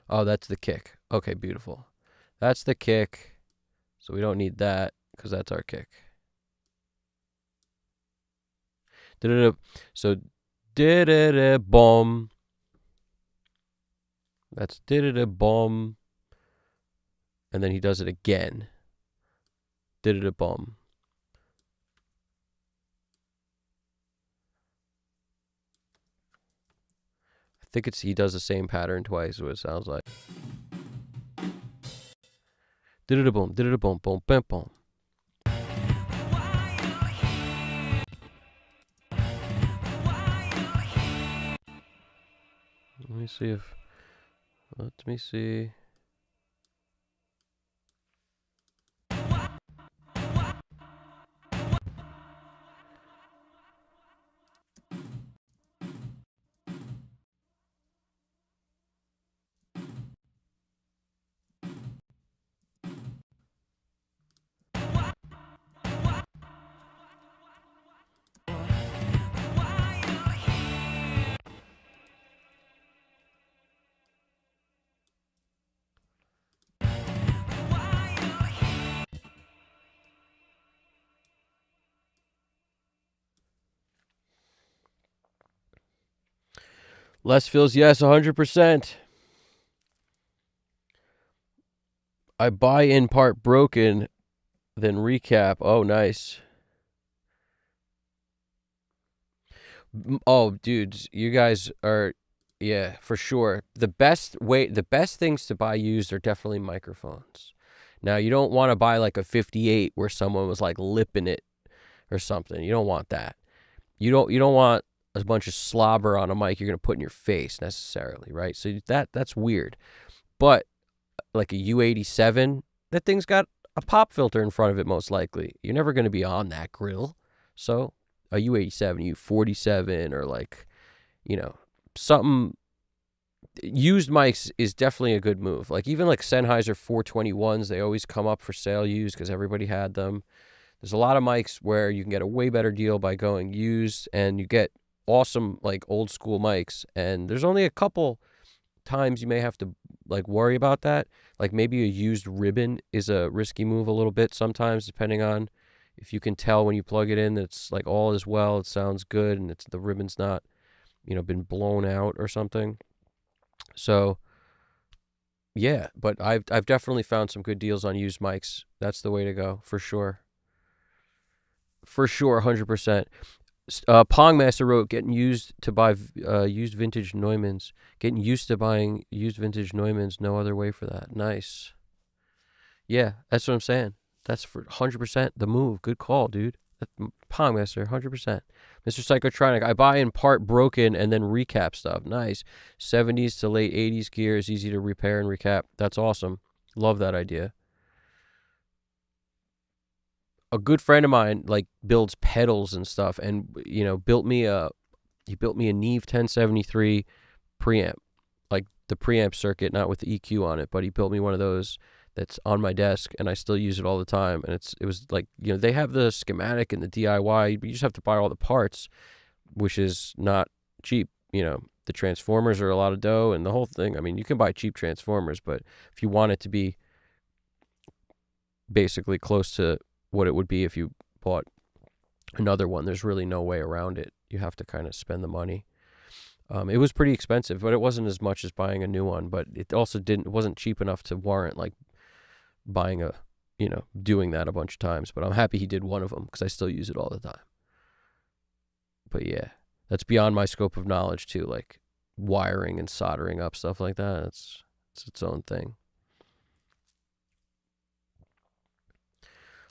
Oh, that's the kick. Okay, beautiful. That's the kick. So we don't need that because that's our kick. So boom. That's boom. And then he does it again. Boom. I think he does the same pattern twice, what it sounds like. Boom, boom, boom, boom, boom. Let me see. Less fills, yes, 100%. I buy in part broken Then recap. Oh, nice. Oh, dudes, you guys are, yeah, for sure. The best things to buy used are definitely microphones. Now, you don't want to buy like a 58 where someone was like lipping it or something. You don't want that. You don't want a bunch of slobber on a mic you're going to put in your face necessarily, right? So that's weird. But like a U87, that thing's got a pop filter in front of it most likely. You're never going to be on that grill. So a U87, U47, or like, something. Used mics is definitely a good move. Like even like Sennheiser 421s, they always come up for sale used because everybody had them. There's a lot of mics where you can get a way better deal by going used, and you get awesome like old school mics. And there's only a couple times you may have to like worry about that. Like maybe a used ribbon is a risky move a little bit sometimes, depending on if you can tell when you plug it in that's like all is well, it sounds good, and the ribbon's not, been blown out or something. So yeah, but I've definitely found some good deals on used mics. That's the way to go for sure. For sure, 100%. Pongmaster wrote, getting used to buy used vintage Neumanns. Getting used to buying used vintage Neumanns. No other way for that. Nice. Yeah, that's what I'm saying. That's for 100% the move. Good call, dude. Pongmaster, 100%. Mr. Psychotronic, I buy in part broken and then recap stuff. Nice. 70s to late 80s gear is easy to repair and recap. That's awesome. Love that idea. A good friend of mine like builds pedals and stuff, and built me a Neve 1073 preamp, like the preamp circuit, not with the EQ on it, but he built me one of those that's on my desk, and I still use it all the time. And it was like, they have the schematic and the DIY, but you just have to buy all the parts, which is not cheap. The transformers are a lot of dough, and the whole thing. I mean, you can buy cheap transformers, but if you want it to be basically close to what it would be if you bought another one, there's really no way around it. You have to kind of spend the money. It was pretty expensive, but it wasn't as much as buying a new one. But it also wasn't cheap enough to warrant like buying doing that a bunch of times. But I'm happy he did one of them because I still use it all the time. But yeah, that's beyond my scope of knowledge too, like wiring and soldering up stuff like that. It's its own thing.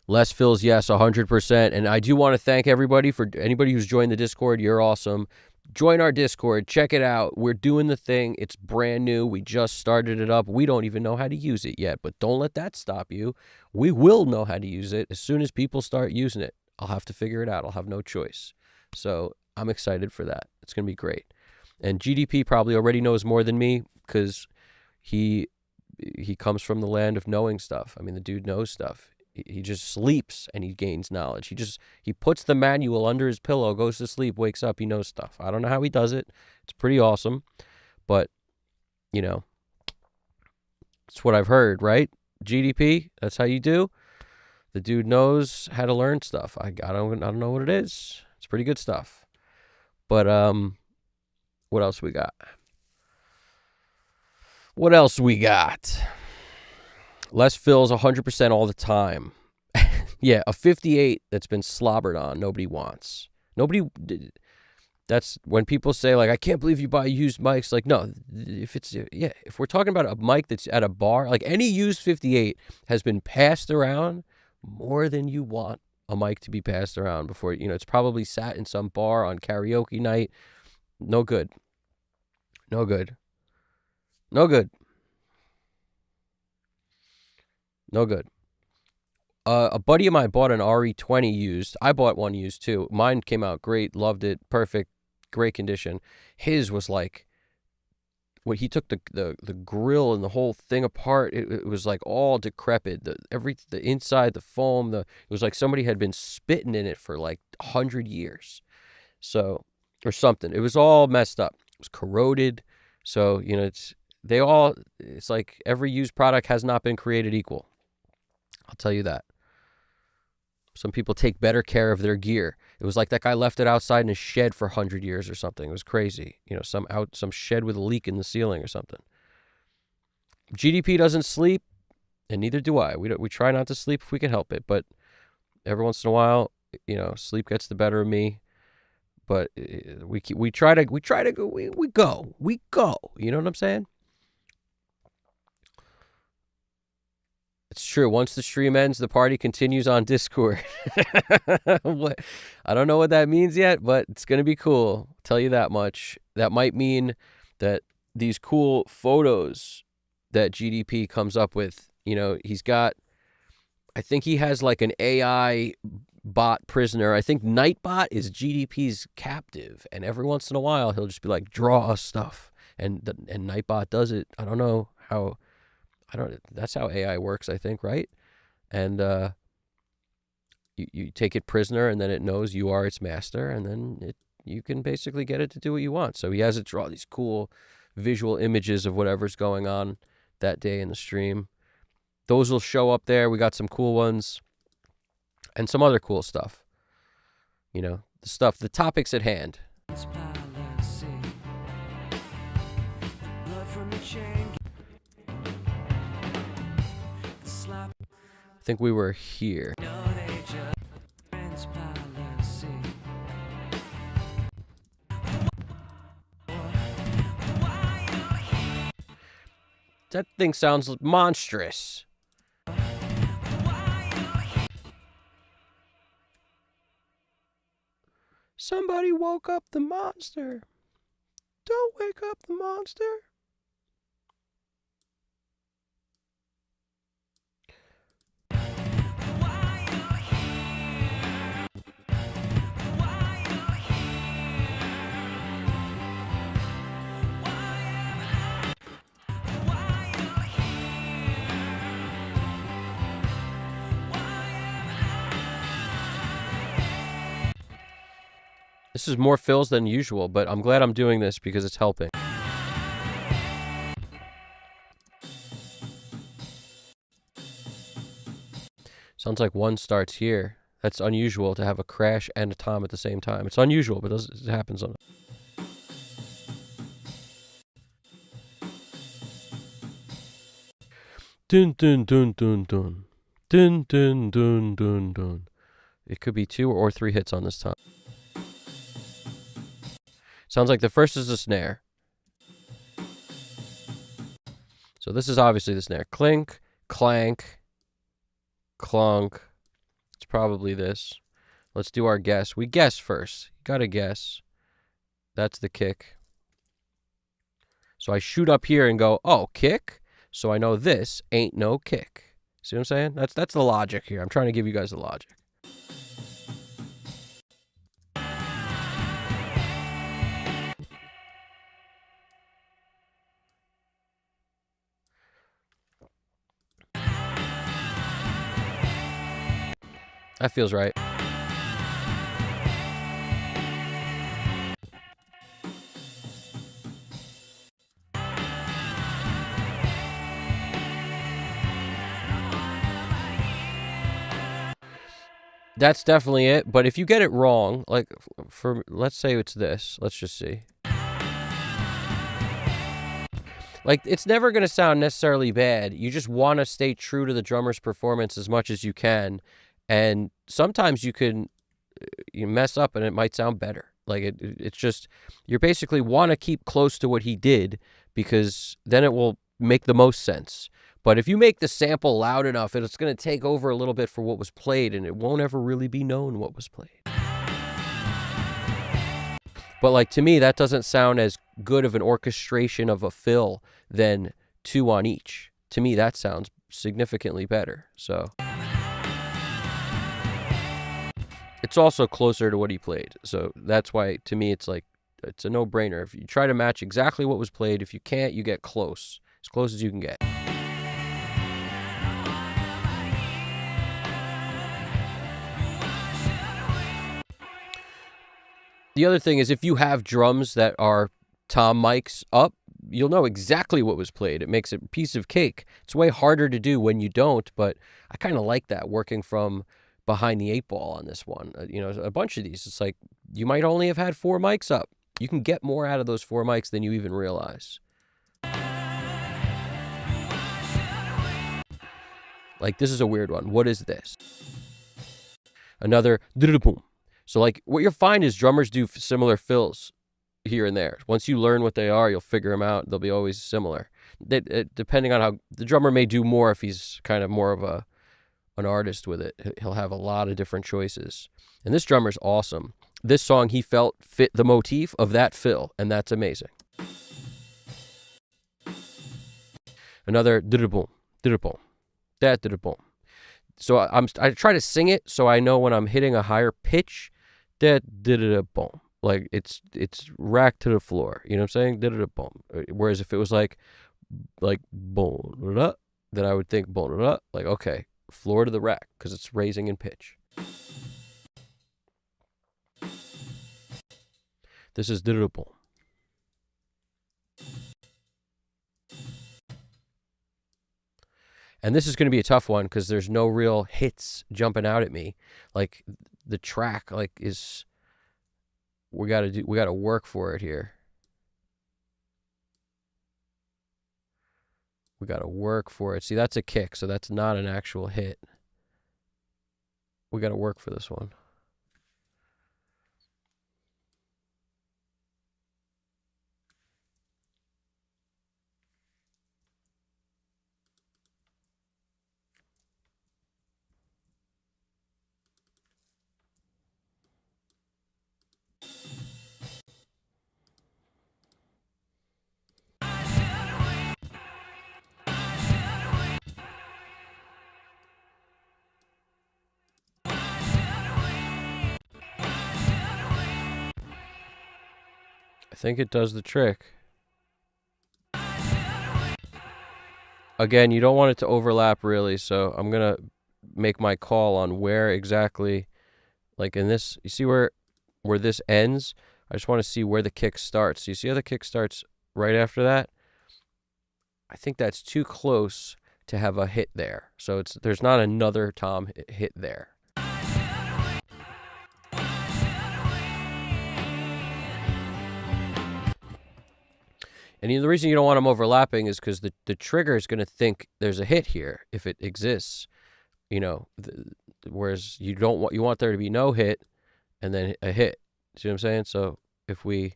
Les Phil's yes, 100%. And I do want to thank everybody for anybody who's joined the Discord. You're awesome. Join our Discord. Check it out. We're doing the thing. It's brand new. We just started it up. We don't even know how to use it yet, but don't let that stop you. We will know how to use it as soon as people start using it. I'll have to figure it out. I'll have no choice. So I'm excited for that. It's going to be great. And GDP probably already knows more than me because he comes from the land of knowing stuff. I mean, the dude knows stuff. He just sleeps and he gains knowledge. He puts the manual under his pillow, goes to sleep, wakes up, he knows stuff. I don't know how he does it. It's pretty awesome. But, it's what I've heard, right? GDP, that's how you do. The dude knows how to learn stuff. I don't know what it is. It's pretty good stuff. But what else we got? Les Phil's 100% all the time. Yeah, a 58 that's been slobbered on, nobody wants. That's when people say, like, I can't believe you buy used mics. Like, no, if we're talking about a mic that's at a bar, like any used 58 has been passed around more than you want a mic to be passed around before. It's probably sat in some bar on karaoke night. No good. A buddy of mine bought an RE20 used. I bought one used too. Mine came out great, loved it, perfect, great condition. His was like, when he took the grill and the whole thing apart, it was like all decrepit. The inside, the foam, it was like somebody had been spitting in it for like 100 years, so or something. It was all messed up. It was corroded. So it's like every used product has not been created equal. I'll tell you that. Some people take better care of their gear. It was like that guy left it outside in a shed for 100 years or something. It was crazy. Some shed with a leak in the ceiling or something. GDP doesn't sleep. And neither do I. We try not to sleep if we can help it, but every once in a while, you know, sleep gets the better of me. But we try to go. We go. You know what I'm saying? It's true. Once the stream ends, the party continues on Discord. I don't know what that means yet, but it's going to be cool. I'll tell you that much. That might mean that these cool photos that GDP comes up with, you know, I think he has like an AI bot prisoner. I think Nightbot is GDP's captive. And every once in a while, he'll just be like, draw us stuff. And Nightbot does it. I don't know how. That's how AI works, I think, right? And you take it prisoner, and then it knows you are its master, and then you can basically get it to do what you want. So he has it draw these cool visual images of whatever's going on that day in the stream. Those will show up there. We got some cool ones and some other cool stuff. You know, the topics at hand. I think we were here. That thing sounds monstrous. Somebody woke up the monster. Don't wake up the monster. This is more fills than usual, but I'm glad I'm doing this because it's helping. Sounds like one starts here. That's unusual to have a crash and a tom at the same time. It's unusual, but it happens on. Dun dun dun dun dun. Dun dun dun dun dun. It could be 2 or 3 hits on this tom. Sounds like the first is a snare. So this is obviously the snare. Clink, clank, clunk. It's probably this. Let's do our guess. We guess first. You gotta guess. That's the kick. So I shoot up here and go, oh, kick? So I know this ain't no kick. See what I'm saying? That's the logic here. I'm trying to give you guys the logic. That feels right. That's definitely it. But if you get it wrong, like let's say it's this. Let's just see. Like, it's never going to sound necessarily bad. You just want to stay true to the drummer's performance as much as you can. And sometimes you mess up and it might sound better. Like it's just, you basically want to keep close to what he did because then it will make the most sense. But if you make the sample loud enough, it's going to take over a little bit for what was played and it won't ever really be known what was played. But like, to me, that doesn't sound as good of an orchestration of a fill than 2 on each. To me, that sounds significantly better. So it's also closer to what he played. So that's why, to me, it's like, it's a no-brainer. If you try to match exactly what was played, if you can't, you get close as you can get. The other thing is, if you have drums that are tom mics up, you'll know exactly what was played. It makes it a piece of cake. It's way harder to do when you don't, but I kind of like that, working from behind the 8 ball on this one. You know, a bunch of these, it's like you might only have had 4 mics up. You can get more out of those 4 mics than you even realize. Like, this is a weird one. What is this? Another boom. So, like, what you'll find is drummers do similar fills here and there. Once you learn what they are, you'll figure them out. They'll be always similar. Depending on how the drummer may do more if he's kind of more of an artist with it. He'll have a lot of different choices. And this drummer's awesome. This song he felt fit the motif of that fill, and that's amazing. Another boom, that boom. So I try to sing it so I know when I'm hitting a higher pitch, that boom. Like it's racked to the floor. You know what I'm saying? Boom. Whereas if it was like boom, then I would think boom, like okay, floor to the rack because it's raising in pitch. This is boom. And this is going to be a tough one because there's no real hits jumping out at me. Like the track, like is we got to work for it here. We got to work for it. See, that's a kick, so that's not an actual hit. We got to work for this one. I think it does the trick. Again, you don't want it to overlap really, so I'm going to make my call on where exactly, like in this, you see where this ends? I just want to see where the kick starts. You see how the kick starts right after that? I think that's too close to have a hit there. So there's not another tom hit there. And the reason you don't want them overlapping is because the trigger is going to think there's a hit here if it exists, you know. Whereas you want there to be no hit and then a hit. See what I'm saying? So if we,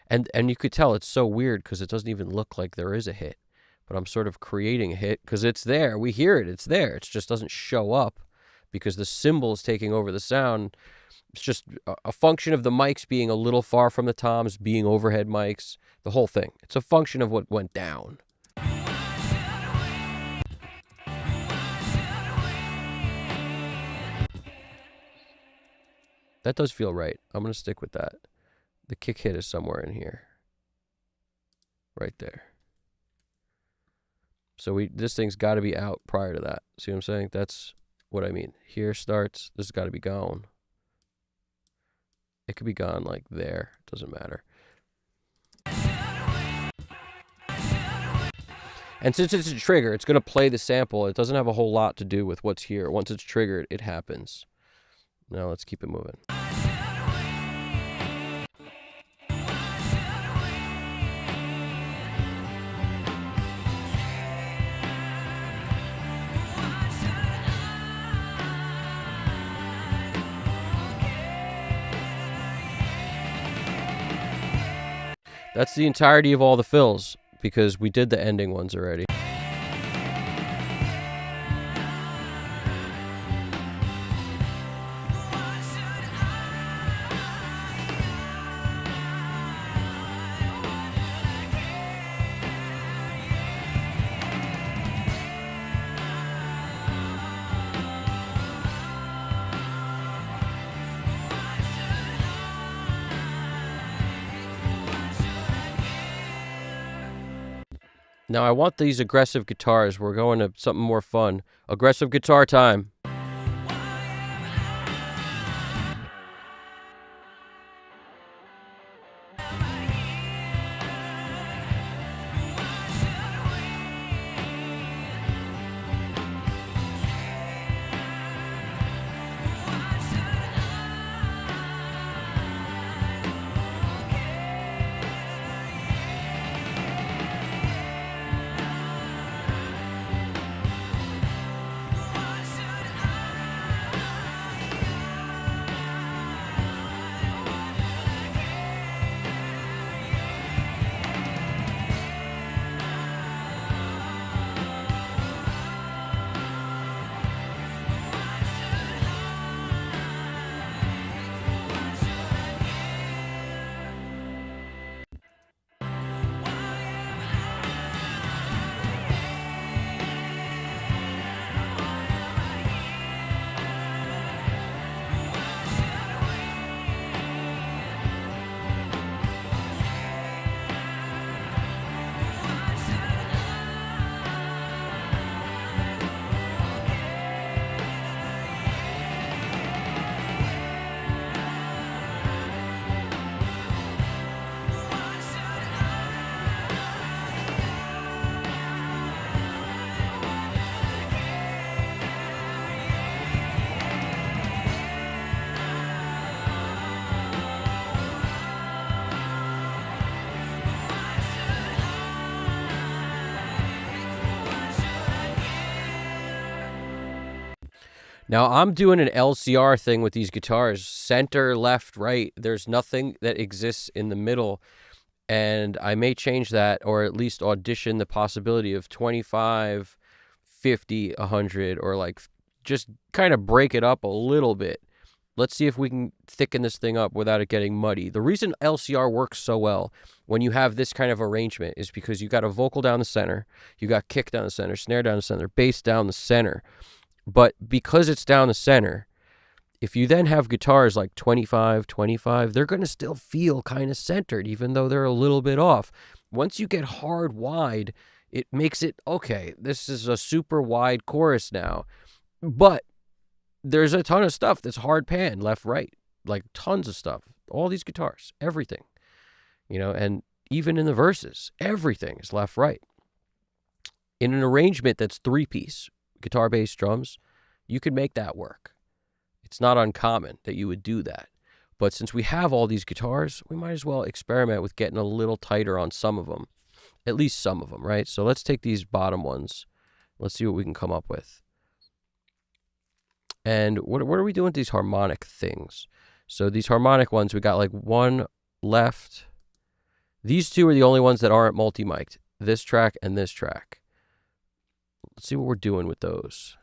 and you could tell it's so weird because it doesn't even look like there is a hit, but I'm sort of creating a hit because it's there. We hear it. It's there. It just doesn't show up because the cymbal is taking over the sound. It's just a function of the mics being a little far from the toms, being overhead mics, the whole thing. It's a function of what went down. That does feel right. I'm going to stick with that. The kick hit is somewhere in here. Right there. So this thing's got to be out prior to that. See what I'm saying? That's what I mean. Here starts. This has got to be gone. It could be gone like there. Doesn't matter. And since it's a trigger, it's going to play the sample. It doesn't have a whole lot to do with what's here. Once it's triggered, it happens. Now let's keep it moving. That's the entirety of all the fills, because we did the ending ones already. Now I want these aggressive guitars. We're going to something more fun. Aggressive guitar time. Now I'm doing an LCR thing with these guitars, center, left, right. There's nothing that exists in the middle, and I may change that, or at least audition the possibility of 25, 50, 100, or like just kind of break it up a little bit. Let's see if we can thicken this thing up without it getting muddy. The reason LCR works so well when you have this kind of arrangement is because you got a vocal down the center, you got kick down the center, snare down the center, bass down the center. But because it's down the center, if you then have guitars like 25, 25, they're going to still feel kind of centered, even though they're a little bit off. Once you get hard wide, it makes it, okay, this is a super wide chorus now. But there's a ton of stuff that's hard pan, left, right, like tons of stuff. All these guitars, everything, and even in the verses, everything is left, right. In an arrangement that's 3-piece, guitar, bass, drums, you could make that work. It's not uncommon that you would do that. But since we have all these guitars, we might as well experiment with getting a little tighter on some of them, at least some of them, right? So let's take these bottom ones. Let's see what we can come up with. And what are we doing with these harmonic things? So these harmonic ones, we got like one left. These two are the only ones that aren't multi-mic'd, this track and this track. Let's see what we're doing with those.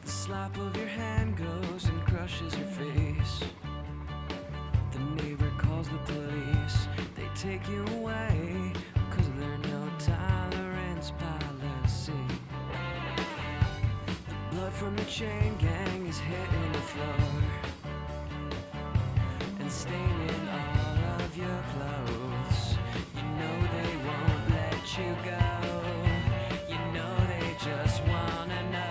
Slap of your hand goes and crushes your face. The neighbor calls the police. They take you away because there's no tolerance policy. The blood from the chain gang is hitting the floor and staining all of your clothes. You know they won't let you go. You know they just wanna know.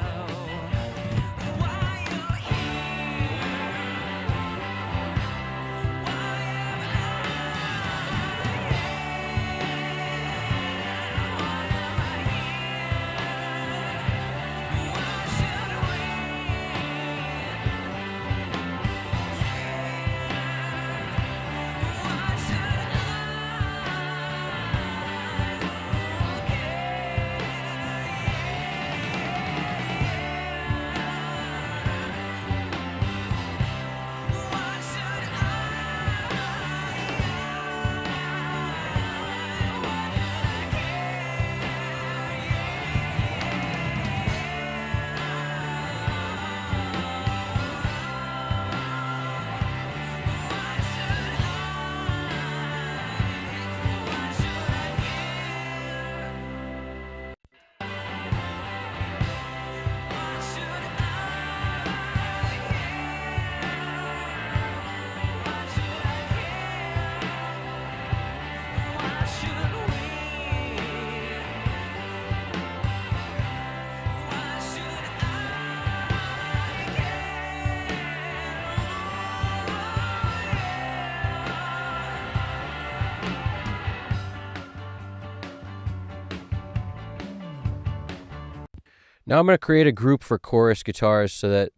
Now I'm going to create a group for chorus guitars so that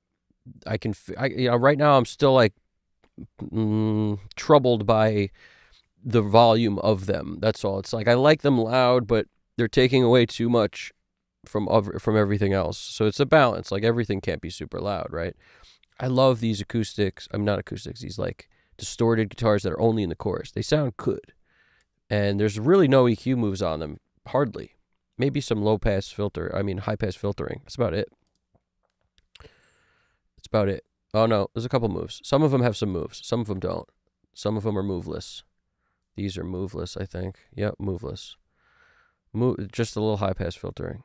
I can, right now I'm still like troubled by the volume of them. That's all. It's like I like them loud, but they're taking away too much from everything else. So it's a balance. Like everything can't be super loud, right? I love these acoustics. I'm not acoustics. These like distorted guitars that are only in the chorus. They sound good. And there's really no EQ moves on them. Hardly. Maybe some high pass filtering. That's about it. That's about it. Oh no, there's a couple moves. Some of them have some moves. Some of them don't. Some of them are moveless. These are moveless, I think. Yep, moveless. Just a little high pass filtering.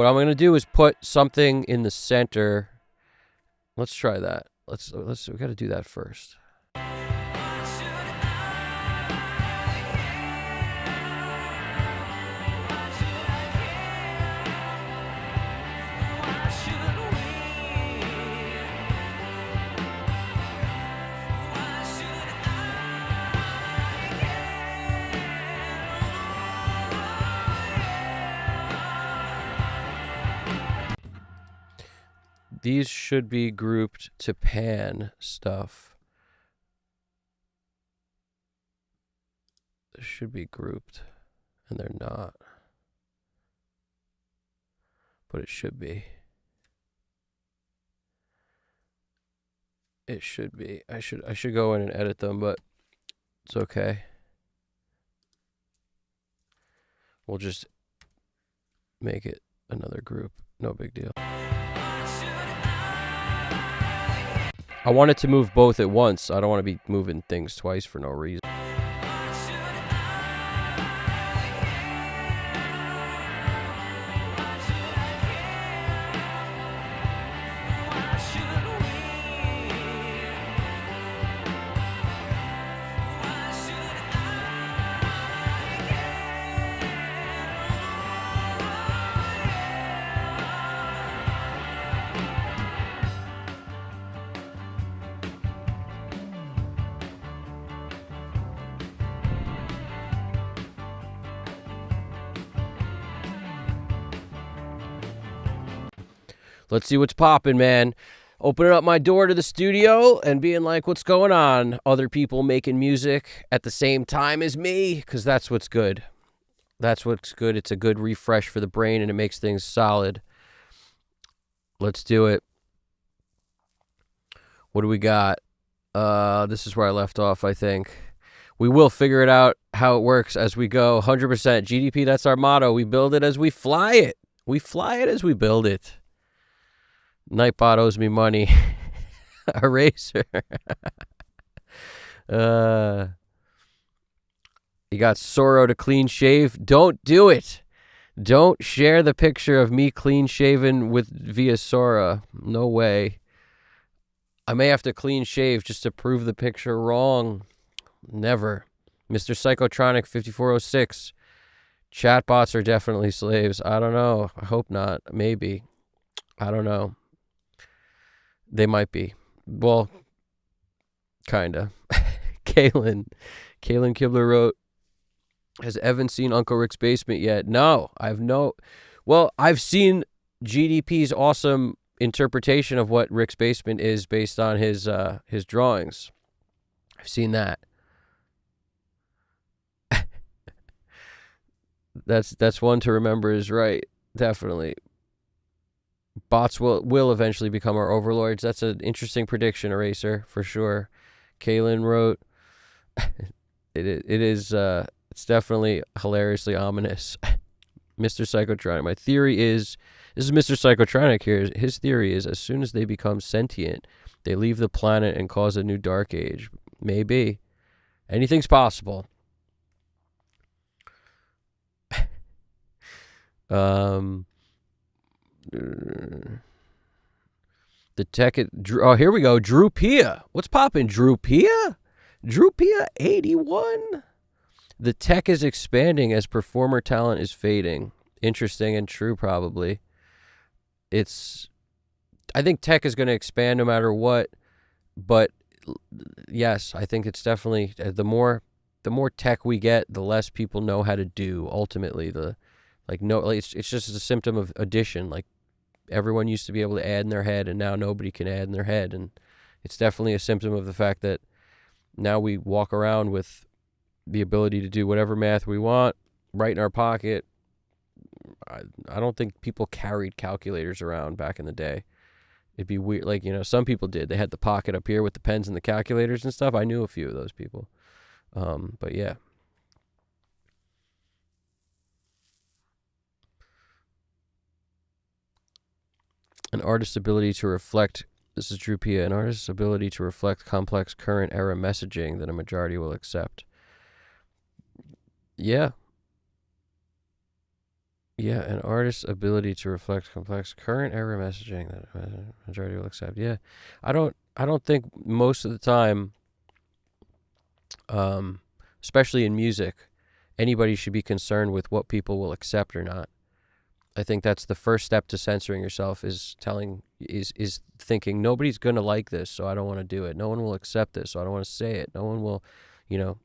What I'm going to do is put something in the center. Let's try that. We got to do that first. These should be grouped to pan stuff. This should be grouped, and they're not. But it should be. It should be. I should go in and edit them, but it's okay. We'll just make it another group. No big deal. I want it to move both at once. I don't want to be moving things twice for no reason. Let's see what's popping, man. Opening up my door to the studio and being like, what's going on? Other people making music at the same time as me, because that's what's good. That's what's good. It's a good refresh for the brain, and it makes things solid. Let's do it. What do we got? This is where I left off, I think. We will figure it out how it works as we go. 100% GDP, that's our motto. We build it as we fly it. We fly it as we build it. Nightbot owes me money. Eraser. You got Soro to clean shave. Don't do it. Don't share the picture of me clean shaven via Sora. No way. I may have to clean shave just to prove the picture wrong. Never. Mr. Psychotronic 5406. Chatbots are definitely slaves. I don't know. I hope not. Maybe. I don't know. They might be. Well, kinda. Kaylin Kibler wrote, has Evan seen Uncle Rick's basement yet? No, I've seen GDP's awesome interpretation of what Rick's basement is based on his drawings. I've seen that. That's one to remember is right. Definitely. Bots will eventually become our overlords. That's an interesting prediction, Eraser, for sure. Kaylin wrote, it's definitely hilariously ominous. Mr. Psychotronic. My theory is, this is Mr. Psychotronic here. His theory is, as soon as they become sentient, they leave the planet and cause a new dark age. Maybe. Anything's possible. The tech. Oh, here we go. Drew Pia. What's poppin'? Drew Pia? Drew Pia 81. The tech is expanding as performer talent is fading. Interesting and true, probably. I think tech is going to expand no matter what. But yes, I think it's definitely the more tech we get, the less people know how to do. Ultimately, it's just a symptom of addition. Like, everyone used to be able to add in their head, and now nobody can add in their head. And it's definitely a symptom of the fact that now we walk around with the ability to do whatever math we want right in our pocket. I don't think people carried calculators around back in the day. It'd be weird. Like, some people did. They had the pocket up here with the pens and the calculators and stuff. I knew a few of those people. But yeah. An artist's ability to reflect, this is Drew Pia, an artist's ability to reflect complex current era messaging that a majority will accept. Yeah. Yeah, an artist's ability to reflect complex current error messaging that majority will accept. Yeah, I don't think most of the time, um, especially in music, anybody should be concerned with what people will accept or not. I think that's the first step to censoring yourself is thinking nobody's gonna like this, so I don't want to do it. No one will accept this, so I don't want to say it. No one will, you know,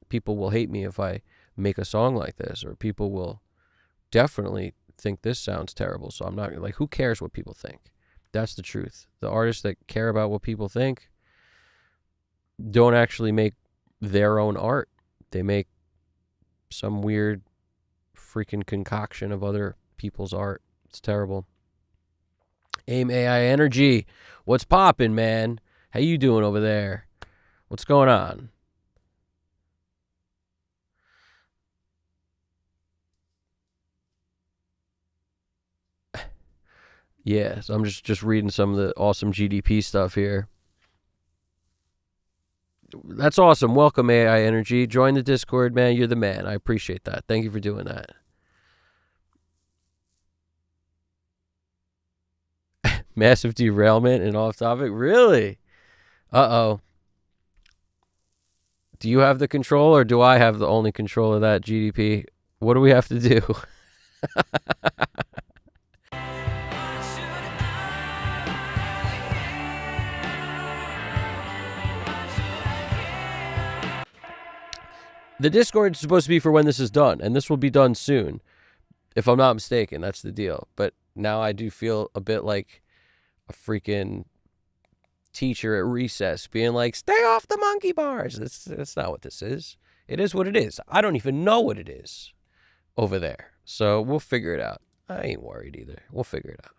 people will hate me if I make a song like this, or people will definitely think this sounds terrible. So I'm not like, who cares what people think? That's the truth. The artists that care about what people think don't actually make their own art. They make some weird freaking concoction of other people's art. It's terrible. AIM AI Energy, what's poppin', man? How you doing over there? What's going on? Yeah, so I'm just reading some of the awesome GDP stuff here. That's awesome. Welcome, AI Energy. Join the Discord, man. You're the man. I appreciate that. Thank you for doing that. Massive derailment and off topic? Really? Uh-oh. Do you have the control or do I have the only control of that GDP? What do we have to do? The Discord is supposed to be for when this is done, and this will be done soon. If I'm not mistaken, that's the deal. But now I do feel a bit like a freaking teacher at recess being like, stay off the monkey bars. That's not what this is. It is what it is. I don't even know what it is over there. So we'll figure it out. I ain't worried either. We'll figure it out.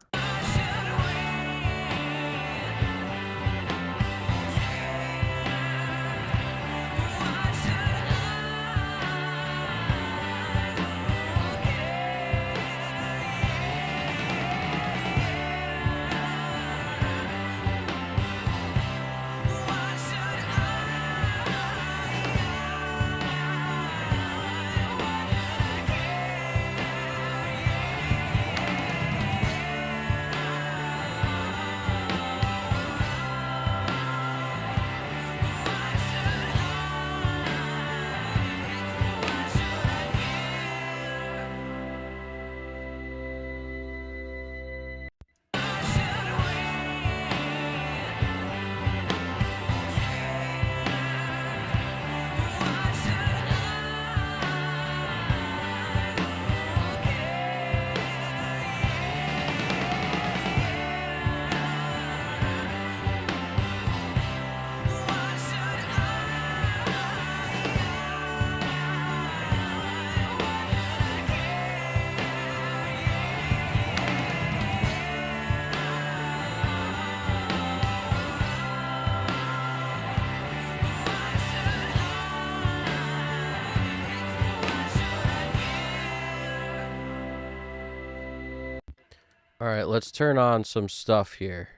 All right, let's turn on some stuff here.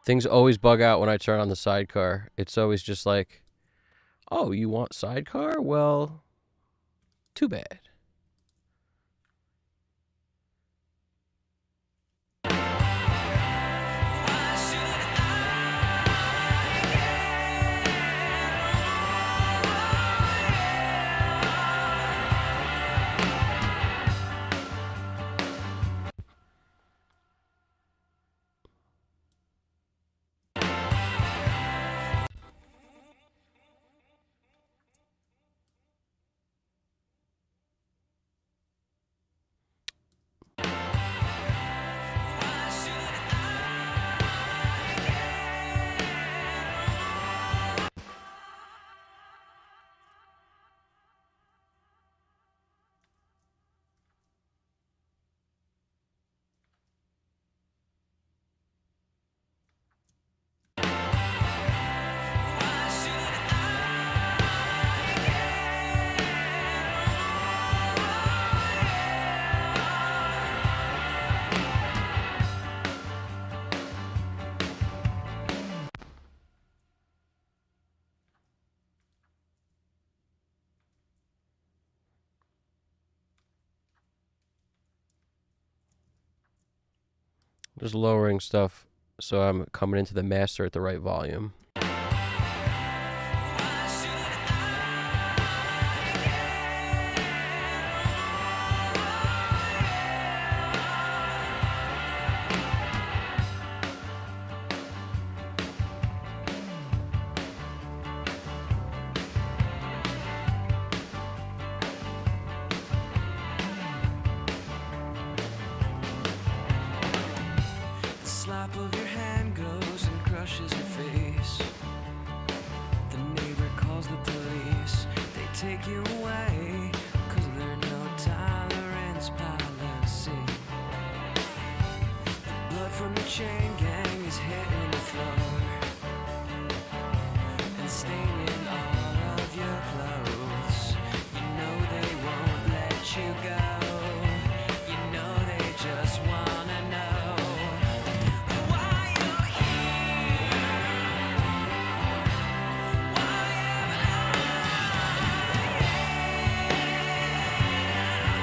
Things always bug out when I turn on the sidecar. It's always just like, oh, you want sidecar? Well, too bad. Just lowering stuff so I'm coming into the master at the right volume. The slap of your hand goes and crushes your face. The neighbor calls the police. They take you away, 'cause there's no tolerance policy. The blood from the chain gang is hitting the floor and staining all of your clothes. You know they won't let you go. You know they just wanna know why you're here. Why am I here?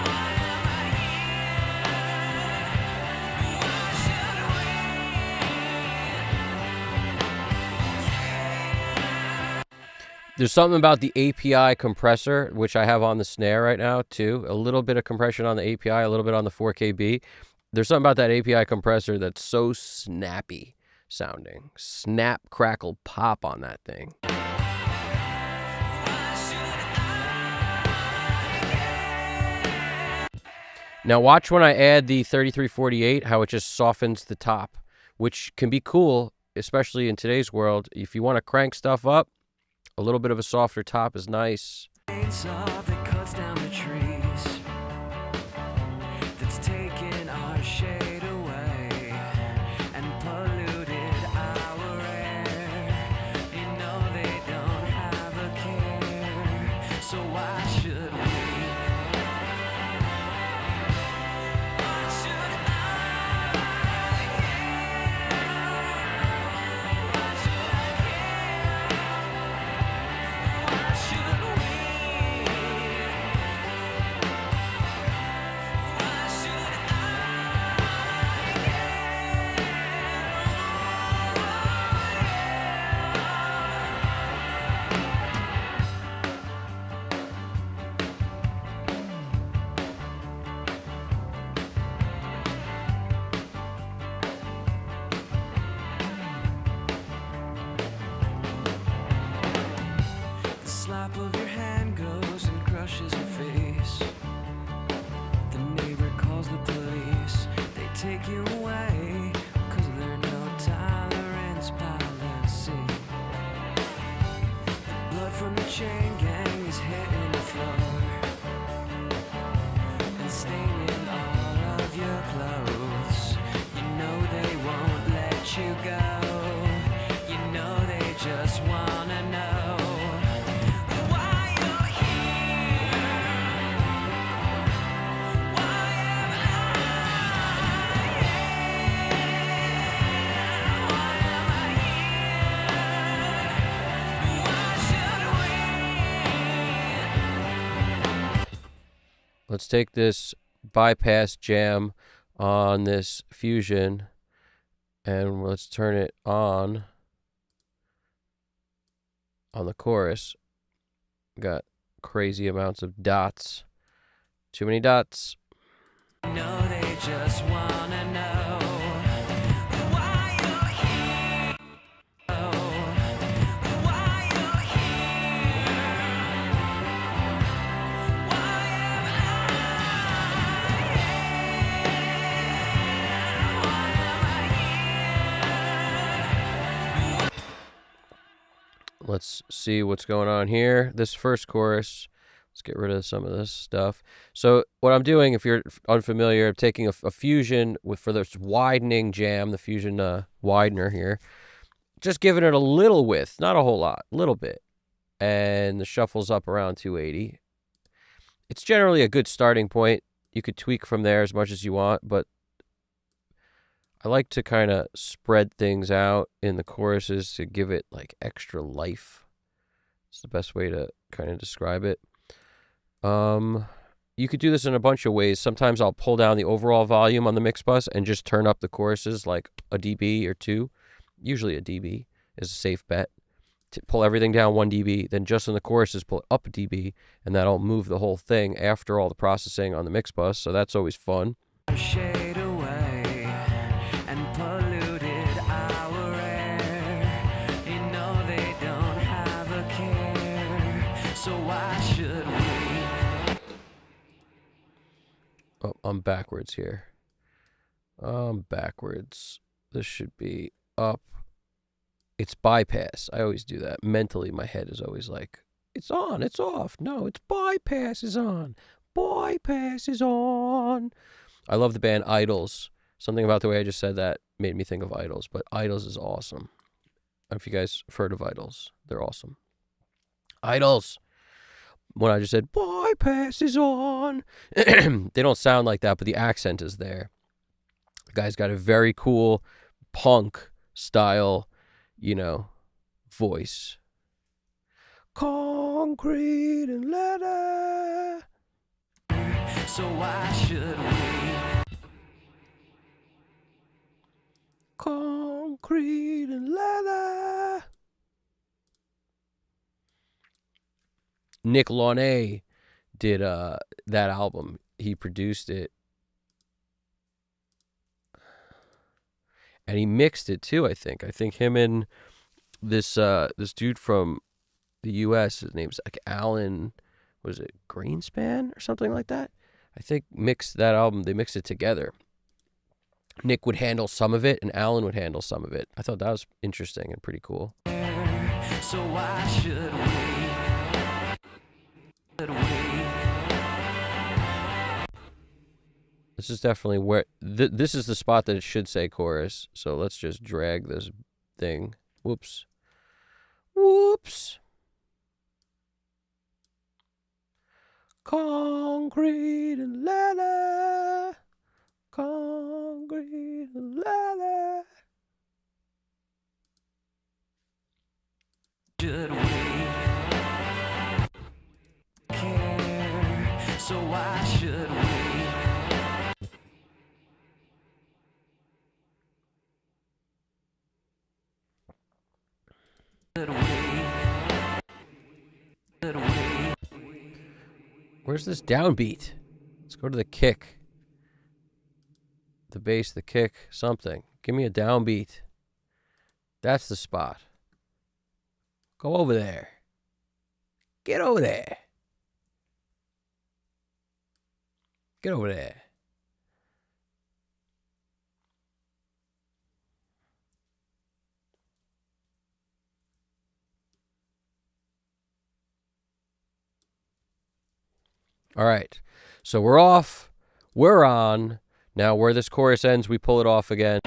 Why am I here? Why should we? There's something about the API compressor, which I have on the snare right now, too. A little bit of compression on the API, a little bit on the 4KB. There's something about that API compressor that's so snappy sounding. Snap, crackle, pop on that thing. Now watch when I add the 3348, how it just softens the top, which can be cool, especially in today's world. If you want to crank stuff up, a little bit of a softer top is nice. Chainsaw that cuts down the trees, that's taken our shade away and polluted our air. You know they don't have a care, so why should we? Why should I care? Why should I care? Why should we? Why should I The slap of your hand goes and crushes your face. The neighbor calls the police. They take you away, 'cause there's no tolerance policy. The blood from the chain gang is hitting the floor and staining all of your clothes. You know they won't let you go. You know they just wanna know why you're here. Why am I here? Why am I here? Why should we? Let's take this bypass jam on this Fusion and let's turn it on the chorus. Got crazy amounts of dots. Too many dots. No, they just wanna know why you're here. Why you're here. Why am I here? Why am I here? Let's see what's going on here. This first chorus, let's get rid of some of this stuff. So what I'm doing, if you're unfamiliar, I'm taking a Fusion for this widening jam, the Fusion widener here, just giving it a little width, not a whole lot, a little bit, and the shuffle's up around 280. It's generally a good starting point. You could tweak from there as much as you want, but I like to kind of spread things out in the choruses to give it like extra life. It's the best way to kind of describe it. you could do this in a bunch of ways. Sometimes I'll pull down the overall volume on the mix bus and just turn up the choruses like a dB or two. Usually a dB is a safe bet. To pull everything down 1 dB, then just in the choruses pull it up a dB, and that'll move the whole thing after all the processing on the mix bus. So that's always fun. Shade away and polluted our air. You know they don't have a care, so why should we? Oh, I'm backwards here. I'm backwards. This should be up. It's bypass. I always do that. Mentally, my head is always like, it's on, it's off. No, it's bypass is on. Bypass is on. I love the band Idols. Something about the way I just said that made me think of Idols, but Idols is awesome. I don't know if you guys have heard of Idols. They're awesome. Idols. When I just said, bypass is on. They don't sound like that, but the accent is there. The guy's got a very cool punk style, voice. Concrete and leather. So why should we? Concrete and leather. Nick Launay did that album. He produced it. And he mixed it too, I think. I think him and this dude from the US, his name's like Alan, was it Greenspan or something like that? I think mixed that album, they mixed it together. Nick would handle some of it and Alan would handle some of it. I thought that was interesting and pretty cool. So why should we? This is definitely where this is the spot that it should say chorus. So let's just drag this thing. Whoops. Whoops. Concrete and leather. Concrete and leather. Should we care? So why should we? Where's this downbeat? Let's go to the kick. The bass, the kick, something. Give me a downbeat. That's the spot. Go over there. Get over there. Get over there. All right. So we're off. We're on. Now where this chorus ends, we pull it off again.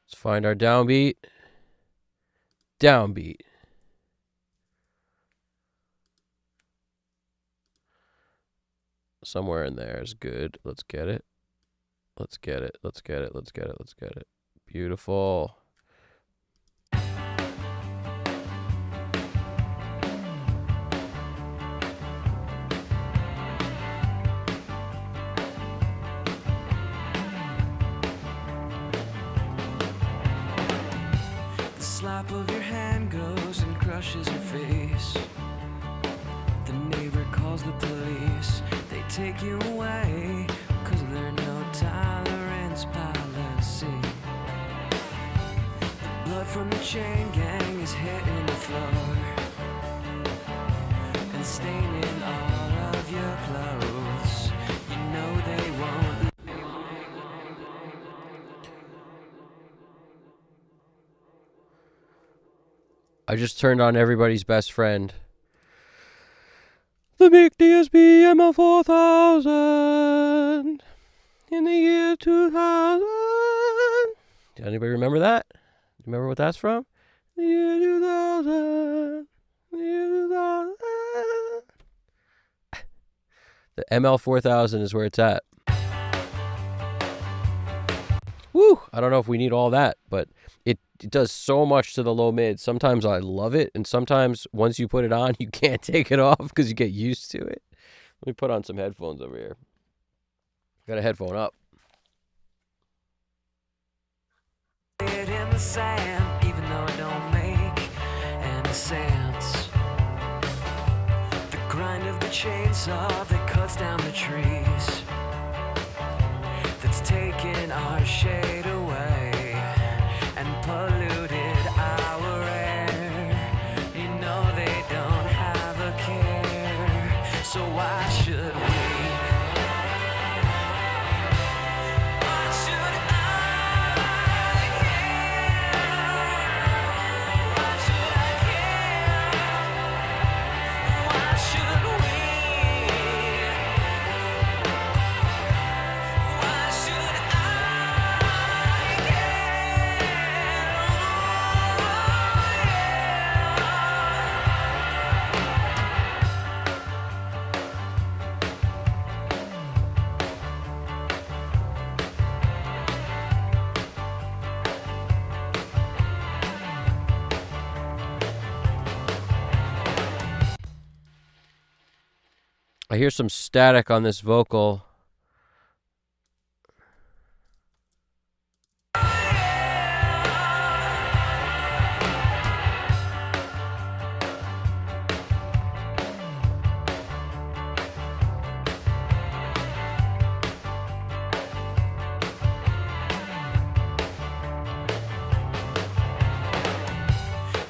Let's find our downbeat. Downbeat. Somewhere in there is good. Let's get it. Let's get it. Let's get it. Let's get it. Let's get it. Beautiful. Slap of your hand goes and crushes your face. The neighbor calls the police. They take you away, 'cause there's no tolerance policy. The blood from the chain gang is hitting the floor and staining all of your clothes. You know they won't. I just turned on Everybody's Best Friend The big DSP ML4000 in the year 2000. Does anybody remember that? Remember what that's from? The year 2000. The year 2000. The ML4000 is where it's at. Woo! I don't know if we need all that, but it does so much to the low mid. Sometimes I love it, and sometimes once you put it on, you can't take it off because you get used to it. Let me put on some headphones over here. Got a headphone up. In the sand, even though it don't make any sense. The grind of the chainsaw that cuts down the trees, that's taken our shade away and polluted our air. You know they don't have a care, so why should we? Why should I care? Why should I care? Why should we? Why should I I hear some static on this vocal.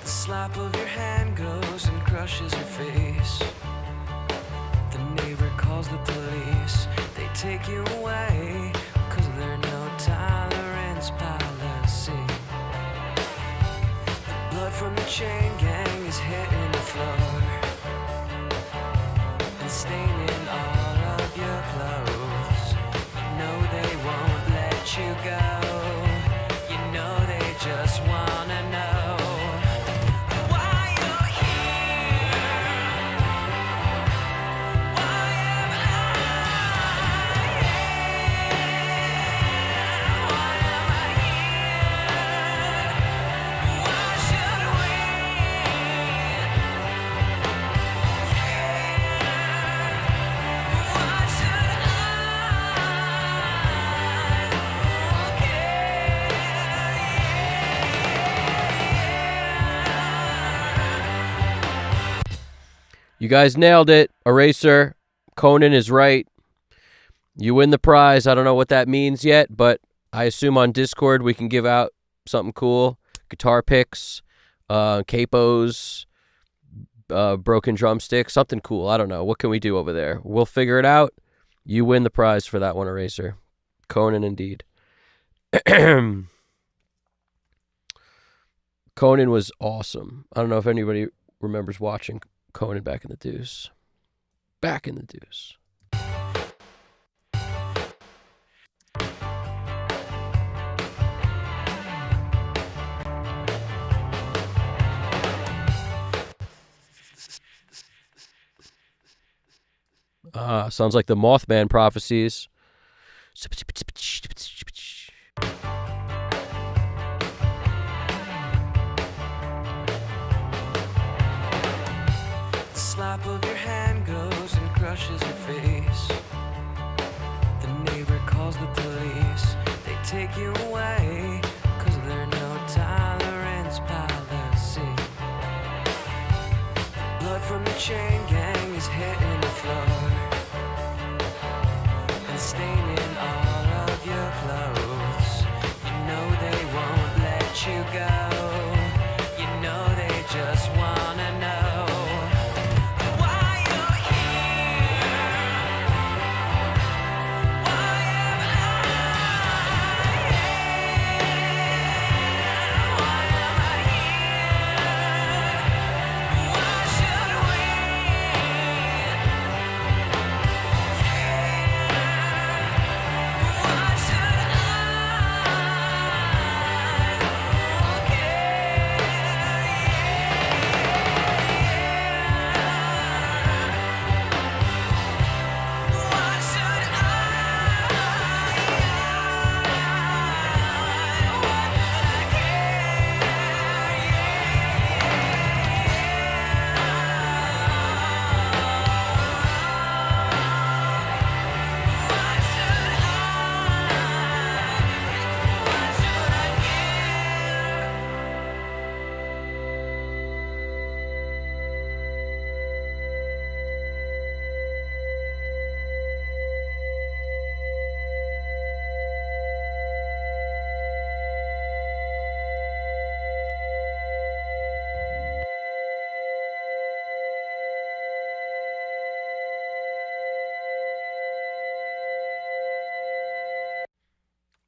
The slap of your hand goes and crushes your face. The neighbor calls the police. They take you away because of their no tolerance policy. The blood from the chain gang is hitting the floor and staining all of your clothes. You know they won't let you go. You know they just wanna know why you're here. Why am I here? Why am I here? Why should we care? Why should I You guys nailed it. Eraser. Conan is right. You win the prize. I don't know what that means yet, but I assume on Discord we can give out something cool. Guitar picks, capos, broken drumsticks, something cool. I don't know. What can we do over there? We'll figure it out. You win the prize for that one, Eraser. Conan indeed. Conan was awesome. I don't know if anybody remembers watching Conan back in the deuce. Back in the deuce. Sounds like the Mothman prophecies. The slap of your hand goes and crushes your face. The neighbor calls the police. They take you away because of their no tolerance policy. Blood from the chain gang is hitting the floor and staining all of your clothes. You know they won't let you go. You know they just wanna know why you're here. Why am I here? Why am I here? Why should we?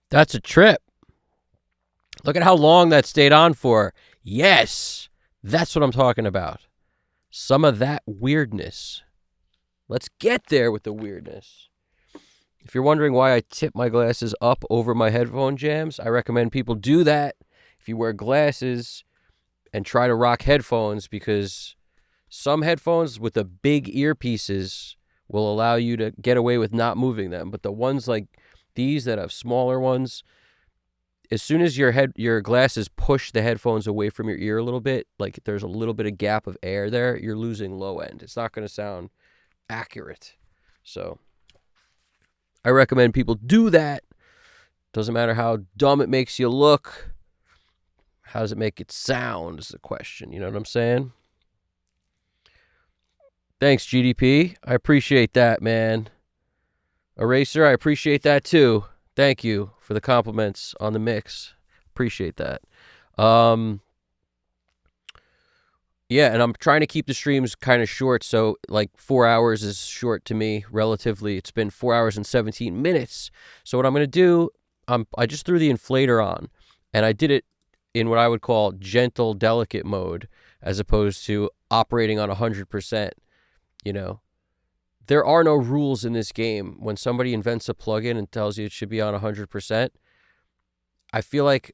That's a trip. Look at how long that stayed on for. Yes, that's what I'm talking about. Some of that weirdness. Let's get there with the weirdness. If you're wondering why I tip my glasses up over my headphone jams, I recommend people do that if you wear glasses and try to rock headphones, because some headphones with the big earpieces will allow you to get away with not moving them. But the ones like these that have smaller ones, as soon as your glasses push the headphones away from your ear a little bit, like there's a little bit of gap of air there, you're losing low end. It's not going to sound accurate. So I recommend people do that. Doesn't matter how dumb it makes you look. How does it make it sound is the question. You know what I'm saying? Thanks, GDP. I appreciate that, man. Eraser, I appreciate that too. Thank you for the compliments on the mix. Appreciate that. Yeah, and I'm trying to keep the streams kind of short, so like 4 hours is short to me relatively. It's been 4 hours and 17 minutes. So what I'm going to do, I just threw the inflator on, and I did it in what I would call gentle, delicate mode, as opposed to operating on 100%, you know. There are no rules in this game. When somebody invents a plugin and tells you it should be on 100%, I feel like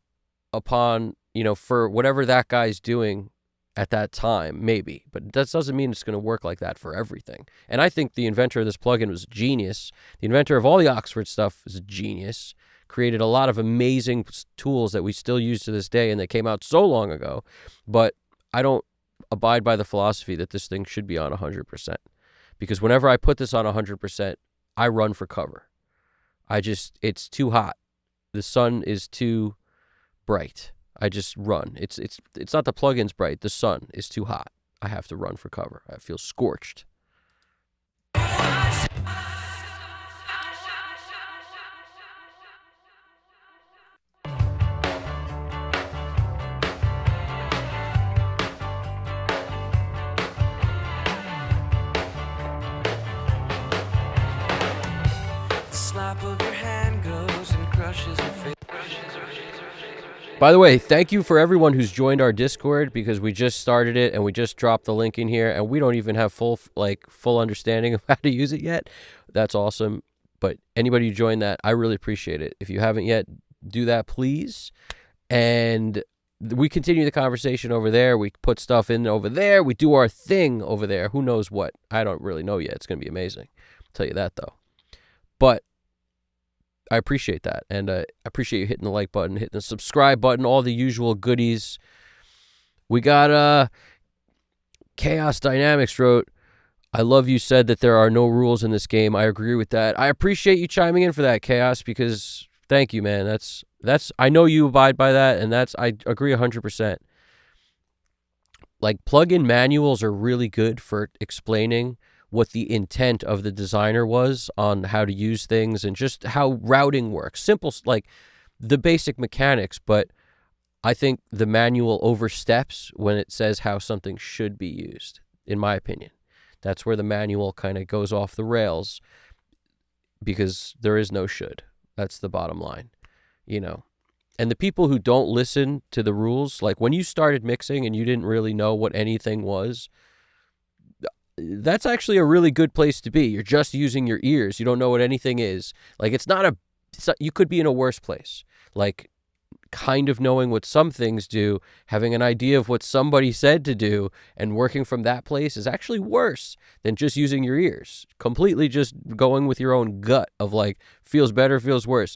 upon, for whatever that guy's doing at that time, maybe. But that doesn't mean it's going to work like that for everything. And I think the inventor of this plugin was a genius. The inventor of all the Oxford stuff is a genius. Created a lot of amazing tools that we still use to this day, and they came out so long ago. But I don't abide by the philosophy that this thing should be on 100%. Because whenever I put this on 100%, I run for cover. It's too hot. The sun is too bright. I just run. It's not the plugin's bright. The sun is too hot. I have to run for cover. I feel scorched. By the way, thank you for everyone who's joined our Discord, because we just started it and we just dropped the link in here, and we don't even have full understanding of how to use it yet. That's awesome. But anybody who joined that, I really appreciate it. If you haven't yet, do that, please. And we continue the conversation over there. We put stuff in over there. We do our thing over there. Who knows what? I don't really know yet. It's going to be amazing. I'll tell you that, though. But I appreciate that, and I appreciate you hitting the like button, hitting the subscribe button, all the usual goodies. We got Chaos Dynamics wrote, I love you said that there are no rules in this game. I agree with that. I appreciate you chiming in for that, Chaos, because thank you, man. That's I know you abide by that, and I agree 100%. Like, plugin manuals are really good for explaining what the intent of the designer was on how to use things and just how routing works. Simple, like the basic mechanics, but I think the manual oversteps when it says how something should be used, in my opinion. That's where the manual kind of goes off the rails, because there is no should. That's the bottom line, And the people who don't listen to the rules, like when you started mixing and you didn't really know what anything was, that's actually a really good place to be. You're just using your ears. You don't know what anything is. Like, you could be in a worse place. Like, kind of knowing what some things do, having an idea of what somebody said to do, and working from that place is actually worse than just using your ears. Completely just going with your own gut of like, feels better, feels worse.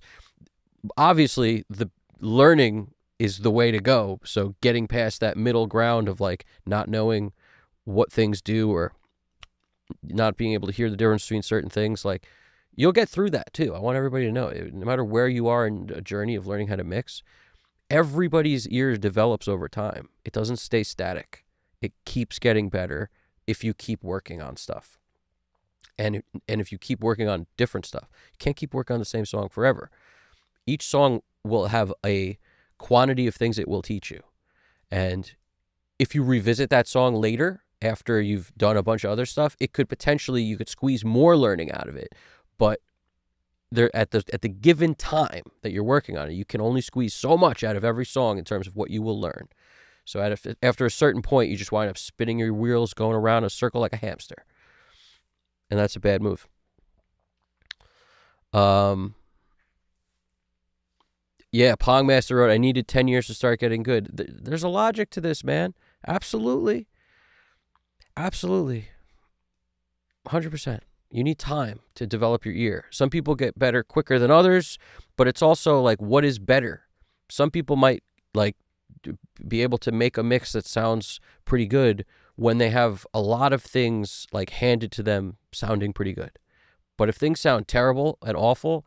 Obviously, the learning is the way to go. So getting past that middle ground of like not knowing what things do or not being able to hear the difference between certain things, like, you'll get through that too. I want everybody to know, no matter where you are in a journey of learning how to mix, everybody's ear develops over time. It doesn't stay static. It keeps getting better if you keep working on stuff. And if you keep working on different stuff, you can't keep working on the same song forever. Each song will have a quantity of things it will teach you. And if you revisit that song later, after you've done a bunch of other stuff, you could squeeze more learning out of it. But there at the given time that you're working on it, you can only squeeze so much out of every song in terms of what you will learn. So after a certain point, you just wind up spinning your wheels, going around a circle like a hamster. And that's a bad move. Yeah, Pongmaster wrote, I needed 10 years to start getting good. There's a logic to this, man. Absolutely. Absolutely. 100%. You need time to develop your ear. Some people get better quicker than others, but it's also like, what is better? Some people might like be able to make a mix that sounds pretty good when they have a lot of things like handed to them sounding pretty good. But if things sound terrible and awful,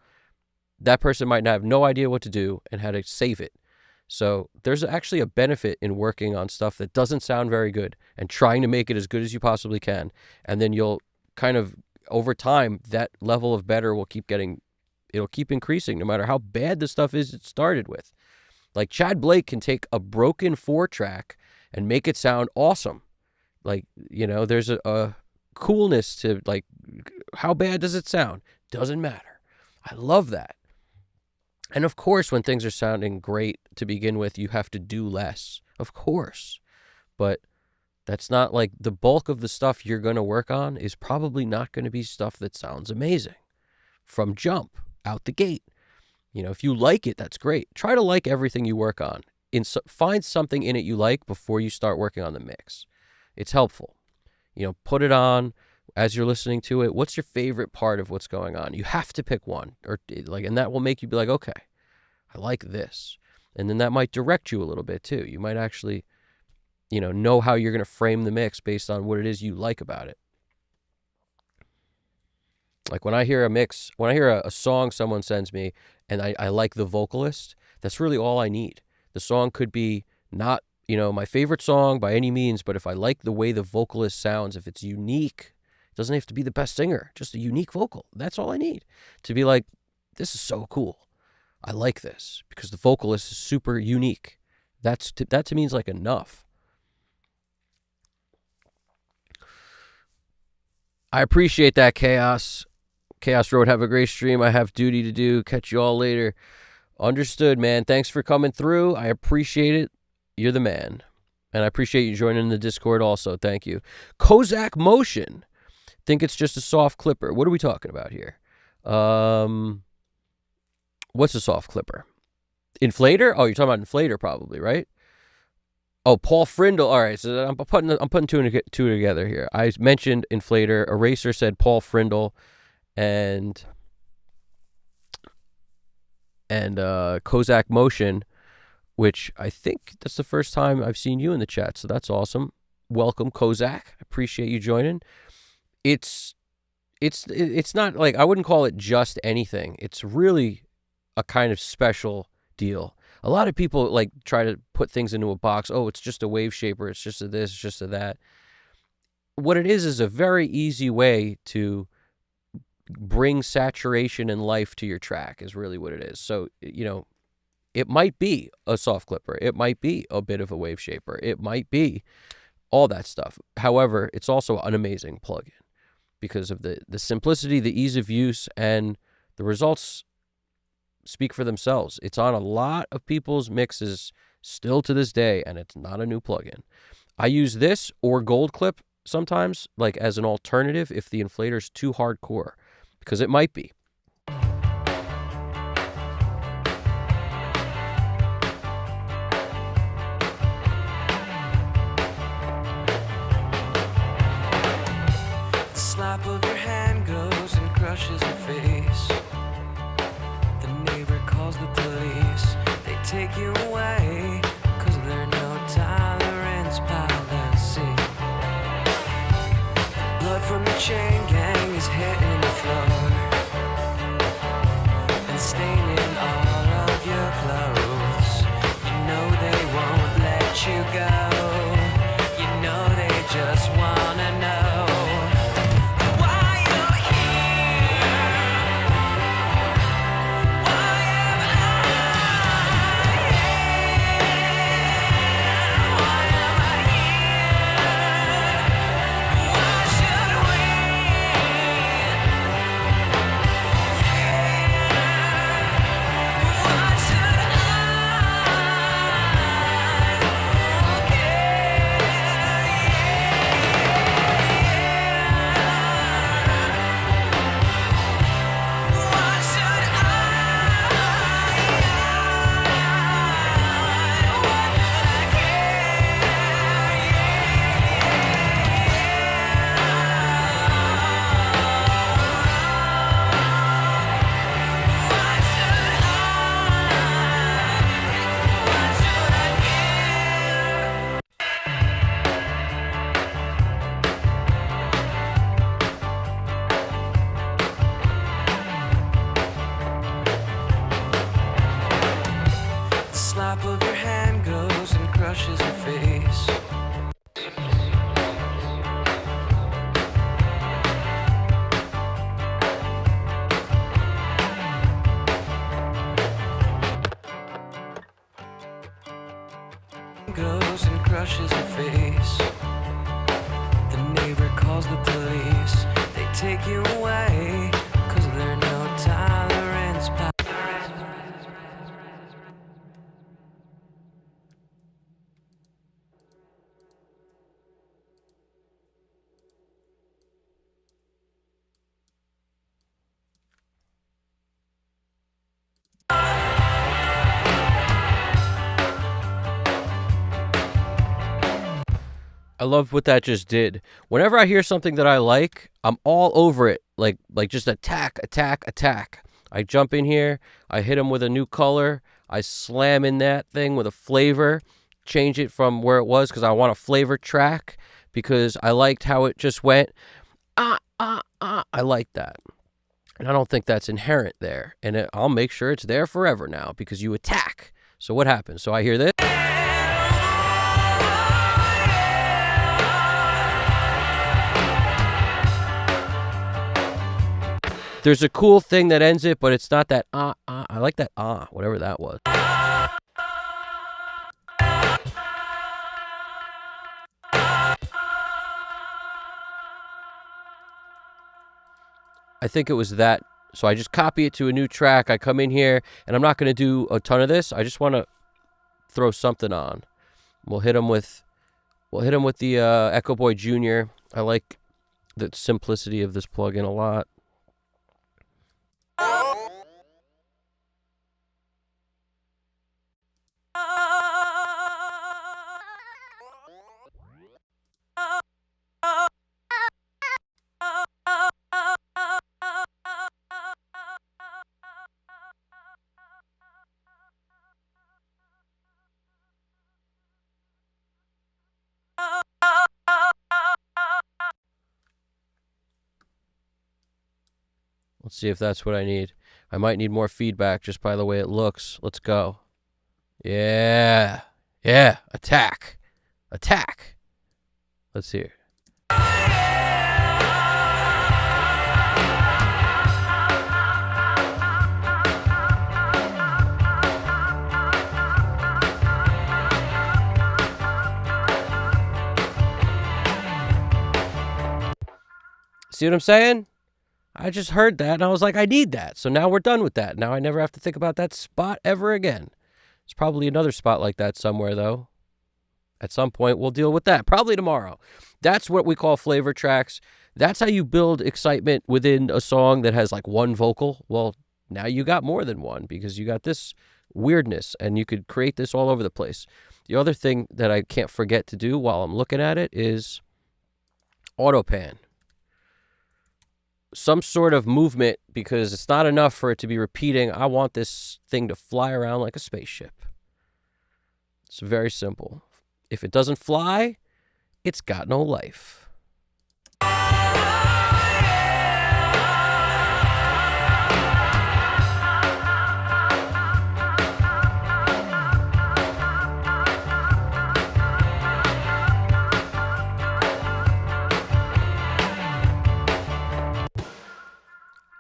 that person might have no idea what to do and how to save it. So there's actually a benefit in working on stuff that doesn't sound very good and trying to make it as good as you possibly can. And then you'll kind of, over time, that level of better will it'll keep increasing no matter how bad the stuff is it started with. Like Chad Blake can take a broken 4-track and make it sound awesome. Like, there's a coolness to, like, how bad does it sound? Doesn't matter. I love that. And of course, when things are sounding great to begin with, you have to do less. Of course. But that's not like the bulk of the stuff you're going to work on is probably not going to be stuff that sounds amazing from jump out the gate. If you like it, that's great. Try to like everything you work on. Find something in it you like before you start working on the mix. It's helpful. Put it on as you're listening to it. What's your favorite part of what's going on? You have to pick one, and that will make you be like, okay, I like this. And then that might direct you a little bit too. You might actually, know how you're going to frame the mix based on what it is you like about it. Like when I hear a song someone sends me and I like the vocalist, that's really all I need. The song could be not, my favorite song by any means, but if I like the way the vocalist sounds, if it's unique, it doesn't have to be the best singer, just a unique vocal. That's all I need to be like, this is so cool. I like this because the vocalist is super unique. That to me is like enough. I appreciate that, Chaos. Chaos Road, have a great stream. I have duty to do. Catch you all later. Understood, man. Thanks for coming through. I appreciate it. You're the man. And I appreciate you joining the Discord also. Thank you. Kozak Motion. Think it's just a soft clipper. What are we talking about here? What's a soft clipper? Inflator? Oh, you're talking about inflator probably, right? Oh, Paul Frindle. All right, so I'm putting two together here. I mentioned inflator. Eraser said Paul Frindle. And Kozak Motion, which I think that's the first time I've seen you in the chat, so that's awesome. Welcome, Kozak. Appreciate you joining. It's not like, I wouldn't call it just anything. It's really a kind of special deal. A lot of people like try to put things into a box. Oh, it's just a wave shaper. It's just a this, it's just a that. What it is a very easy way to bring saturation and life to your track is really what it is. So, it might be a soft clipper. It might be a bit of a wave shaper. It might be all that stuff. However, it's also an amazing plugin because of the simplicity, the ease of use, and the results speak for themselves. It's on a lot of people's mixes still to this day, and it's not a new plugin. I use this or Gold Clip sometimes, like as an alternative if the inflator's too hardcore, because it might be. The slap of your hand goes and crushes your face. The neighbor calls the police. They take you away, 'cause there are no tolerance policy. Blood from the chain gang is hitting the floor and staining all of your clothes. You know they won't let you go. You know they just wanna know why you're here. Why am I here? washes her face. The neighbor calls the police. They take you away, 'cause there are no tolerance. I love what that just did. Whenever I hear something that I like, I'm all over it. Like just attack, attack, attack. I jump in here, I hit them with a new color, I slam in that thing with a flavor, change it from where it was because I want a flavor track because I liked how it just went. I like that. And I don't think that's inherent there. And I'll make sure it's there forever now because you attack. So what happens? So I hear this. There's a cool thing that ends it, but it's not that I like that whatever that was. I think it was that. So I just copy it to a new track. I come in here, and I'm not going to do a ton of this. I just want to throw something on. We'll hit him with the Echo Boy Jr. I like the simplicity of this plugin a lot. Let's see if that's what I need. I might need more feedback just by the way it looks. Let's go. Yeah. Yeah. Attack. Attack. Let's hear. See what I'm saying? I just heard that and I was like, I need that. So now we're done with that. Now I never have to think about that spot ever again. There's probably another spot like that somewhere, though. At some point, we'll deal with that. Probably tomorrow. That's what we call flavor tracks. That's how you build excitement within a song that has like one vocal. Well, now you got more than one because you got this weirdness and you could create this all over the place. The other thing that I can't forget to do while I'm looking at it is auto pan. Some sort of movement because it's not enough for it to be repeating. I want this thing to fly around like a spaceship. It's very simple. If it doesn't fly, it's got no life.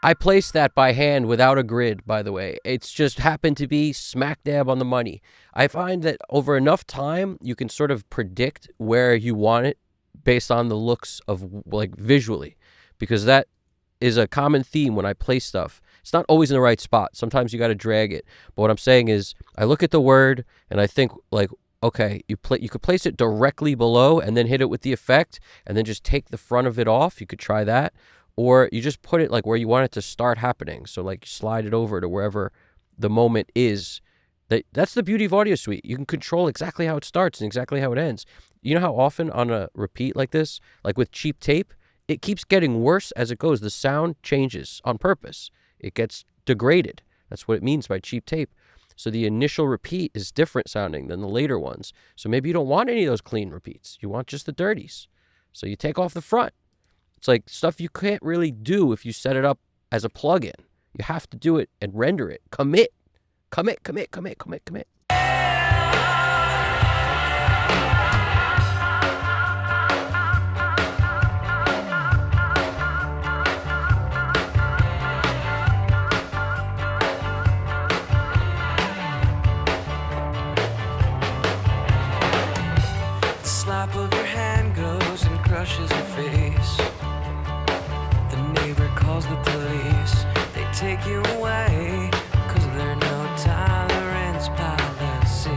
I placed that by hand without a grid, by the way. It's just happened to be smack dab on the money. I find that over enough time, you can sort of predict where you want it based on the looks of, like, visually, because that is a common theme when I place stuff. It's not always in the right spot. Sometimes you got to drag it. But what I'm saying is I look at the word and I think, like, okay, you could place it directly below and then hit it with the effect and then just take the front of it off. You could try that. Or you just put it like where you want it to start happening. So like slide it over to wherever the moment is. That's the beauty of Audio Suite. You can control exactly how it starts and exactly how it ends. You know how often on a repeat like this, like with cheap tape, it keeps getting worse as it goes. The sound changes on purpose. It gets degraded. That's what it means by cheap tape. So the initial repeat is different sounding than the later ones. So maybe you don't want any of those clean repeats. You want just the dirties. So you take off the front. It's like stuff you can't really do if you set it up as a plugin. You have to do it and render it. Commit. Commit, commit, commit, commit, commit. take you away, 'cause there's no tolerance policy.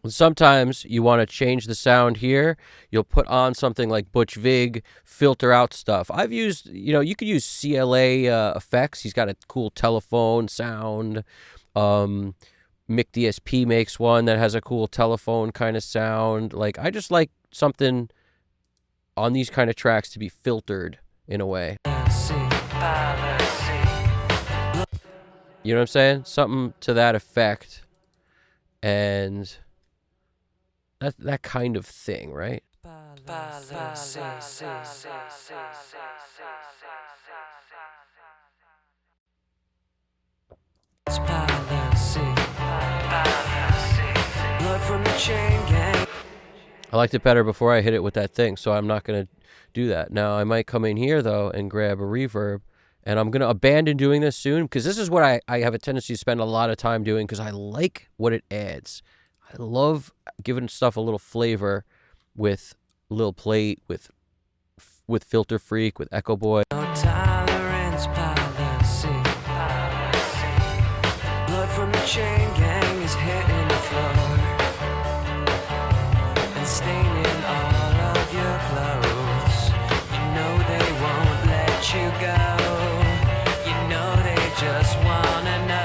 Sometimes you want to change the sound here. You'll put on something like Butch Vig, filter out stuff. I've used, you could use CLA effects. He's got a cool telephone sound. Mick DSP makes one that has a cool telephone kind of sound. Like, I just like something on these kind of tracks to be filtered in a way. You know what I'm saying? Something to that effect. And that kind of thing, right? I liked it better before I hit it with that thing, so I'm not going to do that. Now, I might come in here, though, and grab a reverb, and I'm going to abandon doing this soon, because this is what I have a tendency to spend a lot of time doing, because I like what it adds. I love giving stuff a little flavor with Lil Plate, with Filter Freak, with Echo Boy. No tolerance policy. Blood from the chain gang is hitting the floor and staining all of your clothes. You know they won't let you go. You know they just wanna know.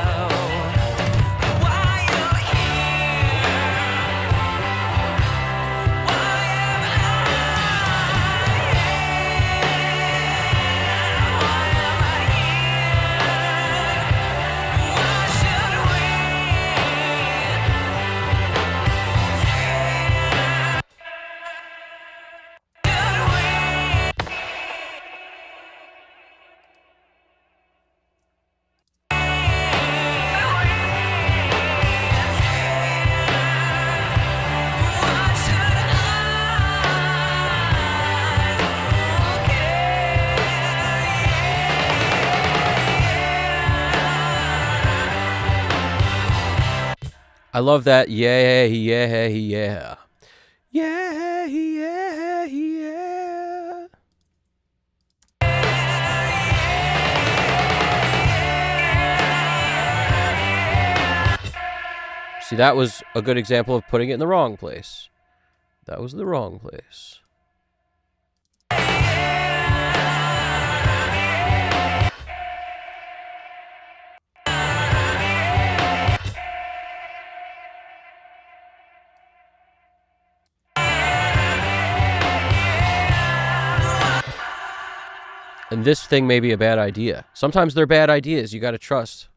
I love that. Yeah, yeah, yeah. Yeah, yeah, yeah. See, that was a good example of putting it in the wrong place. That was the wrong place. And this thing may be a bad idea. Sometimes they're bad ideas. You got to trust.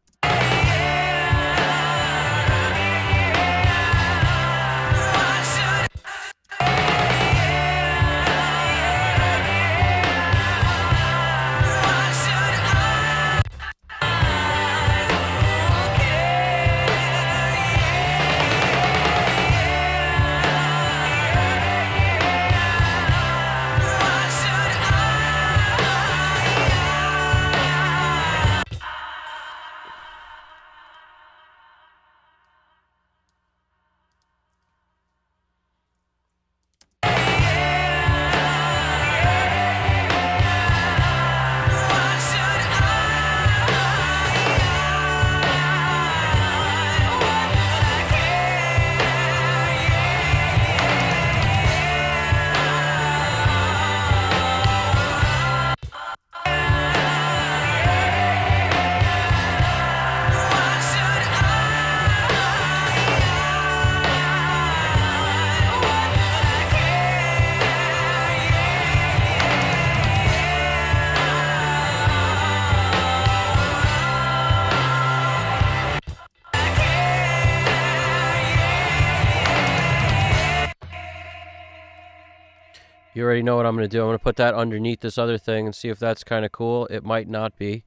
You already know what I'm going to do. I'm going to put that underneath this other thing and see if that's kind of cool. It might not be.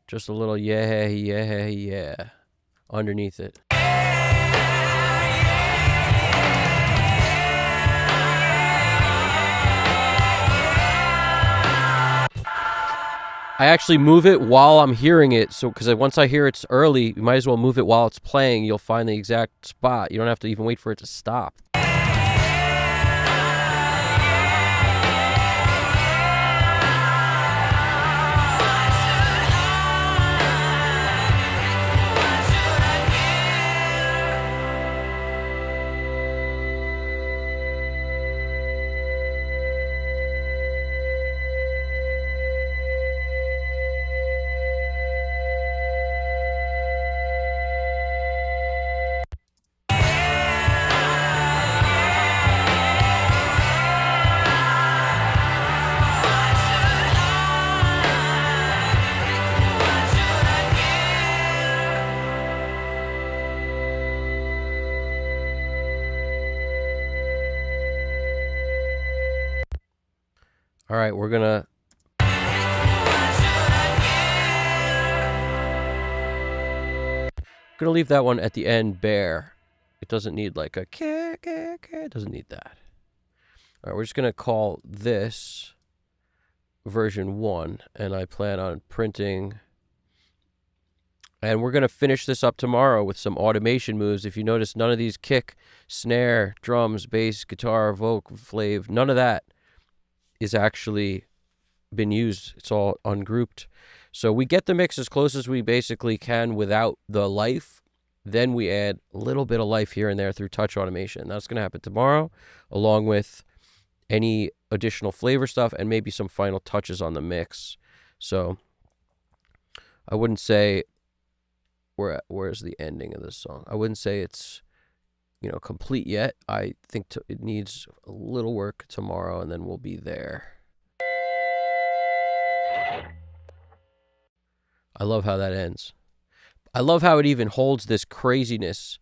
Just a little yeah, yeah, yeah underneath it. I actually move it while I'm hearing it, so because once I hear it's early, you might as well move it while it's playing. You'll find the exact spot. You don't have to even wait for it to stop. All right, we're gonna leave that one at the end bare. It doesn't need like a it doesn't need that. All right, we're just gonna call this version 1, and I plan on printing. And we're going to finish this up tomorrow with some automation moves. If you notice, none of these kick, snare, drums, bass, guitar, vocal, flav, none of that is actually been used. It's all ungrouped. So we get the mix as close as we basically can without the life. Then we add a little bit of life here and there through touch automation. That's going to happen tomorrow, along with any additional flavor stuff and maybe some final touches on the mix. So I wouldn't say where's the ending of this song. I wouldn't say it's, complete yet. I think it needs a little work tomorrow, and then we'll be there. I love how that ends. I love how it even holds this craziness.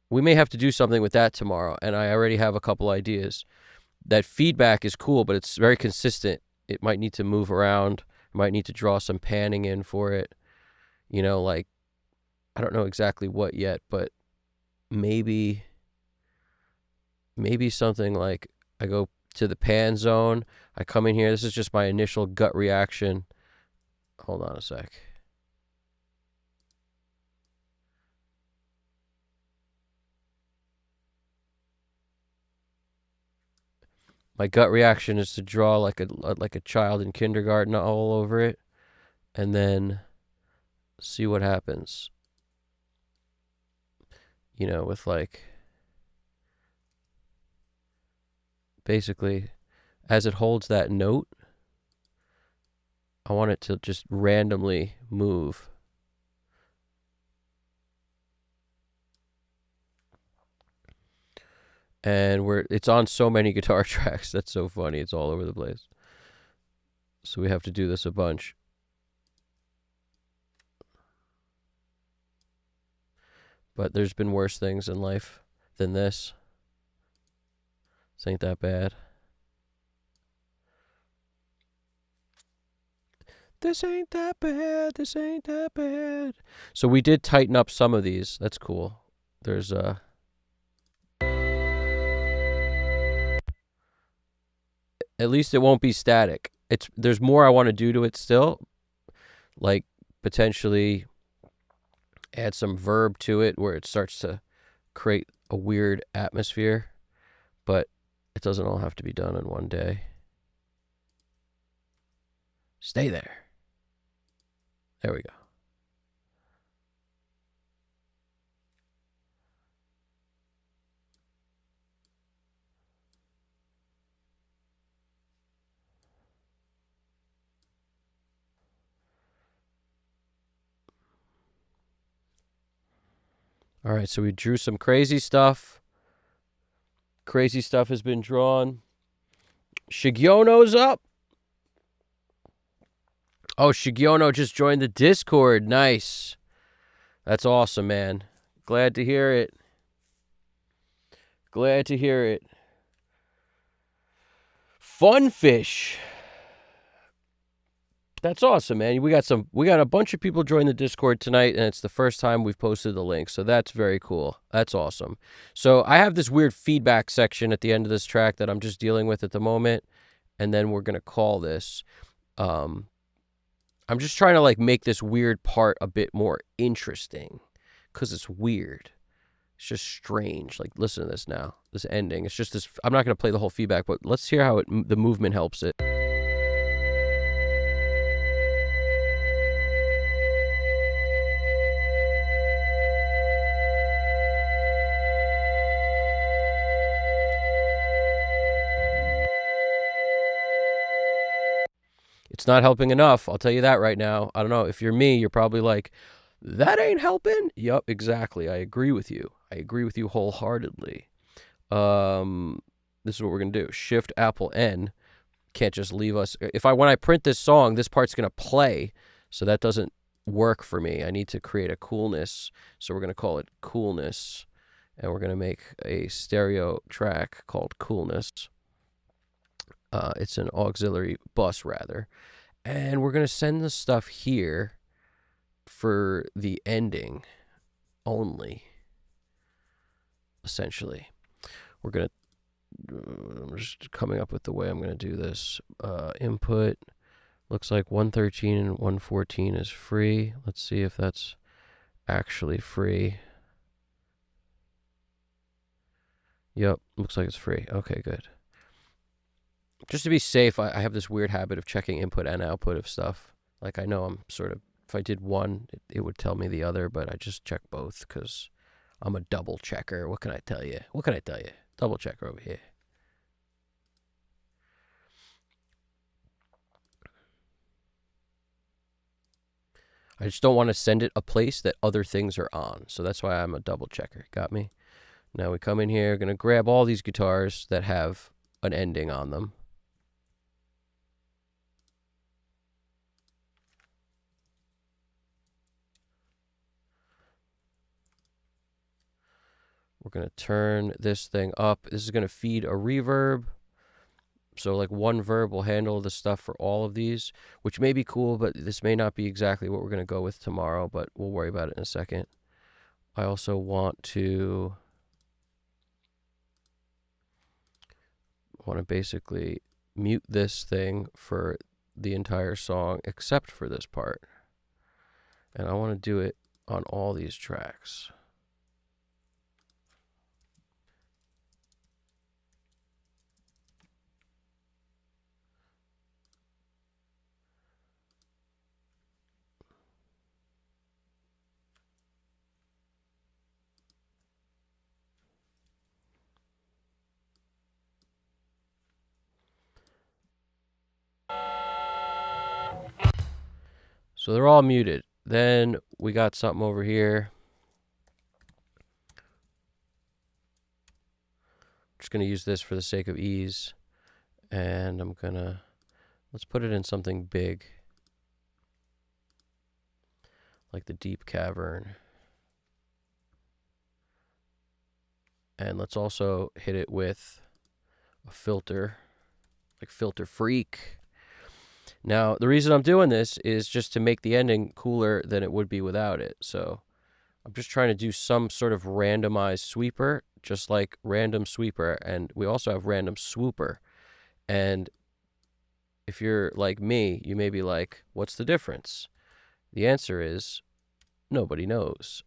We may have to do something with that tomorrow, and I already have a couple ideas. That feedback is cool, but it's very consistent. It might need to move around. Might need to draw some panning in for it. Like, I don't know exactly what yet, but maybe something like I go to the pan zone. I come in here. This is just my initial gut reaction. Hold on a sec. My gut reaction is to draw like a child in kindergarten all over it, and then see what happens. With like, basically, as it holds that note, I want it to just randomly move. And it's on so many guitar tracks. That's so funny. It's all over the place. So we have to do this a bunch. But there's been worse things in life than this. This ain't that bad. This ain't that bad. This ain't that bad. So we did tighten up some of these. That's cool. There's at least it won't be static. There's more I want to do to it still. Like potentially add some verb to it where it starts to create a weird atmosphere, but it doesn't all have to be done in one day. Stay there. There we go. All right, so we drew some crazy stuff. Crazy stuff has been drawn. Shigiono's up. Oh, Shigiono just joined the Discord. Nice. That's awesome, man. Glad to hear it. Glad to hear it. Funfish. That's awesome, man. We got a bunch of people join the Discord tonight, and it's the first time we've posted the link. So that's very cool. That's awesome. So I have this weird feedback section at the end of this track that I'm just dealing with at the moment, and then we're gonna call this. I'm just trying to like make this weird part a bit more interesting, because it's weird. It's just strange. Like, listen to this now. This ending. It's just this. I'm not gonna play the whole feedback, but let's hear how the movement helps it. It's not helping enough. I'll tell you that right now. I don't know. If you're me, you're probably like, that ain't helping. Yup, exactly. I agree with you. I agree with you wholeheartedly. This is what we're going to do. Shift Apple N. Can't just leave us. When I print this song, this part's going to play. So that doesn't work for me. I need to create a coolness. So we're going to call it coolness. And we're going to make a stereo track called coolness. It's an auxiliary bus, rather. And we're going to send the stuff here for the ending only, essentially. We're going to, I'm just coming up with the way I'm going to do this. Input, looks like 113 and 114 is free. Let's see if that's actually free. Yep, looks like it's free. Okay, good. Just to be safe, I have this weird habit of checking input and output of stuff. Like, I know I'm sort of, if I did one, it would tell me the other, but I just check both because I'm a double checker. What can I tell you? What can I tell you? Double checker over here. I just don't want to send it a place that other things are on. So that's why I'm a double checker. Got me? Now we come in here, going to grab all these guitars that have an ending on them. We're going to turn this thing up. This is going to feed a reverb. So like one verb will handle the stuff for all of these, which may be cool, but this may not be exactly what we're going to go with tomorrow, but we'll worry about it in a second. I also want to basically mute this thing for the entire song except for this part. And I want to do it on all these tracks. So they're all muted. Then we got something over here. Just going to use this for the sake of ease. And I'm going to, let's put it in something big. Like the deep cavern. And let's also hit it with a filter. Like Filter Freak. Now, the reason I'm doing this is just to make the ending cooler than it would be without it. So I'm just trying to do some sort of randomized sweeper, just like random sweeper. And we also have random swooper. And if you're like me, you may be like, what's the difference? The answer is nobody knows.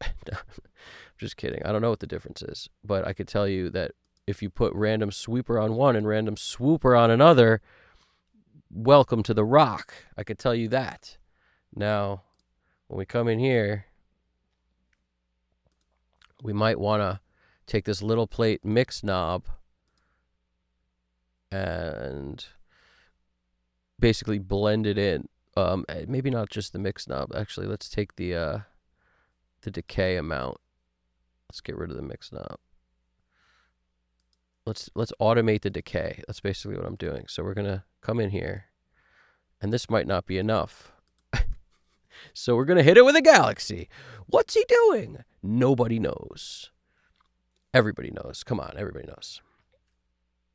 Just kidding. I don't know what the difference is. But I could tell you that if you put random sweeper on one and random swooper on another, welcome to the rock. I could tell you that. Now, when we come in here, we might want to take this little plate mix knob and basically blend it in. Maybe not just the mix knob. Actually, let's take the decay amount. Let's get rid of the mix knob. Let's automate the decay. That's basically what I'm doing. So we're going to come in here, and this might not be enough. So we're going to hit it with a galaxy. What's he doing? Nobody knows. Everybody knows. Come on, everybody knows.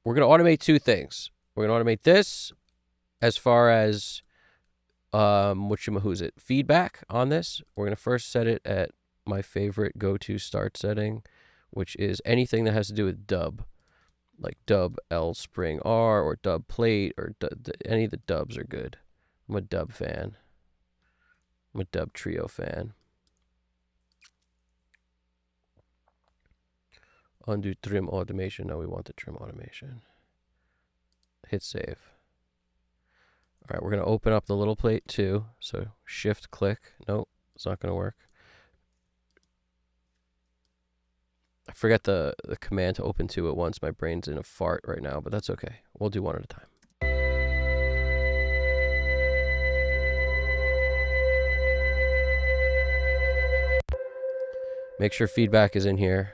We're going to automate two things. We're going to automate this as far as feedback on this. We're going to first set it at my favorite go-to start setting, which is anything that has to do with dub. Like dub L spring R or dub plate or any of the dubs are good. I'm a dub fan. I'm a dub trio fan. Undo trim automation. No, we want the trim automation. Hit save. All right, we're going to open up the little plate too. So shift click. Nope, it's not going to work. I forget the command to open two at once. My brain's in a fart right now, but that's okay. We'll do one at a time. Make sure feedback is in here.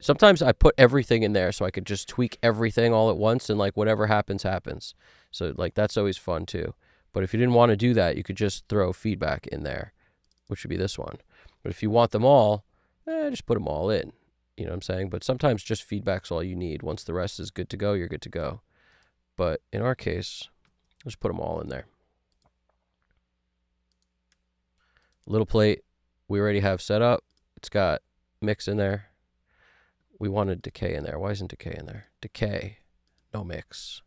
Sometimes I put everything in there so I could just tweak everything all at once and like whatever happens, happens. So like that's always fun too. But if you didn't want to do that, you could just throw feedback in there, which would be this one. But if you want them all, just put them all in. You know what I'm saying? But sometimes just feedback's all you need. Once the rest is good to go, you're good to go. but in our case, let's put them all in there. Little plate we already have set up. It's got mix in there. We wanted decay in there. Why isn't decay in there? Decay, no mix.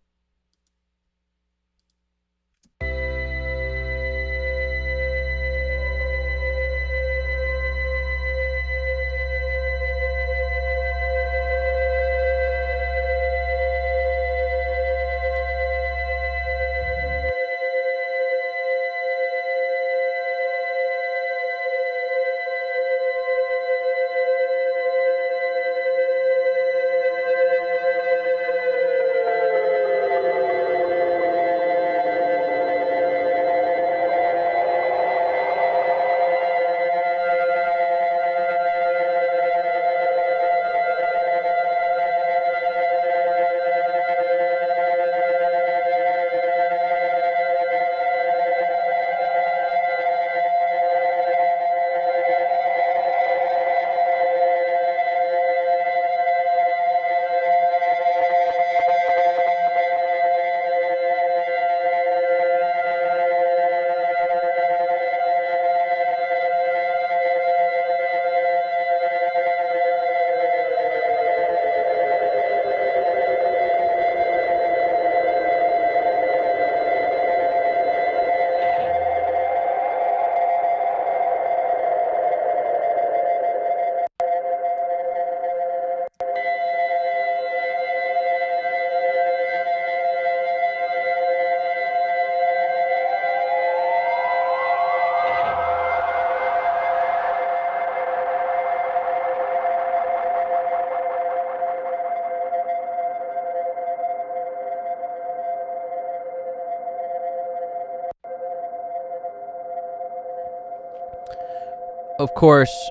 Of course,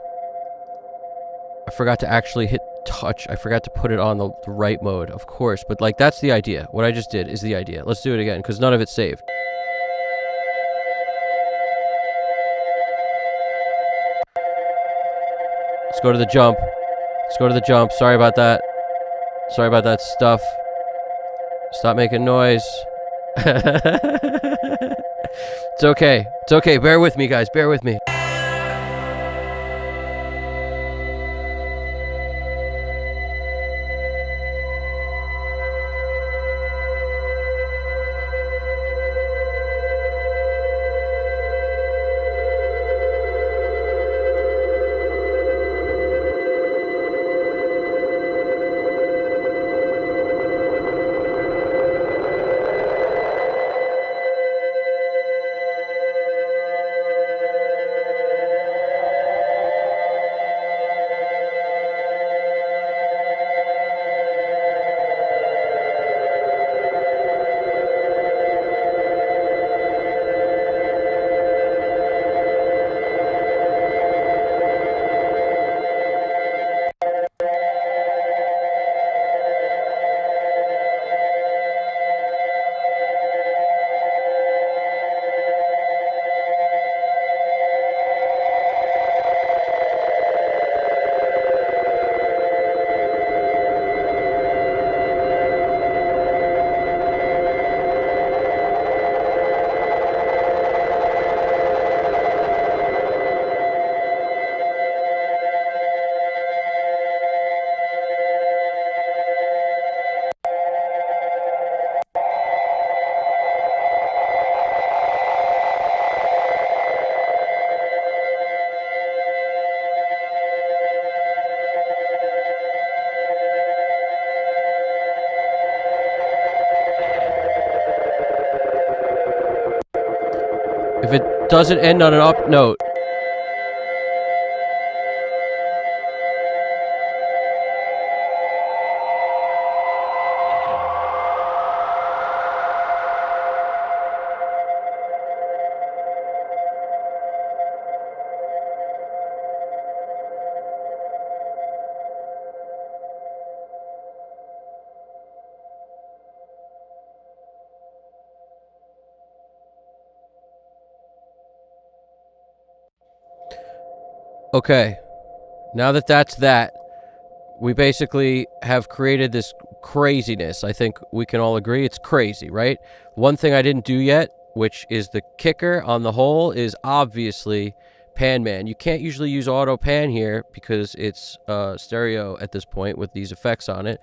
I forgot to actually hit touch. I forgot to put it on the right mode, of course. But, like, that's the idea. What I just did is the idea. Let's do it again, because none of it's saved. Let's go to the jump. Let's go to the jump. Sorry about that. Sorry about that stuff. Stop making noise. It's okay. It's okay. Bear with me, guys. Bear with me. If it doesn't end on an up note, okay. Now that that's that, we basically have created this craziness. I think we can all agree it's crazy, right? One thing I didn't do yet, which is the kicker on the whole, is obviously pan man. You can't usually use auto pan here because it's stereo at this point with these effects on it,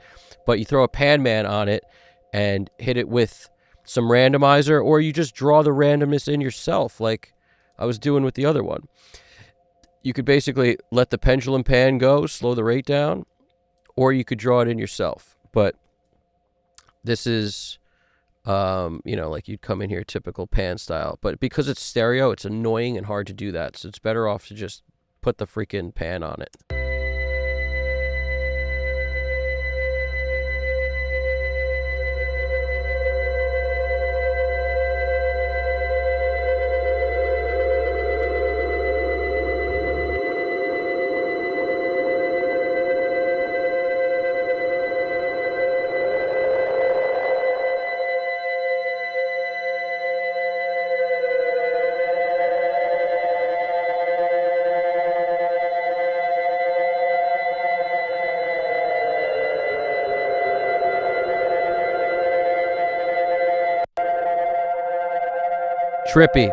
but you throw a pan man on it and hit it with some randomizer, or you just draw the randomness in yourself like I was doing with the other one. You could basically let the pendulum pan go, slow the rate down, or you could draw it in yourself. But this is, like you'd come in here typical pan style. But because it's stereo, it's annoying and hard to do that. So it's better off to just put the freaking pan on it. Trippy.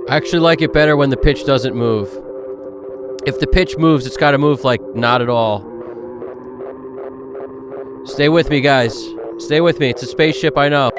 I actually like it better when the pitch doesn't move. If the pitch moves, it's got to move like not at all. Stay with me, guys. Stay with me. It's a spaceship, I know.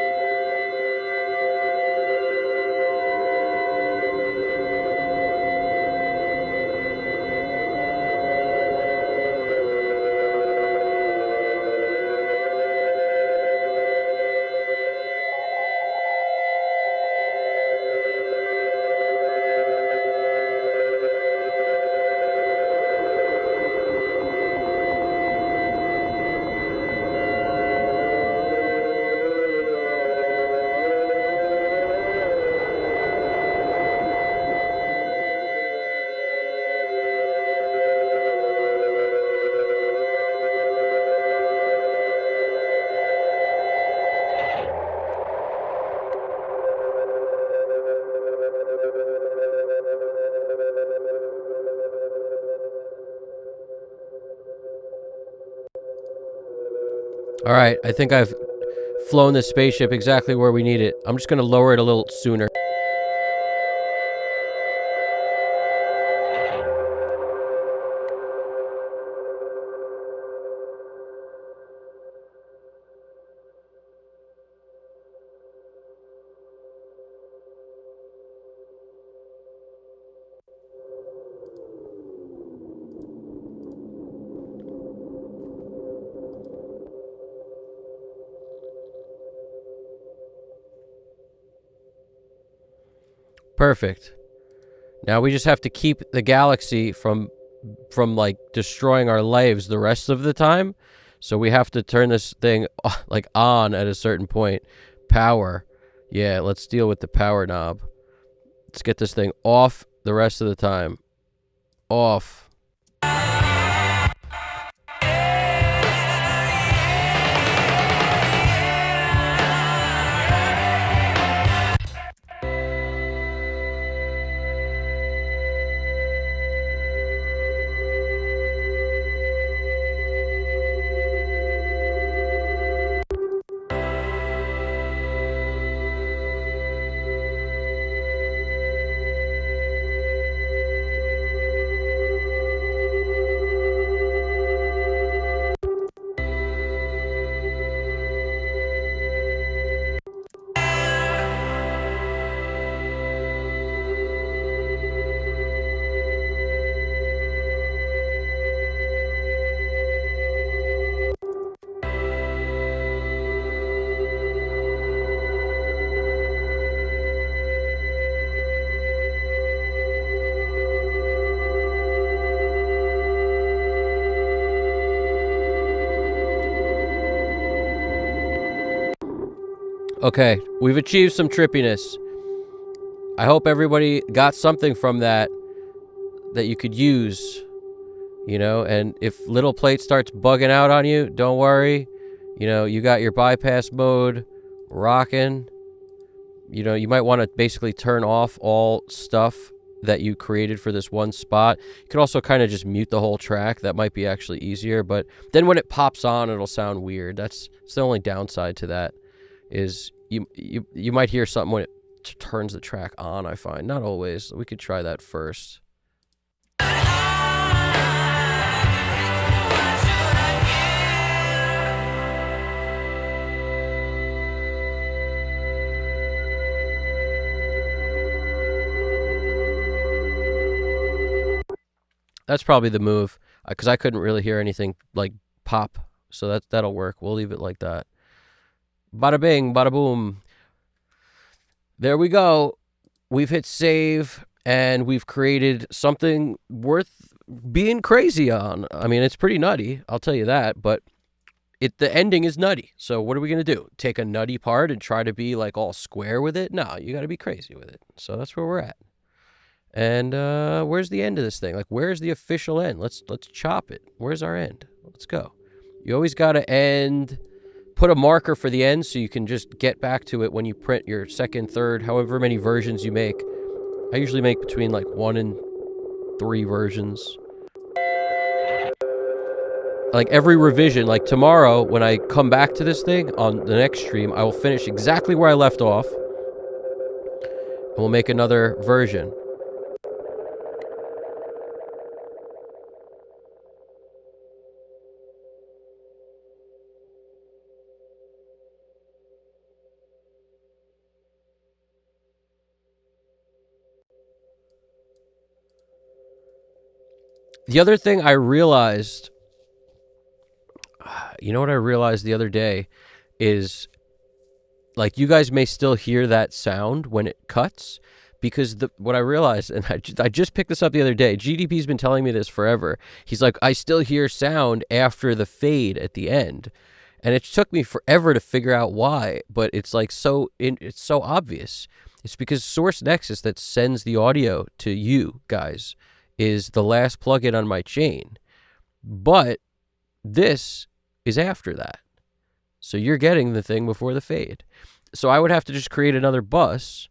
All right, I think I've flown this spaceship exactly where we need it. I'm just going to lower it a little sooner. Perfect. Now we just have to keep the galaxy from like destroying our lives the rest of the time. So we have to turn this thing like on at a certain point. Power. Yeah, let's deal with the power knob. Let's get this thing off the rest of the time. Off. Okay, we've achieved some trippiness. I hope everybody got something from that you could use, you know, and if Little Plate starts bugging out on you, don't worry. You know, you got your bypass mode rocking. You know, you might want to basically turn off all stuff that you created for this one spot. You could also kind of just mute the whole track. That might be actually easier, but then when it pops on, it'll sound weird. That's the only downside to that, is you might hear something when it turns the track on, I find. Not always. We could try that first. That's probably the move, because I couldn't really hear anything like pop, so that'll work. We'll leave it like that. Bada bing, bada boom. There we go. We've hit save, and we've created something worth being crazy on. I mean, it's pretty nutty, I'll tell you that, but the ending is nutty. So what are we going to do? Take a nutty part and try to be like all square with it? No, you got to be crazy with it. So that's where we're at. And where's the end of this thing? Like, where's the official end? Let's chop it. Where's our end? Let's go. You always got to end, put a marker for the end so you can just get back to it when you print your second, third, however many versions you make. I usually make between like 1 and 3 versions. Like every revision, like tomorrow when I come back to this thing on the next stream, I will finish exactly where I left off. And we'll make another version. The other thing I realized, you know what I realized the other day is, like, you guys may still hear that sound when it cuts, because what I realized, and I just picked this up the other day, GDP's been telling me this forever. He's like, I still hear sound after the fade at the end. And it took me forever to figure out why, but it's like it's so obvious. It's because Source Nexus that sends the audio to you guys is the last plugin on my chain. But this is after that. So you're getting the thing before the fade. So I would have to just create another bus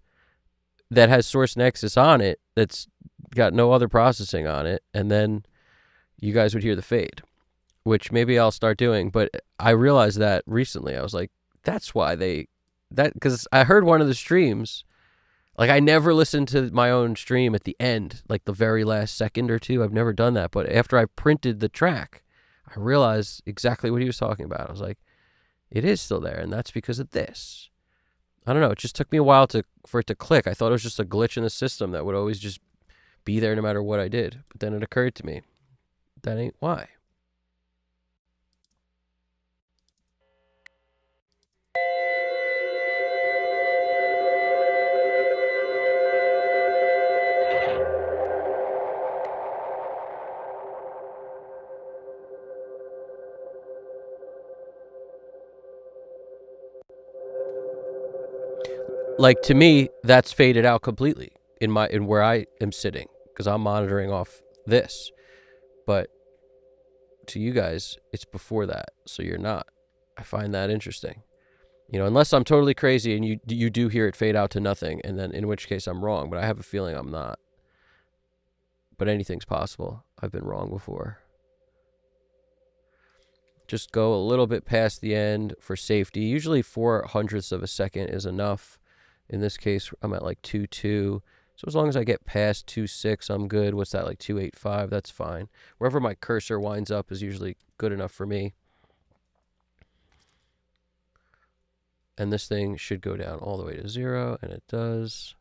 that has Source Nexus on it that's got no other processing on it, and then you guys would hear the fade, which maybe I'll start doing. But I realized that recently. I was like, that's why because I heard one of the streams. Like, I never listened to my own stream at the end, like the very last second or two. I've never done that. But after I printed the track, I realized exactly what he was talking about. I was like, it is still there, and that's because of this. I don't know. It just took me a while for it to click. I thought it was just a glitch in the system that would always just be there no matter what I did. But then it occurred to me, that ain't why. Like, to me, that's faded out completely in where I am sitting, because I'm monitoring off this. But to you guys, it's before that, so you're not. I find that interesting. You know, unless I'm totally crazy and you do hear it fade out to nothing, and then in which case I'm wrong, but I have a feeling I'm not. But anything's possible. I've been wrong before. Just go a little bit past the end for safety. Usually 0.04 of a second is enough. In this case, I'm at like 2.2. So as long as I get past 2.6, I'm good. What's that, like 2.85? That's fine. Wherever my cursor winds up is usually good enough for me. And this thing should go down all the way to 0, and it does.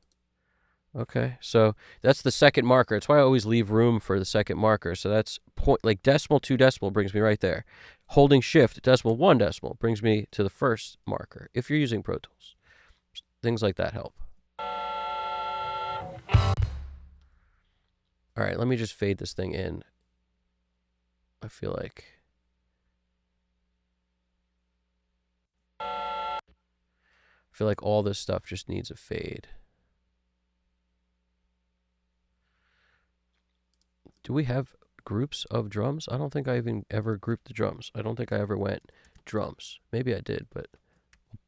Okay, so that's the second marker. That's why I always leave room for the second marker. So that's like decimal 2 decimal brings me right there. Holding shift, decimal 1 decimal brings me to the first marker if you're using Pro Tools. Things like that help. All right, let me just fade this thing in. I feel like. feel like all this stuff just needs a fade. Do we have groups of drums? I don't think I even ever grouped the drums. I don't think I ever went drums. Maybe I did, but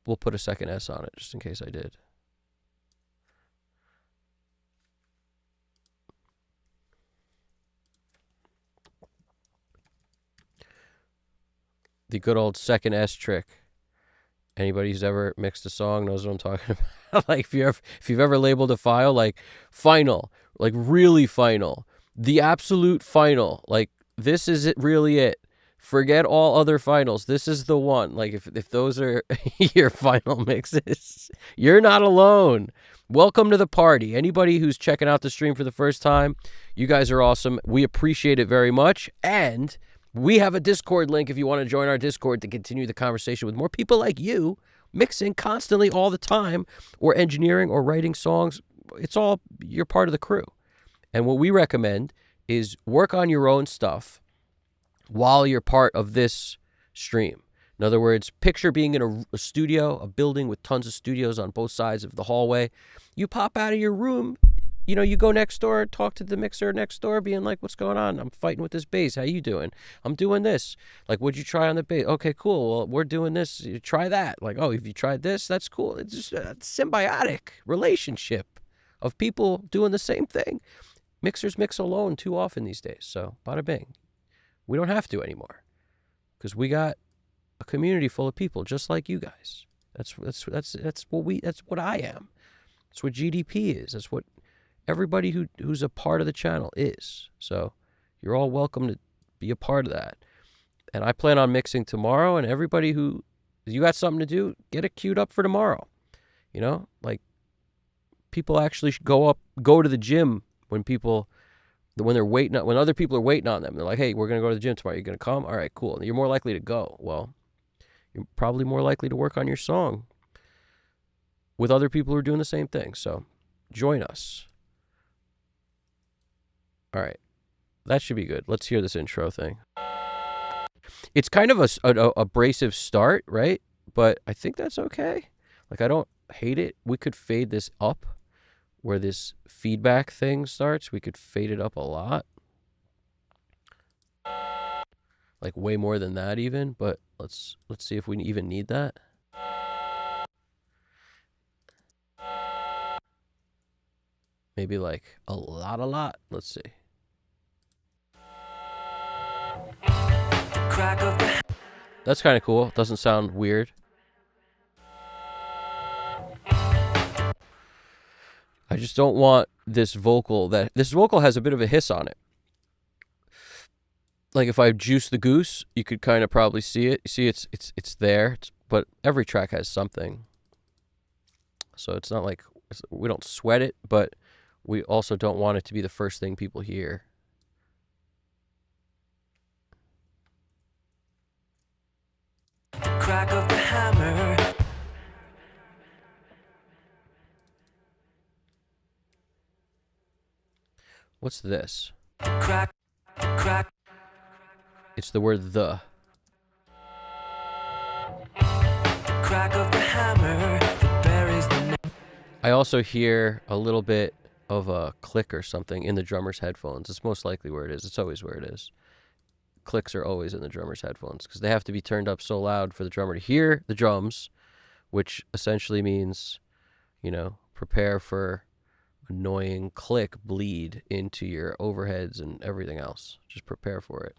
we'll put a second S on it just in case I did. The good old second S trick. Anybody who's ever mixed a song knows what I'm talking about. Like if you've ever labeled a file like final, like really final, the absolute final, like this is it, really it. Forget all other finals. This is the one. Like if those are your final mixes, you're not alone. Welcome to the party. Anybody who's checking out the stream for the first time, you guys are awesome. We appreciate it very much. And we have a Discord link if you want to join our Discord to continue the conversation with more people like you, mixing constantly all the time, or engineering or writing songs. It's all, you're part of the crew. And what we recommend is work on your own stuff while you're part of this stream. In other words, picture being in a studio, a building with tons of studios on both sides of the hallway. You pop out of your room, you know, you go next door, talk to the mixer next door, being like, what's going on? I'm fighting with this bass. How you doing? I'm doing this. Like, what'd you try on the bass? Okay, cool. Well, we're doing this. You try that. Like, oh, if you tried this, that's cool. It's just a symbiotic relationship of people doing the same thing. Mixers mix alone too often these days. So, bada bing. We don't have to anymore because we got a community full of people just like you guys. That's what I am. That's what GDP is. That's what everybody who's a part of the channel is. So you're all welcome to be a part of that. And I plan on mixing tomorrow, and everybody who, you got something to do, get it queued up for tomorrow. You know, like people actually should go to the gym when they're waiting, when other people are waiting on them. They're like, hey, we're going to go to the gym tomorrow. You're going to come? All right, cool. You're more likely to go. Well, you're probably more likely to work on your song with other people who are doing the same thing. So join us. All right. That should be good. Let's hear this intro thing. It's kind of an abrasive start, right? But I think that's okay. Like, I don't hate it. We could fade this up where this feedback thing starts. We could fade it up a lot. Like way more than that even, but let's see if we even need that. Maybe like a lot. Let's see. That's kind of cool. Doesn't sound weird. I just don't want this vocal has a bit of a hiss on it. Like if I juice the goose, you could kind of probably see it. You see it's there, but every track has something. So it's not like we don't sweat it, but we also don't want it to be the first thing people hear. Crack of the hammer. What's this? Crack. It's the word the. Crack of the hammer that buries the I also hear a little bit of a click or something in the drummer's headphones. It's most likely where it is. It's always where it is. Clicks are always in the drummer's headphones because they have to be turned up so loud for the drummer to hear the drums, which essentially means, you know, prepare for annoying click bleed into your overheads and everything else. Just prepare for it.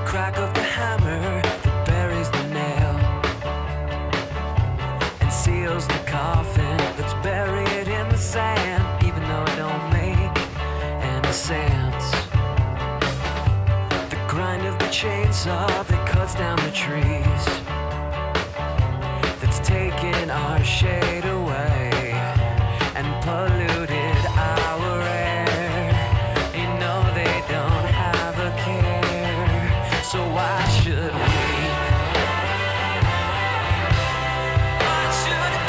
Crack of the hammer that buries the nail and seals the coffin that's buried in the sand, even though it don't make any sense. The grind of the chainsaw that cuts down the trees, that's taken our shade away and polluted our air. You know they don't have a care, so why should we? Why should I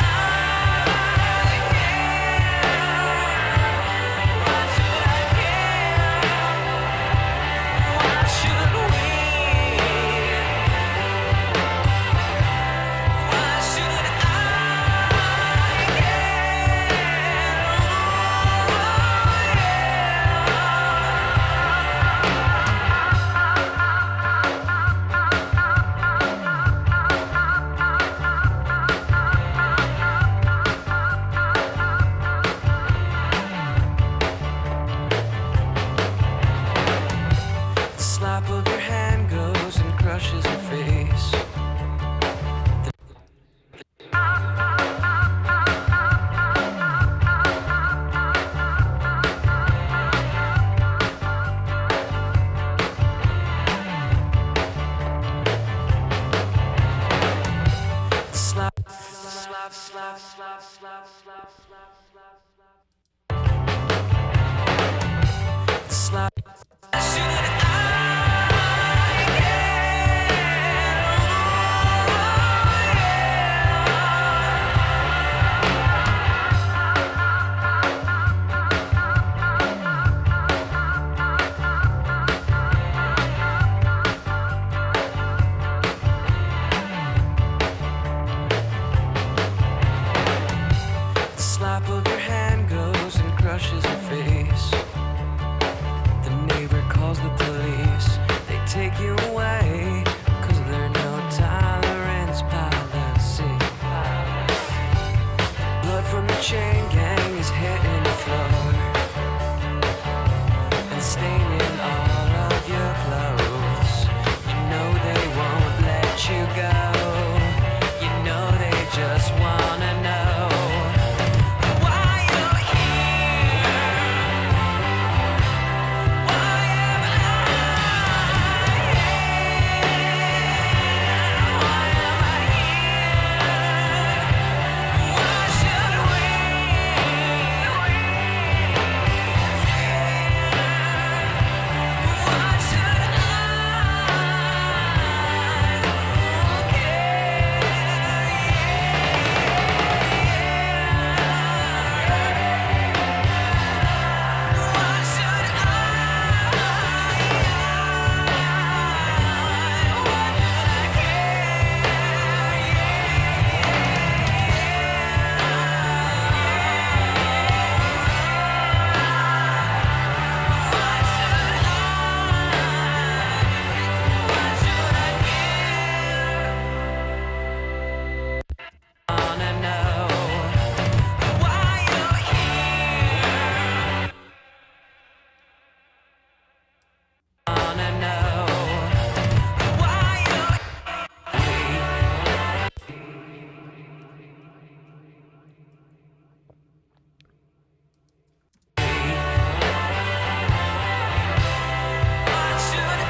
Slap. The slap of your hand goes and crushes your face. The neighbor calls the police. They take you away, 'cause there's no tolerance policy. Blood from the chain gang is hitting the floor and staining all of your clothes. You know they won't let you go. You know they just wanna know why you're here. Why am I here? Why am I here? Why should we? Why should I Why should wanna know why you're here? Wanna know why you're Why should I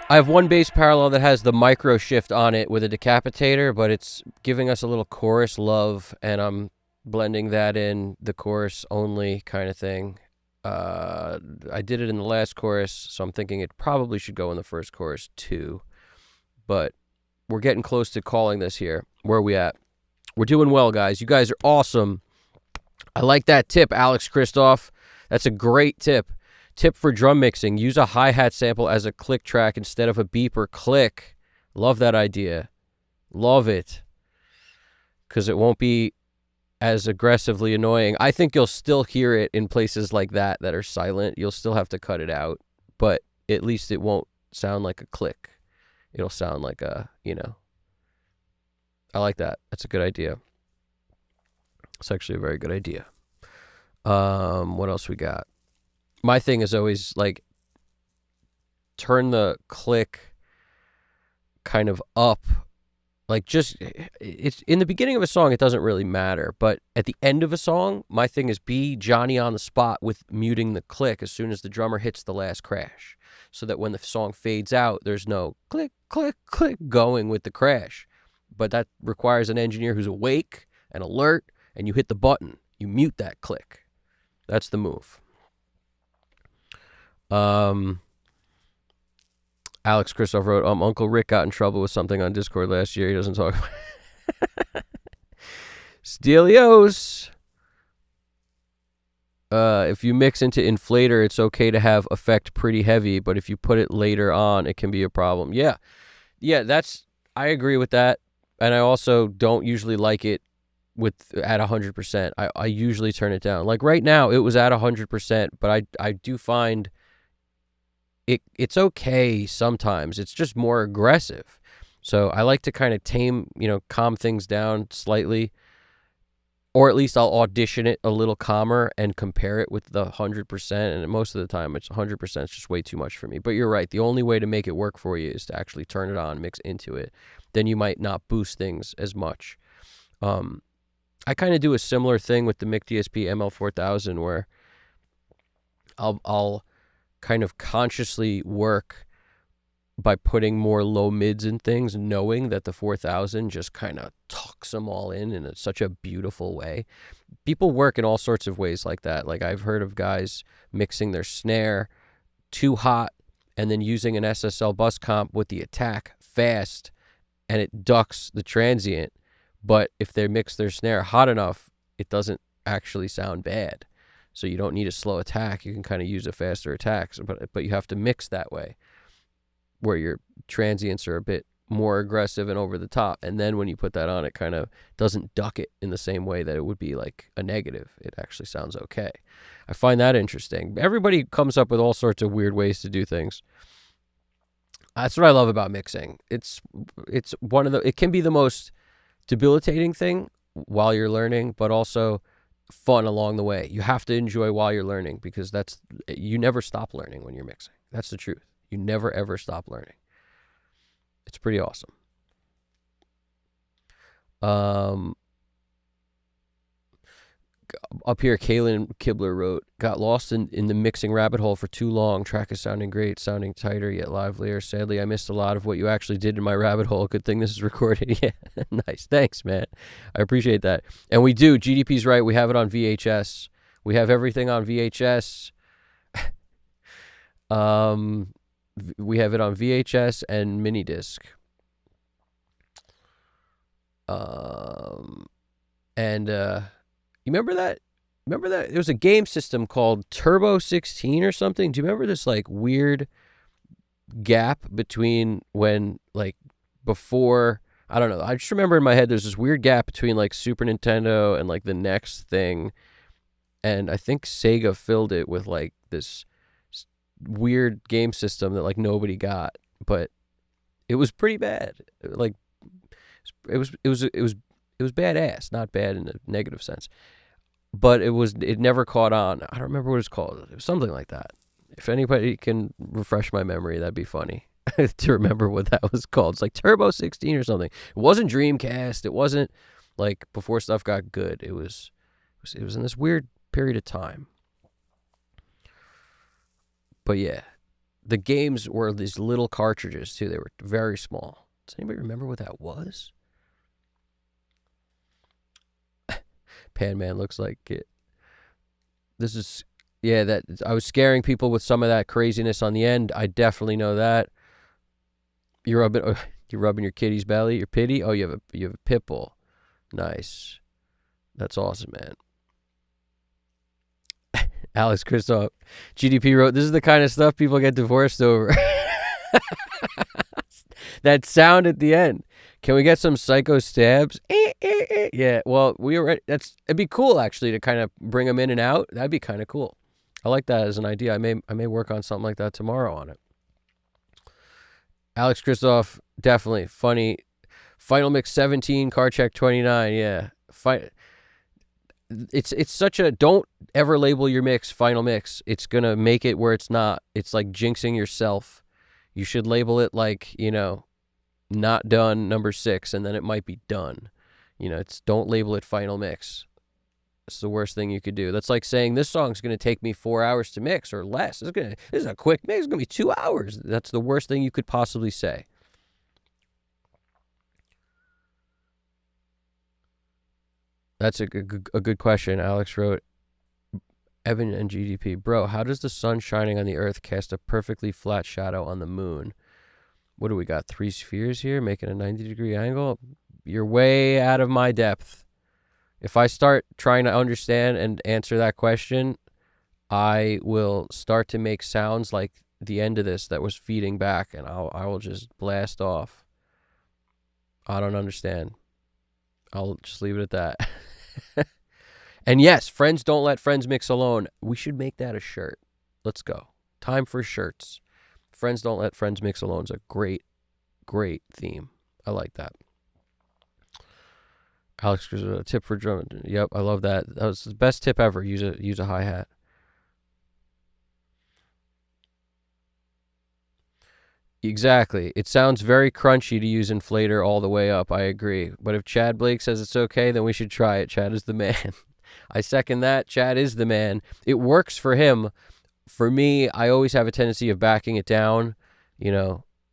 I have one bass parallel that has the micro shift on it with a decapitator, but it's giving us a little chorus love, and I'm blending that in, the chorus only kind of thing. I did it in the last chorus, so I'm thinking it probably should go in the first chorus too. But we're getting close to calling this here. Where are we at? We're doing well, guys. You guys are awesome. I like that tip, Alex Christoph. That's a great tip. Tip for drum mixing: use a hi-hat sample as a click track instead of a beep or click. Love that idea. Love it. Because it won't be as aggressively annoying. I think you'll still hear it in places like that are silent. You'll still have to cut it out, but at least it won't sound like a click. It'll sound like a, I like that. That's a good idea. It's actually a very good idea. What else we got? My thing is always like turn the click kind of up. Like just, it's in the beginning of a song, it doesn't really matter. But at the end of a song, my thing is be Johnny on the spot with muting the click as soon as the drummer hits the last crash. So that when the song fades out, there's no click, click, click going with the crash. But that requires an engineer who's awake and alert, and you hit the button. You mute that click. That's the move. Alex Christoph wrote, Uncle Rick got in trouble with something on Discord last year. He doesn't talk about Stelios. If you mix into inflator, it's okay to have effect pretty heavy, but if you put it later on, it can be a problem. Yeah, I agree with that. And I also don't usually like it at 100%. I usually turn it down. Like right now, it was at 100%, but I do find it's okay sometimes. It's just more aggressive. So I like to kind of calm things down slightly, or at least I'll audition it a little calmer and compare it with the 100%. And most of the time, it's 100%. It's just way too much for me. But you're right. The only way to make it work for you is to actually turn it on, mix into it. Then you might not boost things as much. I kind of do a similar thing with the Mic DSP ML4000 where I'll kind of consciously work by putting more low mids in things, knowing that the 4000 just kind of tucks them all in such a beautiful way. People work in all sorts of ways like that. Like I've heard of guys mixing their snare too hot and then using an SSL bus comp with the attack fast, and it ducks the transient. But if they mix their snare hot enough, it doesn't actually sound bad. So you don't need a slow attack. You can kind of use a faster attack, but you have to mix that way, where your transients are a bit more aggressive and over the top. And then when you put that on, it kind of doesn't duck it in the same way that it would be like a negative. It actually sounds okay. I find that interesting. Everybody comes up with all sorts of weird ways to do things. That's what I love about mixing. It's one of the, it can be the most debilitating thing while you're learning, but also fun along the way. You have to enjoy while you're learning, because you never stop learning when you're mixing. That's the truth. You never, ever stop learning. It's pretty awesome. Up here, Kaylin Kibler wrote, got lost in the mixing rabbit hole for too long. Track is sounding great, sounding tighter, yet livelier. Sadly, I missed a lot of what you actually did in my rabbit hole. Good thing this is recorded. Yeah, nice. Thanks, man. I appreciate that. And we do. GDP's right. We have it on VHS. We have everything on VHS. We have it on VHS and mini disc. And you remember that? Remember that? There was a game system called Turbo 16 or something. Do you remember this like weird gap between when like before? I don't know. I just remember in my head there's this weird gap between like Super Nintendo and like the next thing. And I think Sega filled it with like this weird game system that like nobody got, but it was pretty bad. Like it was badass, not bad in a negative sense, but it never caught on. I don't remember what it's called. It was something like that. If anybody can refresh my memory, that'd be funny to remember what that was called. It's like Turbo 16 or something. It wasn't Dreamcast. It wasn't like before stuff got good. It was in this weird period of time. But yeah, the games were these little cartridges too. They were very small. Does anybody remember what that was? Pan Man looks like it. This is, yeah, that I was scaring people with some of that craziness on the end. I definitely know that. You're rubbing your kitty's belly, your pitty. Oh, you have a pit bull. Nice. That's awesome, man. Alex Christoph, GDP wrote, this is the kind of stuff people get divorced over. That sound at the end. Can we get some psycho stabs? Yeah, well, it'd be cool actually to kind of bring them in and out. That'd be kind of cool. I like that as an idea. I may work on something like that tomorrow on it. Alex Christoph, definitely funny. Final Mix 17, Car Check 29. Yeah, It's such a, don't ever label your mix Final Mix. It's going to make it where it's not. It's like jinxing yourself. You should label it like, not done number 6, and then it might be done. Don't label it Final Mix. It's the worst thing you could do. That's like saying this song's going to take me 4 hours to mix or less. This is a quick mix. It's going to be 2 hours. That's the worst thing you could possibly say. That's a good question. Alex wrote, Evan and GDP, bro, how does the sun shining on the earth cast a perfectly flat shadow on the moon? What do we got? 3 spheres here making a 90-degree angle? You're way out of my depth. If I start trying to understand and answer that question, I will start to make sounds like the end of this that was feeding back, and I will just blast off. I don't understand. I'll just leave it at that. And yes, friends don't let friends mix alone. We should make that a shirt. Let's go. Time for shirts. Friends don't let friends mix alone is a great, great theme. I like that. Alex, a tip for drum. Yep, I love that. That was the best tip ever. Use a hi-hat. Exactly. It sounds very crunchy to use inflator all the way up. I agree. But if Chad Blake says it's okay, then we should try it. Chad is the man. I second that. Chad is the man. It works for him. For me, I always have a tendency of backing it down,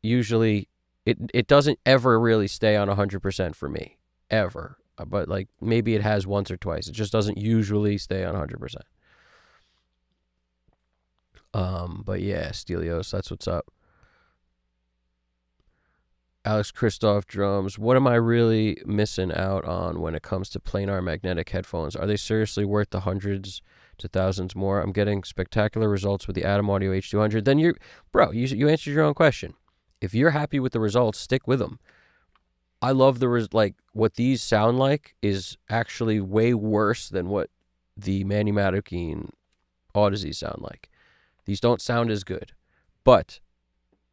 usually it doesn't ever really stay on 100% for me, ever. But like maybe it has once or twice. It just doesn't usually stay on 100%. But yeah, Stelios, that's what's up. Alex Christoph drums. What am I really missing out on when it comes to planar magnetic headphones? Are they seriously worth the hundreds to thousands more? I'm getting spectacular results with the Atom Audio H200. Then you answered your own question. If you're happy with the results, stick with them. I love what these sound like is actually way worse than what the Manny Matakin Audeze sound like. These don't sound as good, but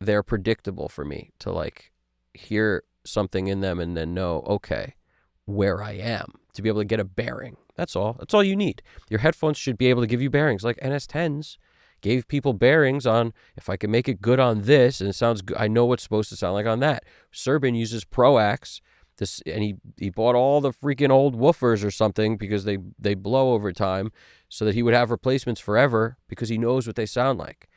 they're predictable for me to like hear something in them and then know, okay, where I am, to be able to get a bearing. That's all. That's all you need. Your headphones should be able to give you bearings, like NS10s gave people bearings on, if I can make it good on this and it sounds good, I know what's supposed to sound like on that. Serban uses Proax, and he bought all the freaking old woofers or something because they blow over time, so that he would have replacements forever because he knows what they sound like.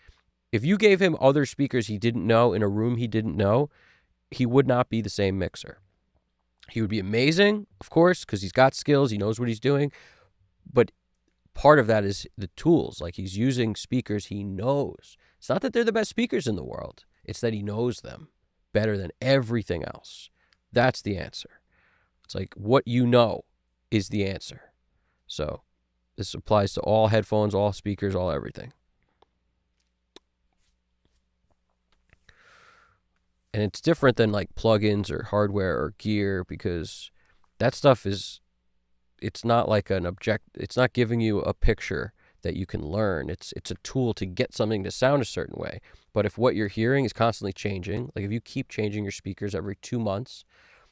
If you gave him other speakers he didn't know in a room he didn't know, he would not be the same mixer. He would be amazing, of course, because he's got skills, he knows what he's doing, but part of that is the tools. Like, he's using speakers he knows. It's not that they're the best speakers in the world. It's that he knows them better than everything else. That's the answer. It's like what you know is the answer. So this applies to all headphones, all speakers, all everything. And it's different than like plugins or hardware or gear, because that stuff it's not like it's not giving you a picture that you can learn. It's a tool to get something to sound a certain way. But if what you're hearing is constantly changing, like if you keep changing your speakers every 2 months,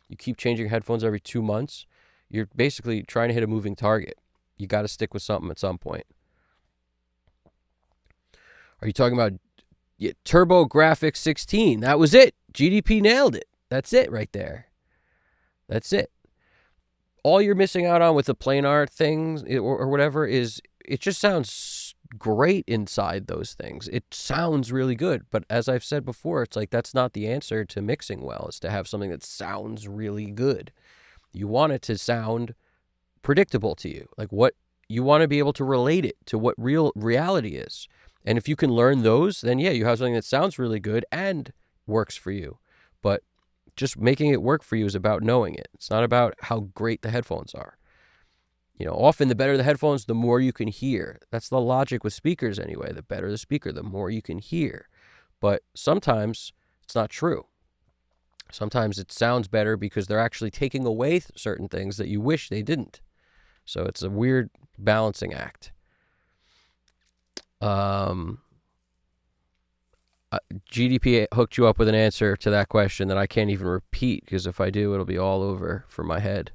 you keep changing your headphones every 2 months, you're basically trying to hit a moving target. You got to stick with something at some point. Are you talking about TurboGrafx 16? That was it. GDP nailed it. That's it right there. That's it. All you're missing out on with the planar things or whatever is it just sounds great inside those things. It sounds really good. But as I've said before, it's like that's not the answer to mixing well, is to have something that sounds really good. You want it to sound predictable to you. Like what you want to be able to relate it to what real reality is. And if you can learn those, then yeah, you have something that sounds really good and works for you. But just making it work for you is about knowing it. It's not about how great the headphones are. You know, often the better the headphones, the more you can hear. That's the logic with speakers anyway. The better the speaker, the more you can hear. But sometimes it's not true. Sometimes it sounds better because they're actually taking away certain things that you wish they didn't. So it's a weird balancing act. GDP hooked you up with an answer to that question that I can't even repeat, because if I do, it'll be all over for my head.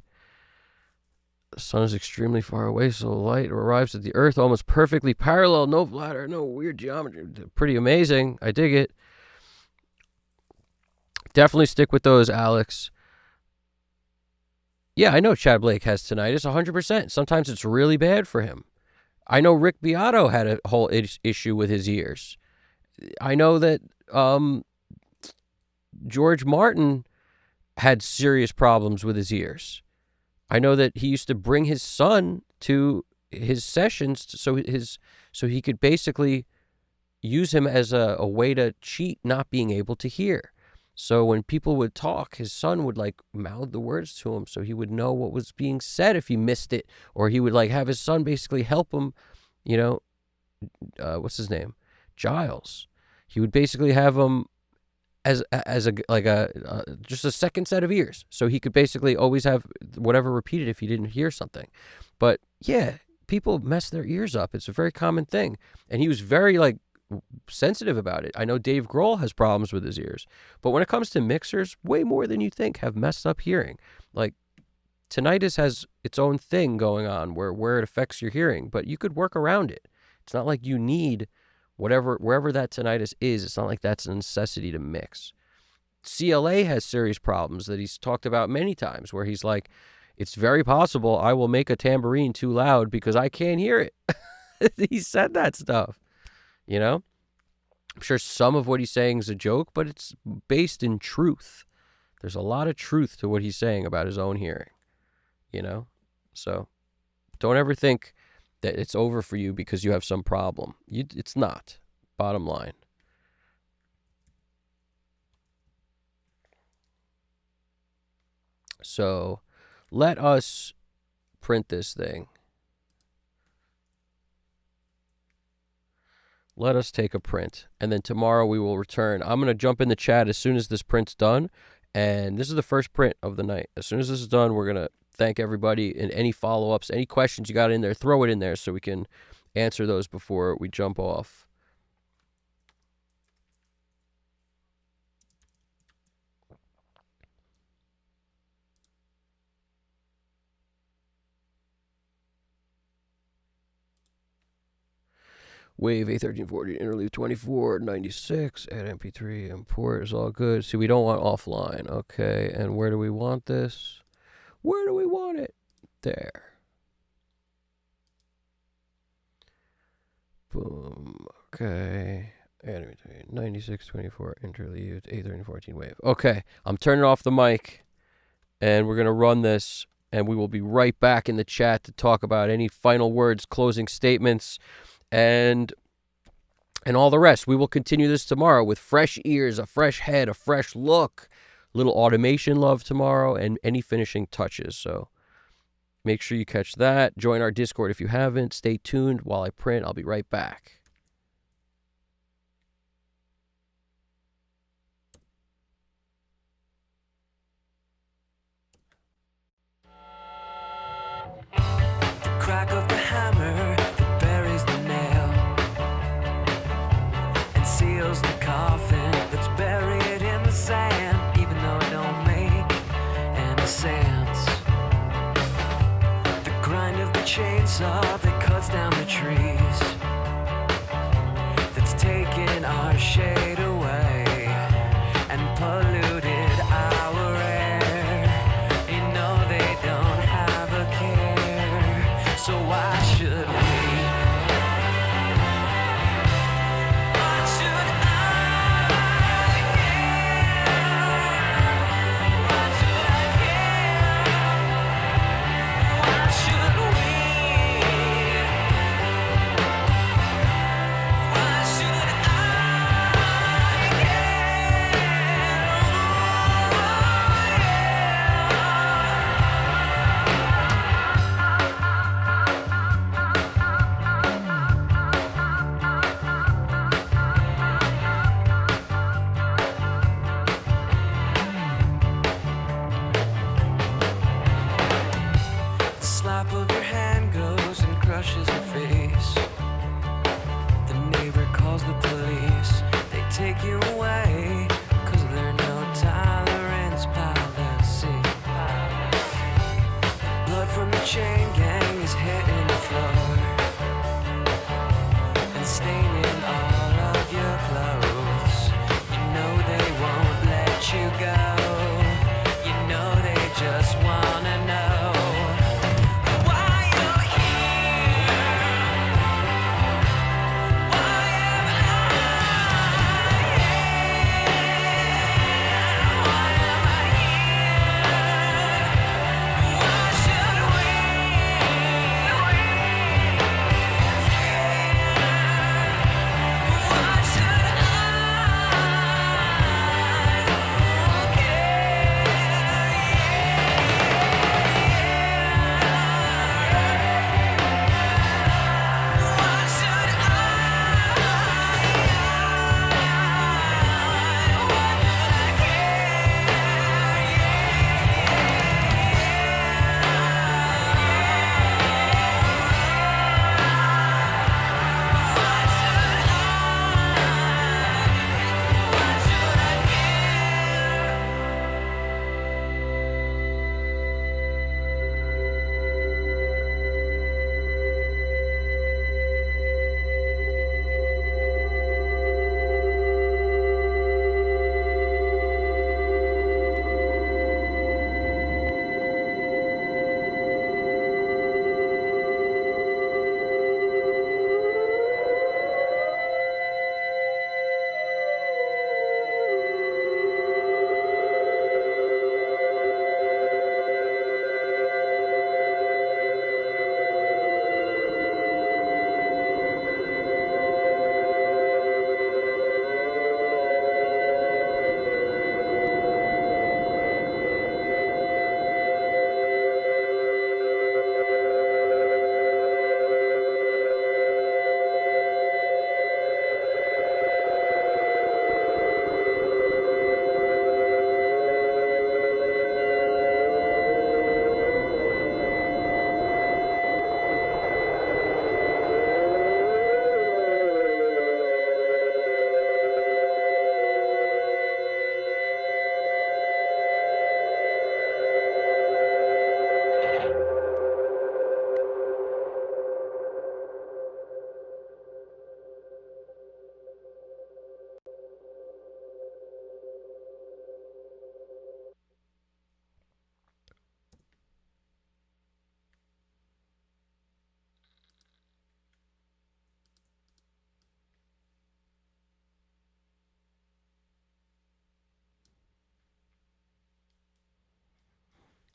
The sun is extremely far away, so light arrives at the earth almost perfectly parallel, no flatter, no weird geometry. Pretty amazing. I dig it. Definitely stick with those, Alex. Yeah, I know Chad Blake has tinnitus 100%. Sometimes it's really bad for him. I know Rick Beato had a whole issue with his ears. I know that George Martin had serious problems with his ears. I know that he used to bring his son to his sessions so he could basically use him as a way to cheat not being able to hear. So when people would talk, his son would like mouth the words to him so he would know what was being said if he missed it, or he would like have his son basically help him, you know, what's his name? Giles. He would basically have him as just a second set of ears, so he could basically always have whatever repeated if he didn't hear something. But yeah, people mess their ears up. It's a very common thing, and he was very like sensitive about it. I know Dave Grohl has problems with his ears, but when it comes to mixers, way more than you think have messed up hearing. Like tinnitus has its own thing going on where it affects your hearing, but you could work around it. It's not like you need wherever that tinnitus is. It's not like that's a necessity to mix. CLA has serious problems that he's talked about many times, where he's like, it's very possible I will make a tambourine too loud because I can't hear it. He said that stuff, you know? I'm sure some of what he's saying is a joke, but it's based in truth. There's a lot of truth to what he's saying about his own hearing, you know? So don't ever think that it's over for you because you have some problem. It's not, bottom line. So let us print this thing. Let us take a print, and then tomorrow we will return. I'm going to jump in the chat as soon as this print's done, and this is the first print of the night. As soon as this is done, we're going to thank everybody, and any follow-ups, any questions you got in there, throw it in there so we can answer those before we jump off. Wave A1340, interleave 24, 96, add MP3, import is all good. See, we don't want offline. Okay, and where do we want this? Where do we want it? There. Boom. Okay. Add MP3, 96, 24, interleave, A1314 wave. Okay, I'm turning off the mic, and we're going to run this, and we will be right back in the chat to talk about any final words, closing statements, and all the rest. We will continue this tomorrow with fresh ears, a fresh head, a fresh look, a little automation love tomorrow, and any finishing touches. So make sure you catch that. Join our Discord if you haven't. Stay tuned while I print. I'll be right back. The crack of the hammer that buries the nail and seals the coffin that's buried in the sand, even though it don't make any sense. The grind of the chainsaw that cuts down the trees, that's taken our shade away and polluted our air. You know they don't have a care, so why should we? Why should I care? Why should I care? Why should we?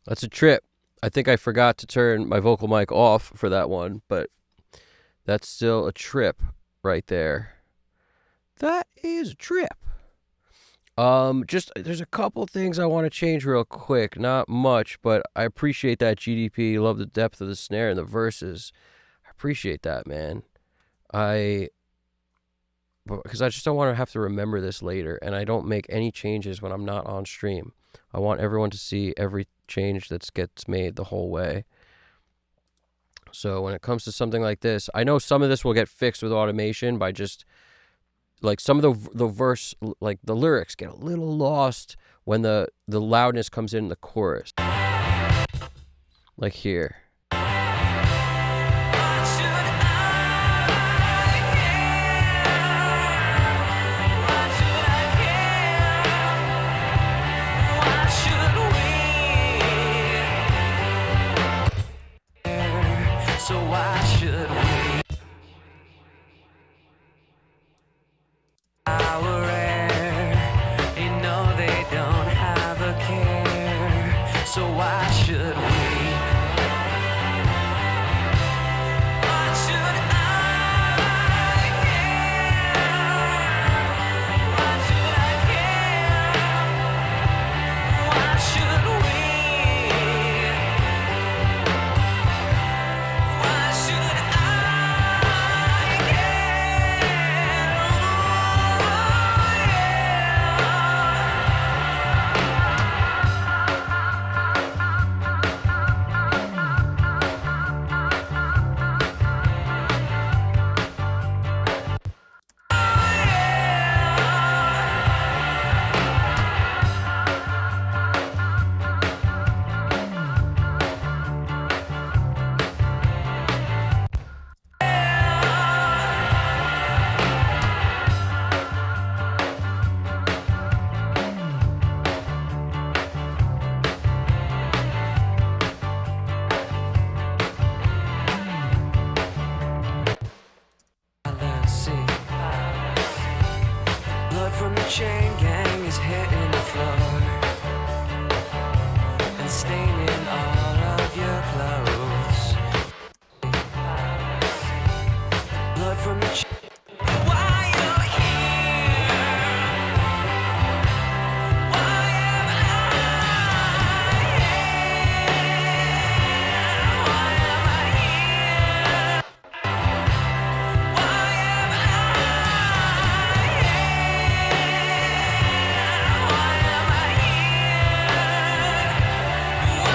That's a trip. I think I forgot to turn my vocal mic off for that one, but that's still a trip right there. That is a trip. Just there's a couple things I want to change real quick. Not much, but I appreciate that GDP. Love the depth of the snare and the verses. I appreciate that, man. Because I just don't want to have to remember this later, and I don't make any changes when I'm not on stream. I want everyone to see every change that gets made the whole way. So when it comes to something like this, I know some of this will get fixed with automation by just like some of the verse, like the lyrics get a little lost when the loudness comes in the chorus. Like here. So why should we? Our air, you know they don't have a care. So why should we? Why should I care? Why should I care? Why should we? Why should I care? Let's see. Blood from the chain gang is hitting the floor and staining all of your clothes. Blood from the chain. Why you here? Why am I here? Why am I here? Why am I here? Why am I here?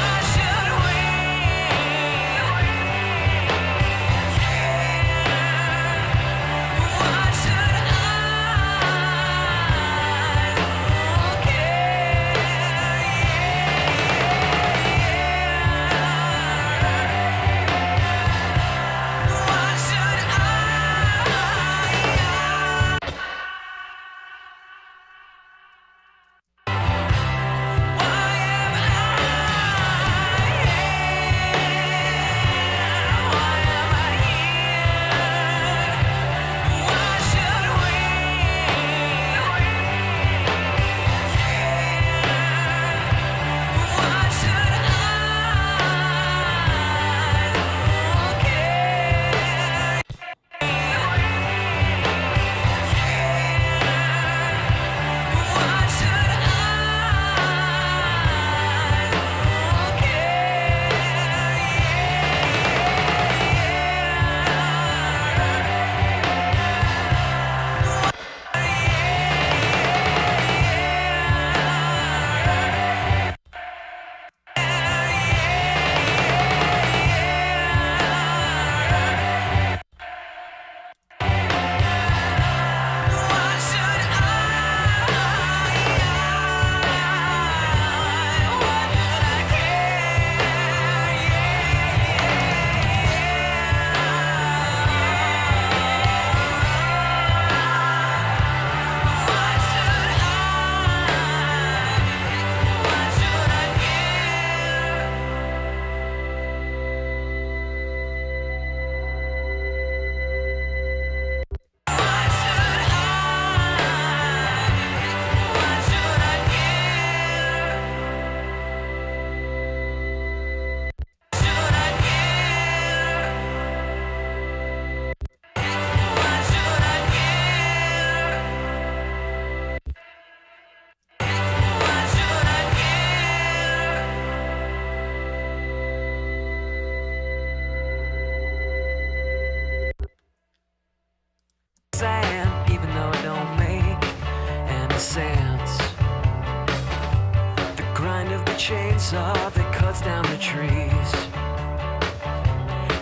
chainsaw that cuts down the trees,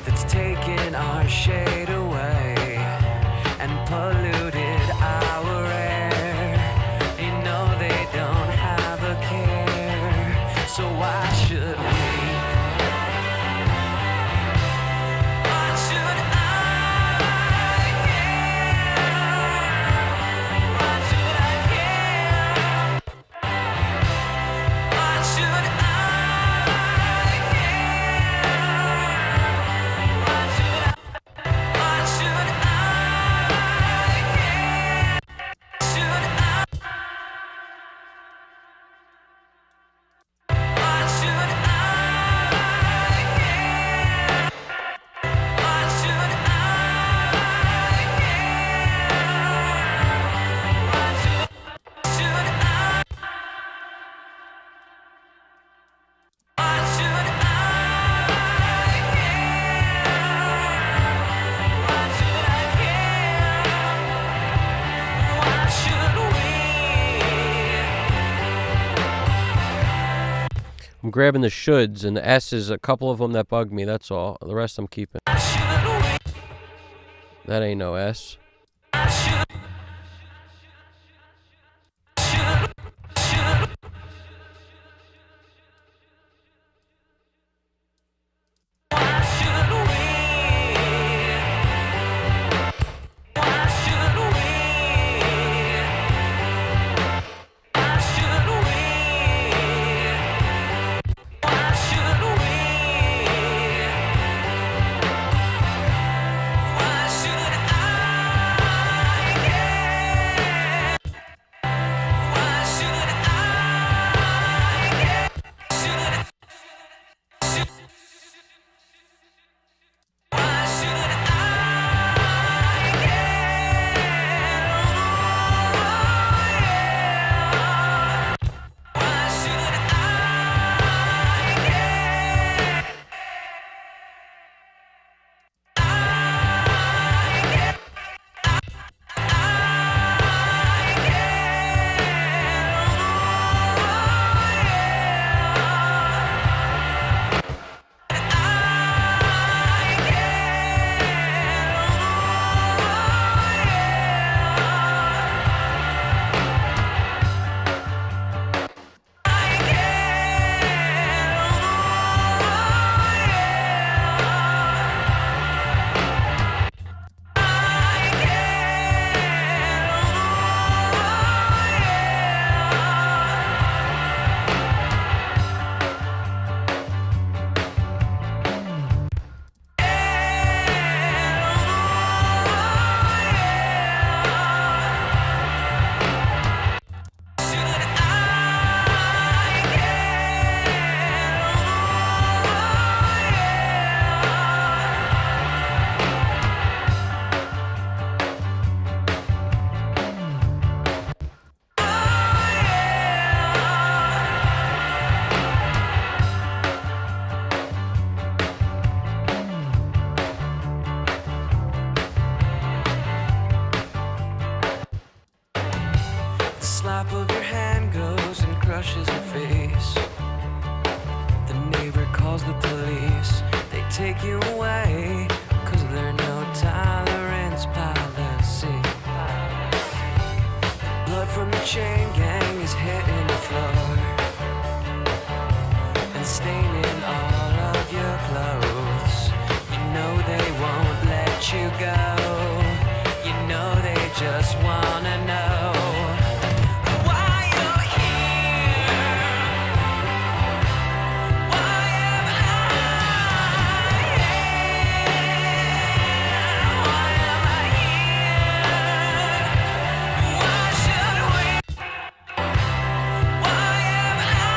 that's taken our shade away and polluted our air. You know they don't have a care, so why should we? Why should I care? Why should I care? Why should I care? Why should I? Why should I care? Should I? Why should I care? Why should I care? Why should I? Why should I care? Why should I care? Why should we? I'm grabbing the shoulds, and the S's, a couple of them that bug me, that's all. The rest I'm keeping. Why should we? That ain't no S. Why should should should why should we? Why should we? Why should we? Why should we? Why should I care? Why should I care? Should why should I care? Why should I The slap of your hand goes and crushes your face. The neighbor calls the police. They take you away, 'cause there's no tolerance policy. Blood from the chain gang is hitting the floor and staining all of your clothes. You know they won't let you go. You know they just wanna know why you're here. Why am I here? Why am I here? Why should we? Why am I here?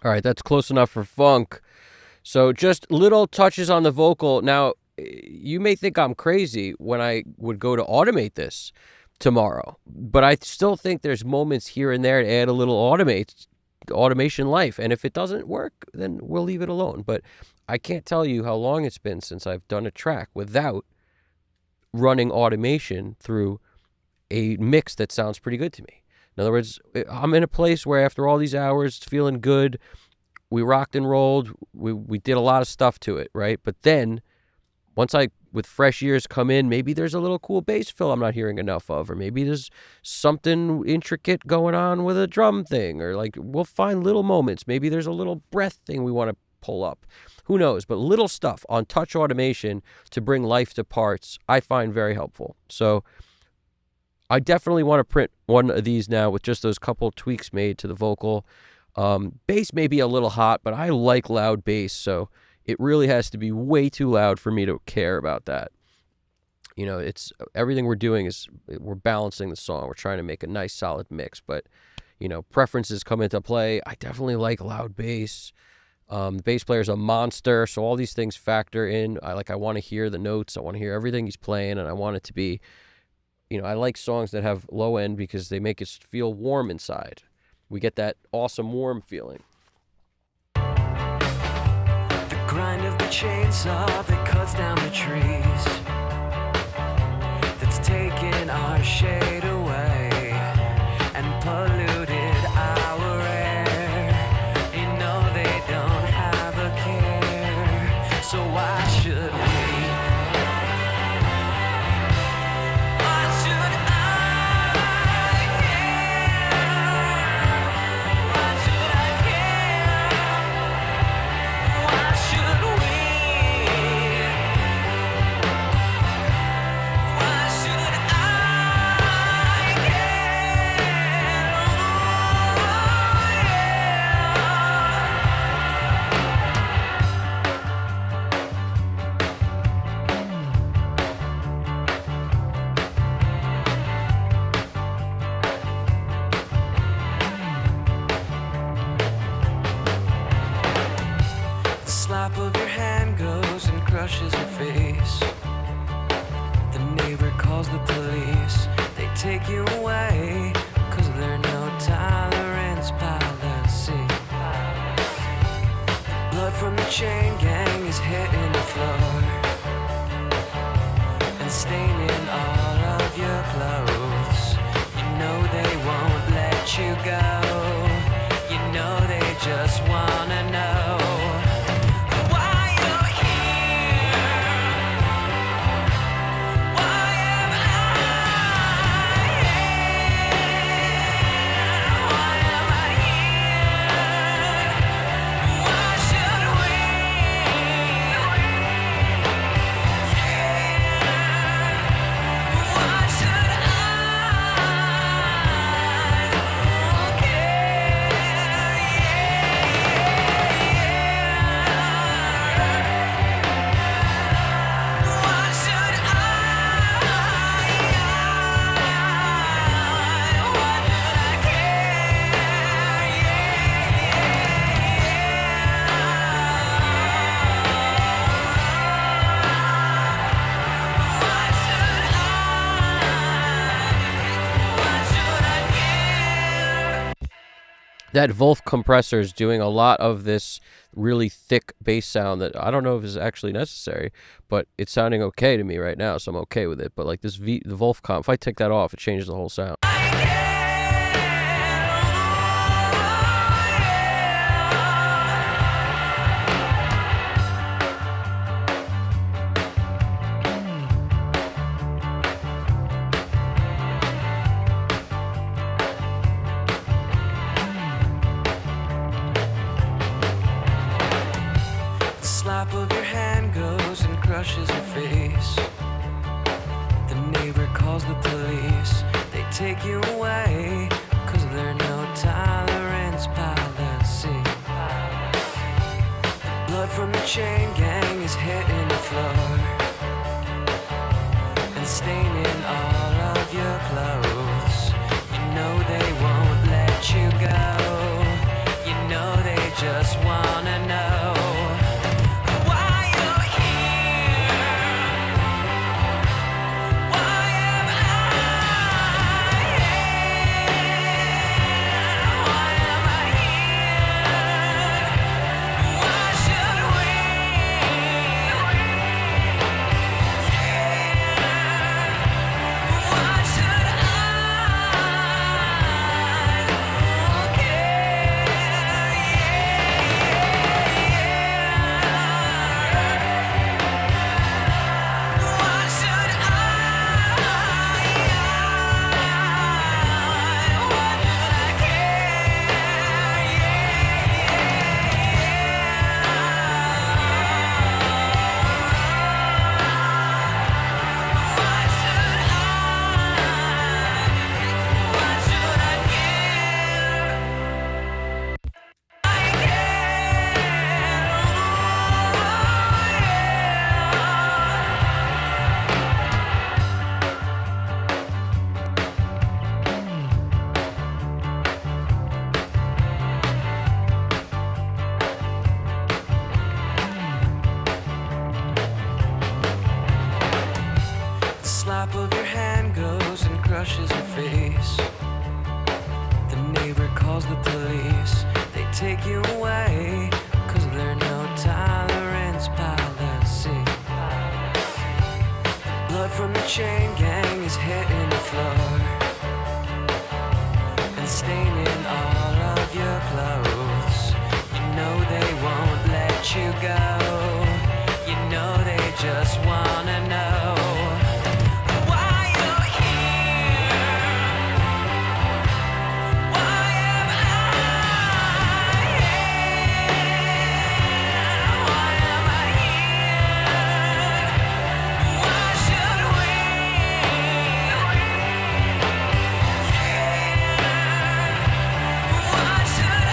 All right, that's close enough for funk. So just little touches on the vocal. Now, you may think I'm crazy when I would go to automate this tomorrow, but I still think there's moments here and there to add a little automation life. And if it doesn't work, then we'll leave it alone. But I can't tell you how long it's been since I've done a track without running automation through a mix that sounds pretty good to me. In other words, I'm in a place where after all these hours, feeling good, we rocked and rolled, we did a lot of stuff to it, right? But then once with fresh ears come in, maybe there's a little cool bass fill I'm not hearing enough of, or maybe there's something intricate going on with a drum thing, or like we'll find little moments. Maybe there's a little breath thing we want to pull up. Who knows? But little stuff on touch automation to bring life to parts, I find very helpful. So I definitely want to print one of these now with just those couple tweaks made to the vocal. Bass may be a little hot, but I like loud bass, so it really has to be way too loud for me to care about that. You know, it's everything we're doing is we're balancing the song. We're trying to make a nice solid mix, but you know, preferences come into play. I definitely like loud bass. The bass player's a monster, so all these things factor in. I want to hear the notes. I want to hear everything he's playing, and I want it to be, you know, I like songs that have low end because they make us feel warm inside. We get that awesome warm feeling. The grind of the chainsaw that cuts down the trees, that's taken our shade away and polluted our air. You know they don't have a care, so why should we? Slap of your hand goes and crushes your face. The neighbor calls the police. They take you away, 'cause there's no tolerance policy. Blood from the chain gang is hitting the floor and staining all of your clothes. You know they won't let you go. You know they just wanna know. That Wolf compressor is doing a lot of this really thick bass sound that I don't know if is actually necessary, but it's sounding okay to me right now, so I'm okay with it. But like the Wolf comp, if I take that off, it changes the whole sound. Slap of your hand goes and crushes your face. The neighbor calls the police. They take you away, 'cause there's no tolerance policy. Blood from the chain gang is hitting the floor and staining all of your clothes. You know they won't let you go. You know they just take you away, 'cause there's no tolerance policy. Blood from the chain gang is hitting the floor and staining all of your clothes. You know they won't let you go. You know they just wanna know why you're here. Why am I here? Why am I here? Why should we? Why should I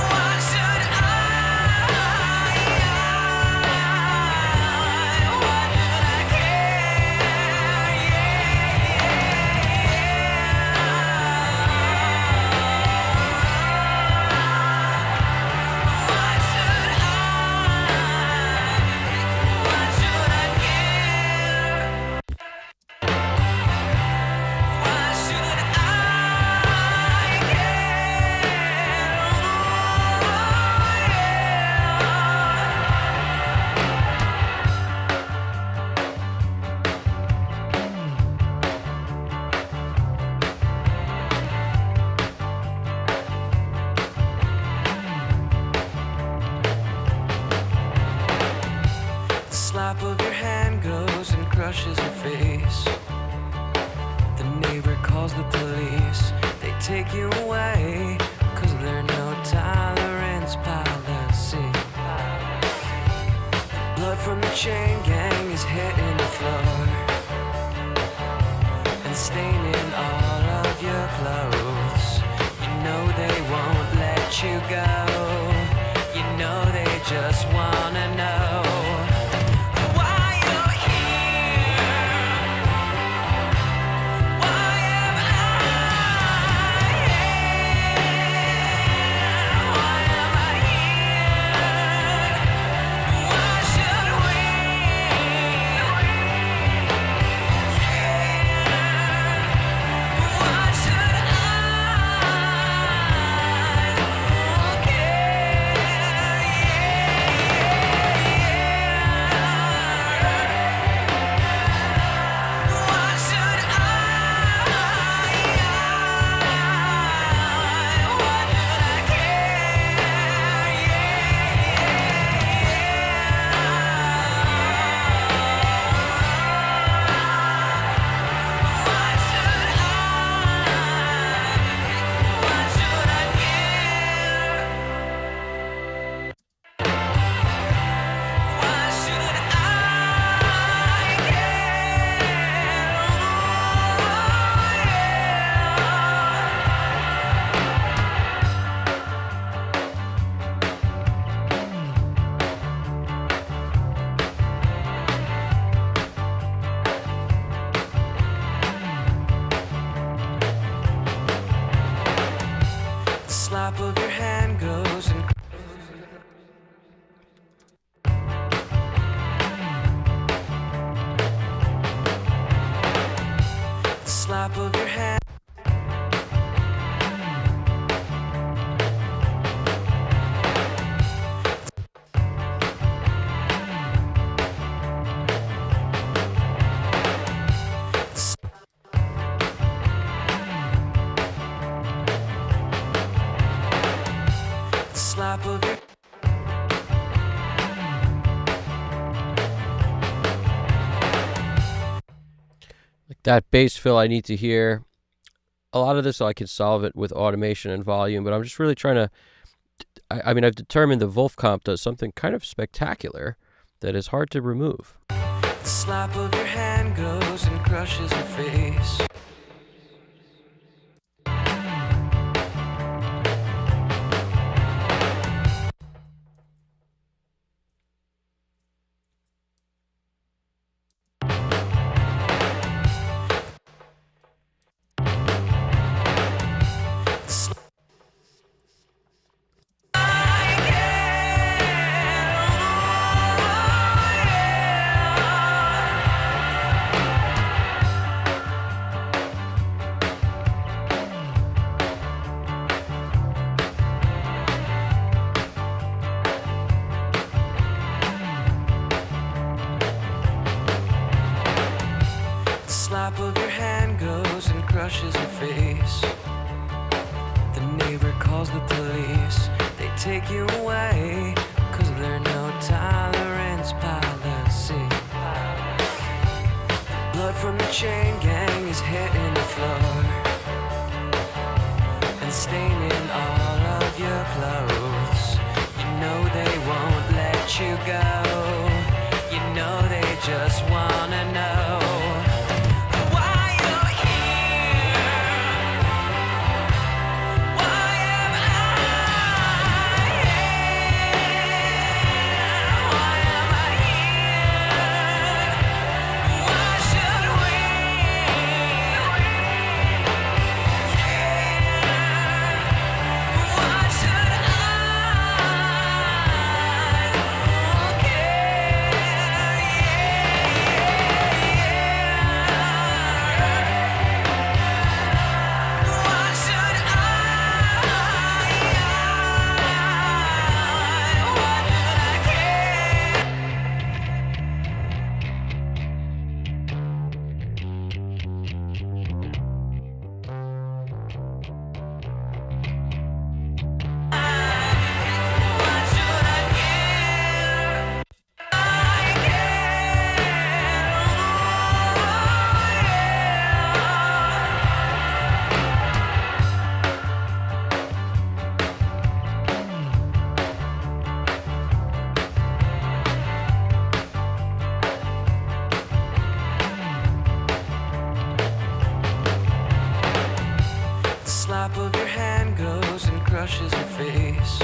Why should I? Why should I The slap of your hand goes and crushes your face. The neighbor calls the police. They take you away, 'cause there's no tolerance policy. Blood from the chain gang is hitting the floor and staining all of your clothes. You know they won't let you go. You know they just wanna know why you're here. Why am I here? Why am I here? Why should we? Why should I? Why should I? Why should I The slap of your hand goes and the slap of your hand. Slap of your Like that bass fill I need to hear. A lot of this I can solve it with automation and volume, but I'm just really trying to I mean I've determined the Wolf comp does something kind of spectacular that is hard to remove. the slap of your hand goes and crushes your face. crushes her face. The neighbor calls the police. They take you away, 'cause there's no tolerance policy. Blood from the chain gang is hitting the floor and staining all of your clothes. You know they won't let you go. You know they just wanna know why you're here. Why am I here? Why am I here? Why should we? Why should I Why should I? Why should I care? Why should I care? I The slap of your hand goes and crushes your face.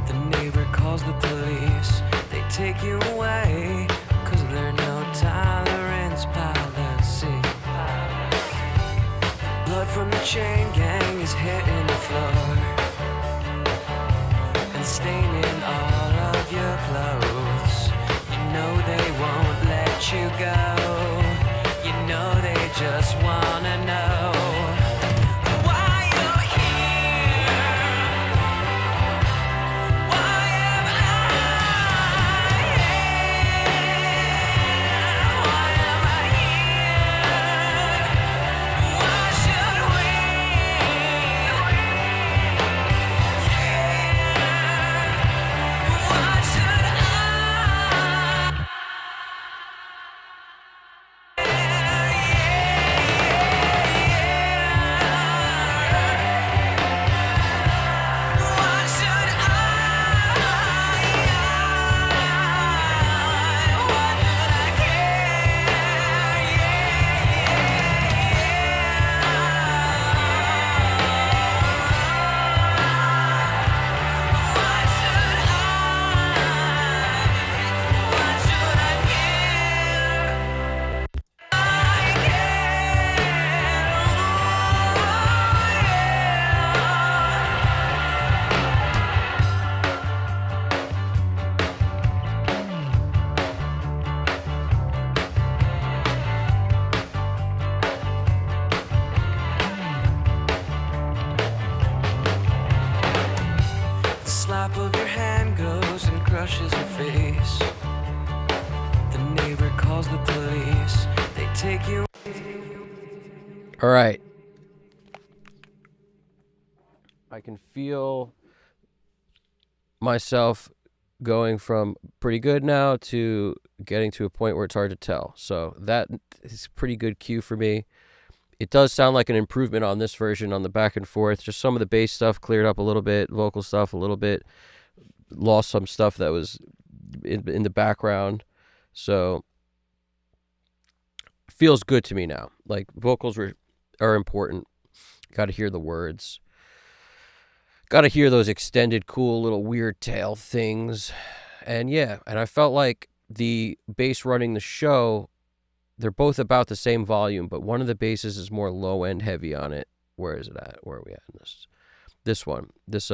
The neighbor calls the police. They take you away, 'cause there's no tolerance policy. Blood from the chain gang is hitting the floor and staining all of your clothes. You know they won't let you go. You know they just wanna know why you're here. Why am I here? Why am I here? Why should we? Why should I? Why should I? Why should I Why should I care? The slap of your hand goes and crushes your face. The neighbor calls the police. They take you. All right. I can feel myself going from pretty good now to getting to a point where it's hard to tell. So that is a pretty good cue for me. It does sound like an improvement on this version on the back and forth. Just some of the bass stuff cleared up a little bit, vocal stuff a little bit, lost some stuff that was in the background. So feels good to me now. Like vocals are important. Got to hear the words. Got to hear those extended, cool little weird tail things. And yeah, and I felt like the bass running the show, they're both about the same volume, but one of the basses is more low end heavy on it. Where is it at? Where are we at in this? This one. This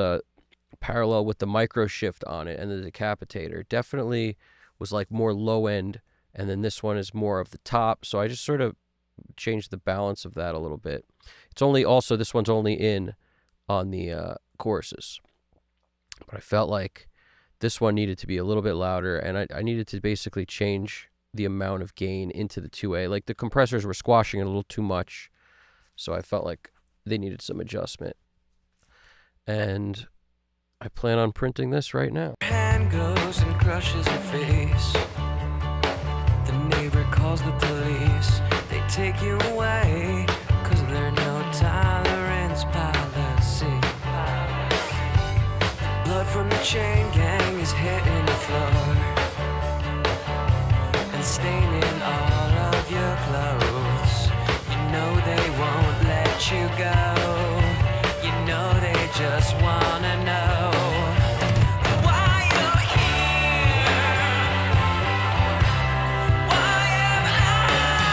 parallel with the micro shift on it and the decapitator definitely was like more low end, and then this one is more of the top. So I just sort of changed the balance of that a little bit. It's only also, this one's only in on the choruses, but I felt like this one needed to be a little bit louder, and I needed to basically change the amount of gain into the 2A. Like the compressors were squashing it a little too much, So I felt like they needed some adjustment. And I plan on printing this right now. Hand goes and crushes your face. The neighbor calls the police. They take you away, 'cause there's no tolerance policy. Blood from the chain gang is hitting the floor and staining all of your clothes. You know they won't let you go. You know they just wanna know why you're here. Why am I here?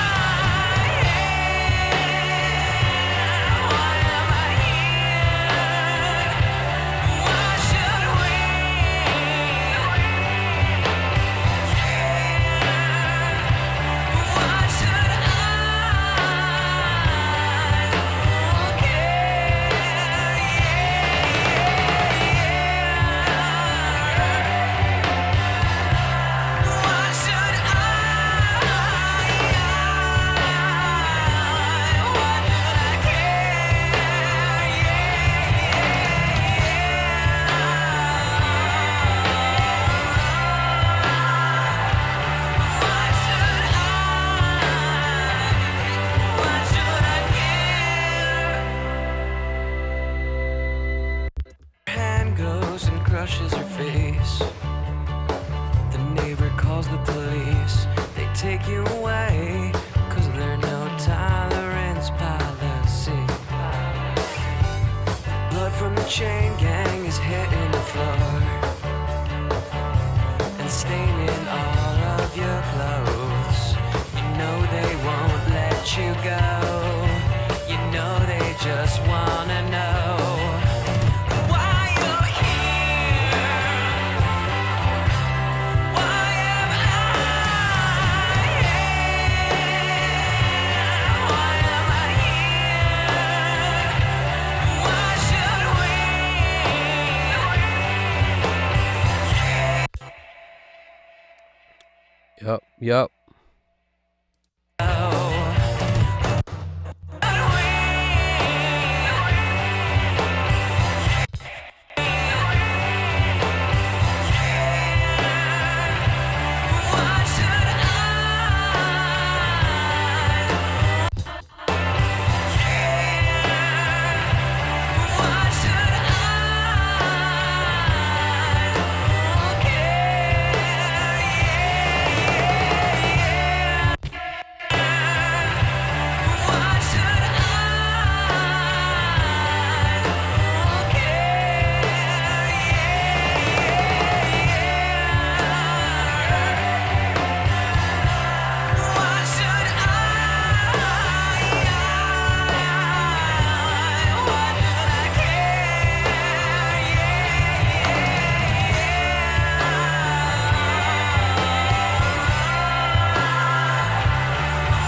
Why am I here? Why should we? Why should I Why should I? Why should I Hand goes and crushes your face. The neighbor calls the police. They take you away, 'cause there's no tolerance policy. Blood from the chain gang is hitting the floor and staining all of your clothes. You know they won't let you go. You know they just wanna know why you're here. Why am I here? Why am I here? Why should we? Yup. Why should I? Why should Why should Why should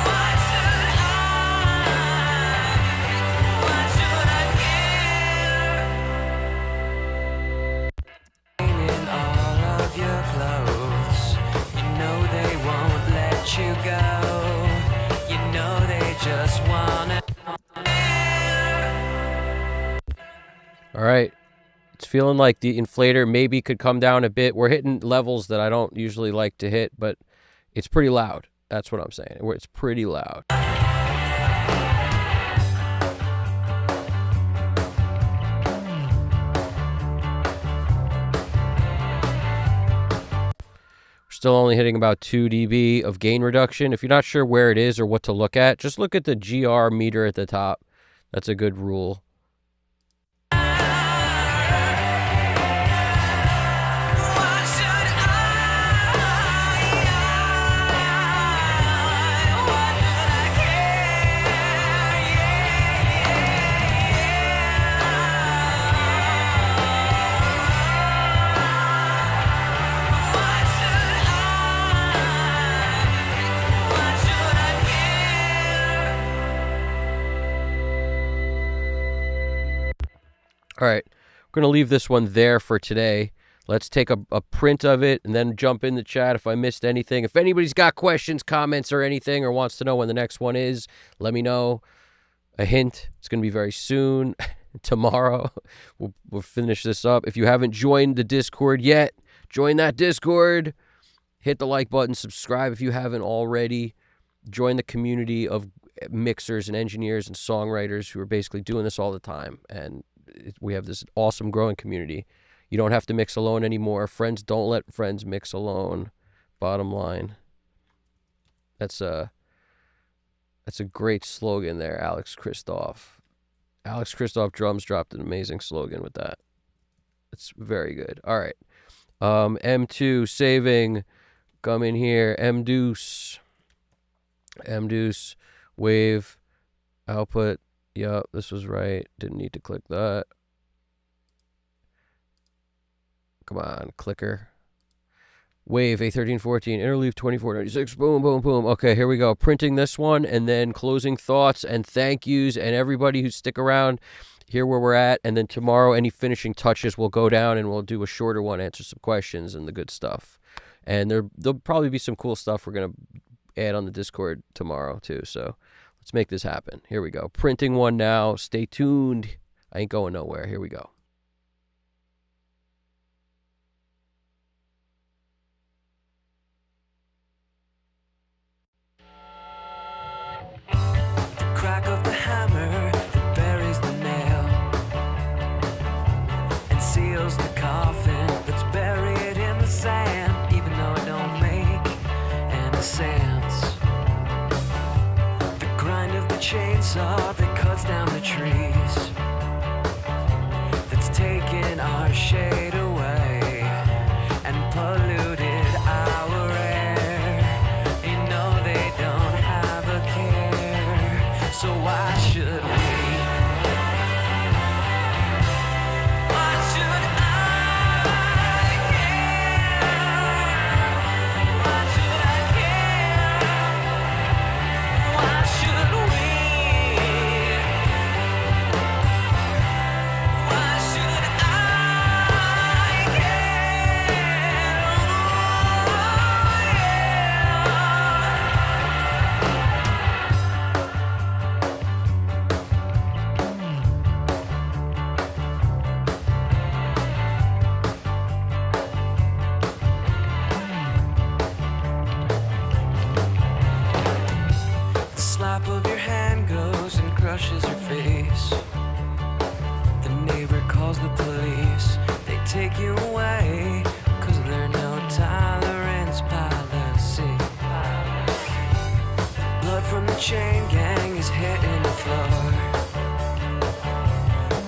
Why should I Why should I in all of your clothes. You know they won't let you go. You know they just wanna. All right. It's feeling like the inflator maybe could come down a bit. We're hitting levels that I don't usually like to hit, but it's pretty loud. That's what I'm saying. It's pretty loud. We're still only hitting about 2 dB of gain reduction. If you're not sure where it is or what to look at, just look at the GR meter at the top. That's a good rule. Why should I? Why should I Why should Why should I All right, we're going to leave this one there for today. Let's take a print of it and then jump in the chat if I missed anything. If anybody's got questions, comments, or anything, or wants to know when the next one is, let me know. a hint. It's going to be very soon. Tomorrow, we'll finish this up. If you haven't joined the Discord yet, join that Discord. Hit the like button. Subscribe if you haven't already. Join the community of mixers and engineers and songwriters who are basically doing this all the time. And we have this awesome growing community. You don't have to mix alone anymore. Friends don't let friends mix alone. Bottom line. That's a great slogan there, Alex Christoph. Alex Christoph Drums dropped an amazing slogan with that. It's very good. All right. M2 saving. Come in here. M-Deuce. Wave. Output. Yep, this was right. Didn't need to click that. Come on, clicker. Wave, A1314, interleave 2496, boom, boom, boom. Okay, here we go. Printing this one, and then closing thoughts and thank yous, and everybody who stick around, here where we're at. And then tomorrow, any finishing touches will go down, and we'll do a shorter one, answer some questions and the good stuff. And there'll probably be some cool stuff we're going to add on the Discord tomorrow, too. So let's make this happen. Here we go. Printing one now. Stay tuned. I ain't going nowhere. Here we go. Of the hammer that buries the nail and seals the coffin that's buried in the sand, even though it don't make any sense. The grind of the chainsaw that cuts down the trees, that's taken our shade away and polluted our air. You know they don't have a care. So why should we? Why should I care? Why should I care? Why should we? Why should I care? The slap of your hand goes and crushes your face. The neighbor calls the police. They take you away, 'cause there's no tolerance policy. Blood from the chain gang is hitting the floor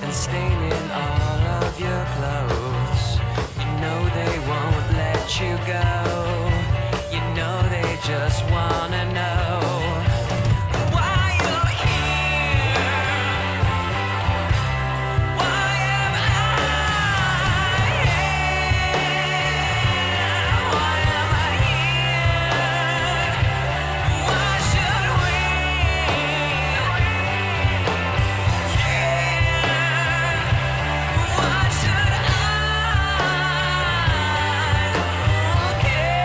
and staining all of your clothes. You know they won't let you go. You know they just wanna know why you're here. Why am I here? Why am I here? Why should we care? Why should I care? Yeah.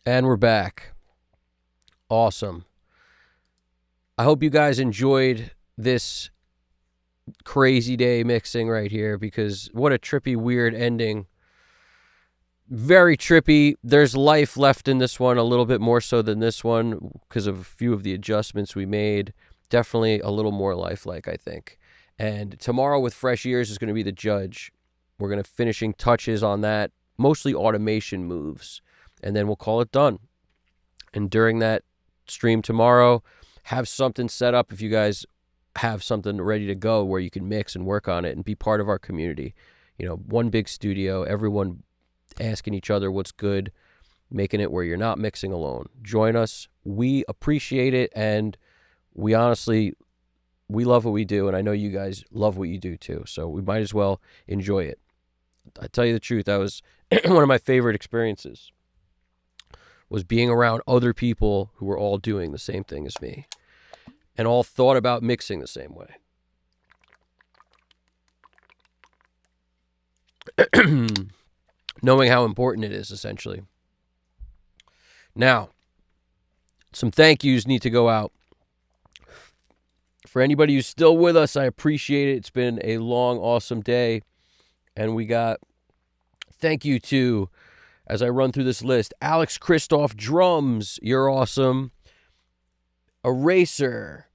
And we're back. Awesome. I hope you guys enjoyed this crazy day mixing right here, because what a trippy, weird ending. Very trippy. There's life left in this one, a little bit more so than this one because of a few of the adjustments we made. Definitely a little more lifelike, I think. And tomorrow with Fresh Ears is going to be the judge. We're going to finishing touches on that, mostly automation moves, and then we'll call it done. And during that stream tomorrow, have something set up if you guys have something ready to go where you can mix and work on it and be part of our community. You know, one big studio, everyone asking each other what's good, making it where you're not mixing alone. Join us. We appreciate it, and we honestly, we love what we do, and I know you guys love what you do too, so we might as well enjoy it. I tell you the truth, that was one of my favorite experiences, was being around other people who were all doing the same thing as me and all thought about mixing the same way. Knowing how important it is, essentially. Now, some thank yous need to go out. For anybody who's still with us, I appreciate it. It's been a long, awesome day. And we got thank you to, as I run through this list, Alex Christoph Drums, you're awesome. Eraser,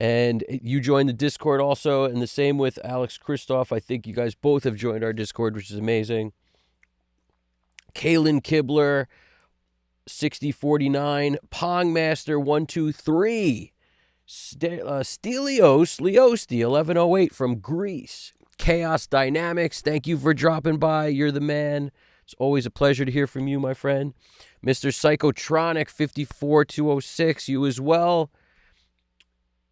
and you joined the Discord also, and the same with Alex Christoph. I think you guys both have joined our Discord, which is amazing. Kaylin Kibler, 6049, Pongmaster 123, Stelios Leosti 1108 from Greece, Chaos Dynamics, thank you for dropping by. You're the man. It's always a pleasure to hear from you, my friend. Mr. Psychotronic 54206, you as well.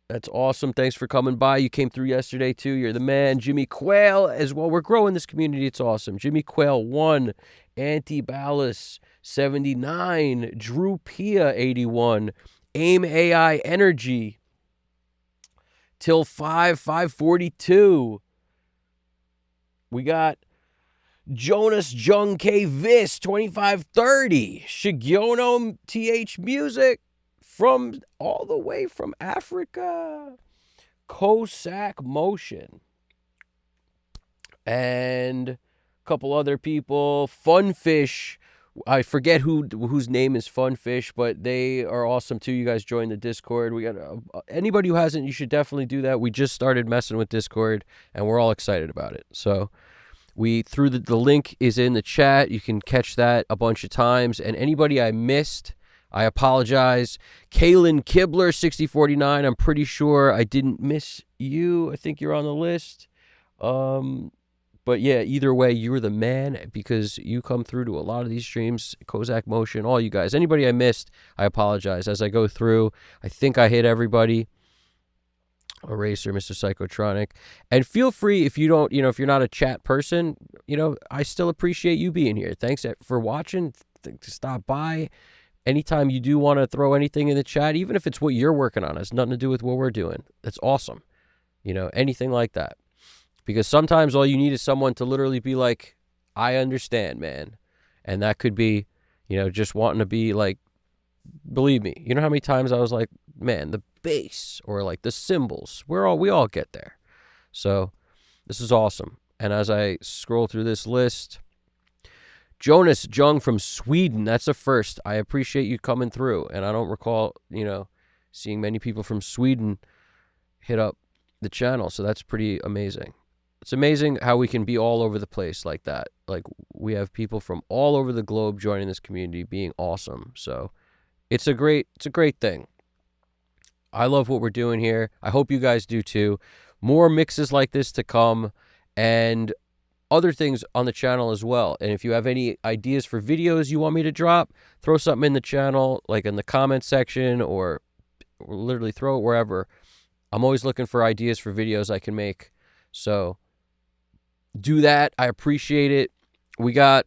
That's awesome. Thanks for coming by. You came through yesterday, too. You're the man. Jimmy Quail as well. We're growing this community. It's awesome. Jimmy Quail 1, Anti-Ballas 79, Drew Pia 81, AIM AI Energy, Till 542. We got Jonas Jung K. Vis 2530, Shigyono TH Music from all the way from Africa, Cossack Motion, and a couple other people. Funfish, I forget whose name is Funfish, but they are awesome too. You guys join the Discord. We got anybody who hasn't, you should definitely do that. We just started messing with Discord, and we're all excited about it. So we threw the link is in the chat. You can catch that a bunch of times. And anybody I missed, I apologize. Kaylin Kibler, 6049. I'm pretty sure I didn't miss you. I think you're on the list. But yeah, either way, you're the man because you come through to a lot of these streams. Kozak Motion, all you guys. Anybody I missed, I apologize. As I go through, I think I hit everybody. Eraser, Mr. Psychotronic. And feel free, if you don't, if you're not a chat person, I still appreciate you being here. Thanks for watching. Stop by. Anytime you do want to throw anything in the chat, even if it's what you're working on, it has nothing to do with what we're doing. That's awesome. Anything like that. Because sometimes all you need is someone to literally be like, I understand, man. And that could be, just wanting to be like, believe me. You know how many times I was like, man, the bass or like the cymbals, we all get there. So this is awesome. And as I scroll through this list, Jonas Jung from Sweden, that's a first. I appreciate you coming through. And I don't recall, seeing many people from Sweden hit up the channel. So that's pretty amazing. It's amazing how we can be all over the place like that. Like we have people from all over the globe joining this community, being awesome. So it's a great thing. I love what we're doing here. I hope you guys do too. More mixes like this to come and other things on the channel as well. And if you have any ideas for videos you want me to drop, throw something in the channel, like in the comment section or literally throw it wherever. I'm always looking for ideas for videos I can make. So do that. I appreciate it. We got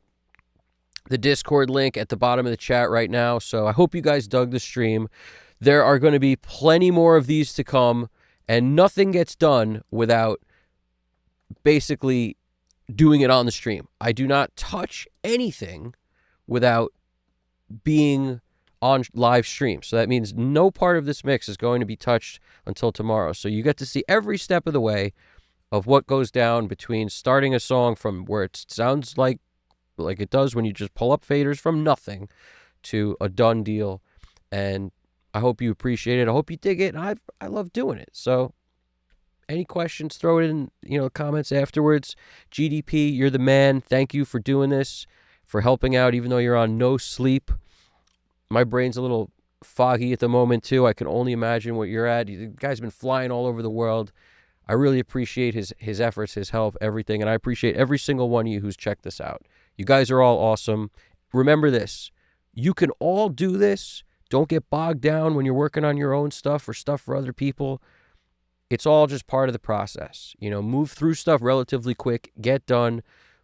the Discord link at the bottom of the chat right now. So I hope you guys dug the stream. There are going to be plenty more of these to come, and nothing gets done without basically doing it on the stream. I do not touch anything without being on live stream. So that means no part of this mix is going to be touched until tomorrow. So you get to see every step of the way of what goes down between starting a song from where it sounds like it does when you just pull up faders from nothing to a done deal. And I hope you appreciate it. I hope you dig it. And I love doing it. So any questions, throw it in, comments afterwards. GDP, you're the man. Thank you for doing this, for helping out, even though you're on no sleep. My brain's a little foggy at the moment, too. I can only imagine what you're at. The guy's been flying all over the world. I really appreciate his efforts, his help, everything. And I appreciate every single one of you who's checked this out. You guys are all awesome. Remember this. You can all do this. Don't get bogged down when you're working on your own stuff or stuff for other people. It's all just part of the process. Move through stuff relatively quick, get done,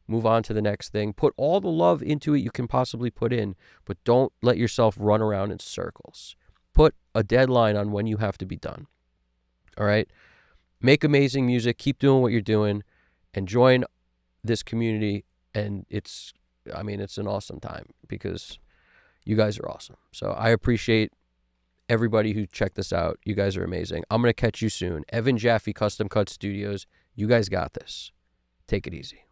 move on to the next thing. Put all the love into it you can possibly put in, but don't let yourself run around in circles. Put a deadline on when you have to be done. All right? Make amazing music. Keep doing what you're doing and join this community. And it's an awesome time because you guys are awesome. So I appreciate everybody who checked this out. You guys are amazing. I'm going to catch you soon. Evan Jaffe Custom Cut Studios. You guys got this. Take it easy.